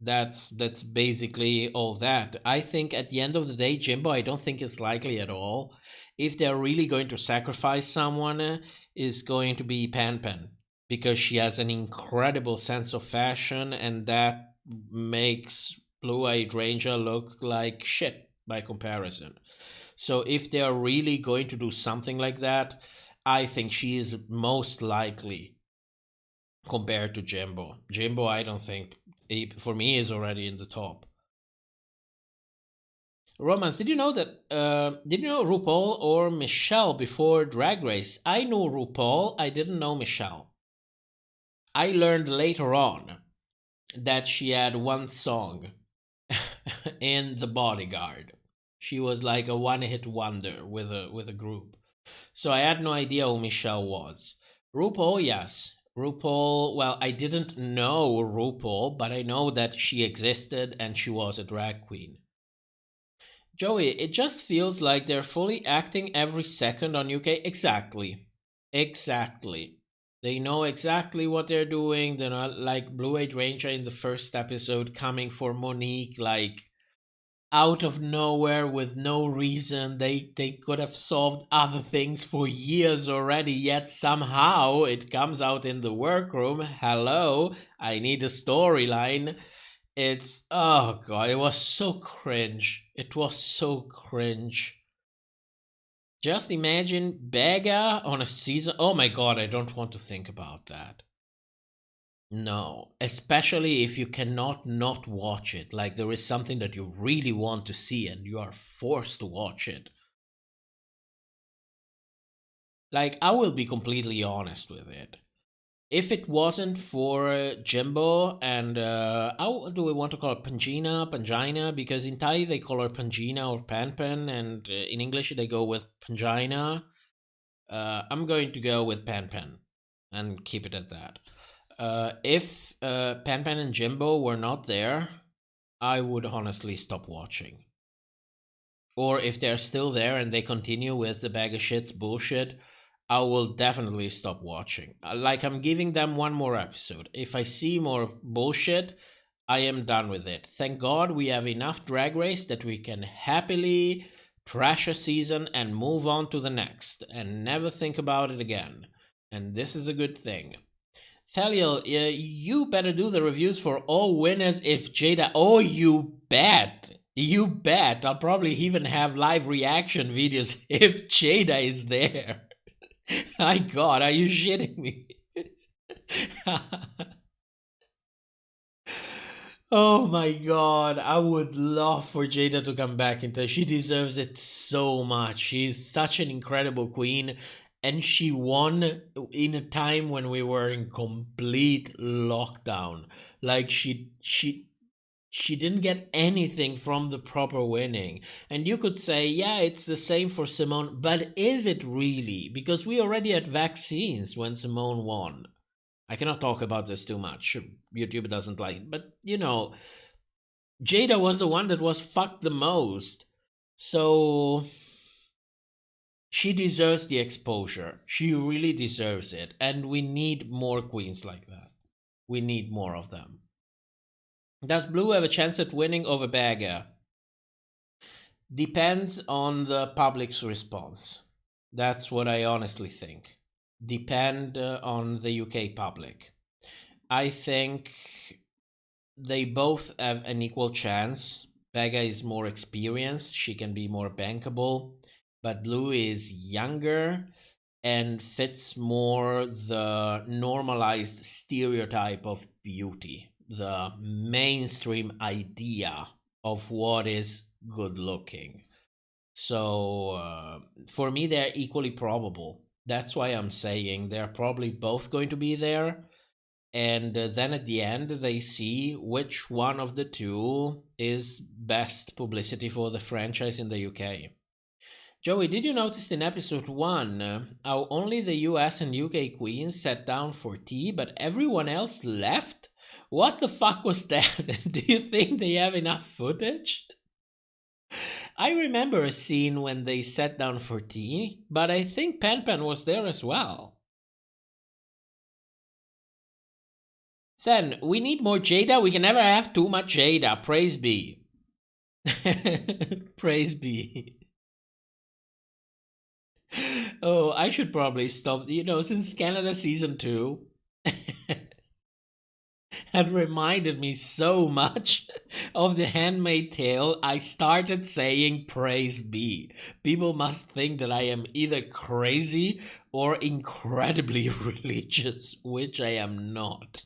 That's basically all that. I think at the end of the day, Jimbo, I don't think it's likely at all. If they're really going to sacrifice someone, is going to be Pan Pan, because she has an incredible sense of fashion, and that makes Blue-Eyed Ranger look like shit by comparison. So if they are really going to do something like that, I think she is most likely compared to Jimbo. Jimbo, I don't think, for me, is already in the top. Romance, did you know RuPaul or Michelle before Drag Race? I knew RuPaul, I didn't know Michelle. I learned later on that she had one song in The Bodyguard. She was like a one-hit wonder with a group. So I had no idea who Michelle was. RuPaul, yes. RuPaul, well, I didn't know RuPaul, but I know that she existed and she was a drag queen. Joey, it just feels like they're fully acting every second on UK. Exactly. They know exactly what they're doing. They're not like Blue-Eyed Ranger in the first episode coming for Monique, like out of nowhere with no reason. They could have solved other things for years already, yet somehow it comes out in the workroom. Hello, I need a storyline. It's, oh god, it was so cringe. It was so cringe. Just imagine Becca on a season. Oh my god, I don't want to think about that. No, especially if you cannot not watch it. Like there is something that you really want to see and you are forced to watch it. Like, I will be completely honest with it. If it wasn't for Jimbo and how do we want to call it? Pangina, because in Thai they call her Pangina or Panpan, and in English they go with Pangina. I'm going to go with Panpan and keep it at that. If Panpan and Jimbo were not there, I would honestly stop watching. Or if they're still there and they continue with the bag of shits bullshit, I will definitely stop watching. Like, I'm giving them one more episode. If I see more bullshit, I am done with it. Thank God we have enough Drag Race that we can happily trash a season and move on to the next and never think about it again. And this is a good thing. Thaliel, you better do the reviews for all winners if Jada... Oh, you bet! You bet! I'll probably even have live reaction videos if Jada is there. My god, are you shitting me? Oh my god, I would love for Jada to come back into. She deserves it so much. She's such an incredible queen, and she won in a time when we were in complete lockdown. Like she didn't get anything from the proper winning. And you could say, yeah, it's the same for Simone, but is it really? Because we already had vaccines when Simone won. I cannot talk about this too much. YouTube doesn't like it. But, you know, Jada was the one that was fucked the most. So she deserves the exposure. She really deserves it. And we need more queens like that. We need more of them. Does Blue have a chance at winning over Bagger? Depends on the public's response. That's what I honestly think. Depend on the UK public. I think they both have an equal chance. Bagger is more experienced. She can be more bankable. But Blue is younger and fits more the normalized stereotype of beauty. The mainstream idea of what is good looking. So for me, they're equally probable. That's why I'm saying they're probably both going to be there. And then at the end, they see which one of the two is best publicity for the franchise in the UK. Joey, did you notice in episode 1 how only the US and UK queens sat down for tea, but everyone else left? What the fuck was that? Do you think they have enough footage? I remember a scene when they sat down for tea, but I think Pan Pan was there as well. Sen, we need more Jada. We can never have too much Jada. Praise be. Praise be. Oh, I should probably stop. Since Canada Season 2 had reminded me so much of The Handmaid's Tale, I started saying praise be. People must think that I am either crazy or incredibly religious, which I am not.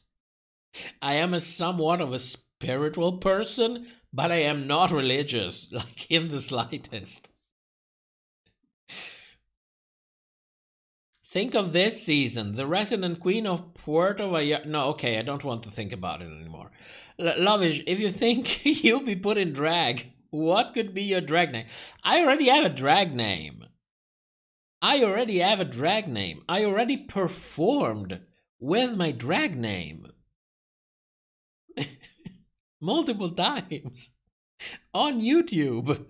I am somewhat of a spiritual person, but I am not religious, like in the slightest. Think of this season, the resident queen of Puerto Vallarta. No, okay, I don't want to think about it anymore. Lovish, if you think you'll be put in drag, what could be your drag name? I already have a drag name. I already performed with my drag name. Multiple times. On YouTube.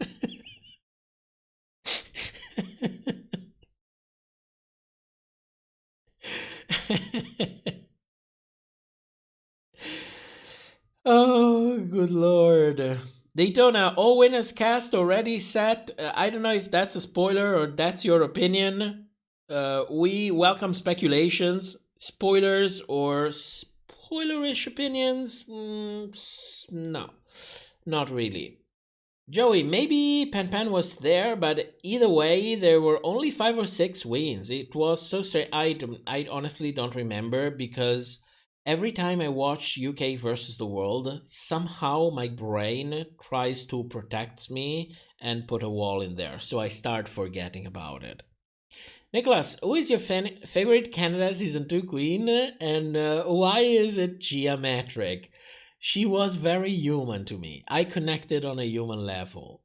Oh, good lord. Daytona, all winners cast already set. I don't know if that's a spoiler or that's your opinion. We welcome speculations, spoilers, or spoilerish opinions. No, not really. Joey, maybe Pan was there, but either way, there were only 5 or 6 wins. It was so strange. I honestly don't remember, because every time I watch UK versus the world, somehow my brain tries to protect me and put a wall in there, so I start forgetting about it. Nicholas, who is your favorite Canada Season 2 queen, and why is it geometric? She was very human to me. I connected on a human level.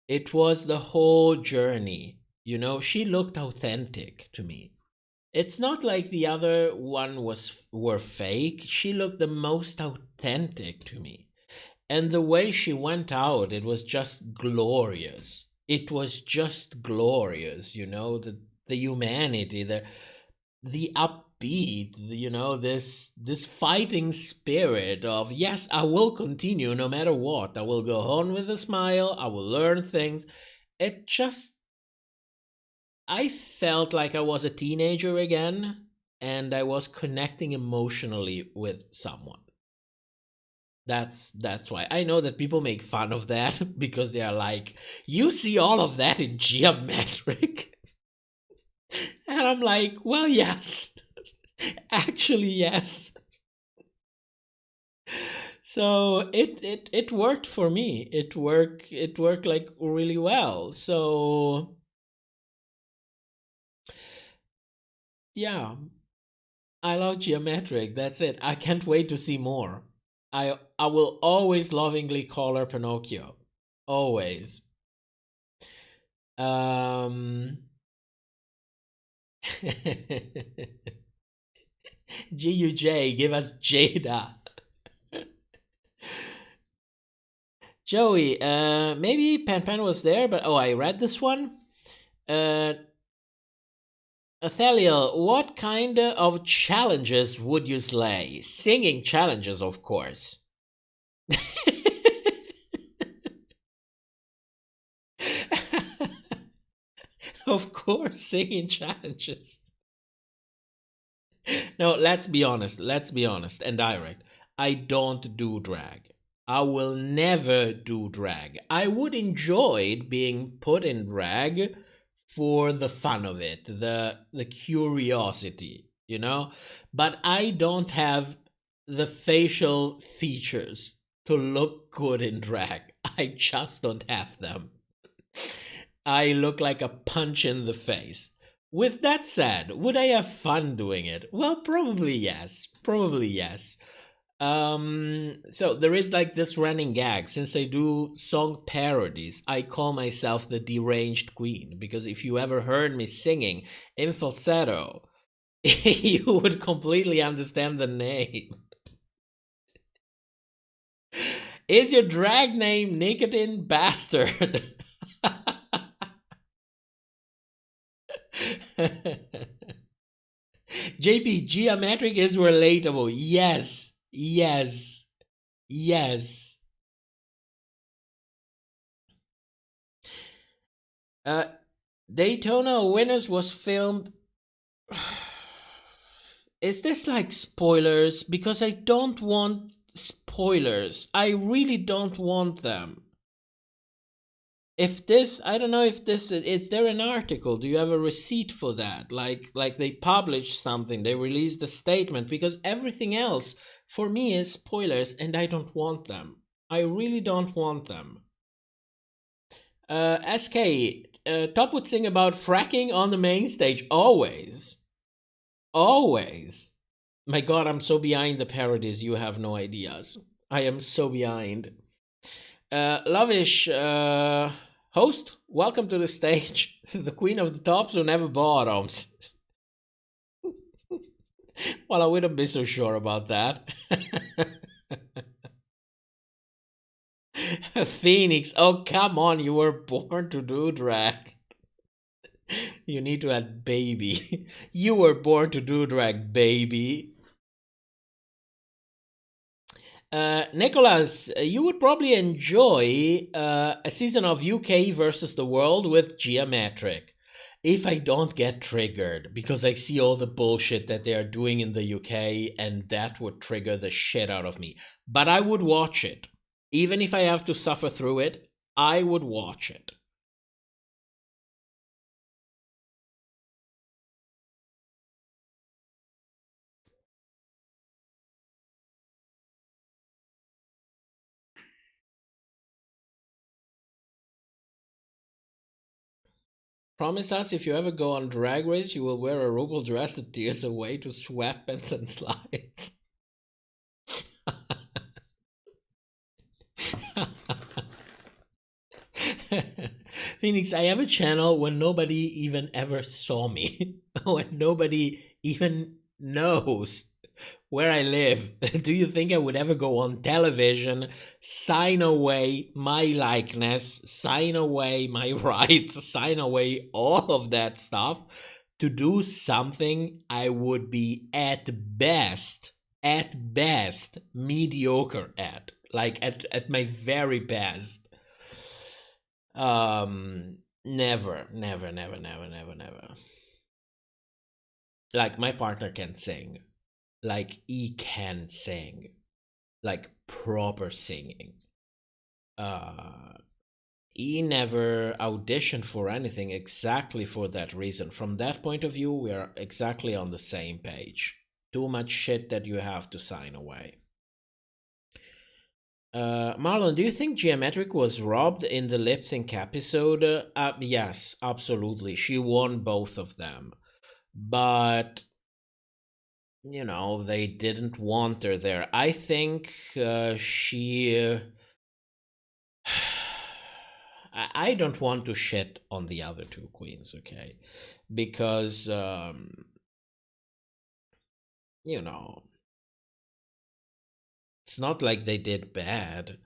It was the whole journey. She looked authentic to me. It's not like the other one were fake. She looked the most authentic to me. And the way she went out, it was just glorious. It was just glorious, the humanity, the upbeat, this fighting spirit of, yes, I will continue no matter what. I will go on with a smile. I will learn things. I felt like I was a teenager again, and I was connecting emotionally with someone. That's why. I know that people make fun of that because they are like, you see all of that in geometric. And I'm like, well, yes. Actually, yes. So it worked for me. It worked like really well. So yeah, I love geometric. That's it. I can't wait to see more. I will always lovingly call her Pinocchio. Always. GUJ, give us Jada. Joey, maybe Pan was there, but I read this one. Athaliel, what kind of challenges would you slay? Singing challenges, of course. Of course, singing challenges. No, let's be honest and direct. I don't do drag. I will never do drag. I would enjoy being put in drag for the fun of it, the curiosity, but I don't have the facial features to look good in drag. I just don't have them. I look like a punch in the face. With that said, would I have fun doing it? Well, probably yes. So there is like this running gag. Since I do song parodies, I call myself the deranged queen, because if you ever heard me singing in falsetto, you would completely understand the name. Is your drag name Nicotine Bastard? JP, geometric is relatable. Yes, Yes. Yes. Daytona Winners was filmed. Is this like spoilers? Because I don't want spoilers. I really don't want them. If this, I don't know if this is there an article? Do you have a receipt for that? Like they published something, they released a statement, because everything else for me is spoilers and I don't want them. I really don't want them. SK, Top would sing about fracking on the main stage. Always. Always. My god, I'm so behind the parodies, you have no ideas. I am so behind. Lovish, host, welcome to the stage. The queen of the tops who never bottoms. Well, I wouldn't be so sure about that. Phoenix, oh come on, you were born to do drag. You need to add baby. You were born to do drag, baby. Nicholas, you would probably enjoy a season of UK versus the world with Geometric. If I don't get triggered, because I see all the bullshit that they are doing in the UK, and that would trigger the shit out of me. But I would watch it. Even if I have to suffer through it, I would watch it. Promise us if you ever go on Drag Race, you will wear a RuPaul dress that tears away to sweatpants and slides. Phoenix, I have a channel when nobody even ever saw me. When nobody even knows where I live. Do you think I would ever go on television, sign away my likeness, sign away my rights, sign away all of that stuff to do something I would be at best, mediocre at? Like at my very best. Never. Like, my partner can sing. Like, he can sing. Like, proper singing. He never auditioned for anything exactly for that reason. From that point of view, we are exactly on the same page. Too much shit that you have to sign away. Marlon, do you think Geometric was robbed in the lip sync episode? Yes, absolutely. She won both of them. But, you know, they didn't want her there. I think she... I don't want to shit on the other two queens, okay? Because, you know, it's not like they did bad,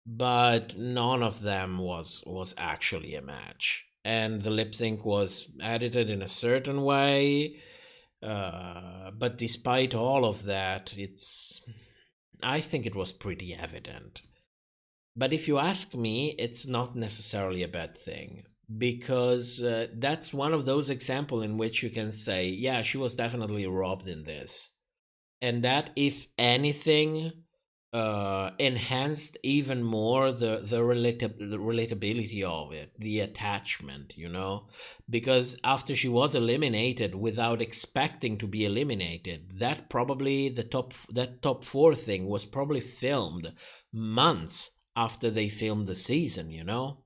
but none of them was actually a match. And the lip sync was edited in a certain way, but despite all of that, I think it was pretty evident. But if you ask me, it's not necessarily a bad thing, because that's one of those examples in which you can say, yeah, she was definitely robbed in this. And that, if anything, enhanced even more the relatability of it, the attachment, you know? Because after she was eliminated without expecting to be eliminated, that probably, that top 4 thing was probably filmed months after they filmed the season, you know?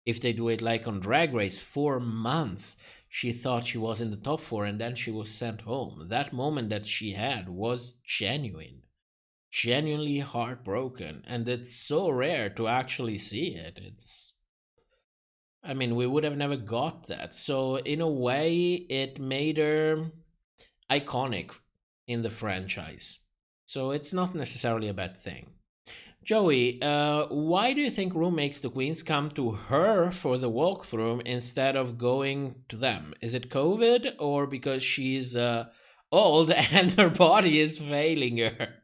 If they do it like on Drag Race, 4 months, she thought she was in the top 4 and then she was sent home. That moment that she had was genuinely heartbroken, and it's so rare to actually see it. I mean, we would have never got that. So in a way, it made her iconic in the franchise. So it's not necessarily a bad thing. Joey, why do you think Ru makes the queens come to her for the walkthrough instead of going to them? Is it COVID, or because she's old and her body is failing her?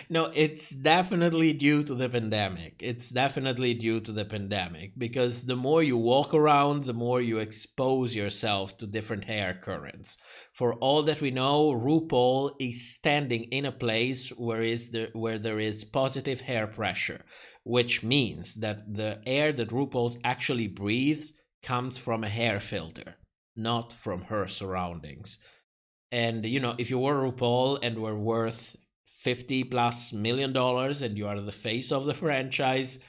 No, it's definitely due to the pandemic. It's definitely due to the pandemic because the more you walk around, the more you expose yourself to different hair currents. For all that we know, RuPaul is standing in a place where there is positive hair pressure, which means that the air that RuPaul actually breathes comes from a hair filter, not from her surroundings. And if you were RuPaul and were worth $50+ million and you are the face of the franchise,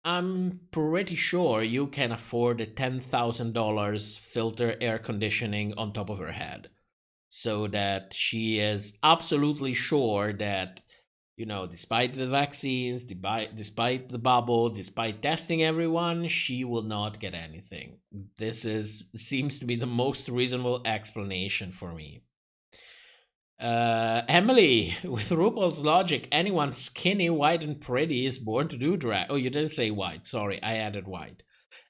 I'm pretty sure you can afford a $10,000 filter air conditioning on top of her head, so that she is absolutely sure that, despite the vaccines, despite the bubble, despite testing everyone, she will not get anything. Seems to be the most reasonable explanation for me. Emily, with RuPaul's logic, anyone skinny, white, and pretty is born to do drag. Oh, you didn't say white. Sorry, I added white.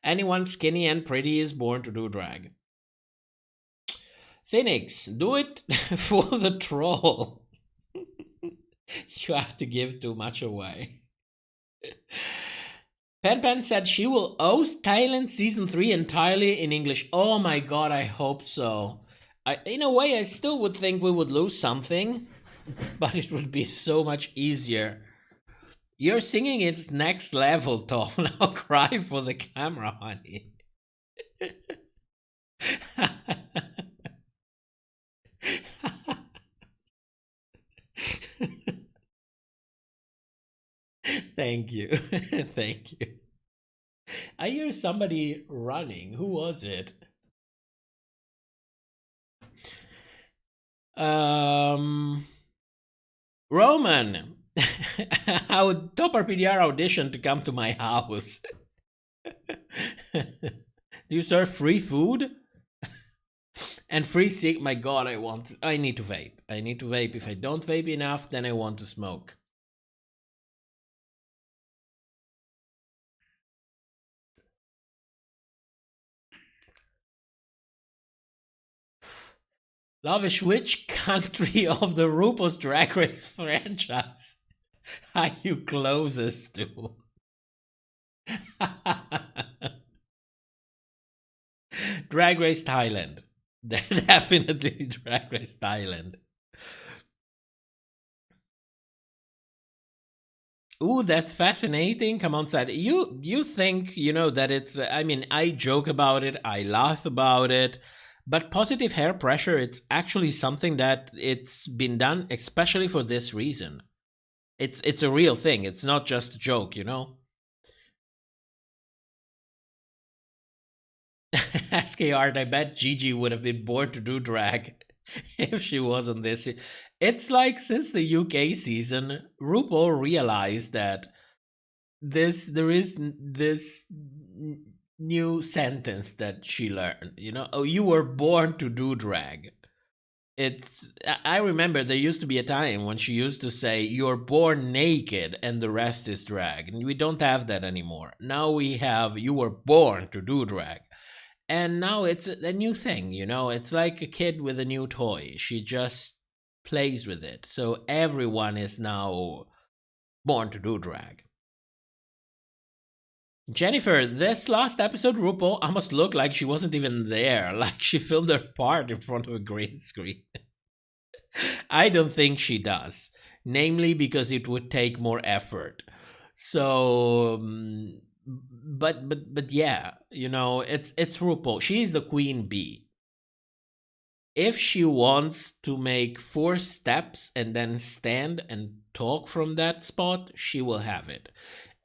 Anyone skinny and pretty is born to do drag. Phoenix, do it for the troll. You have to give too much away. Pen said she will host Thailand Season 3 entirely in English. Oh my god, I hope so. In a way, I still would think we would lose something, but it would be so much easier. Your singing is next level, Tom. Now cry for the camera, honey. Thank you. Thank you. I hear somebody running. Who was it? Roman, I would top RPDR audition to come to my house. Do you serve free food? And free cig? My god, I need to vape. I need to vape. If I don't vape enough, then I want to smoke. Lavish, which country of the RuPaul's Drag Race franchise are you closest to? Drag Race Thailand. Definitely Drag Race Thailand. Ooh, that's fascinating. Come on, Sad. You think, that it's, I joke about it, I laugh about it, but positive hair pressure, it's actually something that it's been done especially for this reason. It's a real thing. It's not just a joke, SKR, I bet Gigi would have been born to do drag if she was on this. It's like since the UK season, RuPaul realized that there is this new sentence that she learned. Oh, you were born to do drag. I remember there used to be a time when she used to say you're born naked and the rest is drag, and we don't have that anymore. Now we have you were born to do drag. And now it's a new thing, it's like a kid with a new toy. She just plays with it. So everyone is now born to do drag. Jennifer, this last episode, RuPaul almost looked like she wasn't even there, like she filmed her part in front of a green screen. I don't think she does, namely because it would take more effort. So, but yeah, it's RuPaul. She's the queen bee. If she wants to make 4 steps and then stand and talk from that spot, she will have it.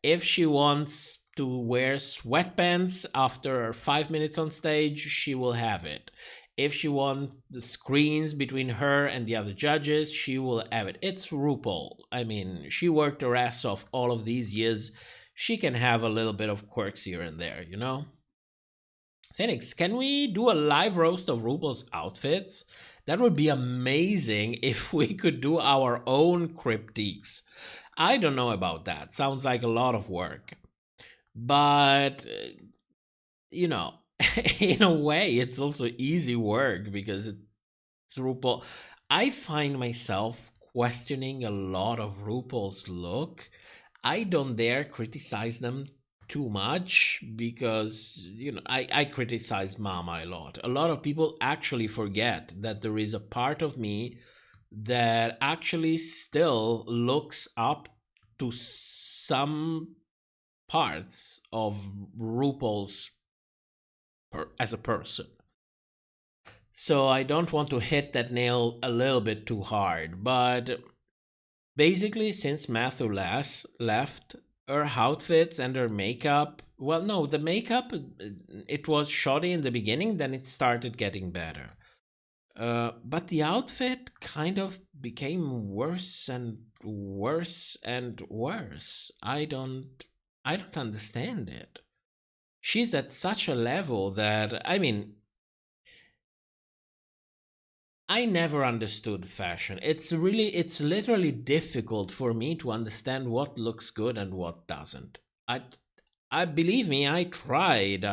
If she wants to wear sweatpants after 5 minutes on stage, she will have it. If she wants the screens between her and the other judges, she will have it. It's RuPaul. She worked her ass off all of these years. She can have a little bit of quirks here and there, Phoenix, can we do a live roast of RuPaul's outfits? That would be amazing if we could do our own critiques. I don't know about that. Sounds like a lot of work. But, in a way, it's also easy work because it's RuPaul. I find myself questioning a lot of RuPaul's look. I don't dare criticize them too much because, you know, I criticize Mama a lot. A lot of people actually forget that there is a part of me that actually still looks up to some parts of RuPaul's as a person. So I don't want to hit that nail a little bit too hard, but basically since Matthew left, her outfits and her makeup, well, no, the makeup, it was shoddy in the beginning, then it started getting better. But the outfit kind of became worse and worse and worse. I don't understand it. She's at such a level that, I mean, I never understood fashion. It's literally difficult for me to understand what looks good and what doesn't. I believe me, I tried.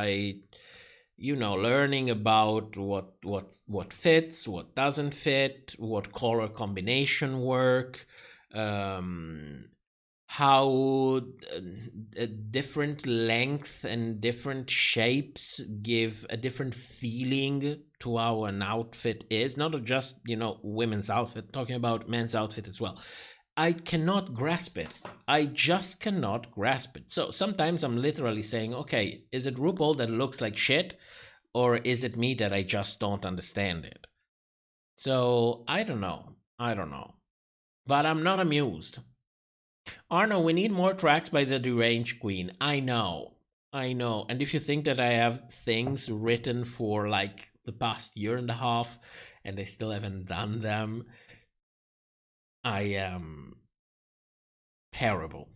Learning about what fits, what doesn't fit, what color combination work, how different length and different shapes give a different feeling to how an outfit is. Not just, women's outfit, talking about men's outfit as well. I cannot grasp it. I just cannot grasp it. So sometimes I'm literally saying, okay, is it RuPaul that looks like shit? Or is it me that I just don't understand it? So I don't know. But I'm not amused. Arno, we need more tracks by the Deranged Queen. I know. And if you think that I have things written for like the past year and a half and I still haven't done them, I am terrible.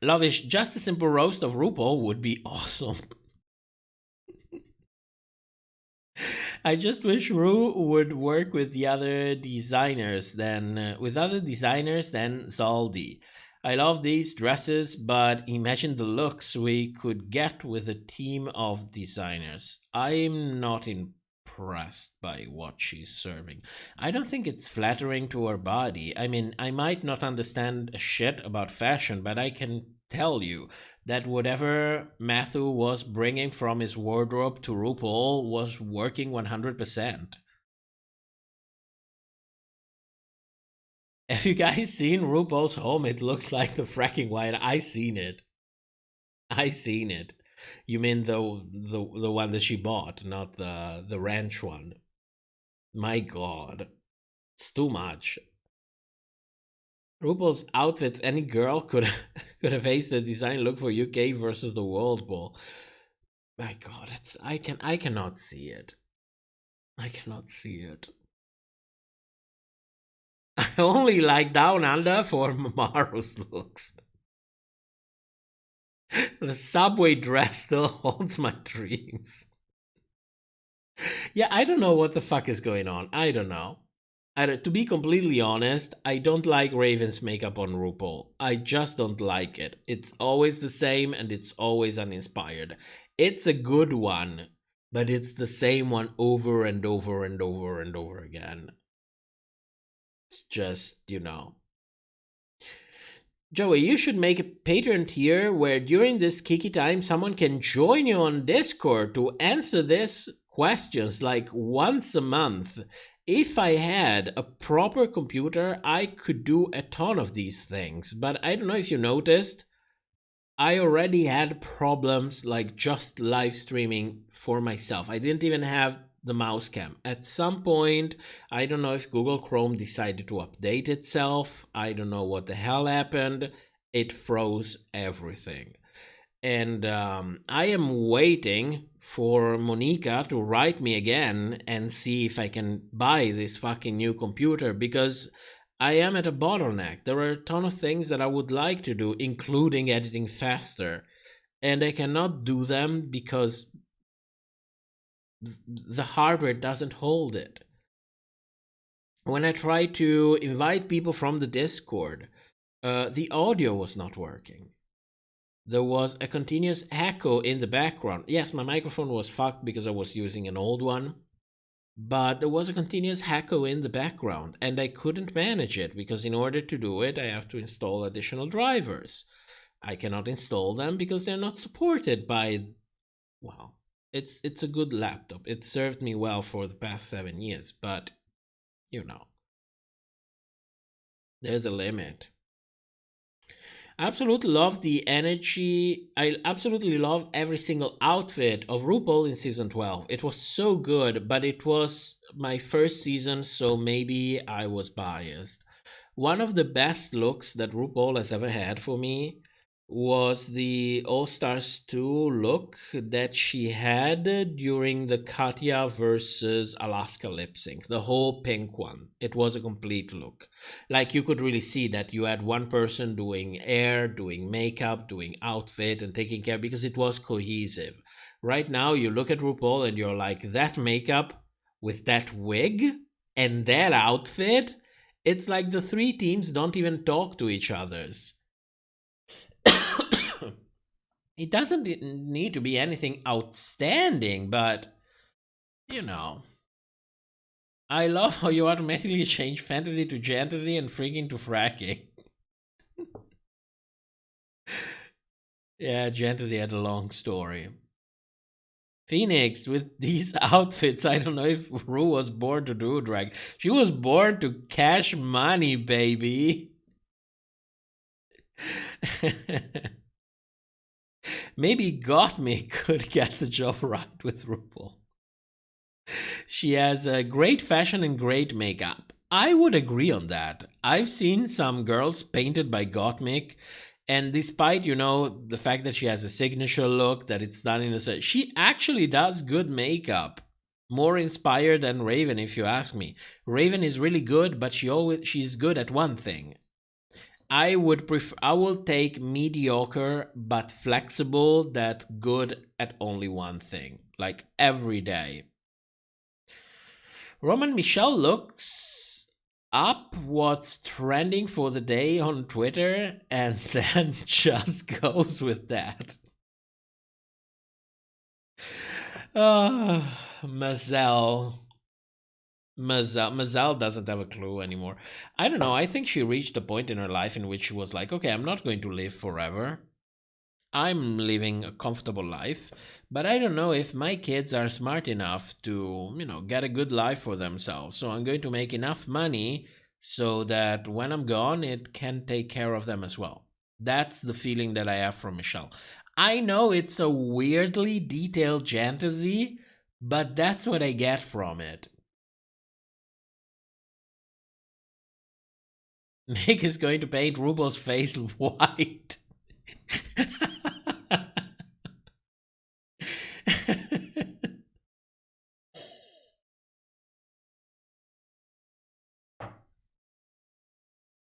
Lovish, just a simple roast of RuPaul would be awesome. I just wish Ru would work with other designers than Zaldi. I love these dresses, but imagine the looks we could get with a team of designers. I'm not impressed by what she's serving. I don't think it's flattering to her body. I mean, I might not understand a shit about fashion, but I can tell you that whatever Matthew was bringing from his wardrobe to RuPaul was working 100%. Have you guys seen RuPaul's home? It looks like the fracking white. I seen it. You mean the one that she bought, not the ranch one. My God. It's too much. RuPaul's outfits, any girl could have aced the design look for UK versus the World Bowl. My God, I cannot see it. I only like Down Under for Mamaru's looks. The subway dress still haunts my dreams. Yeah, I don't know what the fuck is going on. I don't know. To be completely honest, I don't like Raven's makeup on RuPaul. I just don't like it. It's always the same and it's always uninspired. It's a good one, but it's the same one over and over and over and over again. It's just, Joey, you should make a Patreon tier where during this Kiki time someone can join you on Discord to answer these questions like once a month. If I had a proper computer, I could do a ton of these things. But I don't know if you noticed, I already had problems like just live streaming for myself. I didn't even have the mouse cam. At some point, I don't know if Google Chrome decided to update itself. I don't know what the hell happened. It froze everything. And I am waiting for Monica to write me again and see if I can buy this fucking new computer, because I am at a bottleneck. There are a ton of things that I would like to do, including editing faster. And I cannot do them because the hardware doesn't hold it. When I tried to invite people from the Discord, the audio was not working. There was a continuous echo in the background. Yes, my microphone was fucked because I was using an old one. but there was a continuous echo in the background, and I couldn't manage it because in order to do it, I have to install additional drivers. I cannot install them because they're not supported by, well, it's a good laptop. It served me well for the past 7 years, but you know, there's a limit. I absolutely love the energy. I absolutely loved every single outfit of RuPaul in season 12. It was so good, but it was my first season, so maybe I was biased. One of the best looks that RuPaul has ever had for me was the All Stars 2 look that she had during the Katya versus Alaska lip sync, the whole pink one. It was a complete look. Like you could really see that you had one person doing hair, doing makeup, doing outfit, and taking care because it was cohesive. Right now, you look at RuPaul and you're like, that makeup with that wig and that outfit, it's like the three teams don't even talk to each other's. It doesn't need to be anything outstanding, but you know. I love how you automatically change fantasy to jantasy and freaking to fracking. Yeah, jantasy had a long story. Phoenix, with these outfits, I don't know if Ru was born to do drag. She was born to cash money, baby. Maybe Gottmik could get the job right with RuPaul. She has a great fashion and great makeup. I would agree on that. I've seen some girls painted by Gottmik, and despite, the fact that she has a signature look, that it's done in a... She actually does good makeup. More inspired than Raven, if you ask me. Raven is really good, but she's good at one thing. I will take mediocre but flexible that good at only one thing, like every day. Roman Michelle looks up what's trending for the day on Twitter and then just goes with that. Mazel doesn't have a clue anymore. I don't know. I think she reached a point in her life in which she was like, okay, I'm not going to live forever. I'm living a comfortable life, but I don't know if my kids are smart enough to, get a good life for themselves. So I'm going to make enough money so that when I'm gone, it can take care of them as well. That's the feeling that I have from Michelle. I know it's a weirdly detailed fantasy, but that's what I get from it. Nick is going to paint RuPaul's face white.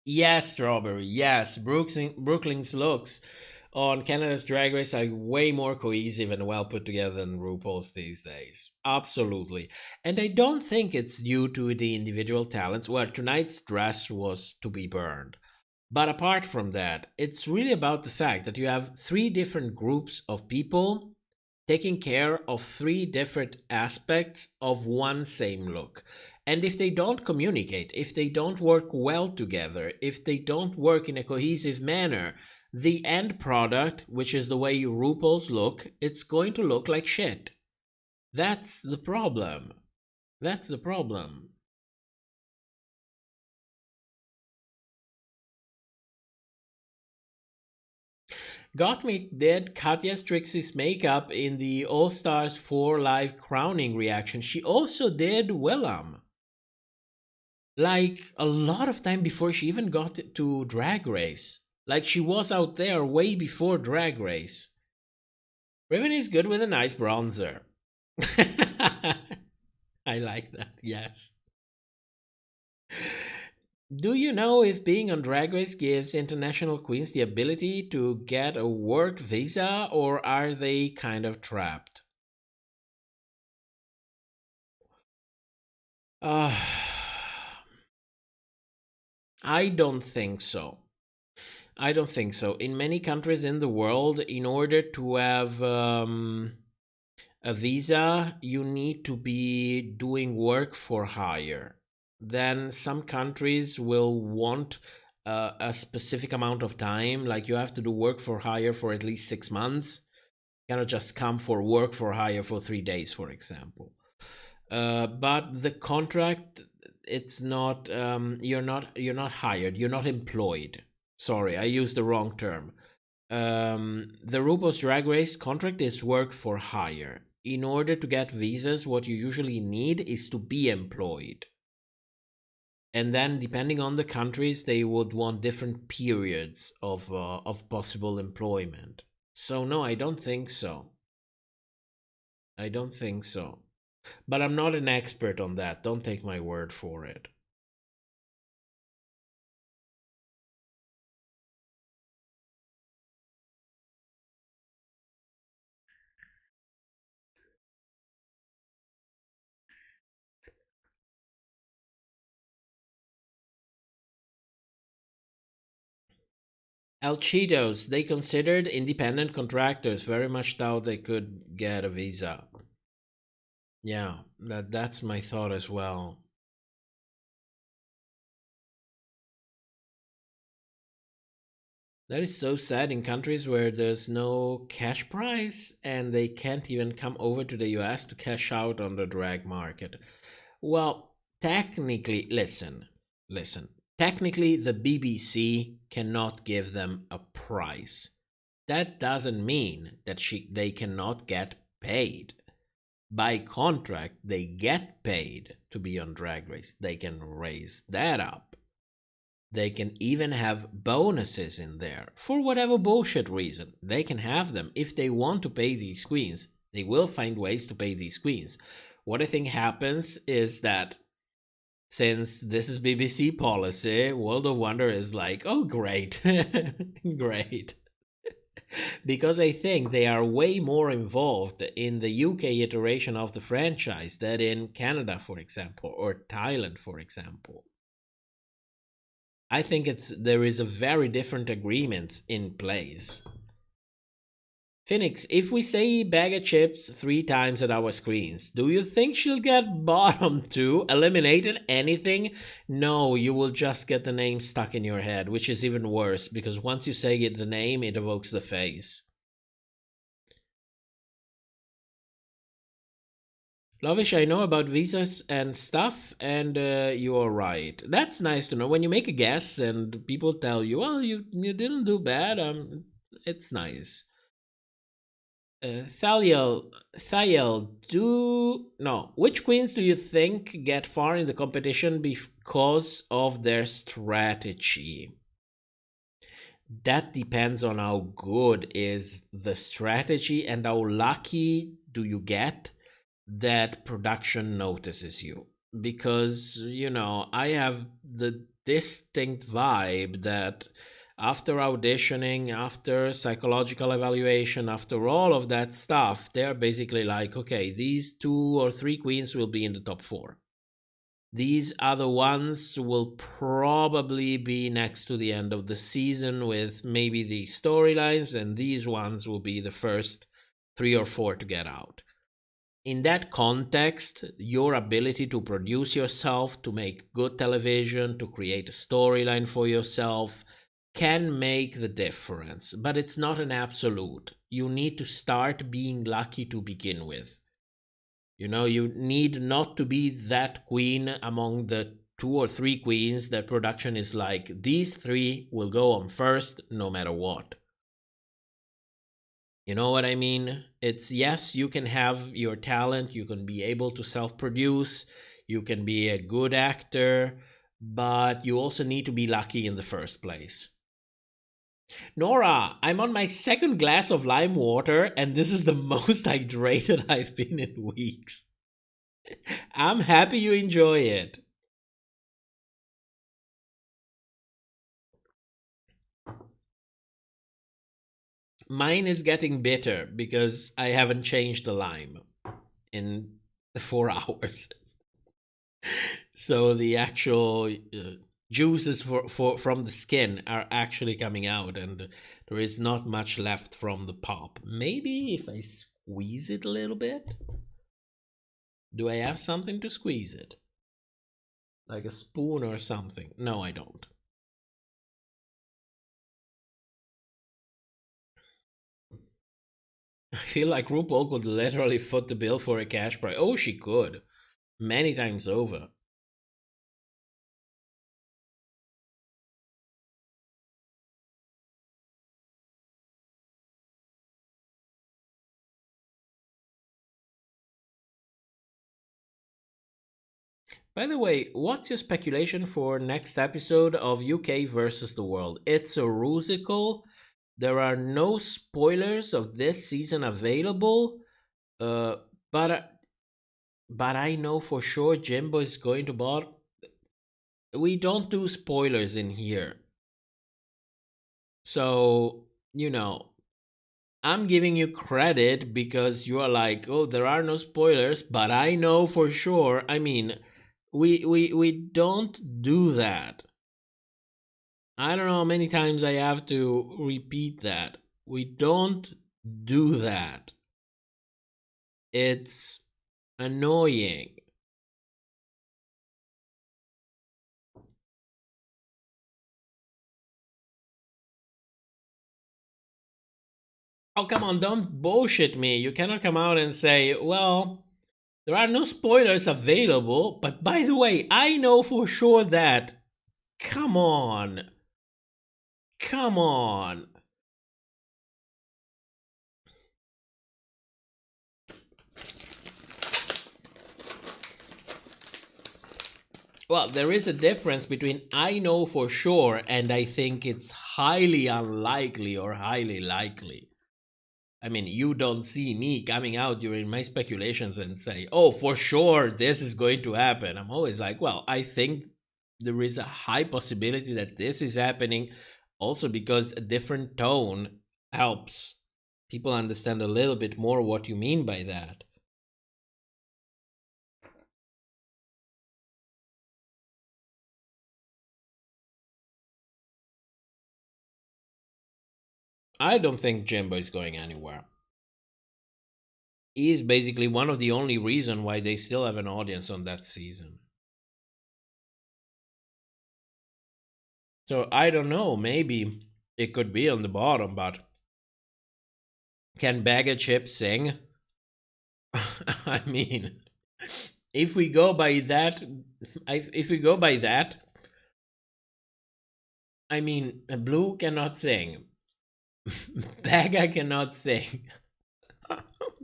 Yes, Strawberry, yes. Brooklyn's looks on Canada's Drag Race are way more cohesive and well put together than RuPaul's these days. Absolutely. And I don't think it's due to the individual talents. Well, tonight's dress was to be burned. But apart from that, it's really about the fact that you have three different groups of people taking care of three different aspects of one same look. And if they don't communicate, if they don't work well together, if they don't work in a cohesive manner, the end product, which is the way RuPaul's look, it's going to look like shit. That's the problem. That's the problem. Gottmik did Katya Strixie's makeup in the All Stars 4 live crowning reaction. She also did Willem. Like a lot of time before she even got to Drag Race. Like she was out there way before Drag Race. Raven is good with a nice bronzer. I like that, yes. Do you know if being on Drag Race gives international queens the ability to get a work visa, or are they kind of trapped? I don't think so. I don't think so. In many countries in the world, in order to have a visa, you need to be doing work for hire. Then some countries will want a specific amount of time, like you have to do work for hire for at least 6 months. You cannot just come for work for hire for 3 days, for example. But the contract, it's not, you're not hired, you're not employed. Sorry, I used the wrong term. The RuPaul's Drag Race contract is work for hire. In order to get visas, what you usually need is to be employed. And then, depending on the countries, they would want different periods of possible employment. So no, I don't think so. I don't think so. But I'm not an expert on that. Don't take my word for it. El Cheetos, they considered independent contractors. Very much doubt they could get a visa. Yeah, that's my thought as well. That is so sad in countries where there's no cash prize and they can't even come over to the US to cash out on the drag market. Well, technically, listen. Technically, the BBC cannot give them a prize. That doesn't mean that they cannot get paid. By contract, they get paid to be on Drag Race. They can raise that up. They can even have bonuses in there for whatever bullshit reason. They can have them. If they want to pay these queens, they will find ways to pay these queens. What I think happens is that since this is BBC policy, World of Wonder is like, oh, great, great. Because I think they are way more involved in the UK iteration of the franchise than in Canada, for example, or Thailand, for example. I think there is a very different agreements in place. Phoenix, if we say bag of chips 3 times at our screens, do you think she'll get bottom 2, eliminated, anything? No, you will just get the name stuck in your head, which is even worse, because once you say the name, it evokes the face. Lovish, I know about visas and stuff, and you are right. That's nice to know. When you make a guess and people tell you, well, you didn't do bad, it's nice. Thaliel, which queens do you think get far in the competition because of their strategy? That depends on how good is the strategy and how lucky do you get that production notices you. Because, I have the distinct vibe that after auditioning, after psychological evaluation, after all of that stuff, they're basically like, okay, these 2 or 3 queens will be in the top 4. These other ones will probably be next to the end of the season with maybe the storylines, and these ones will be the first 3 or 4 to get out. In that context, your ability to produce yourself, to make good television, to create a storyline for yourself can make the difference, but it's not an absolute. You need to start being lucky to begin with. You need not to be that queen among the 2 or 3 queens that production is like, these 3 will go on first no matter what. You know what I mean? It's, yes, you can have your talent, you can be able to self-produce, you can be a good actor, but you also need to be lucky in the first place. Nora, I'm on my 2nd glass of lime water, and this is the most hydrated I've been in weeks. I'm happy you enjoy it. Mine is getting bitter because I haven't changed the lime in 4 hours. So the actual juices from the skin are actually coming out, and there is not much left from the pulp. Maybe if I squeeze it a little bit? Do I have something to squeeze it? Like a spoon or something? No, I don't. I feel like RuPaul could literally foot the bill for a cash prize. Oh, she could. Many times over. By the way, what's your speculation for next episode of UK versus the world? It's a rusical. There are no spoilers of this season available. But I know for sure Jimbo is going to bot. We don't do spoilers in here. So, you know, I'm giving you credit because you are like, oh, there are no spoilers, but I know for sure. I mean, we don't do that. I don't know how many times I have to repeat that. We don't do that. It's annoying. Oh, come on, don't bullshit me. You cannot come out and say, well, there are no spoilers available, but by the way, I know for sure that. Come on. Come on. Well, there is a difference between I know for sure and I think it's highly unlikely or highly likely. I mean, you don't see me coming out during my speculations and say, oh, for sure this is going to happen. I'm always like, well, I think there is a high possibility that this is happening, also because a different tone helps people understand a little bit more what you mean by that. I don't think Jimbo is going anywhere. He is basically one of the only reasons why they still have an audience on that season. So I don't know, maybe it could be on the bottom, but can Bag of Chips sing? I mean, if we go by that, I mean, Blue cannot sing. Baga cannot sing.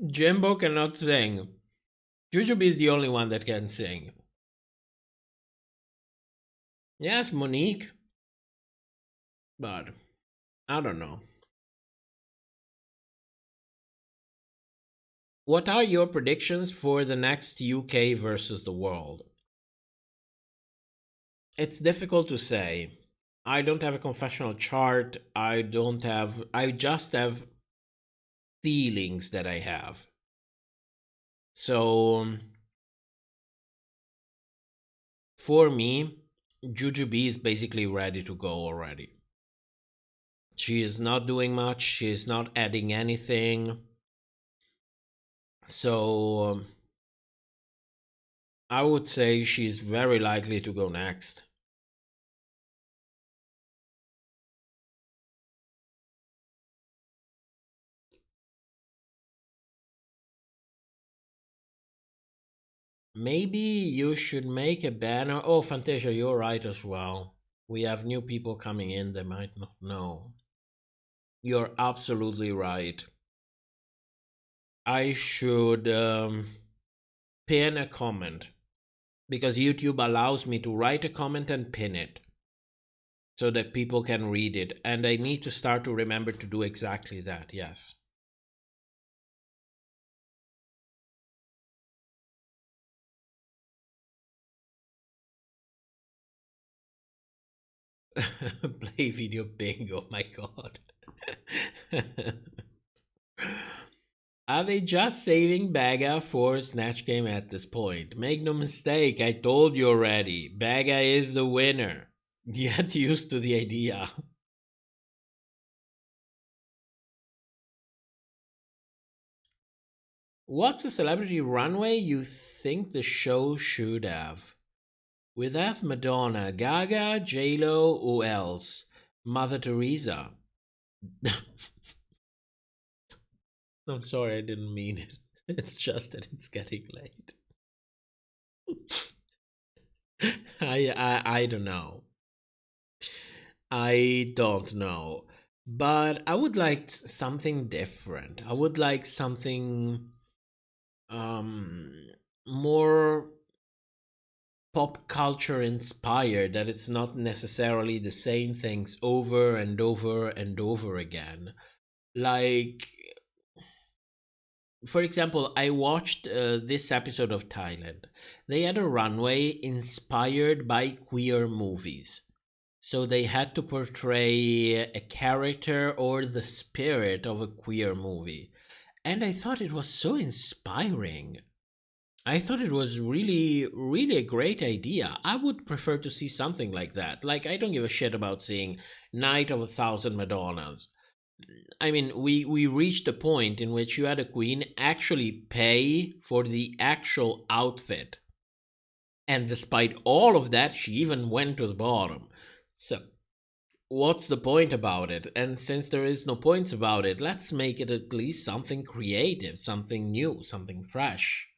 Jimbo cannot sing. Jujubee is the only one that can sing. Yes, Monique. But I don't know. What are your predictions for the next UK versus the world? It's difficult to say. I don't have a confessional chart. I just have feelings that I have. So for me, Jujubee is basically ready to go already. She is not doing much. She is not adding anything. So I would say she's very likely to go next. Maybe you should make a banner. Oh, Fantasia, you're right as well. We have new people coming in, they might not know. You're absolutely right. I should pin a comment, because YouTube allows me to write a comment and pin it so that people can read it. And I need to start to remember to do exactly that, yes. Play video bingo, my god. Are they just saving Baga for Snatch Game at this point? Make no mistake, I told you already. Baga is the winner. Get used to the idea. What's a celebrity runway you think the show should have? With F, Madonna, Gaga, J-Lo, who else? Mother Teresa. I'm sorry, I didn't mean it. It's just that it's getting late. I don't know. I don't know. But I would like something different. I would like something more pop culture inspired, that it's not necessarily the same things over and over and over again. Like, for example, I watched this episode of Thailand. They had a runway inspired by queer movies. So they had to portray a character or the spirit of a queer movie. And I thought it was so inspiring. I thought it was really, really a great idea. I would prefer to see something like that. Like, I don't give a shit about seeing Night of 1,000 Madonnas. I mean, we reached a point in which you had a queen actually pay for the actual outfit. And despite all of that, she even went to the bottom. So, what's the point about it? And since there is no points about it, let's make it at least something creative, something new, something fresh.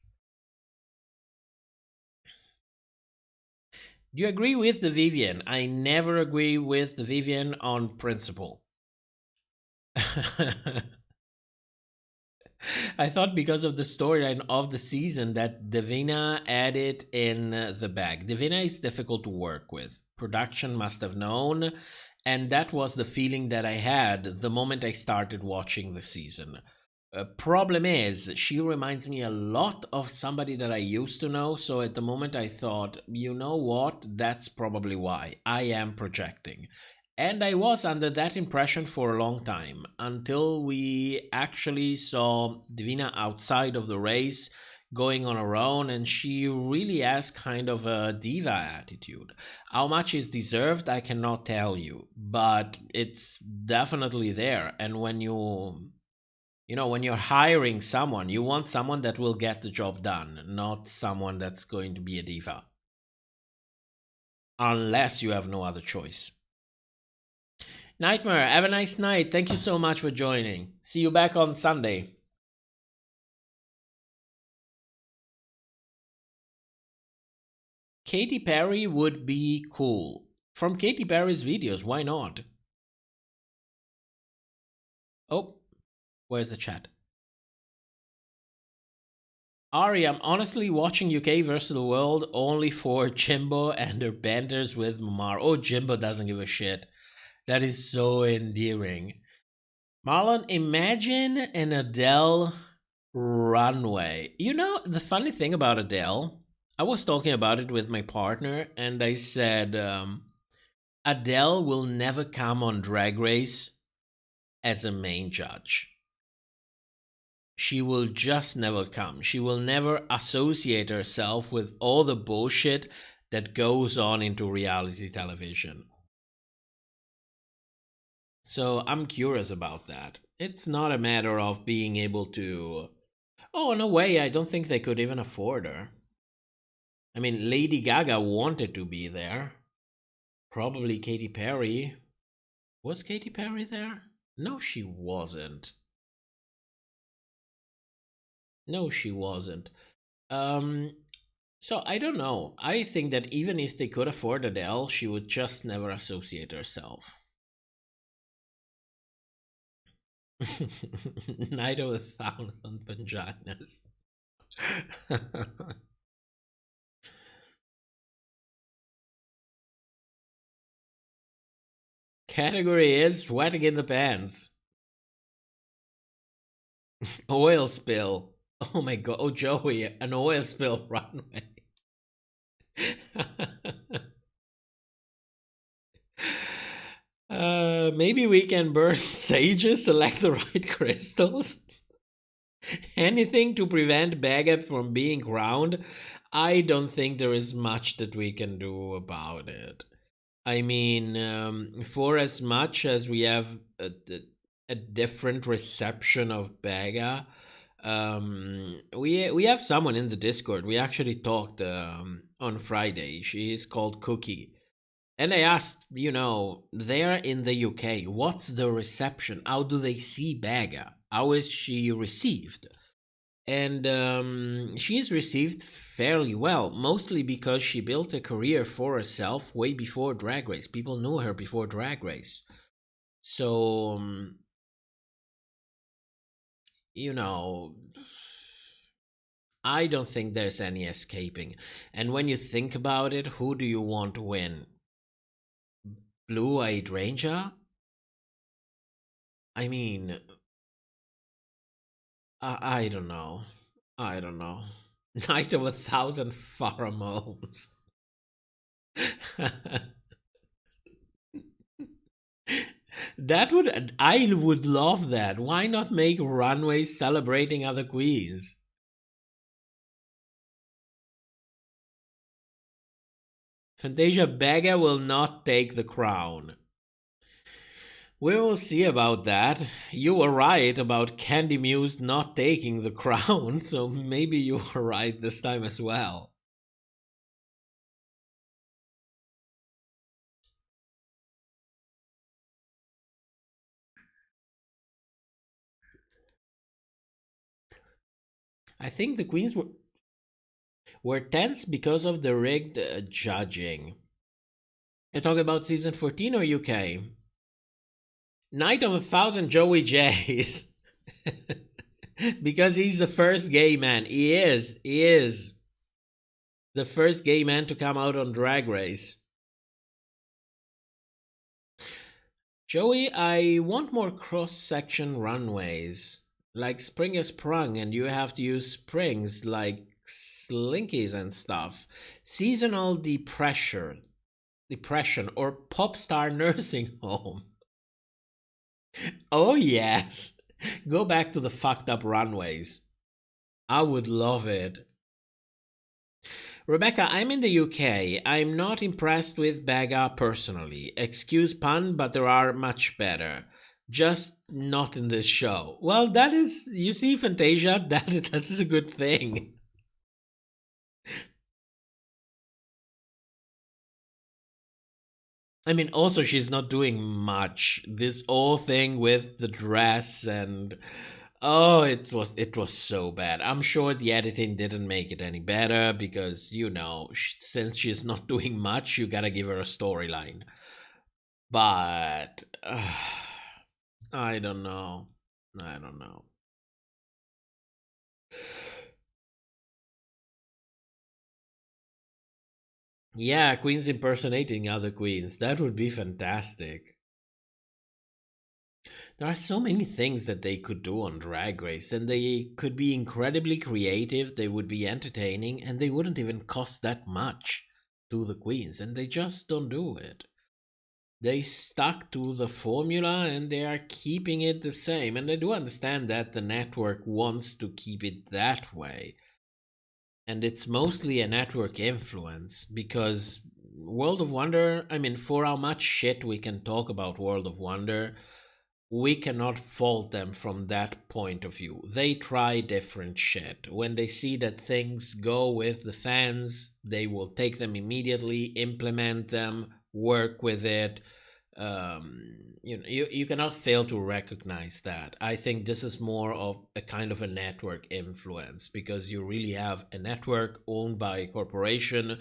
Do you agree with the Vivian? I never agree with the Vivian on principle. I thought because of the storyline of the season that Davina had it in the bag. Davina is difficult to work with. Production must have known, and that was the feeling that I had the moment I started watching the season. Problem is, she reminds me a lot of somebody that I used to know, so at the moment I thought, you know what, that's probably why. I am projecting. And I was under that impression for a long time, until we actually saw Divina outside of the race, going on her own, and she really has kind of a diva attitude. How much is deserved, I cannot tell you, but it's definitely there. And when when you're hiring someone, you want someone that will get the job done, not someone that's going to be a diva. Unless you have no other choice. Nightmare, have a nice night. Thank you so much for joining. See you back on Sunday. Katy Perry would be cool. From Katy Perry's videos, why not? Oh, where's the chat? Ari, I'm honestly watching UK versus the world only for Jimbo and her banters with Mamaru. Oh, Jimbo doesn't give a shit. That is so endearing. Marlon, imagine an Adele runway. You know, the funny thing about Adele, I was talking about it with my partner, and I said, Adele will never come on Drag Race as a main judge. She will just never come. She will never associate herself with all the bullshit that goes on into reality television. So I'm curious about that. It's not a matter of being able to... Oh, in a way, I don't think they could even afford her. I mean, Lady Gaga wanted to be there. Probably Katy Perry. Was Katy Perry there? No, she wasn't. No, she wasn't. So I don't know. I think that even if they could afford Adele, she would just never associate herself. Night of 1,000 vaginas. Category is sweating in the pants. Oil spill. Oh my god. Oh, Joey, an oil spill runway. Maybe we can burn sages, select the right crystals. Anything to prevent Bagab from being crowned. I don't think there is much that we can do about it. I mean, for as much as we have a different reception of Baga, We have someone in the Discord. We actually talked on Friday. She is called Cookie. And I asked, they're in the UK, what's the reception? How do they see Baga? How is she received? And she is received fairly well, mostly because she built a career for herself way before Drag Race. People knew her before Drag Race. So, I don't think there's any escaping. And when you think about it, who do you want to win? Blue-Eyed Ranger? I mean, I don't know. Night of 1,000 pheromones. I would love that. Why not make runways celebrating other queens? Fantasia Baga will not take the crown. We will see about that. You were right about Candy Muse not taking the crown, so maybe you were right this time as well. I think the queens were tense because of the rigged judging. You're talking about season 14 or UK? Night of 1,000 Joey J's. Because he's the first gay man. He is the first gay man to come out on Drag Race. Joey, I want more cross-section runways. Like Springer Sprung, and you have to use springs like slinkies and stuff. Seasonal depression or pop star nursing home. Oh yes, go back to the fucked up runways. I would love it. Rebecca, I'm in the UK. I'm not impressed with Baga personally. Excuse pun, but there are much better. Just not in this show. Well, that is, you see, Fantasia, that is a good thing. I mean, also, she's not doing much. This whole thing with the dress and... Oh, it was so bad. I'm sure the editing didn't make it any better because, since she's not doing much, you gotta give her a storyline. But... I don't know. Yeah, queens impersonating other queens. That would be fantastic. There are so many things that they could do on Drag Race, and they could be incredibly creative, they would be entertaining, and they wouldn't even cost that much to the queens, and they just don't do it. They stuck to the formula and they are keeping it the same. And I do understand that the network wants to keep it that way. And it's mostly a network influence because World of Wonder, I mean, for how much shit we can talk about World of Wonder, we cannot fault them from that point of view. They try different shit. When they see that things go with the fans, they will take them immediately, implement them, work with it. You cannot fail to recognize that. I think this is more of a kind of a network influence because you really have a network owned by a corporation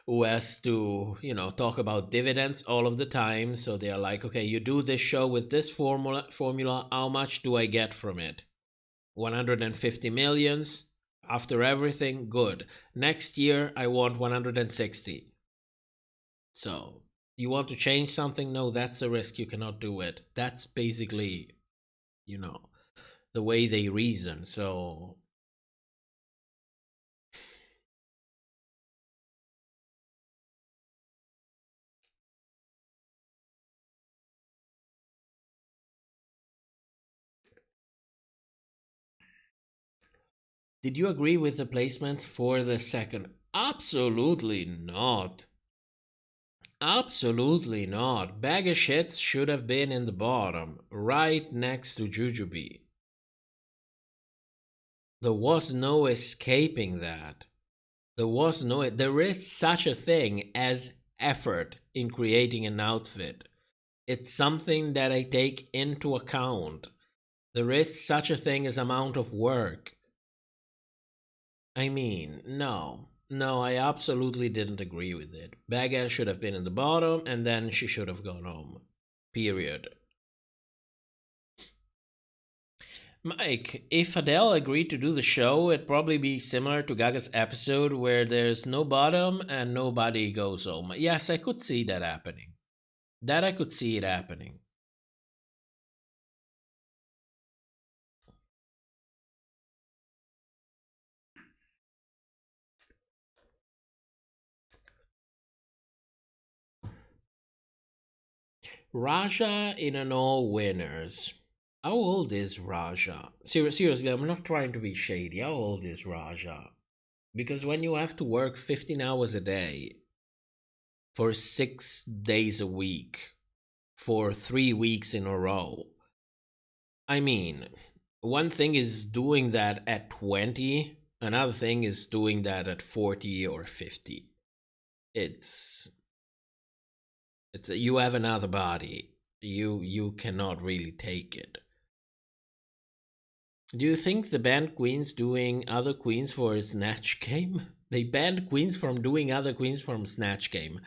who has to, talk about dividends all of the time. So they are like, okay, you do this show with this formula, how much do I get from it? 150 millions after everything, good. Next year I want 160. So you want to change something? No, that's a risk. You cannot do it. That's basically, the way they reason. So did you agree with the placement for the second? Absolutely not. Absolutely not. Bag of Shits should have been in the bottom, right next to Jujubee. There was no escaping that. There is such a thing as effort in creating an outfit. It's something that I take into account. There is such a thing as amount of work. I mean, no, I absolutely didn't agree with it. Becca should have been in the bottom, and then she should have gone home. Period. Mike, if Adele agreed to do the show, it'd probably be similar to Gaga's episode where there's no bottom and nobody goes home. Yes, I could see that happening. I could see it happening. Raja in an all winners. How old is Raja? Seriously, I'm not trying to be shady. How old is Raja? Because when you have to work 15 hours a day for 6 days a week for 3 weeks in a row, I mean, one thing is doing that at 20, another thing is doing that at 40 or 50. It's you have another body. You cannot really take it. Do you think the banned queens doing other queens for Snatch Game? They banned queens from doing other queens from Snatch Game.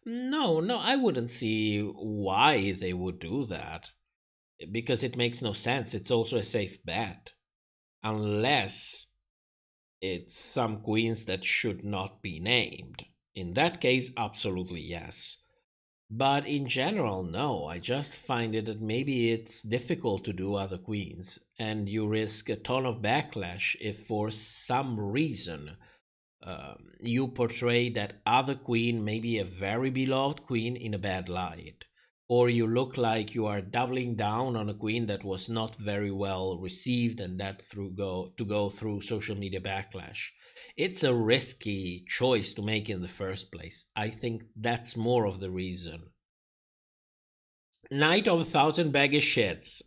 No, I wouldn't see why they would do that. Because it makes no sense. It's also a safe bet. Unless it's some queens that should not be named. In that case, absolutely yes. But in general, no. I just find it that maybe it's difficult to do other queens, and you risk a ton of backlash if for some reason you portray that other queen, maybe a very beloved queen, in a bad light. Or you look like you are doubling down on a queen that was not very well received and that go through social media backlash. It's a risky choice to make in the first place. I think that's more of the reason. Night of 1,000 baggy shits.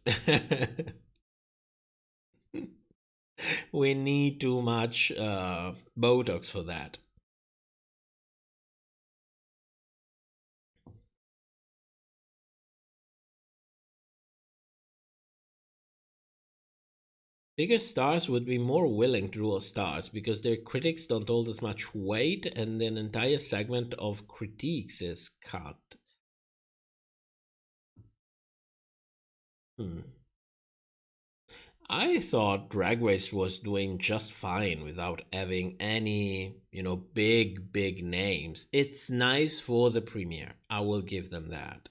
We need too much Botox for that. Bigger stars would be more willing to do All Stars because their critics don't hold as much weight and an entire segment of critiques is cut. I thought Drag Race was doing just fine without having any, big names. It's nice for the premiere. I will give them that.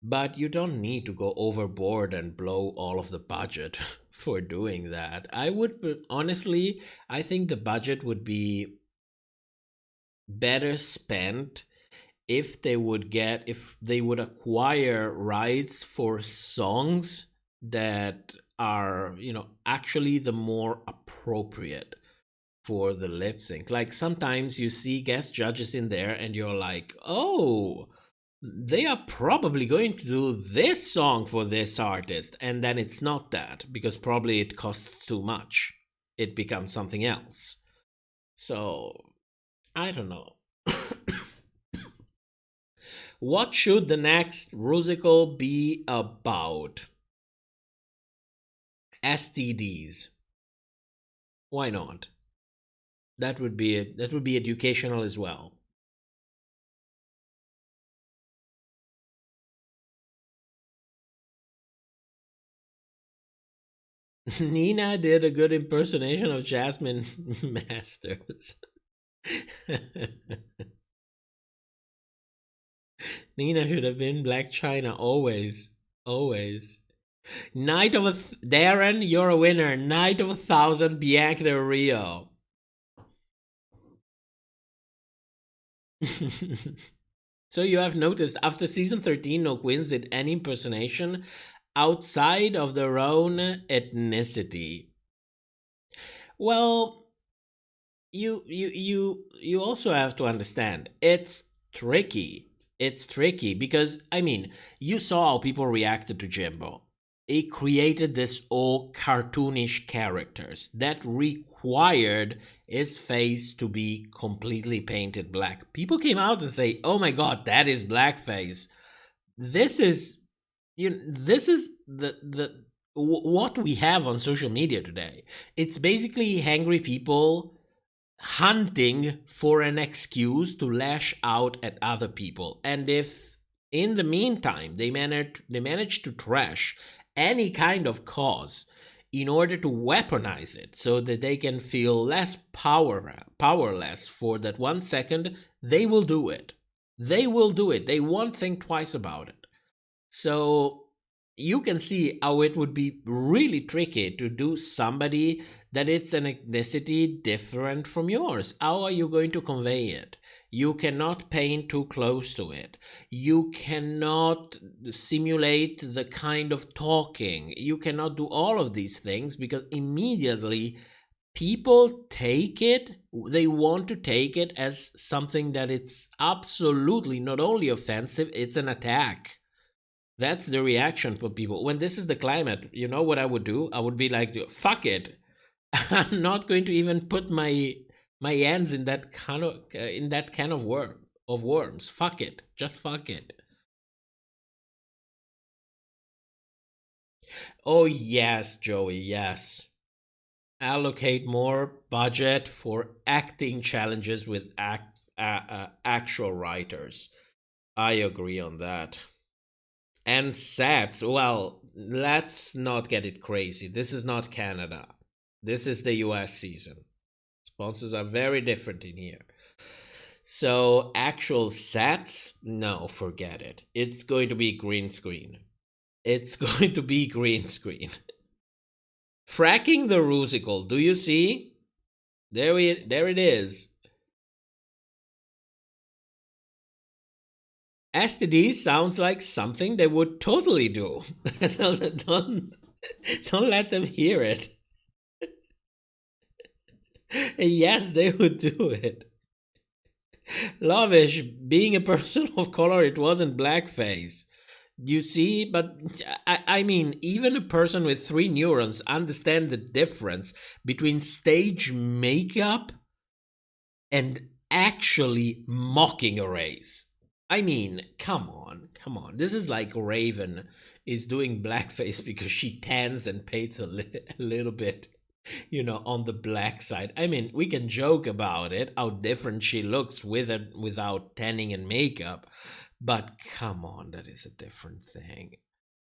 But you don't need to go overboard and blow all of the budget for doing that. Honestly, I think the budget would be better spent if they would acquire rights for songs that are, actually the more appropriate for the lip sync. Like sometimes you see guest judges in there and you're like, oh, they are probably going to do this song for this artist, and then it's not that because probably it costs too much. It becomes something else. So I don't know. What should the next Rusical be about? STDs. Why not? That would be educational as well. Nina did a good impersonation of Jasmine Masters. Nina should have been Black China always. Night of Darren, you're a winner. Night of 1,000 Bianca Del Rio. So you have noticed after season 13, no queens did any impersonation outside of their own ethnicity. Well, you also have to understand it's tricky. It's tricky because, I mean, you saw how people reacted to Jimbo. it created this all cartoonish characters that required his face to be completely painted black. People came out and say, "Oh my God, that is blackface." This is, this is the what we have on social media today. It's basically angry people hunting for an excuse to lash out at other people, and if in the meantime they manage to trash any kind of cause in order to weaponize it so that they can feel less powerless for that 1 second, they will do it. They will do it. They won't think twice about it. So you can see how it would be really tricky to do somebody that it's an ethnicity different from yours. How are you going to convey it? You cannot paint too close to it. You cannot simulate the kind of talking. You cannot do all of these things because immediately people take it, they want to take it as something that it's absolutely not only offensive, it's an attack. That's the reaction for people. When this is the climate, you know what I would do? I would be like, fuck it. I'm not going to even put my hands in that kind of worms. Fuck it. Just fuck it. Oh yes, Joey, yes. Allocate more budget for acting challenges with actual writers. I agree on that. And sets, well, let's not get it crazy. This is not Canada. This is the U.S. season. Sponsors are very different in here. So actual sets, no, forget it. It's going to be green screen. It's going to be green screen. Fracking the Rusical, do you see? There it is. STD sounds like something they would totally do. don't let them hear it. Yes, they would do it. Lovish, being a person of color, it wasn't blackface. You see, but I mean, even a person with 3 neurons understand the difference between stage makeup and actually mocking a race. I mean, come on. This is like Raven is doing blackface because she tans and paints a little bit, on the black side. I mean, we can joke about it, how different she looks with and without tanning and makeup. But come on, that is a different thing.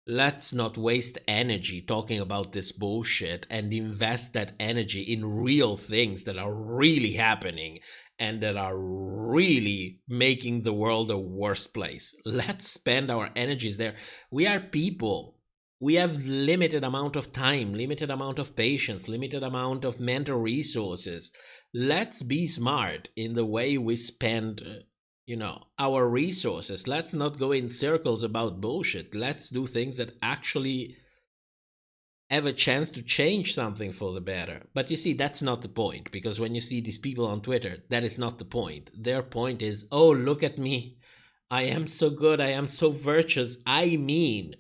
Let's not waste energy talking about this bullshit and invest that energy in real things that are really happening and that are really making the world a worse place. Let's spend our energies there. We are people. We have limited amount of time, limited amount of patience, limited amount of mental resources. Let's be smart in the way we spend our resources. Let's not go in circles about bullshit. Let's do things that actually have a chance to change something for the better. But you see, that's not the point, because when you see these people on Twitter, that is not the point. Their point is, oh, look at me. I am so good. I am so virtuous. I mean,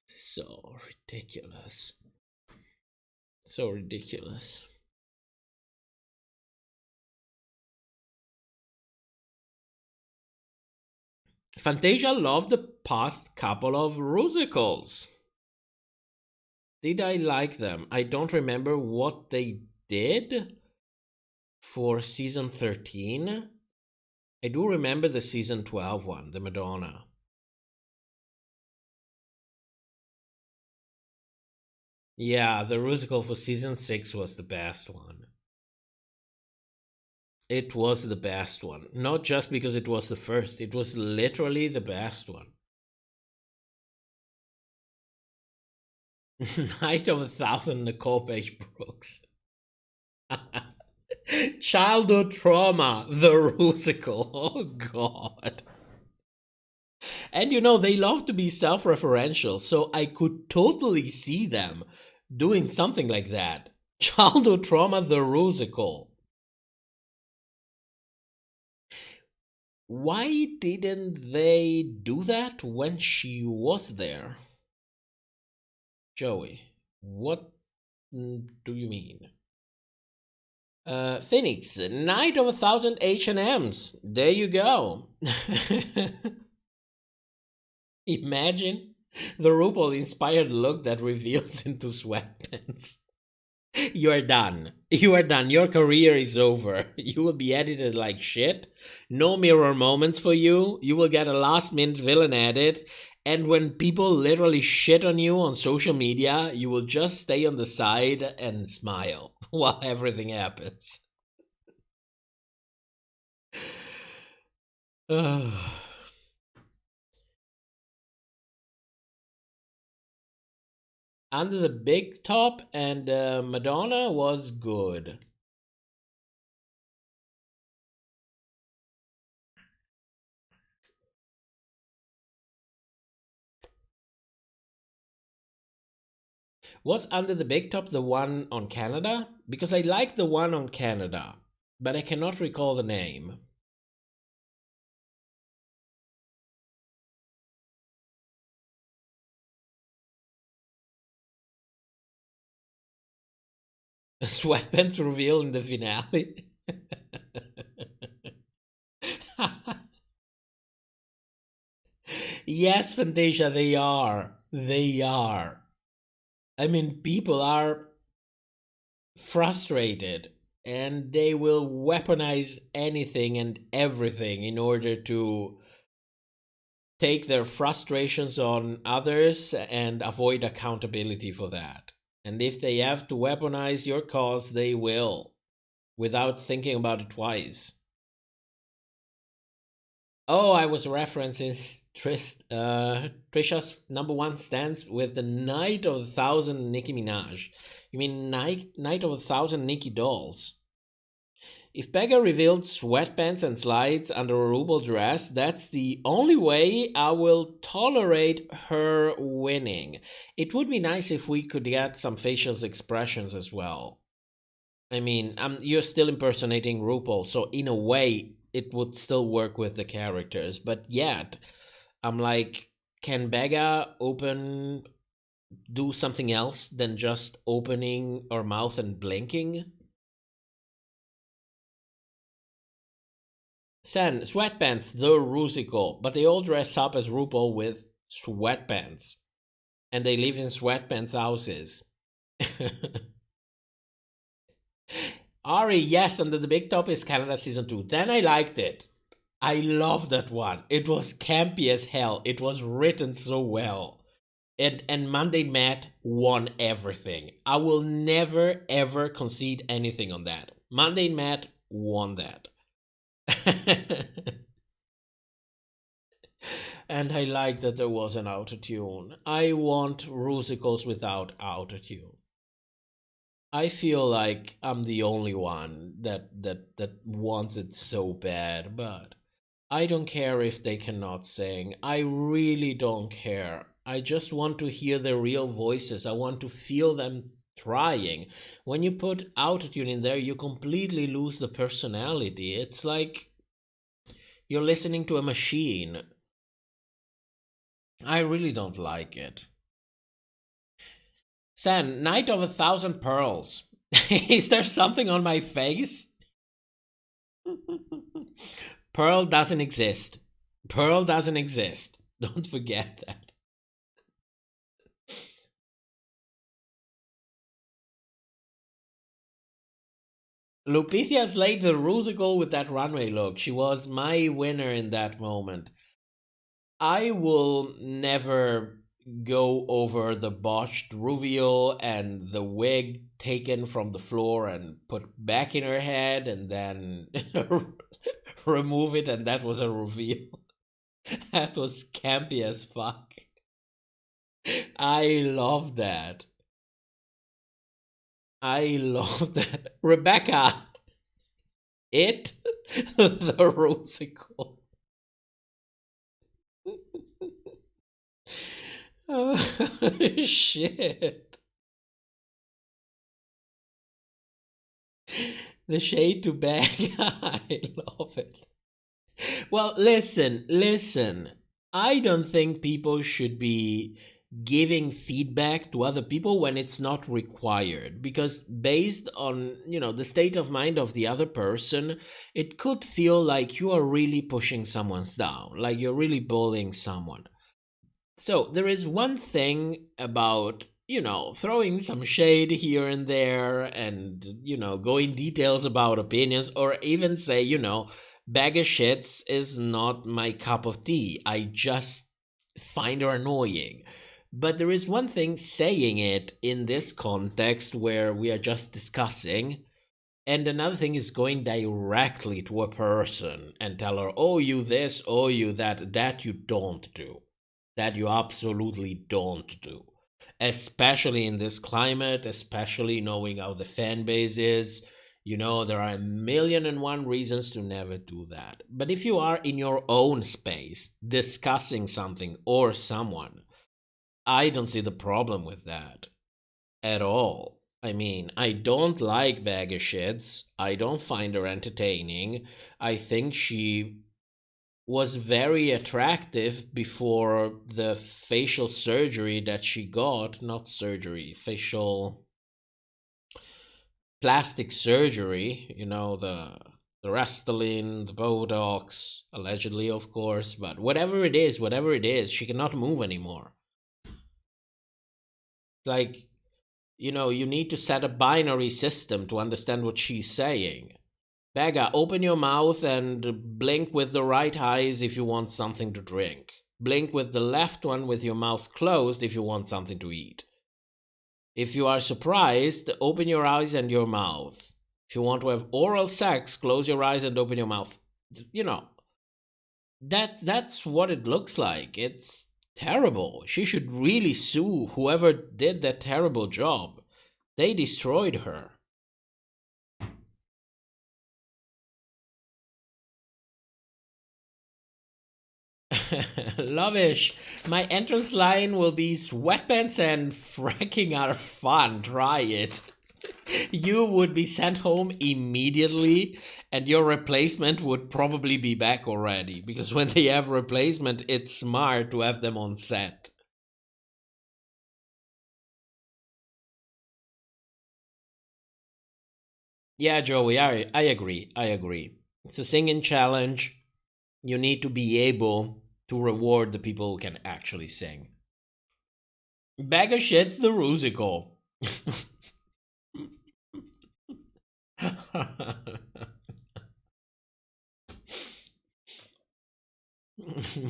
so ridiculous. So ridiculous. Fantasia loved the past couple of Rusicals. Did I like them? I don't remember what they did for season 13. I do remember the season 12 one, the Madonna. Yeah, the Rusical for season 6 was the best one. It was the best one. Not just because it was the first. It was literally the best one. Night of 1,000 Nicole Page Brooks. Childhood trauma, the Rusical. Oh, God. And they love to be self-referential, so I could totally see them doing something like that. Childhood trauma, the Rusical. Why didn't they do that when she was there? Joey, what do you mean? Phoenix, Night of 1,000 H&Ms. There you go. Imagine the RuPaul-inspired look that reveals into sweatpants. You are done. You are done. Your career is over. You will be edited like shit. No mirror moments for you. You will get a last-minute villain edit. And when people literally shit on you on social media, you will just stay on the side and smile while everything happens. Under the Big Top and Madonna was good. Was Under the Big Top the one on Canada? Because I like the one on Canada, but I cannot recall the name. Sweatpants reveal in the finale. Yes, Fantasia, they are. They are. I mean, people are frustrated and they will weaponize anything and everything in order to take their frustrations on others and avoid accountability for that. And if they have to weaponize your cause, they will, without thinking about it twice. Oh, I was referencing Trisha's #1 stance with the Night of 1,000 Nicki Minaj. You mean Night of 1,000 Nicki Dolls? If Becca revealed sweatpants and slides under a RuPaul dress, that's the only way I will tolerate her winning. It would be nice if we could get some facial expressions as well. I mean, you're still impersonating RuPaul, so in a way, it would still work with the characters. But yet, I'm like, can Becca do something else than just opening her mouth and blinking? Sen, sweatpants, the Rusical, but they all dress up as RuPaul with sweatpants. And they live in sweatpants houses. Ari, yes, Under the Big Top is Canada Season 2. Then I liked it. I loved that one. It was campy as hell. It was written so well. And Monday Matt won everything. I will never, ever concede anything on that. Monday Matt won that. And I like that there was an autotune. I want Rusicals without autotune. I feel like I'm the only one that wants it so bad, but I don't care if they cannot sing. I really don't care. I just want to hear their real voices. I want to feel them trying. When you put autotune in there, you completely lose the personality. It's like you're listening to a machine. I really don't like it. San, Night of 1,000 Pearls. Is there something on my face? Pearl doesn't exist. Pearl doesn't exist. Don't forget that. Lupithia slayed the Rusical with that runway look. She was my winner in that moment. I will never go over the botched reveal and the wig taken from the floor and put back in her head and then remove it, and that was a reveal. That was campy as fuck. I love that. I love that. Rebecca, it, the Rusical. Oh, shit. The shade to bag. I love it. Well, listen. I don't think people should be giving feedback to other people when it's not required, because based on, you know, the state of mind of the other person, it could feel like you are really pushing someone down, like you're really bullying someone. So there is one thing about, you know, throwing some shade here and there and, you know, going details about opinions, or even say, you know, bag of shits is not my cup of tea. I just find her annoying. But there is one thing saying it in this context where we are just discussing, and another thing is going directly to a person and tell her, oh, you this, oh, you that. That you don't do. That you absolutely don't do. Especially in this climate, especially knowing how the fan base is. You know, there are 1,000,001 reasons to never do that. But if you are in your own space discussing something or someone, I don't see the problem with that at all. I mean, I don't like bag of shits. I don't find her entertaining. I think she was very attractive before the facial surgery that she got. Not surgery, facial plastic surgery, you know, the Restylane, the Botox, allegedly, of course, but whatever it is, she cannot move anymore. Like, you know, you need to set a binary system to understand what she's saying. Becca, open your mouth and blink with the right eyes if you want something to drink. Blink with the left one with your mouth closed if you want something to eat. If you are surprised, open your eyes and your mouth. If you want to have oral sex, close your eyes and open your mouth. You know, that's what it looks like. It's terrible. She should really sue whoever did that terrible job. They destroyed her. Lovish, my entrance line will be sweatpants and fracking are fun. Try it. You would be sent home immediately, and your replacement would probably be back already, because when they have replacement, it's smart to have them on set. Yeah, Joey, I agree. It's a singing challenge. You need to be able to reward the people who can actually sing. Bag of shit's the Rusical.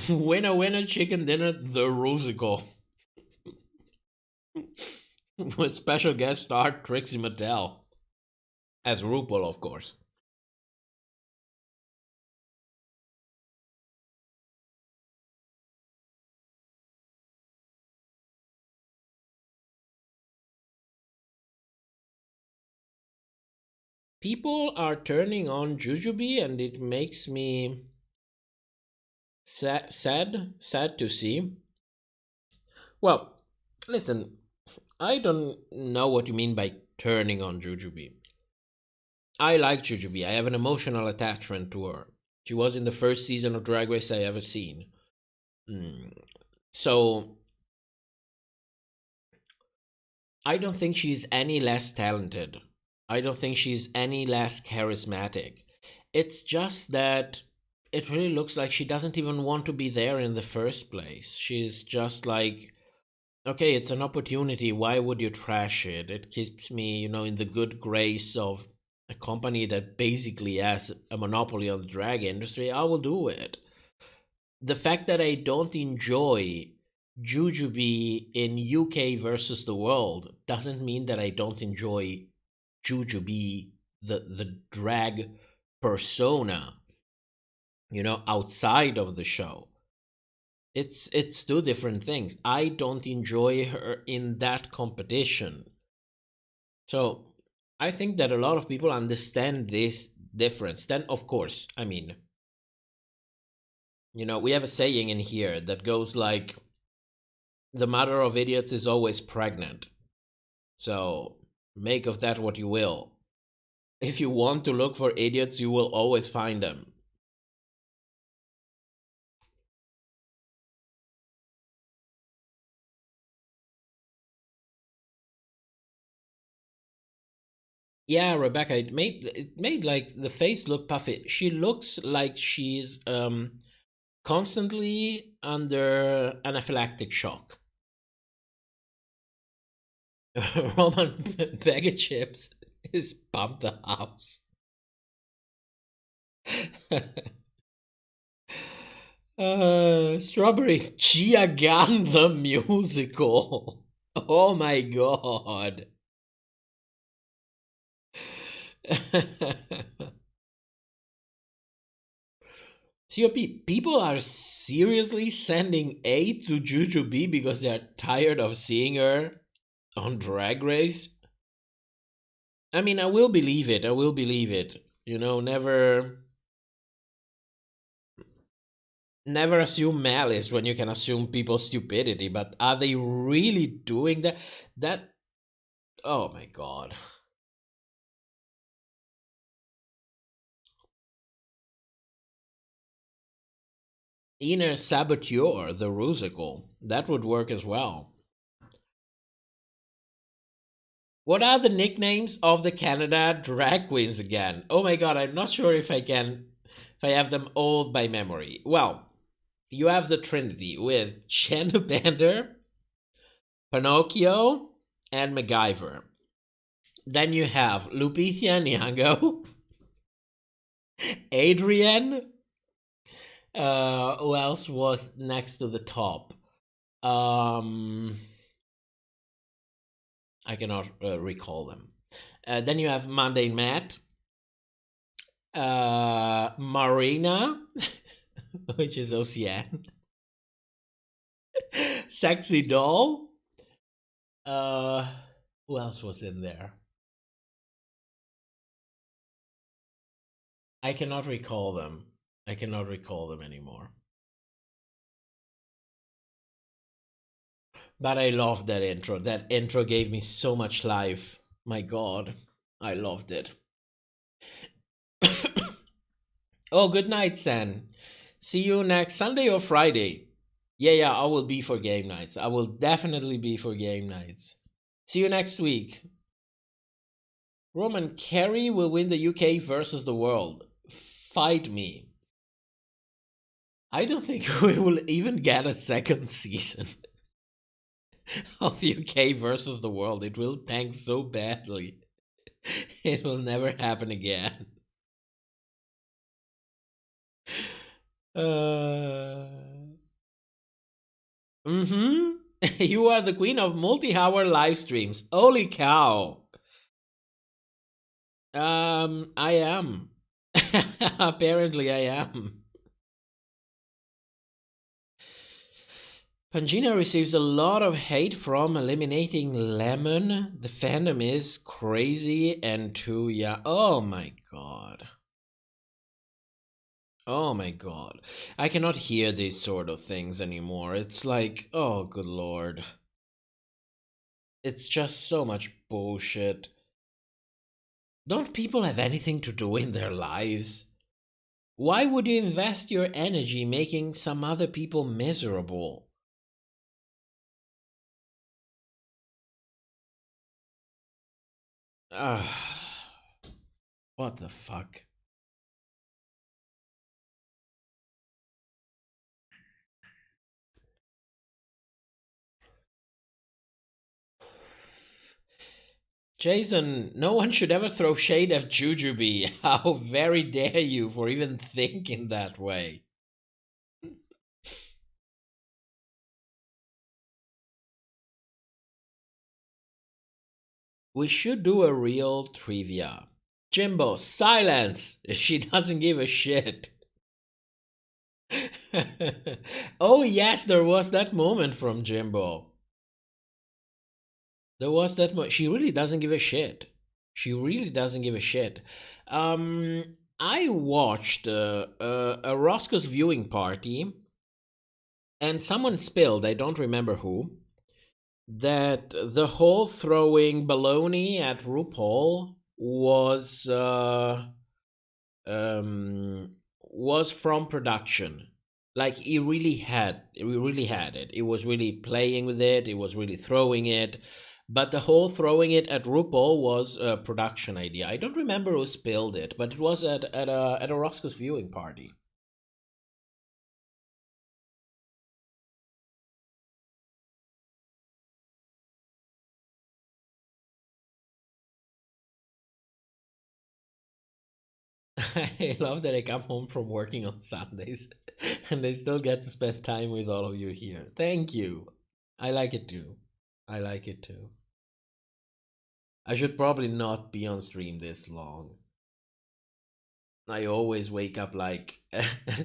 Winner, winner, chicken dinner, the Rusical. With special guest star Trixie Mattel. As RuPaul, of course. People are turning on Jujubee, and it makes me sad to see. Well, listen, I don't know what you mean by turning on Jujubee. I like Jujubee. I have an emotional attachment to her. She was in the first season of Drag Race I ever seen. So I don't think she's any less talented. I don't think she's any less charismatic. It's just that it really looks like she doesn't even want to be there in the first place. She's just like, okay, it's an opportunity. Why would you trash it? It keeps me, you know, in the good grace of a company that basically has a monopoly on the drag industry. I will do it. The fact that I don't enjoy Jujubee in UK versus the world doesn't mean that I don't enjoy Jujubee, the drag persona, you know, outside of the show. It's two different things. I don't enjoy her in that competition. So I think that a lot of people understand this difference. Then, of course, I mean, you know, we have a saying in here that goes like, the mother of idiots is always pregnant. So make of that what you will. If you want to look for idiots, you will always find them. Yeah, Rebecca, it made like the face look puffy. She looks like she's constantly under anaphylactic shock. Roman bag of chips is pump the house. Strawberry Chia Gun the musical. Oh my god. COP, people are seriously sending aid to Jujubee because they're tired of seeing her on Drag Race? I mean, I will believe it. I will believe it. You know, never assume malice when you can assume people's stupidity, but are they really doing that? Oh my god. Inner Saboteur, the Rusical. That would work as well. What are the nicknames of the Canada drag queens again? Oh my god, I'm not sure if I have them all by memory. Well, you have the Trinity with Chanda Bander, Pinocchio, and MacGyver. Then you have Lupita Nyong'o, Adrienne. Who else was next to the top? I cannot recall them. Then you have Mundane Matt, Marina, which is OCN, Sexy Doll. Who else was in there? I cannot recall them. I cannot recall them anymore. But I loved that intro. That intro gave me so much life. My god, I loved it. Oh, good night, San. See you next Sunday or Friday. Yeah, I will be for game nights. I will definitely be for game nights. See you next week. Roman Carey will win the UK versus the world. Fight me. I don't think we will even get a second season of UK versus the world. It will tank so badly. It will never happen again. You are the queen of multi-hour live streams. Holy cow. I am. Apparently I am. Pangina receives a lot of hate from eliminating Lemon. The fandom is crazy and too young. Oh my god. Oh my god. I cannot hear these sort of things anymore. It's like, oh good lord. It's just so much bullshit. Don't people have anything to do in their lives? Why would you invest your energy making some other people miserable? What the fuck? Jason, no one should ever throw shade at Jujubee. How very dare you for even thinking that way? We should do a real trivia. Jimbo, silence! She doesn't give a shit. Oh yes, there was that moment from Jimbo. There was that moment. She really doesn't give a shit. She really doesn't give a shit. I watched a Roscoe's viewing party, and someone spilled, I don't remember who, that the whole throwing baloney at RuPaul was from production. Like he really had it. It was really playing with it. It was really throwing it. But the whole throwing it at RuPaul was a production idea. I don't remember who spilled it, but it was at a Roscoe's viewing party. I love that I come home from working on Sundays and I still get to spend time with all of you here. Thank you. I like it too. I like it too. I should probably not be on stream this long. I always wake up like,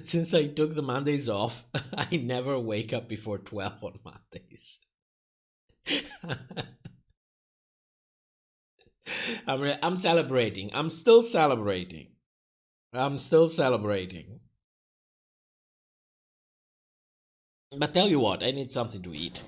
since I took the Mondays off, I never wake up before 12 on Mondays. I'm celebrating. I'm still celebrating. I'm still celebrating. But tell you what, I need something to eat.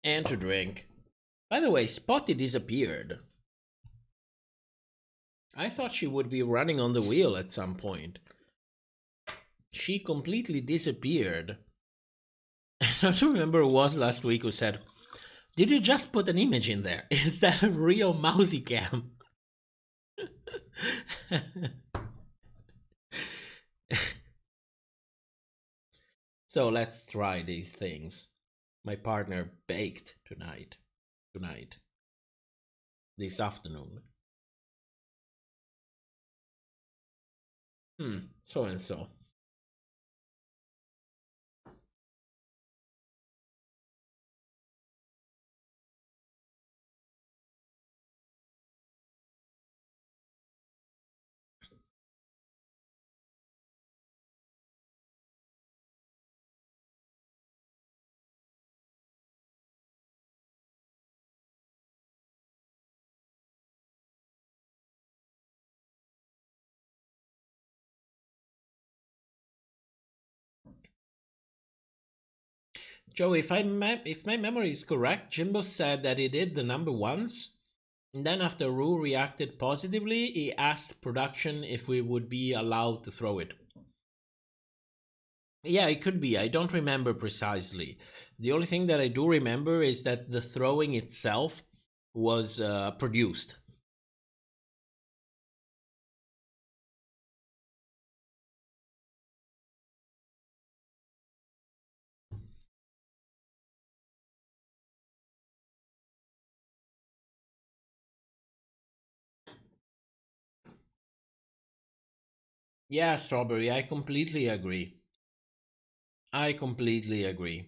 And to drink. By the way, Spotty disappeared. I thought she would be running on the wheel at some point. She completely disappeared. I don't remember who was last week who said, "Did you just put an image in there? Is that a real mousy cam?" So let's try these things. My partner baked tonight. This afternoon. So and so. Joe, if my memory is correct, Jimbo said that he did the number once, and then after Ru reacted positively, he asked production if we would be allowed to throw it. Yeah, it could be. I don't remember precisely. The only thing that I do remember is that the throwing itself was produced. Yeah, Strawberry, I completely agree. The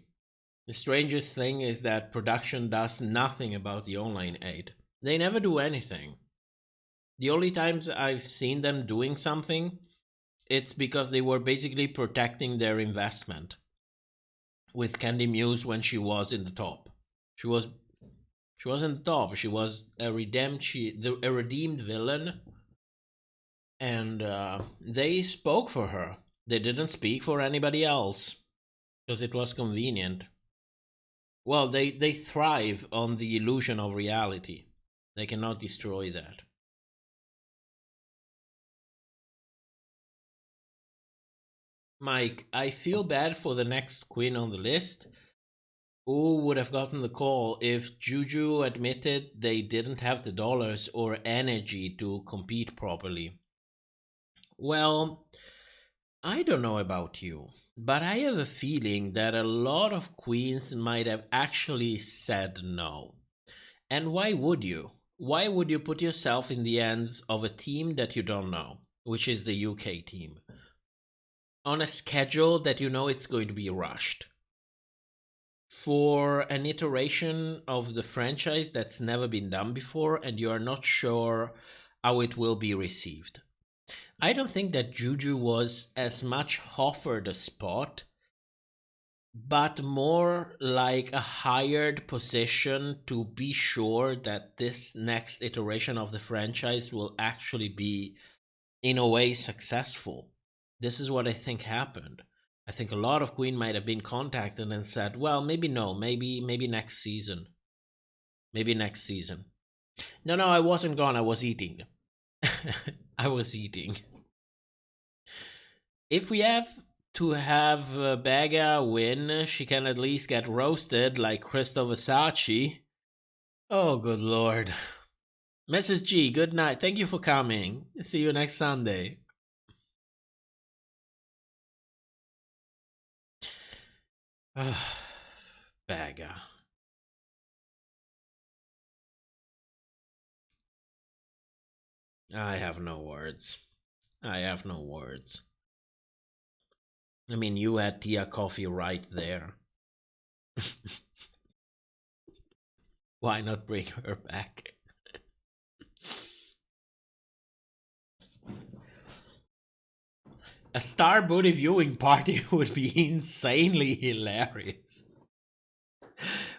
strangest thing is that production does nothing about the online aid. They never do anything. The only times I've seen them doing something, it's because they were basically protecting their investment. With Candy Muse when she was in the top. She was in the top. She was a redeemed villain. And they spoke for her. They didn't speak for anybody else because it was convenient. Well, they thrive on the illusion of reality. They cannot destroy that. Mike, I feel bad for the next queen on the list. Who would have gotten the call if Juju admitted they didn't have the dollars or energy to compete properly? Well, I don't know about you, but I have a feeling that a lot of queens might have actually said no. And why would you? Why would you put yourself in the hands of a team that you don't know, which is the UK team, on a schedule that you know it's going to be rushed, for an iteration of the franchise that's never been done before and you are not sure how it will be received? I don't think that Juju was as much offered a spot but more like a hired position to be sure that this next iteration of the franchise will actually be, in a way, successful. This is what I think happened. I think a lot of Queen might have been contacted and said, well, maybe no, maybe next season. Maybe next season. No, I wasn't gone. I was eating. I was eating. If we have to have Baga win, she can at least get roasted like Crystal Versace. Oh, good lord. Mrs. G, good night. Thank you for coming. See you next Sunday. Baga. I have no words. I have no words. I mean, you had Tia Coffee right there. Why not bring her back? A Star Booty viewing party would be insanely hilarious.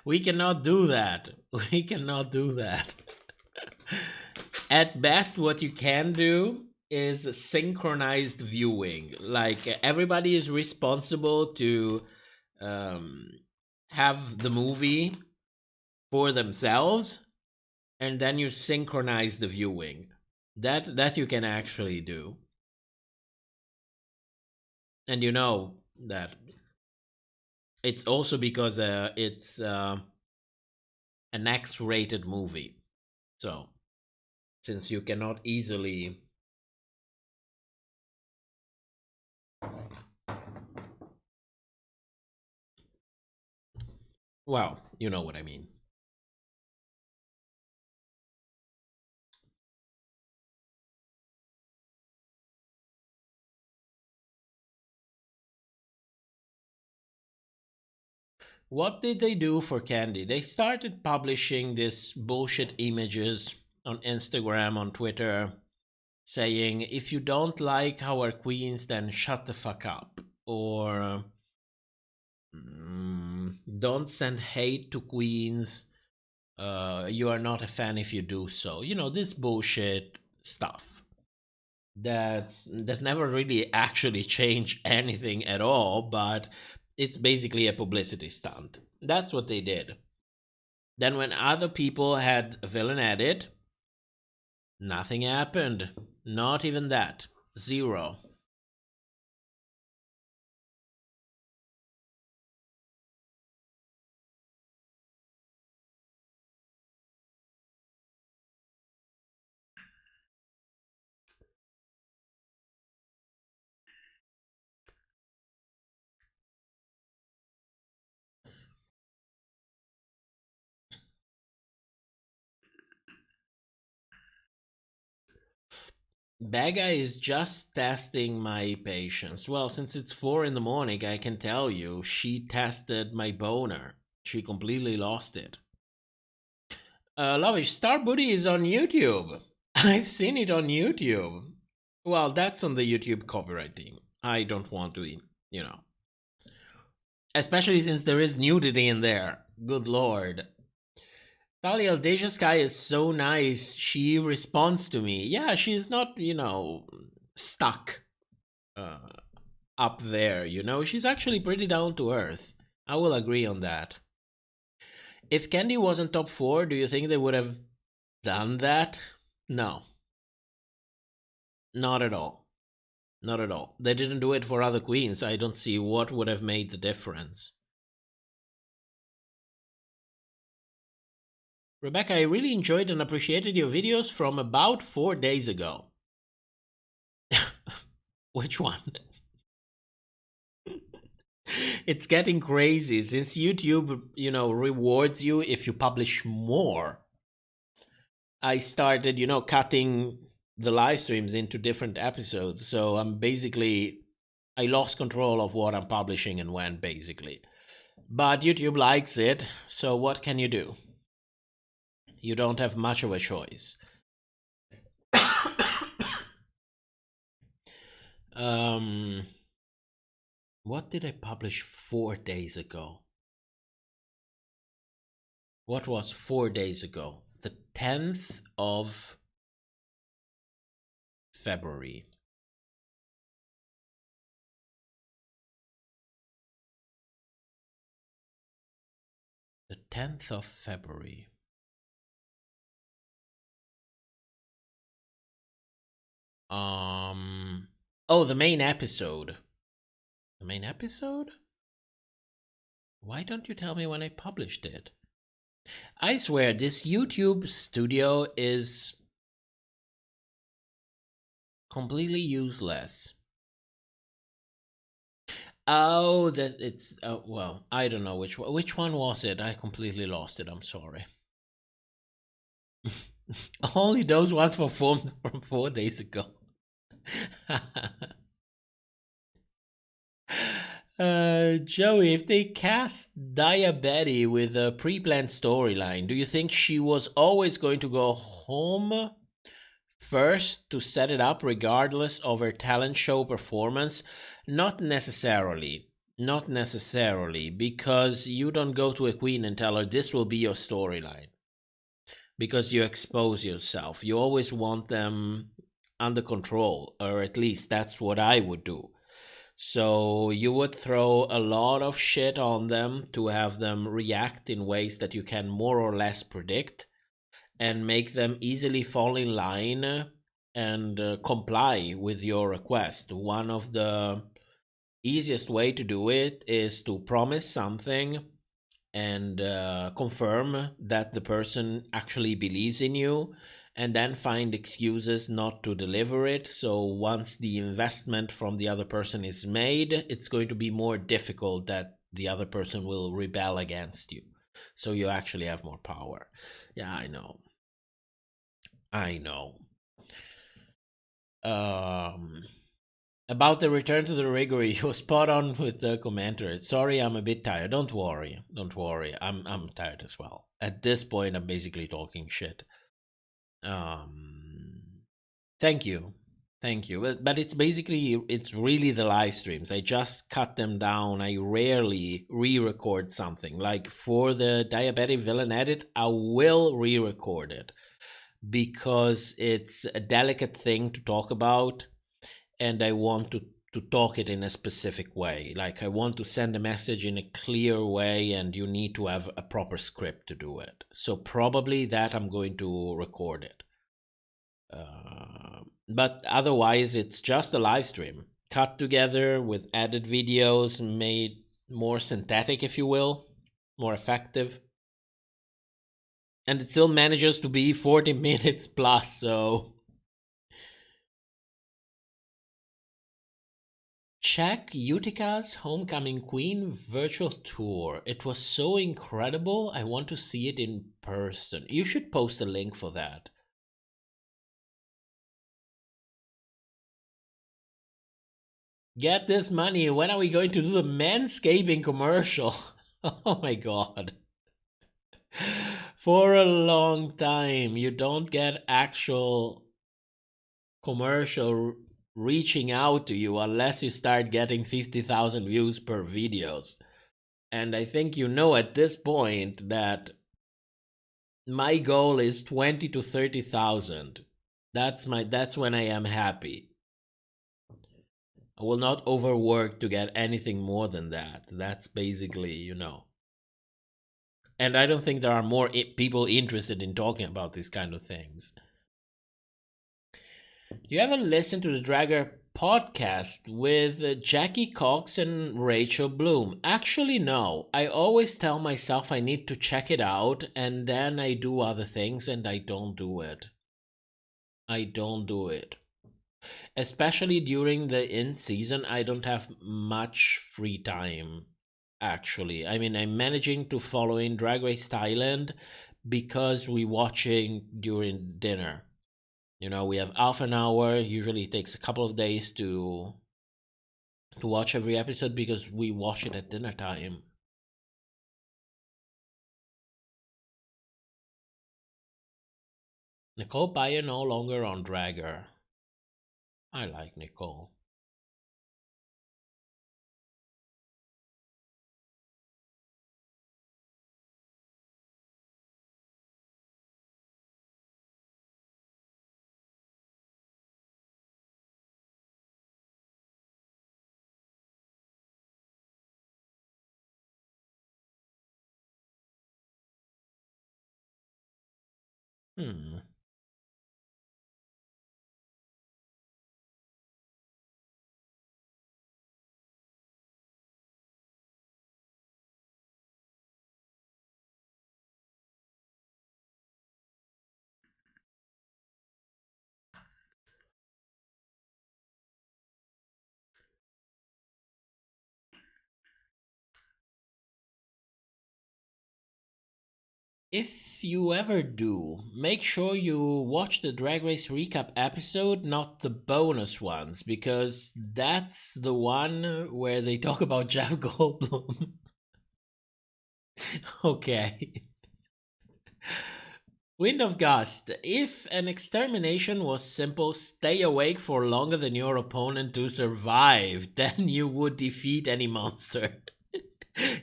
We cannot do that. We cannot do that. At best, what you can do is synchronized viewing. Like, everybody is responsible to have the movie for themselves, and then you synchronize the viewing. That you can actually do. And you know that it's also because it's an X-rated movie. So, since you cannot easily... Well, you know what I mean. What did they do for Candy? They started publishing this bullshit images on Instagram, on Twitter, saying, if you don't like our queens, then shut the fuck up. Or don't send hate to queens. You are not a fan if you do so. You know, this bullshit stuff. That never really actually changed anything at all, but it's basically a publicity stunt. That's what they did. Then when other people had a villain edit, nothing happened. Not even that. Zero. Baga is just testing my patience. Well, since it's 4 in the morning, I can tell you, she tested my boner. She completely lost it. Lovish, Star Booty is on YouTube. I've seen it on YouTube. Well, that's on the YouTube copyright team. I don't want to, you know. Especially since there is nudity in there. Good lord. Talia Deja Sky is so nice. She responds to me. Yeah, she's not, you know, stuck up there, you know. She's actually pretty down to earth. I will agree on that. If Candy wasn't top 4, do you think they would have done that? No. Not at all. Not at all. They didn't do it for other queens. I don't see what would have made the difference. Rebecca, I really enjoyed and appreciated your videos from about 4 days ago. Which one? It's getting crazy since YouTube, you know, rewards you if you publish more. I started, you know, cutting the live streams into different episodes. So I lost control of what I'm publishing and when, basically. But YouTube likes it, so what can you do? You don't have much of a choice. What did I publish 4 days ago? What was 4 days ago? The 10th of February. The 10th of February. Oh, the main episode. The main episode? Why don't you tell me when I published it? I swear, this YouTube studio is completely useless. Oh, that it's well, I don't know which one was it. I completely lost it. I'm sorry. Only those ones from 4 days ago. Joey, if they cast Daya Betty with a pre-planned storyline, do you think she was always going to go home first to set it up regardless of her talent show performance? Not necessarily. Not necessarily, because you don't go to a queen and tell her this will be your storyline. Because you expose yourself. You always want them under control, or at least that's what I would do. So you would throw a lot of shit on them to have them react in ways that you can more or less predict and make them easily fall in line and comply with your request. One of the easiest way to do it is to promise something and confirm that the person actually believes in you, and then find excuses not to deliver it. So once the investment from the other person is made, it's going to be more difficult that the other person will rebel against you. So you actually have more power. Yeah, I know. About the return to the riggery, you were spot on with the commentary. Sorry, I'm a bit tired. Don't worry. I'm tired as well. At this point, I'm basically talking shit. Thank you. But it's really the live streams. I just cut them down. I rarely re-record something. Like for the Diabetic Villain edit, I will re-record it because it's a delicate thing to talk about, and I want to talk it in a specific way. Like I want to send a message in a clear way, and you need to have a proper script to do it. So probably that I'm going to record it. But otherwise, it's just a live stream cut together with added videos, made more synthetic, if you will, more effective. And it still manages to be 40 minutes plus, so check Utica's Homecoming Queen virtual tour. It was so incredible. I want to see it in person. You should post a link for that. Get this money. When are we going to do the manscaping commercial? Oh my god. For a long time, you don't get actual commercial reaching out to you unless you start getting 50,000 views per videos. And I think you know at this point that my goal is 20 to 30,000. That's when I am happy. I will not overwork to get anything more than that. That's basically, you know. And I don't think there are more people interested in talking about these kind of things. You haven't listened to the Dragger podcast with Jackie Cox and Rachel Bloom? Actually, no. I always tell myself I need to check it out, and then I do other things, and I don't do it. Especially during the in-season, I don't have much free time, actually. I mean, I'm managing to follow in Drag Race Thailand because we're watching during dinner. You know, we have half an hour. Usually it takes a couple of days to watch every episode because we watch it at dinner time. Nicole Bayer no longer on Dragger. I like Nicole. Hmm. If you ever do, make sure you watch the Drag Race recap episode, not the bonus ones, because that's the one where they talk about Jeff Goldblum. Okay. Wind of Gust. If an extermination was simple, stay awake for longer than your opponent to survive, then you would defeat any monster.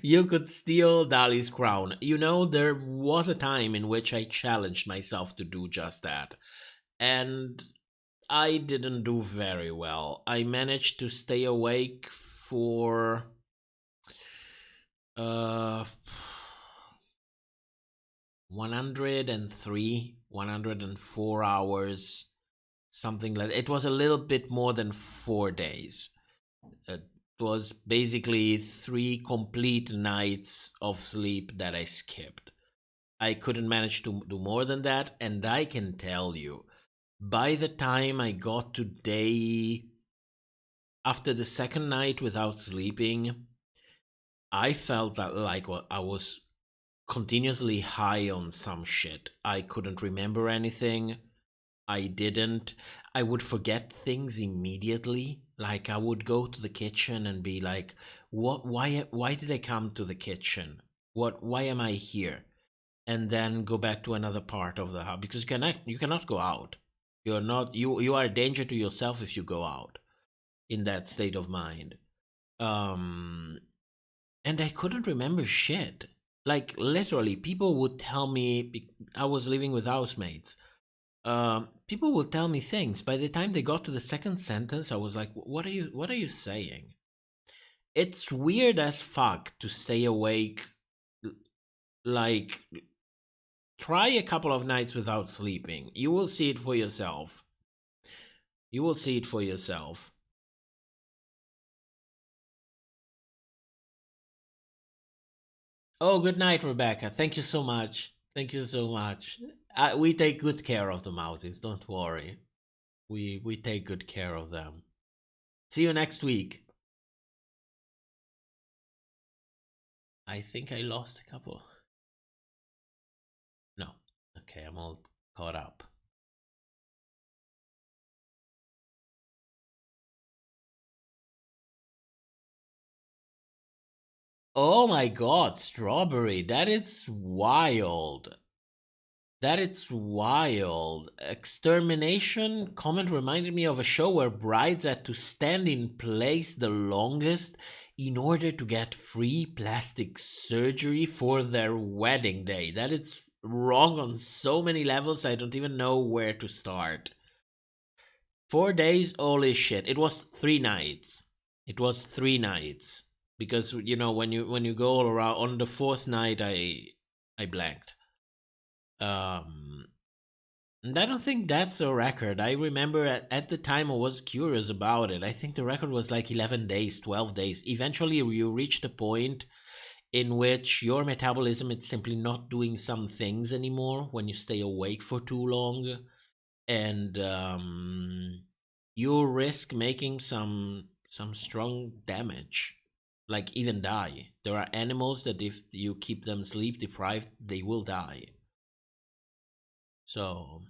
You could steal Dali's crown. You know, there was a time in which I challenged myself to do just that. And I didn't do very well. I managed to stay awake for 103, 104 hours, something like that. It was a little bit more than 4 days. It was basically 3 complete nights of sleep that I skipped. I couldn't manage to do more than that, and I can tell you, by the time I got to day after the second night without sleeping, I felt that like I was continuously high on some shit. I couldn't remember anything. I would forget things immediately. Like I would go to the kitchen and be like, "What? Why did I come to the kitchen? Why am I here?" And then go back to another part of the house because you cannot go out. You are a danger to yourself if you go out in that state of mind. And I couldn't remember shit. Like literally, people would tell me I was living with housemates. People would tell me things. By the time they got to the second sentence, I was like, "What are you saying?" It's weird as fuck to stay awake. Like, try a couple of nights without sleeping. You will see it for yourself. You will see it for yourself. Oh, good night, Rebecca. Thank you so much. Thank you so much. We take good care of the mouses. Don't worry. We take good care of them. See you next week. I think I lost a couple. No. Okay, I'm all caught up. Oh my god, strawberry. That is wild. That is wild. Extermination comment reminded me of a show where brides had to stand in place the longest in order to get free plastic surgery for their wedding day. That is wrong on so many levels, I don't even know where to start. 4 days, holy shit. It was 3 nights. It was 3 nights. Because you know when you go all around on the 4th night I blanked. And I don't think that's a record. I remember at the time I was curious about it. I think the record was like 11 days, 12 days. Eventually you reach the point in which your metabolism is simply not doing some things anymore when you stay awake for too long, and you risk making some strong damage, like even die. There are animals that if you keep them sleep deprived, they will die. So,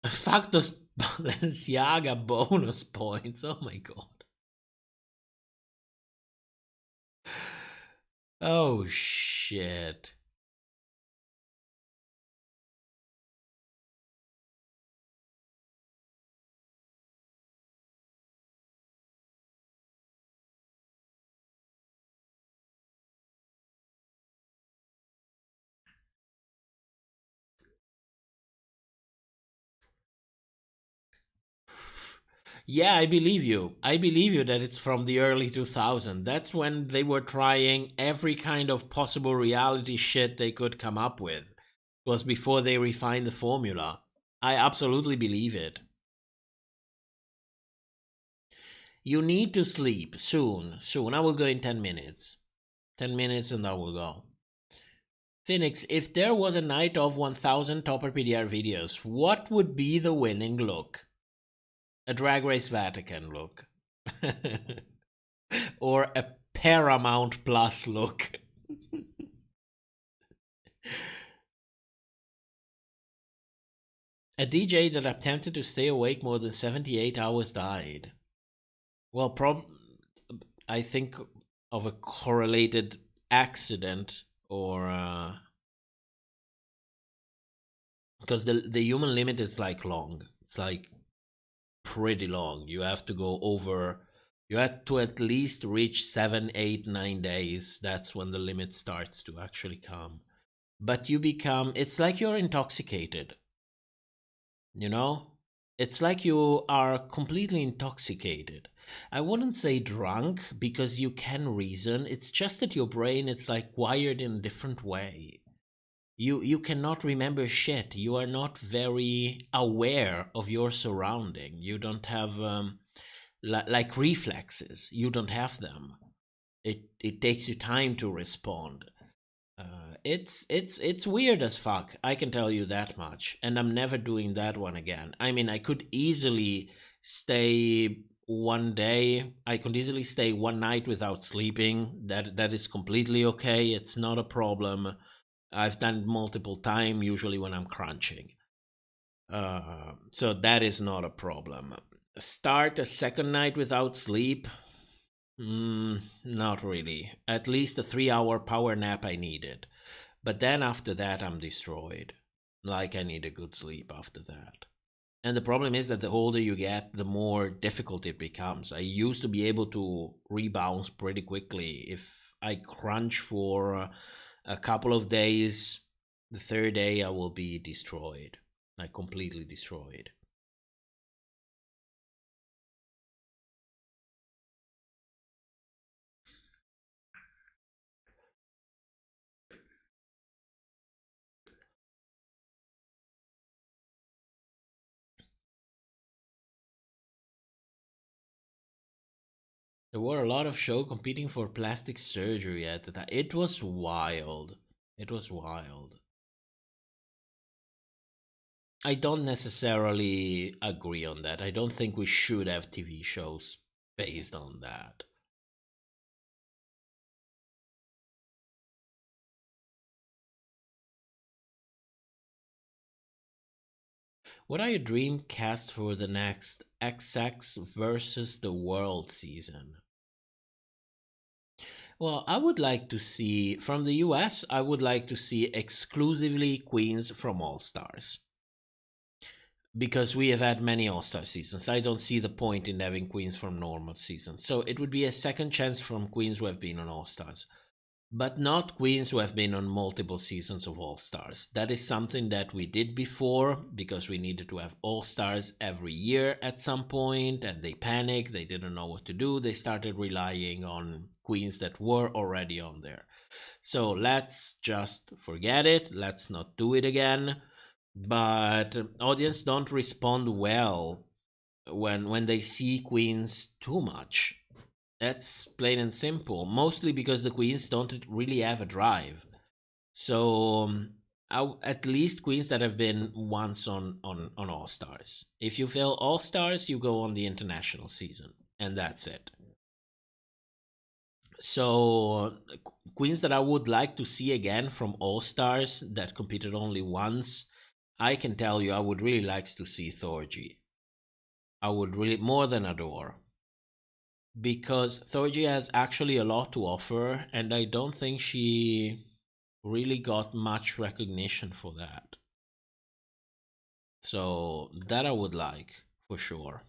fuck those Balenciaga bonus points. Oh my god. Oh shit. Yeah, I believe you. I believe you that it's from the early 2000s. That's when they were trying every kind of possible reality shit they could come up with. was before they refined the formula. I absolutely believe it. You need to sleep soon. I will go in 10 minutes. 10 minutes and I will go. Phoenix, if there was a night of 1000 top RPDR videos, what would be the winning look? A Drag Race Vatican look. Or a Paramount Plus look. A DJ that attempted to stay awake more than 78 hours died. Well, I think of a correlated accident or because the human limit is like long. It's like pretty long. You have to go over. You have to at least reach 7, 8, 9 days. That's when the limit starts to actually come. But you become. It's like you're intoxicated. You know, it's like you are completely intoxicated. I wouldn't say drunk because you can reason. It's just that your brain it's like wired in a different way. You cannot remember shit. You are not very aware of your surrounding. You don't have like reflexes. You don't have them. It takes you time to respond. It's weird as fuck. I can tell you that much. And I'm never doing that one again. I mean, I could easily stay one day. I could easily stay one night without sleeping. That is completely okay. It's not a problem. I've done it multiple times, usually when I'm crunching. So that is not a problem. Start a second night without sleep? Not really. At least a 3-hour power nap I needed. But then after that, I'm destroyed. Like, I need a good sleep after that. And the problem is that the older you get, the more difficult it becomes. I used to be able to rebound pretty quickly. If I crunch for a couple of days, the third day I will be destroyed. Like, completely destroyed. There were a lot of shows competing for plastic surgery at the time. It was wild. It was wild. I don't necessarily agree on that. I don't think we should have TV shows based on that. What are your dream cast for the next XX versus the World season? Well, I would like to see, from the US, I would like to see exclusively queens from All Stars. Because we have had many All-Star seasons. I don't see the point in having queens from normal seasons. So it would be a second chance from queens who have been on All-Stars. But not queens who have been on multiple seasons of All-Stars. That is something that we did before because we needed to have All-Stars every year at some point, and they panicked, they didn't know what to do, they started relying on queens that were already on there. So let's just forget it, let's not do it again. But audience don't respond well when they see queens too much. That's plain and simple. Mostly because the queens don't really have a drive. So at least queens that have been once on All Stars. If you fail All Stars, you go on the international season, and that's it. So queens that I would like to see again from All Stars that competed only once, I can tell you I would really like to see Thorgy. I would really more than adore. Because Thorgy has actually a lot to offer, and I don't think she really got much recognition for that. So that I would like, for sure.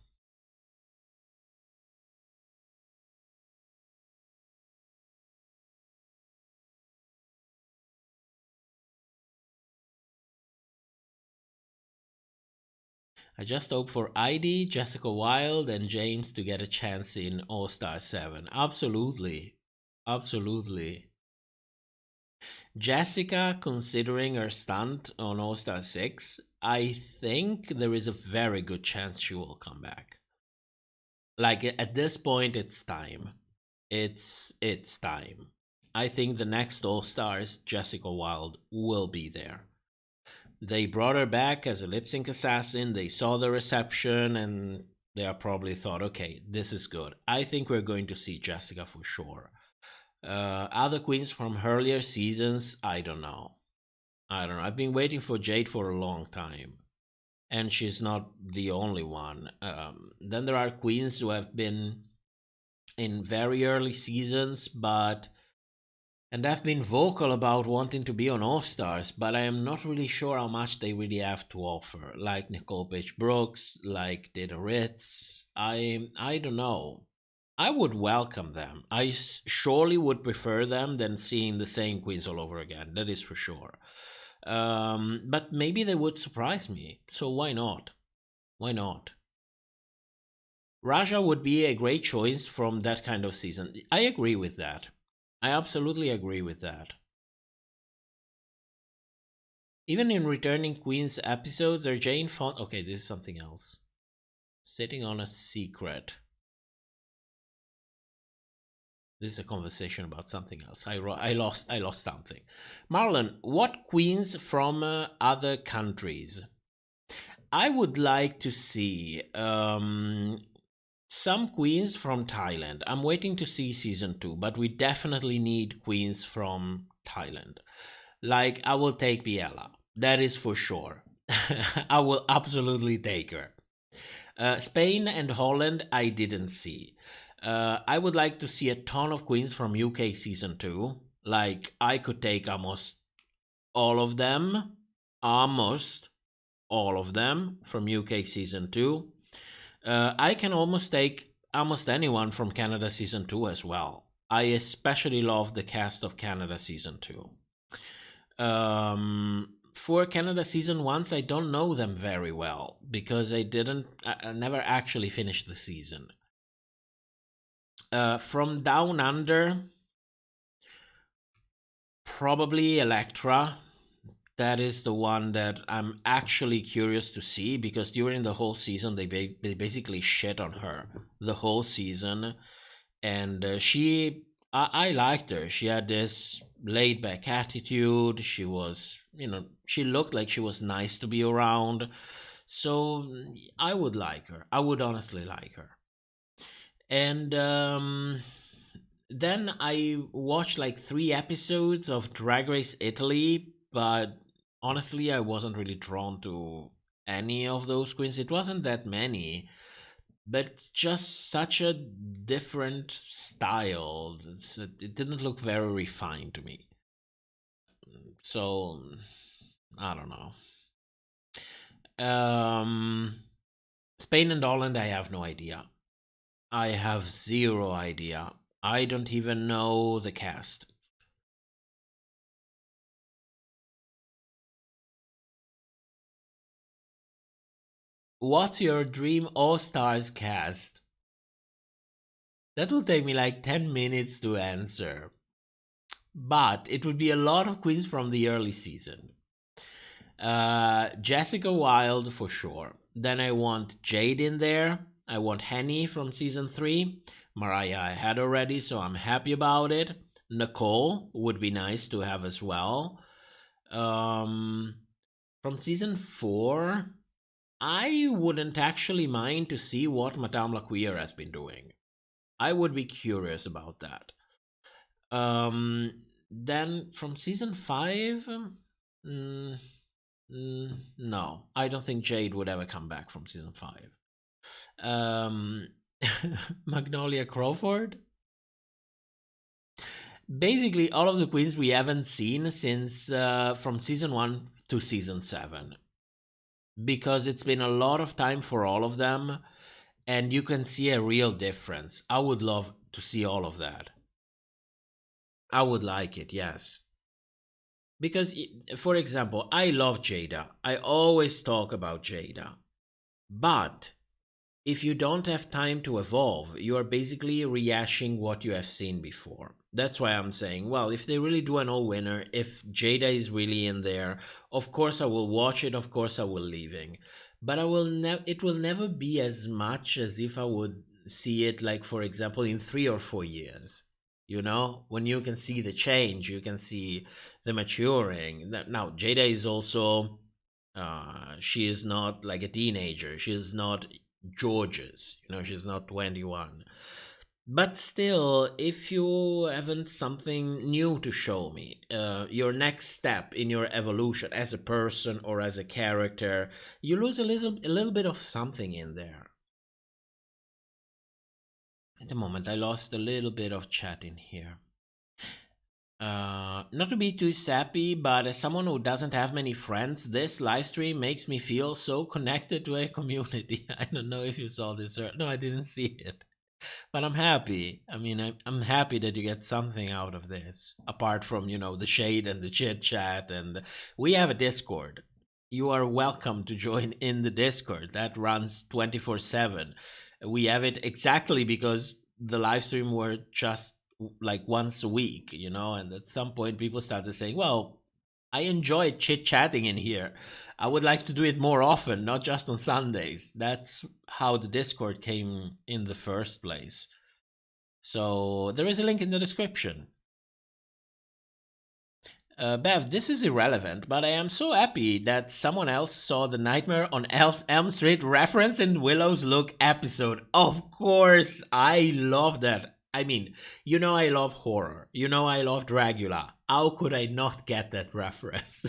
I just hope for Heidi, Jessica Wilde, and James to get a chance in All Star 7. Absolutely. Absolutely. Jessica, considering her stunt on All Star 6, I think there is a very good chance she will come back. Like, at this point, it's time. It's time. I think the next All Stars, Jessica Wilde, will be there. They brought her back as a lip sync assassin. They saw the reception and they are probably thought, okay, this is good. I think we're going to see Jessica for sure. Other queens from earlier seasons, I don't know. I've been waiting for Jade for a long time, and she's not the only one. Then there are queens who have been in very early seasons, and have been vocal about wanting to be on All Stars, but I am not really sure how much they really have to offer. Like Nicole Page Brooks, like Dita Ritz. I don't know. I would welcome them. I surely would prefer them than seeing the same queens all over again. That is for sure. But maybe they would surprise me. So why not? Why not? Raja would be a great choice from that kind of season. I agree with that. I absolutely agree with that. Even in Returning Queens episodes, are Jane Fonda... Okay, this is something else. Sitting on a secret. This is a conversation about something else. I lost something. Marlon, what queens from other countries? I would like to see some queens from Thailand. I'm waiting to see season 2, but we definitely need queens from Thailand. Like, I will take Biella. That is for sure. I will absolutely take her. Spain and Holland, I didn't see. I would like to see a ton of queens from UK season 2. Like, I could take almost all of them. Almost all of them from UK season 2. I can almost take almost anyone from Canada season 2 as well. I especially love the cast of Canada season 2. For Canada season 1, I don't know them very well because I never actually finished the season. From Down Under, probably Electra. That is the one that I'm actually curious to see, because during the whole season they basically shit on her the whole season, and I liked her. She had this laid back attitude. She was, she looked like she was nice to be around. So I would like her. I would honestly like her. And then I watched like 3 episodes of Drag Race Italy, but honestly, I wasn't really drawn to any of those queens. It wasn't that many, but it's just such a different style. It didn't look very refined to me. So, I don't know. Spain and Holland, I have no idea. I have zero idea. I don't even know the cast. What's your dream All-Stars cast? That will take me like 10 minutes to answer. But it would be a lot of queens from the early season. Jessica Wilde for sure. Then I want Jade in there. I want Henny from season 3. Mariah I had already, so I'm happy about it. Nicole would be nice to have as well. From season 4, I wouldn't actually mind to see what Madame Laqueer has been doing. I would be curious about that. Then from season 5, no, I don't think Jade would ever come back from season 5. Magnolia Crawford. Basically, all of the queens we haven't seen since from season 1 to season 7. Because it's been a lot of time for all of them, and you can see a real difference. I would love to see all of that. I would like it, yes. Because, for example, I love Jada. I always talk about Jada. But if you don't have time to evolve, you are basically rehashing what you have seen before. That's why I'm saying, well, if they really do an all winner, if Jada is really in there, of course I will watch it, of course I will leaving. But it will never be as much as if I would see it, like, for example, in 3 or 4 years. You know, when you can see the change, you can see the maturing. Now, Jada is also, she is not like a teenager. She is not Jorgeous. You know, she's not 21. But still, if you haven't something new to show me, your next step in your evolution as a person or as a character, you lose a little bit of something in there. At the moment, I lost a little bit of chat in here. Not to be too sappy, but as someone who doesn't have many friends, this live stream makes me feel so connected to a community. I don't know if you saw this or no, I didn't see it. But I'm happy. I mean, I'm happy that you get something out of this, apart from, you know, the shade and the chit chat. And we have a Discord. You are welcome to join in the Discord. That runs 24/7. We have it exactly because the live stream were just like once a week, you know, and at some point people started saying, well, I enjoy chit-chatting in here. I would like to do it more often, not just on Sundays. That's how the Discord came in the first place. So there is a link in the description. Bev, this is irrelevant, but I am so happy that someone else saw the Nightmare on Elm Street reference in Willow's Look episode. Of course, I love that. I mean, you know I love horror. You know I love Dracula. How could I not get that reference?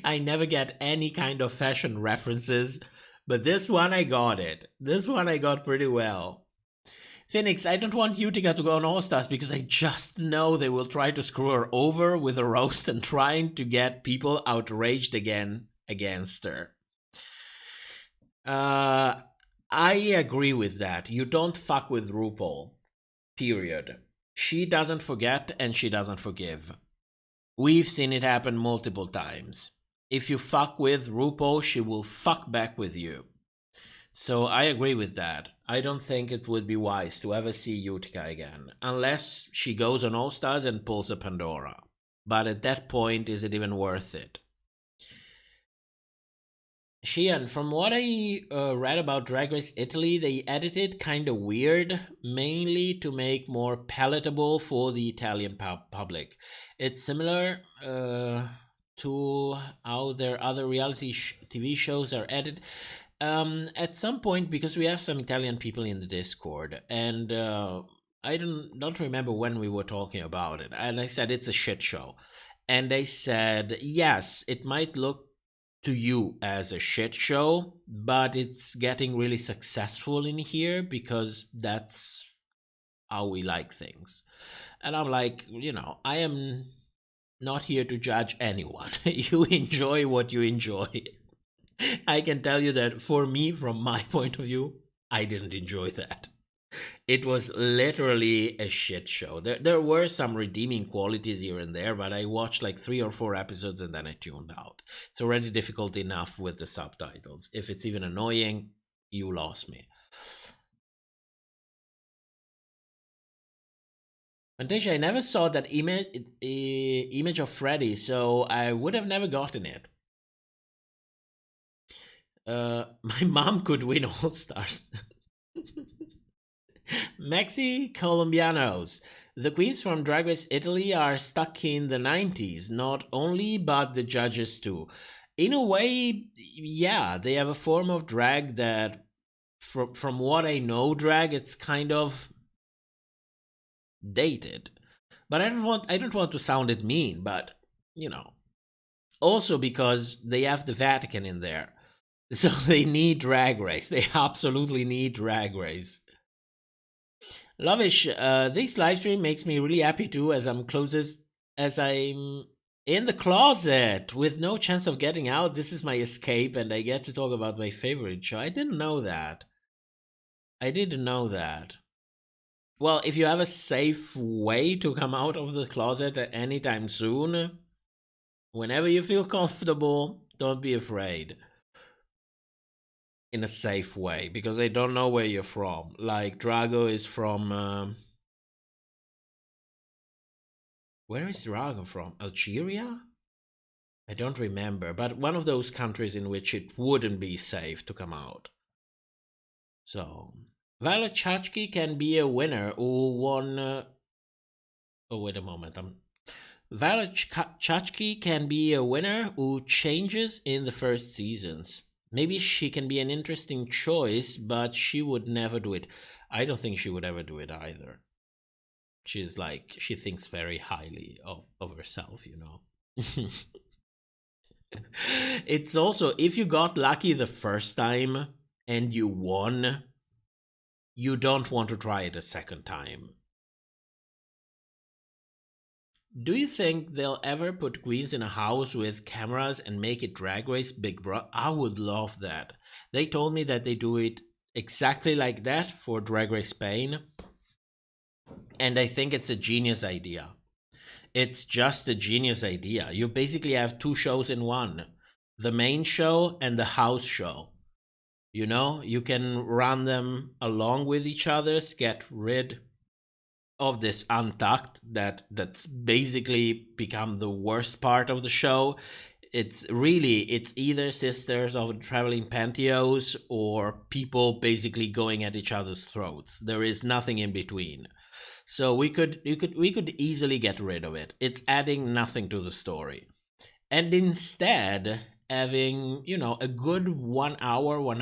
I never get any kind of fashion references, but this one I got it. This one I got pretty well. Phoenix, I don't want Utica to go on All Stars because I just know they will try to screw her over with a roast and trying to get people outraged again against her. I agree with that. You don't fuck with RuPaul. Period. She doesn't forget and she doesn't forgive. We've seen it happen multiple times. If you fuck with RuPaul, she will fuck back with you. So I agree with that. I don't think it would be wise to ever see Utica again, unless she goes on All Stars and pulls a Pandora. But at that point, is it even worth it? Sheehan, from what I read about Drag Race Italy, they edited kind of weird, mainly to make more palatable for the Italian public. It's similar to how their other reality TV shows are edited. At some point, because we have some Italian people in the Discord, and I don't remember when we were talking about it, and I said it's a shit show, and they said yes, it might look to you as a shit show, but it's getting really successful in here because that's how we like things. And I'm like, you know, I am not here to judge anyone. You enjoy what you enjoy. I can tell you that for me, from my point of view, I didn't enjoy that. It was literally a shit show. There were some redeeming qualities here and there, but I watched like 3 or 4 episodes and then I tuned out. It's already difficult enough with the subtitles. If it's even annoying, you lost me. Fantasia, I never saw that image of Freddy, so I would have never gotten it. My mom could win All Stars. Maxi Colombianos. The queens from Drag Race Italy are stuck in the 90s, not only, but the judges too. In a way, yeah, they have a form of drag that, from what I know, drag, it's kind of dated. But I don't want to sound it mean, but, you know. Also because they have the Vatican in there. So they need Drag Race. They absolutely need Drag Race. Lovish, this live stream makes me really happy too, as I'm in the closet with no chance of getting out. This is my escape, and I get to talk about my favorite show. I didn't know that. I didn't know that. Well, if you have a safe way to come out of the closet at any time soon, whenever you feel comfortable, don't be afraid. in a safe way, because I don't know where you're from. Like, Drago is from... where is Drago from? Algeria? I don't remember, but one of those countries in which it wouldn't be safe to come out. So, Violet Chachki can be a winner who won... oh, wait a moment. Violet Chachki can be a winner who changes in the first seasons. Maybe she can be an interesting choice, but she would never do it. I don't think she would ever do it either. She's like, she thinks very highly of herself, you know. It's also, if you got lucky the first time and you won, you don't want to try it a second time. Do you think they'll ever put queens in a house with cameras and make it Drag Race Big Brother? I would love that. They told me that they do it exactly like that for Drag Race Spain. And I think it's a genius idea. It's just a genius idea. You basically have two shows in one. The main show and the house show. You know, you can run them along with each other, get rid of this untucked that's basically become the worst part of the show. It's either sisters of traveling pantyhose or people basically going at each other's throats. There is nothing in between. So we could easily get rid of it. It's adding nothing to the story. And instead having, you know, a good 1 hour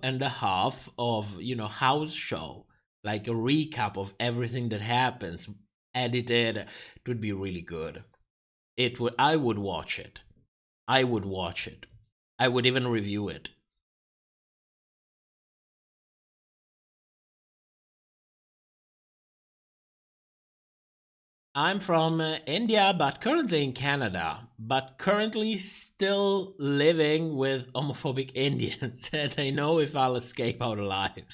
and a half of, you know, house show, like a recap of everything that happens, edited. It would be really good. I would watch it. I would even review it. I'm from India, but currently in Canada, but currently still living with homophobic Indians, and I know if I'll escape out alive.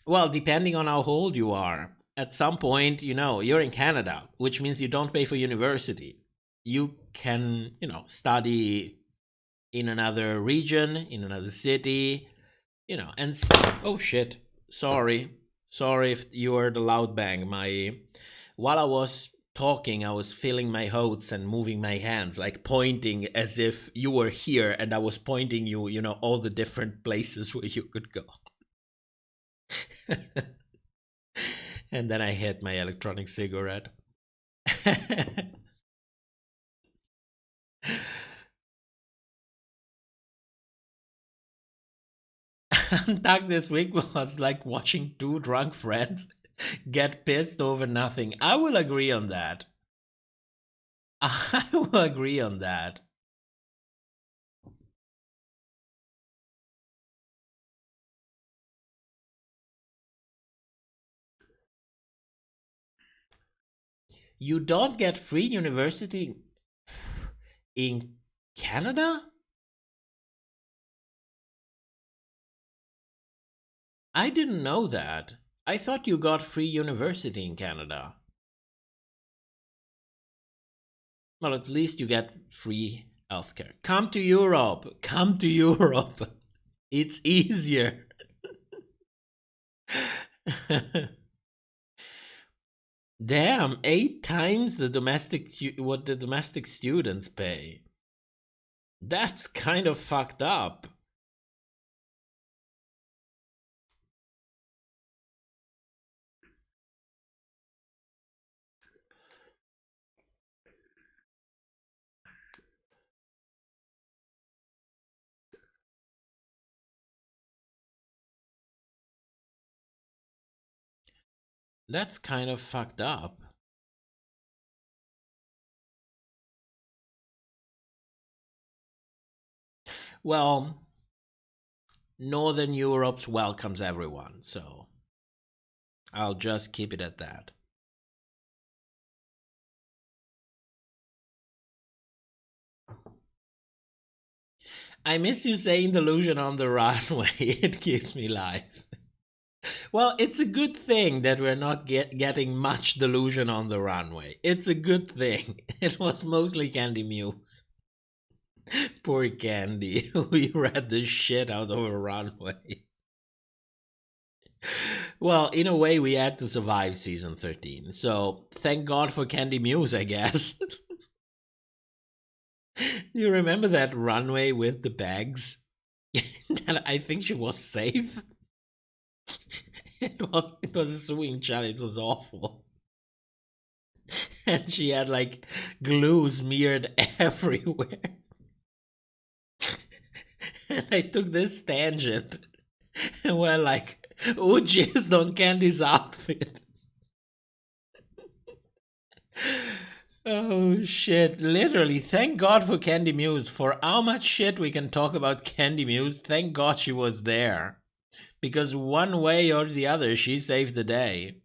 Well, depending on how old you are, at some point, you know, you're in Canada, which means you don't pay for university. You can, you know, study in another region, in another city, you know, and oh shit, sorry if you heard the loud bang. While I was talking, I was feeling my oats and moving my hands, like pointing as if you were here and I was pointing you, you know, all the different places where you could go. And then I hit my electronic cigarette. Untucked this week was like watching two drunk friends get pissed over nothing. I will agree on that. I will agree on that. You don't get free university in Canada? I didn't know that. I thought you got free university in Canada. Well, at least you get free healthcare. Come to Europe. Come to Europe. It's easier. Damn, 8 times what the domestic students pay. That's kind of fucked up. That's kind of fucked up. Well, Northern Europe welcomes everyone, so I'll just keep it at that. I miss you saying delusion on the runway. It gives me life. Well, it's a good thing that we're not getting much delusion on the runway. It's a good thing. It was mostly Candy Muse. Poor Candy. We read the shit out of a runway. Well, in a way, we had to survive season 13. So thank God for Candy Muse, I guess. You remember that runway with the bags? And I think she was safe. It was a swing challenge. It was awful. And she had like glue smeared everywhere. And I took this tangent and we're like, oh, jizzed on Candy's outfit. Oh shit, literally, thank God for Candy Muse. For how much shit we can talk about Candy Muse, thank God she was there. Because one way or the other, she saved the day.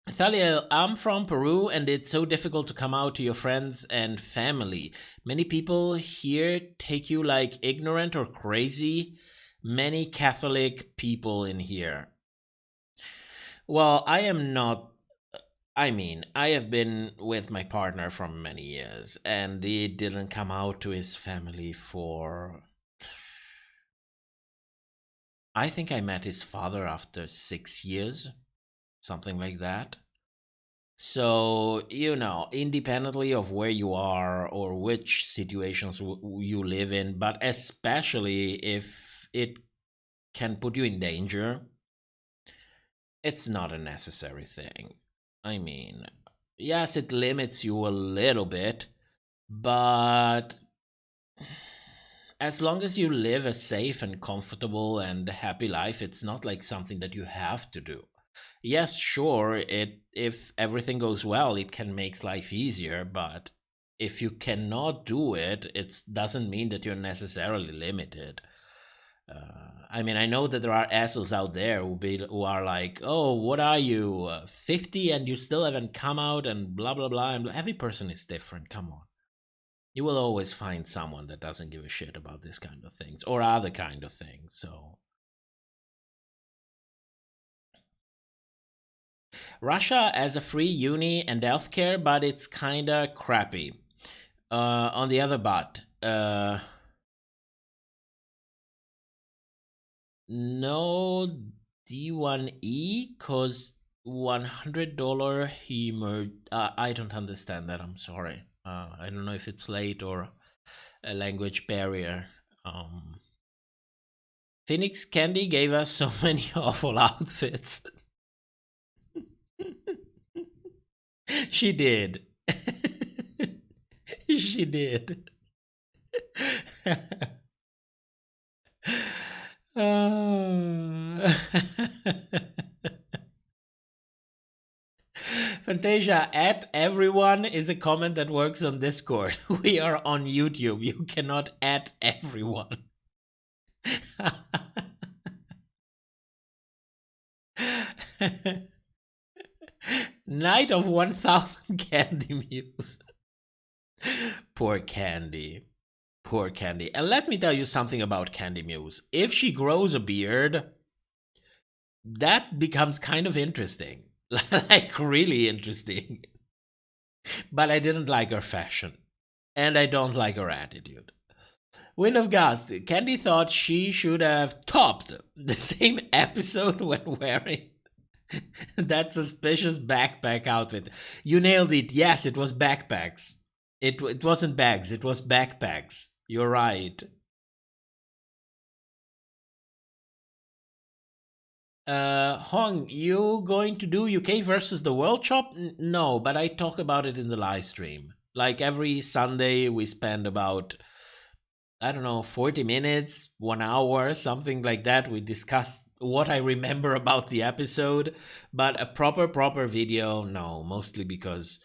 Thalia, I'm from Peru and it's so difficult to come out to your friends and family. Many people here take you like ignorant or crazy. Many Catholic people in here. Well, I am not. I mean, I have been with my partner for many years, and he didn't come out to his family for... I think I met his father after 6 years, something like that. So, you know, independently of where you are or which situations you live in, but especially if it can put you in danger, it's not a necessary thing. I mean, yes, it limits you a little bit, but as long as you live a safe and comfortable and happy life, it's not like something that you have to do. Yes, sure, if everything goes well, it can make life easier, but if you cannot do it, it doesn't mean that you're necessarily limited. I mean, I know that there are assholes out there who are like, oh, what are you, 50 and you still haven't come out and blah, blah, blah. And every person is different. Come on. You will always find someone that doesn't give a shit about this kind of things or other kind of things. So Russia has a free uni and healthcare, but it's kind of crappy. On the other butt, no D1E cause $100 he I don't understand that. I'm sorry. I don't know if it's late or a language barrier. Phoenix Candy gave us so many awful outfits. She did. She did. Fantasia, at everyone is a comment that works on Discord. We are on YouTube. You cannot at everyone. Night of 1000 Candy Muse. Poor Candy. Poor Candy. And let me tell you something about Candy Muse. If she grows a beard, that becomes kind of interesting. Like, really interesting. But I didn't like her fashion. And I don't like her attitude. Wind of Gust. Candy thought she should have topped the same episode when wearing that suspicious backpack outfit. You nailed it. Yes, it was backpacks. It wasn't bags. It was backpacks. You're right. Hong, you going to do UK versus the World Cup? No, but I talk about it in the live stream. Like every Sunday, we spend about, I don't know, 40 minutes, 1 hour, something like that. We discuss what I remember about the episode, but a proper video, no, mostly because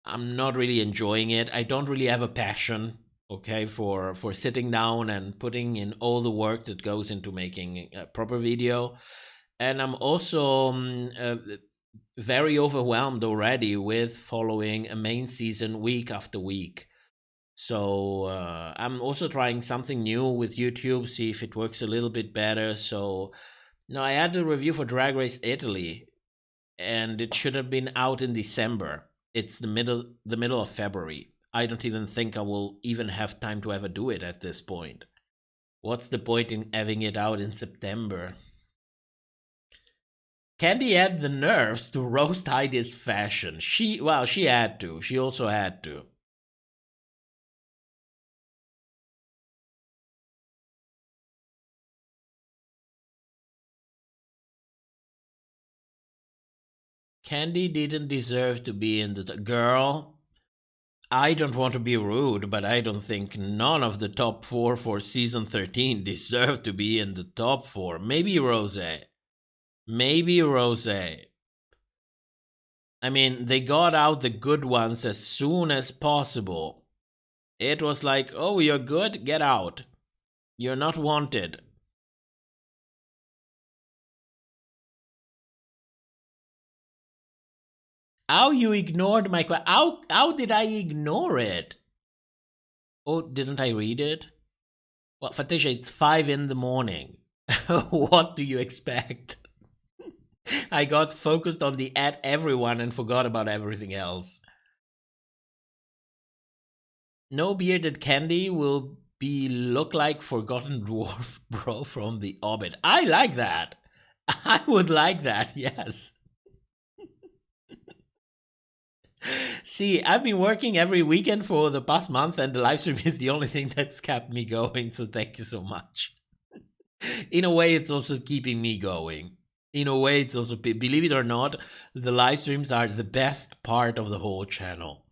I'm not really enjoying it. I don't really have a passion, okay, for sitting down and putting in all the work that goes into making a proper video. And I'm also very overwhelmed already with following a main season week after week. So I'm also trying something new with YouTube, see if it works a little bit better. So no, I had a review for Drag Race Italy, and it should have been out in December. It's the middle of February. I don't even think I will even have time to ever do it at this point. What's the point in having it out in September? Candy had the nerves to roast Heidi's fashion. She had to. She also had to. Candy didn't deserve to be in the... Girl, I don't want to be rude, but I don't think none of the top 4 for season 13 deserve to be in the top 4. Maybe Rosé. Maybe Rosé. I mean, they got out the good ones as soon as possible. It was like, oh, you're good? Get out. You're not wanted. How you ignored my question? How did I ignore it? Oh, didn't I read it? Well, Fatisha, it's 5 in the morning. What do you expect? I got focused on the at everyone and forgot about everything else. No bearded Candy will be look like Forgotten Dwarf bro from The Hobbit. I like that. I would like that, yes. See, I've been working every weekend for the past month, and the live stream is the only thing that's kept me going, so thank you so much. In a way, it's also keeping me going. In a way, it's also, believe it or not, the live streams are the best part of the whole channel.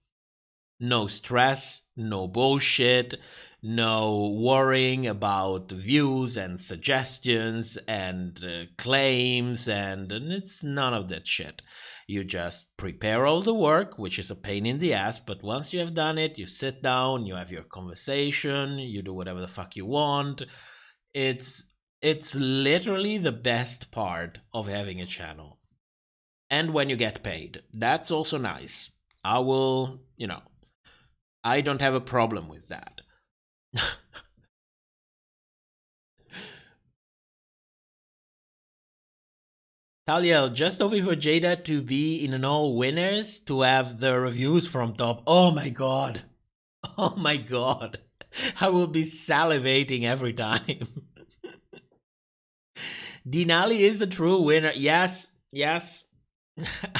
No stress, no bullshit, no worrying about views and suggestions and claims, and it's none of that shit. You just prepare all the work, which is a pain in the ass, but once you have done it, you sit down, you have your conversation, you do whatever the fuck you want. It's literally the best part of having a channel. And when you get paid, that's also nice. I will, I don't have a problem with that. Taliel, just hoping for Jada to be in an all winners to have the reviews from top. Oh my god. Oh my god. I will be salivating every time. Denali is the true winner. Yes, yes.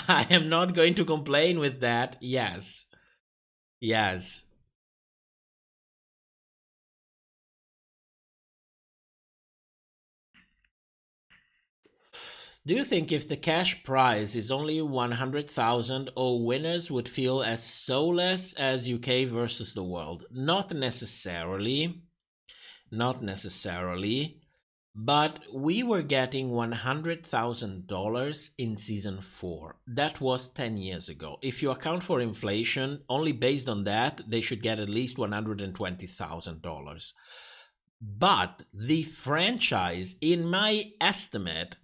I am not going to complain with that. Yes. Yes. Do you think if the cash prize is only 100,000, all winners would feel as soulless as UK versus the world? Not necessarily. Not necessarily. But we were getting $100,000 in season 4. That was 10 years ago. If you account for inflation, only based on that, they should get at least $120,000. But the franchise, in my estimate,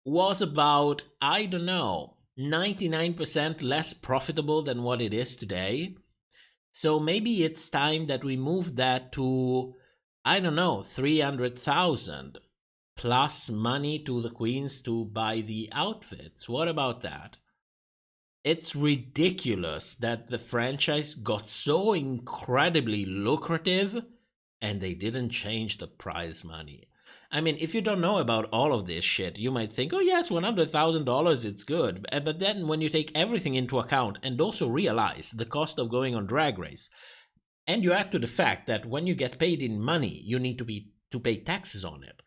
was about, I don't know, 99% less profitable than what it is today. So maybe it's time that we move that to, I don't know, 300,000 plus money to the queens to buy the outfits. What about that? It's ridiculous that the franchise got so incredibly lucrative and they didn't change the prize money. I mean, if you don't know about all of this shit, you might think, oh yes, $100,000, it's good. But then when you take everything into account and also realize the cost of going on Drag Race, and you add to the fact that when you get paid in money, you need to pay taxes on it.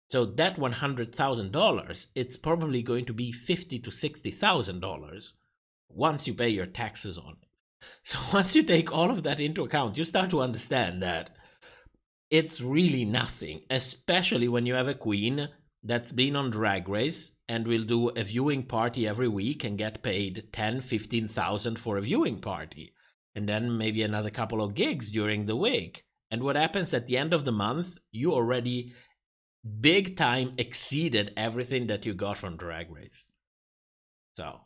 So that $100,000, it's probably going to be $50,000 to $60,000 once you pay your taxes on it. So once you take all of that into account, you start to understand that it's really nothing, especially when you have a queen that's been on Drag Race and will do a viewing party every week and get paid $10,000, $15,000 for a viewing party, and then maybe another couple of gigs during the week. And what happens at the end of the month, you already big time exceeded everything that you got from Drag Race. So,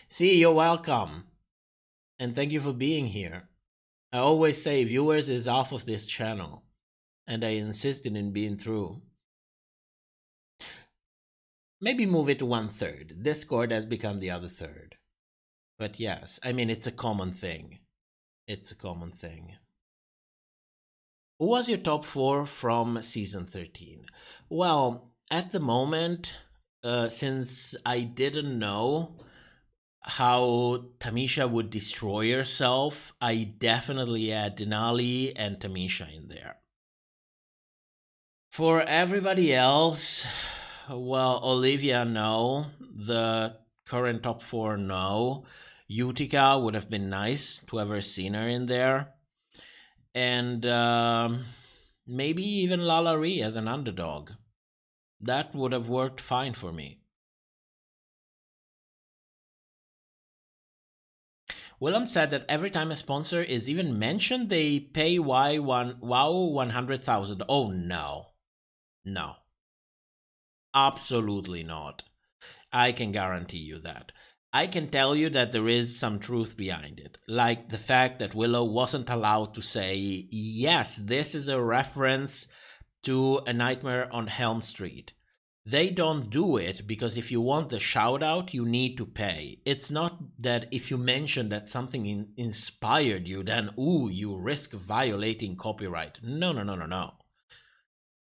see, you're welcome. And thank you for being here. I always say viewers is half of this channel, and I insisted in being true. Maybe move it to 1/3. Discord has become the other third. But yes, I mean, it's a common thing. It's a common thing. Who was your top 4 from season 13? Well, at the moment, since I didn't know how Tamisha would destroy herself, I definitely had Denali and Tamisha in there. For everybody else, well, Olivia, no. The current top 4, no. Utica would have been nice to have seen her in there. And maybe even Lala Ree as an underdog. That would have worked fine for me. Willem said that every time a sponsor is even mentioned, they pay WoW 100,000. Oh, no. No. Absolutely not. I can guarantee you that. I can tell you that there is some truth behind it. Like the fact that Willow wasn't allowed to say, yes, this is a reference to A Nightmare on Elm Street. They don't do it because if you want the shout out, you need to pay. It's not that if you mention that something inspired you, then, ooh, you risk violating copyright. No.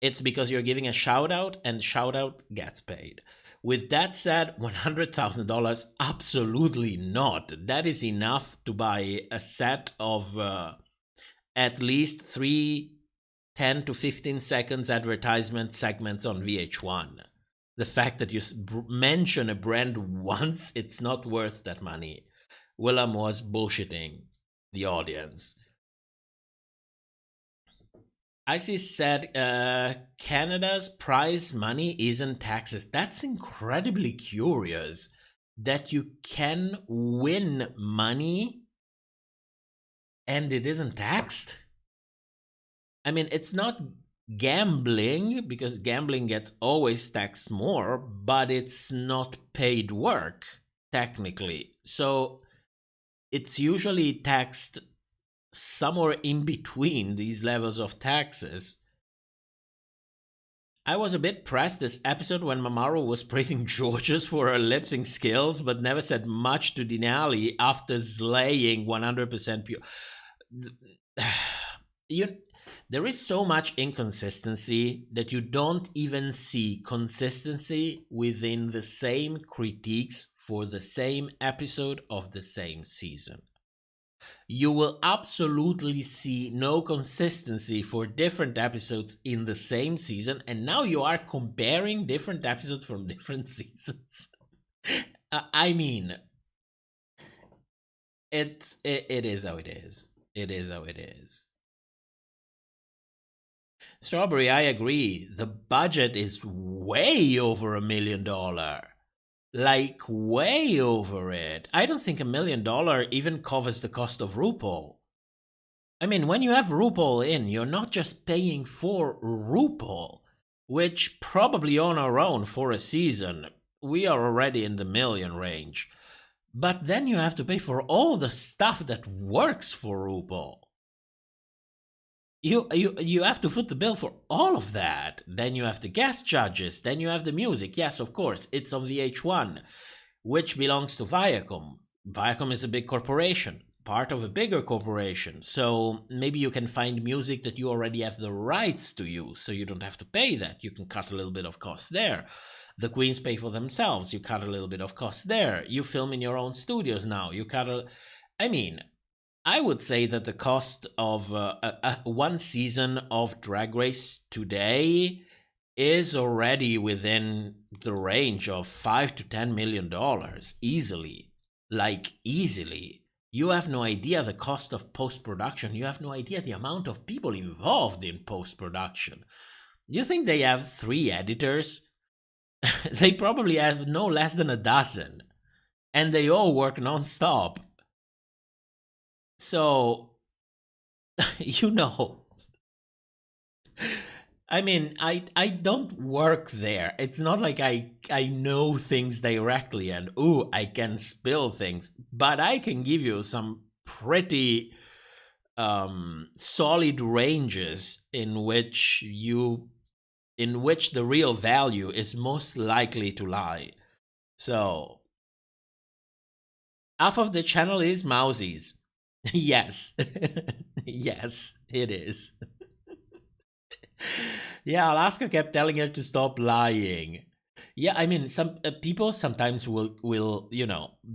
It's because you're giving a shout out and shout out gets paid. With that said, $100,000, absolutely not. That is enough to buy a set of at least 3 10 to 15 seconds advertisement segments on VH1. The fact that you mention a brand once, it's not worth that money. Willem was bullshitting the audience. Icy said Canada's prize money isn't taxes. That's incredibly curious that you can win money and it isn't taxed. I mean, it's not gambling, because gambling gets always taxed more, but it's not paid work, technically. So it's usually taxed somewhere in between these levels of taxes. I was a bit pressed this episode when Mamaru was praising Jorgeous for her lip sync skills, but never said much to Denali after slaying 100% pure. There is so much inconsistency that you don't even see consistency within the same critiques for the same episode of the same season. You will absolutely see no consistency for different episodes in the same season, and now you are comparing different episodes from different seasons. I mean, it is how it is. It is how it is. Strawberry, I agree. The budget is way over $1 million. Like, way over it. I don't think $1 million even covers the cost of RuPaul. I mean, when you have RuPaul in, you're not just paying for RuPaul, which probably on our own for a season, we are already in the million range. But then you have to pay for all the stuff that works for RuPaul. You have to foot the bill for all of that. Then you have the guest judges. Then you have the music. Yes, of course, it's on VH1, which belongs to Viacom. Viacom is a big corporation, part of a bigger corporation. So maybe you can find music that you already have the rights to use, so you don't have to pay that. You can cut a little bit of cost there. The queens pay for themselves. You cut a little bit of cost there. You film in your own studios now. You cut a... I mean... I would say that the cost of one season of Drag Race today is already within the range of $5 to $10 million, easily. Like, easily. You have no idea the cost of post-production. You have no idea the amount of people involved in post-production. You think they have 3 editors? They probably have no less than a dozen. And they all work non-stop. So, you know, I mean, I don't work there. It's not like I know things directly and, ooh, I can spill things. But I can give you some pretty solid ranges in which you in which the real value is most likely to lie. So, half of the channel is Mousies. Yes. Yes, it is. Yeah, Alaska kept telling her to stop lying. Yeah, I mean, some people sometimes will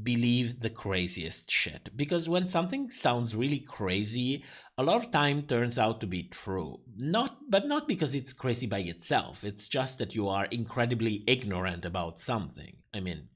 believe the craziest shit, because when something sounds really crazy, a lot of time turns out to be true. But not because it's crazy by itself. It's just that you are incredibly ignorant about something. I mean,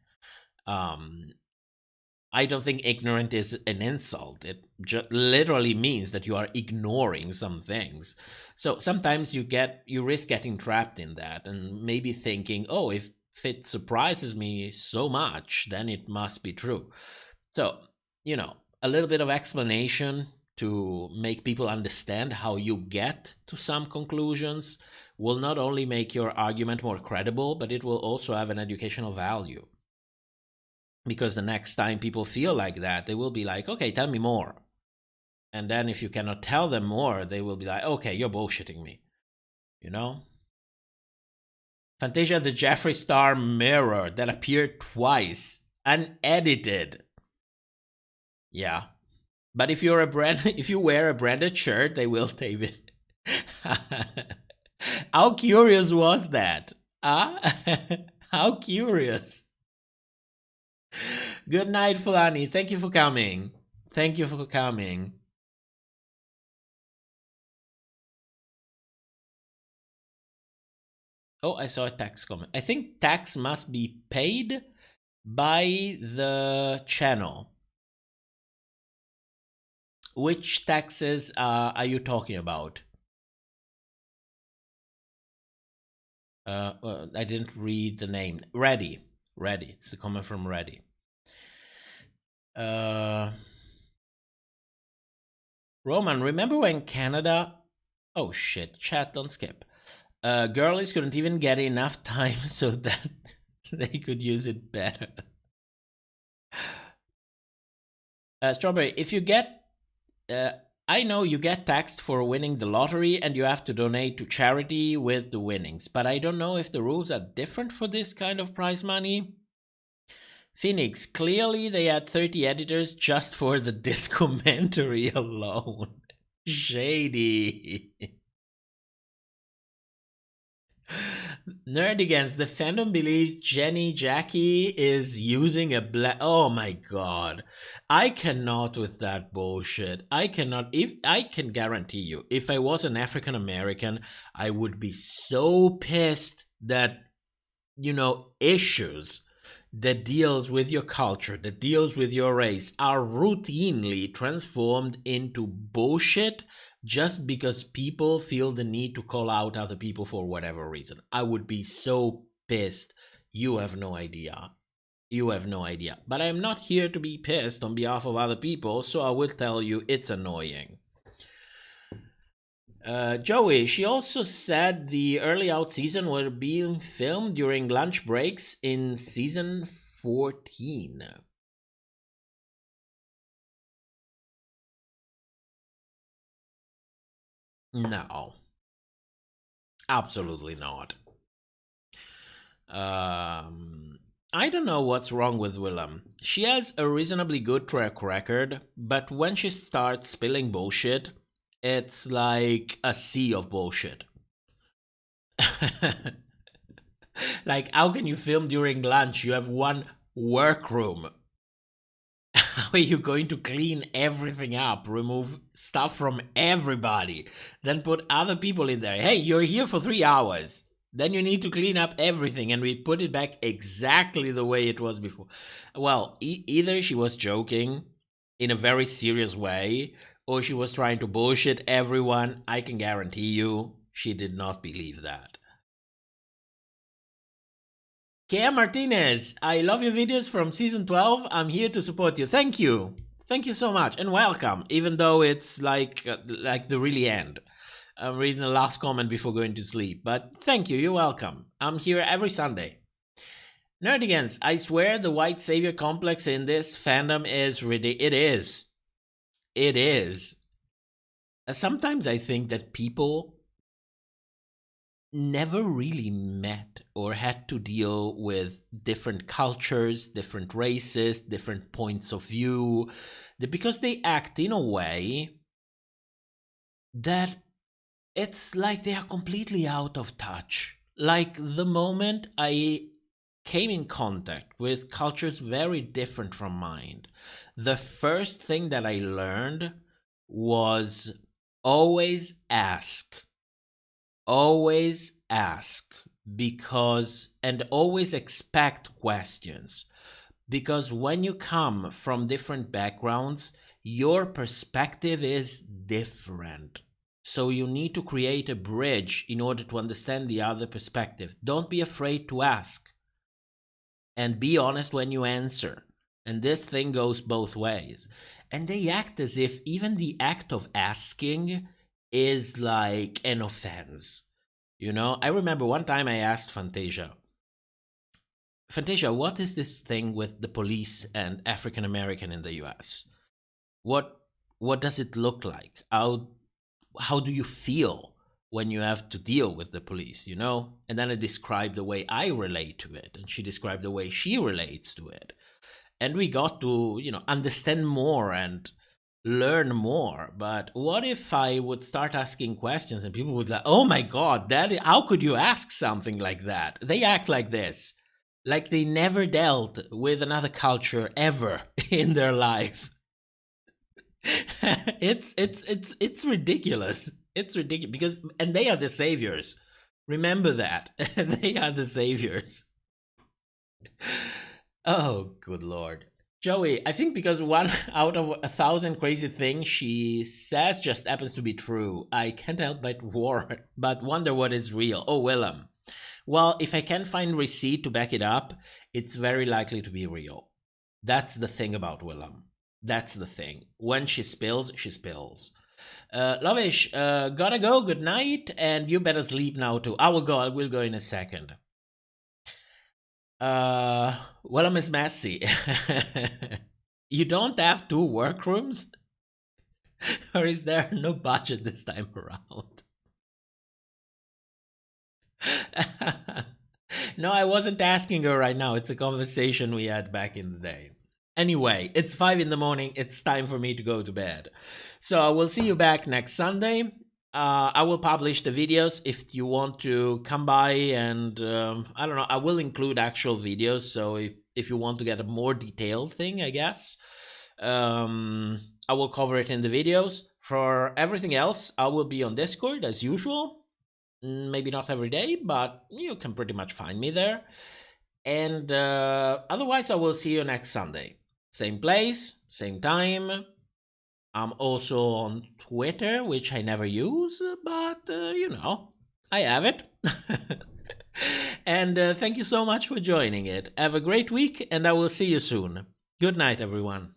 I don't think ignorant is an insult. It literally means that you are ignoring some things. So sometimes you risk getting trapped in that and maybe thinking, oh, if it surprises me so much, then it must be true. So, a little bit of explanation to make people understand how you get to some conclusions will not only make your argument more credible, but it will also have an educational value. Because the next time people feel like that, they will be like, okay, tell me more. And then if you cannot tell them more, they will be like, okay, you're bullshitting me. Fantasia the Jeffree Star mirror that appeared twice, unedited. Yeah. But if you wear a branded shirt, they will tape it. How curious was that? How curious. Good night, Fulani. Thank you for coming. Thank you for coming. Oh, I saw a tax comment. I think tax must be paid by the channel. Which taxes are you talking about? Well, I didn't read the name. Ready. It's a comment from Ready. Roman, remember when Canada... Oh shit, chat, don't skip. Girlies couldn't even get enough time so that they could use it better. Strawberry, if you get... I know you get taxed for winning the lottery and you have to donate to charity with the winnings, but I don't know if the rules are different for this kind of prize money. Phoenix, clearly they had 30 editors just for the discommentary alone. Shady. Nerdigans, the fandom believes Jenny Jackie is using a oh my god. I cannot with that bullshit. I cannot. I can guarantee you, if I was an African American, I would be so pissed that, issues that deals with your culture, that deals with your race, are routinely transformed into bullshit just because people feel the need to call out other people for whatever reason. I would be so pissed. You have no idea. You have no idea. But I'm not here to be pissed on behalf of other people, so I will tell you it's annoying. Joey, she also said the early out season were being filmed during lunch breaks in season 14. No. Absolutely not. I don't know what's wrong with Willem. She has a reasonably good track record, but when she starts spilling bullshit, it's like a sea of bullshit. Like, how can you film during lunch? You have one workroom. How are you going to clean everything up, remove stuff from everybody, then put other people in there? Hey, you're here for 3 hours. Then you need to clean up everything, and we put it back exactly the way it was before. Well, either she was joking in a very serious way, or she was trying to bullshit everyone. I can guarantee you she did not believe that. Kea Martinez, I love your videos from season 12. I'm here to support you. Thank you. Thank you so much, and welcome, even though it's like the really end. I'm reading the last comment before going to sleep, but thank you, you're welcome. I'm here every Sunday. Nerdigans, I swear the white savior complex in this fandom is ridiculous. It is. Sometimes I think that people never really met or had to deal with different cultures, different races, different points of view, because they act in a way that it's like they are completely out of touch. Like the moment I came in contact with cultures very different from mine, the first thing that I learned was always ask, because, and always expect questions, because when you come from different backgrounds, your perspective is different. So you need to create a bridge in order to understand the other perspective. Don't be afraid to ask. And be honest when you answer. And this thing goes both ways. And they act as if even the act of asking is like an offense. You know, I remember one time I asked Fantasia, what is this thing with the police and African American in the US? What does it look like? How do you feel when you have to deal with the police, you know? And then I described the way I relate to it, and she described the way she relates to it. And we got to, you know, understand more and learn more. But what if I would start asking questions and people would like, oh my God, how could you ask something like that? They act like this, like they never dealt with another culture ever in their life. It's ridiculous. It's ridiculous because, and they are the saviors. Remember that. They are the saviors. Oh, good Lord. Joey, I think because 1 out of 1,000 crazy things she says just happens to be true, I can't help but wonder what is real. Oh, Willem. Well, if I can find receipt to back it up, it's very likely to be real. That's the thing about Willem. That's the thing. When she spills, she spills. Lovish, gotta go. Good night, and you better sleep now too. I will go. I will go in a second. Willem is messy. You don't have 2 workrooms? Or is there no budget this time around? No, I wasn't asking her right now. It's a conversation we had back in the day. Anyway, it's 5 in the morning. It's time for me to go to bed. So I will see you back next Sunday. I will publish the videos if you want to come by, and I don't know, I will include actual videos. So if you want to get a more detailed thing, I guess, I will cover it in the videos. For everything else, I will be on Discord as usual. Maybe not every day, but you can pretty much find me there. And otherwise, I will see you next Sunday. Same place, same time. I'm also on Twitter, which I never use, but, you know, I have it. And thank you so much for joining it. Have a great week, and I will see you soon. Good night, everyone.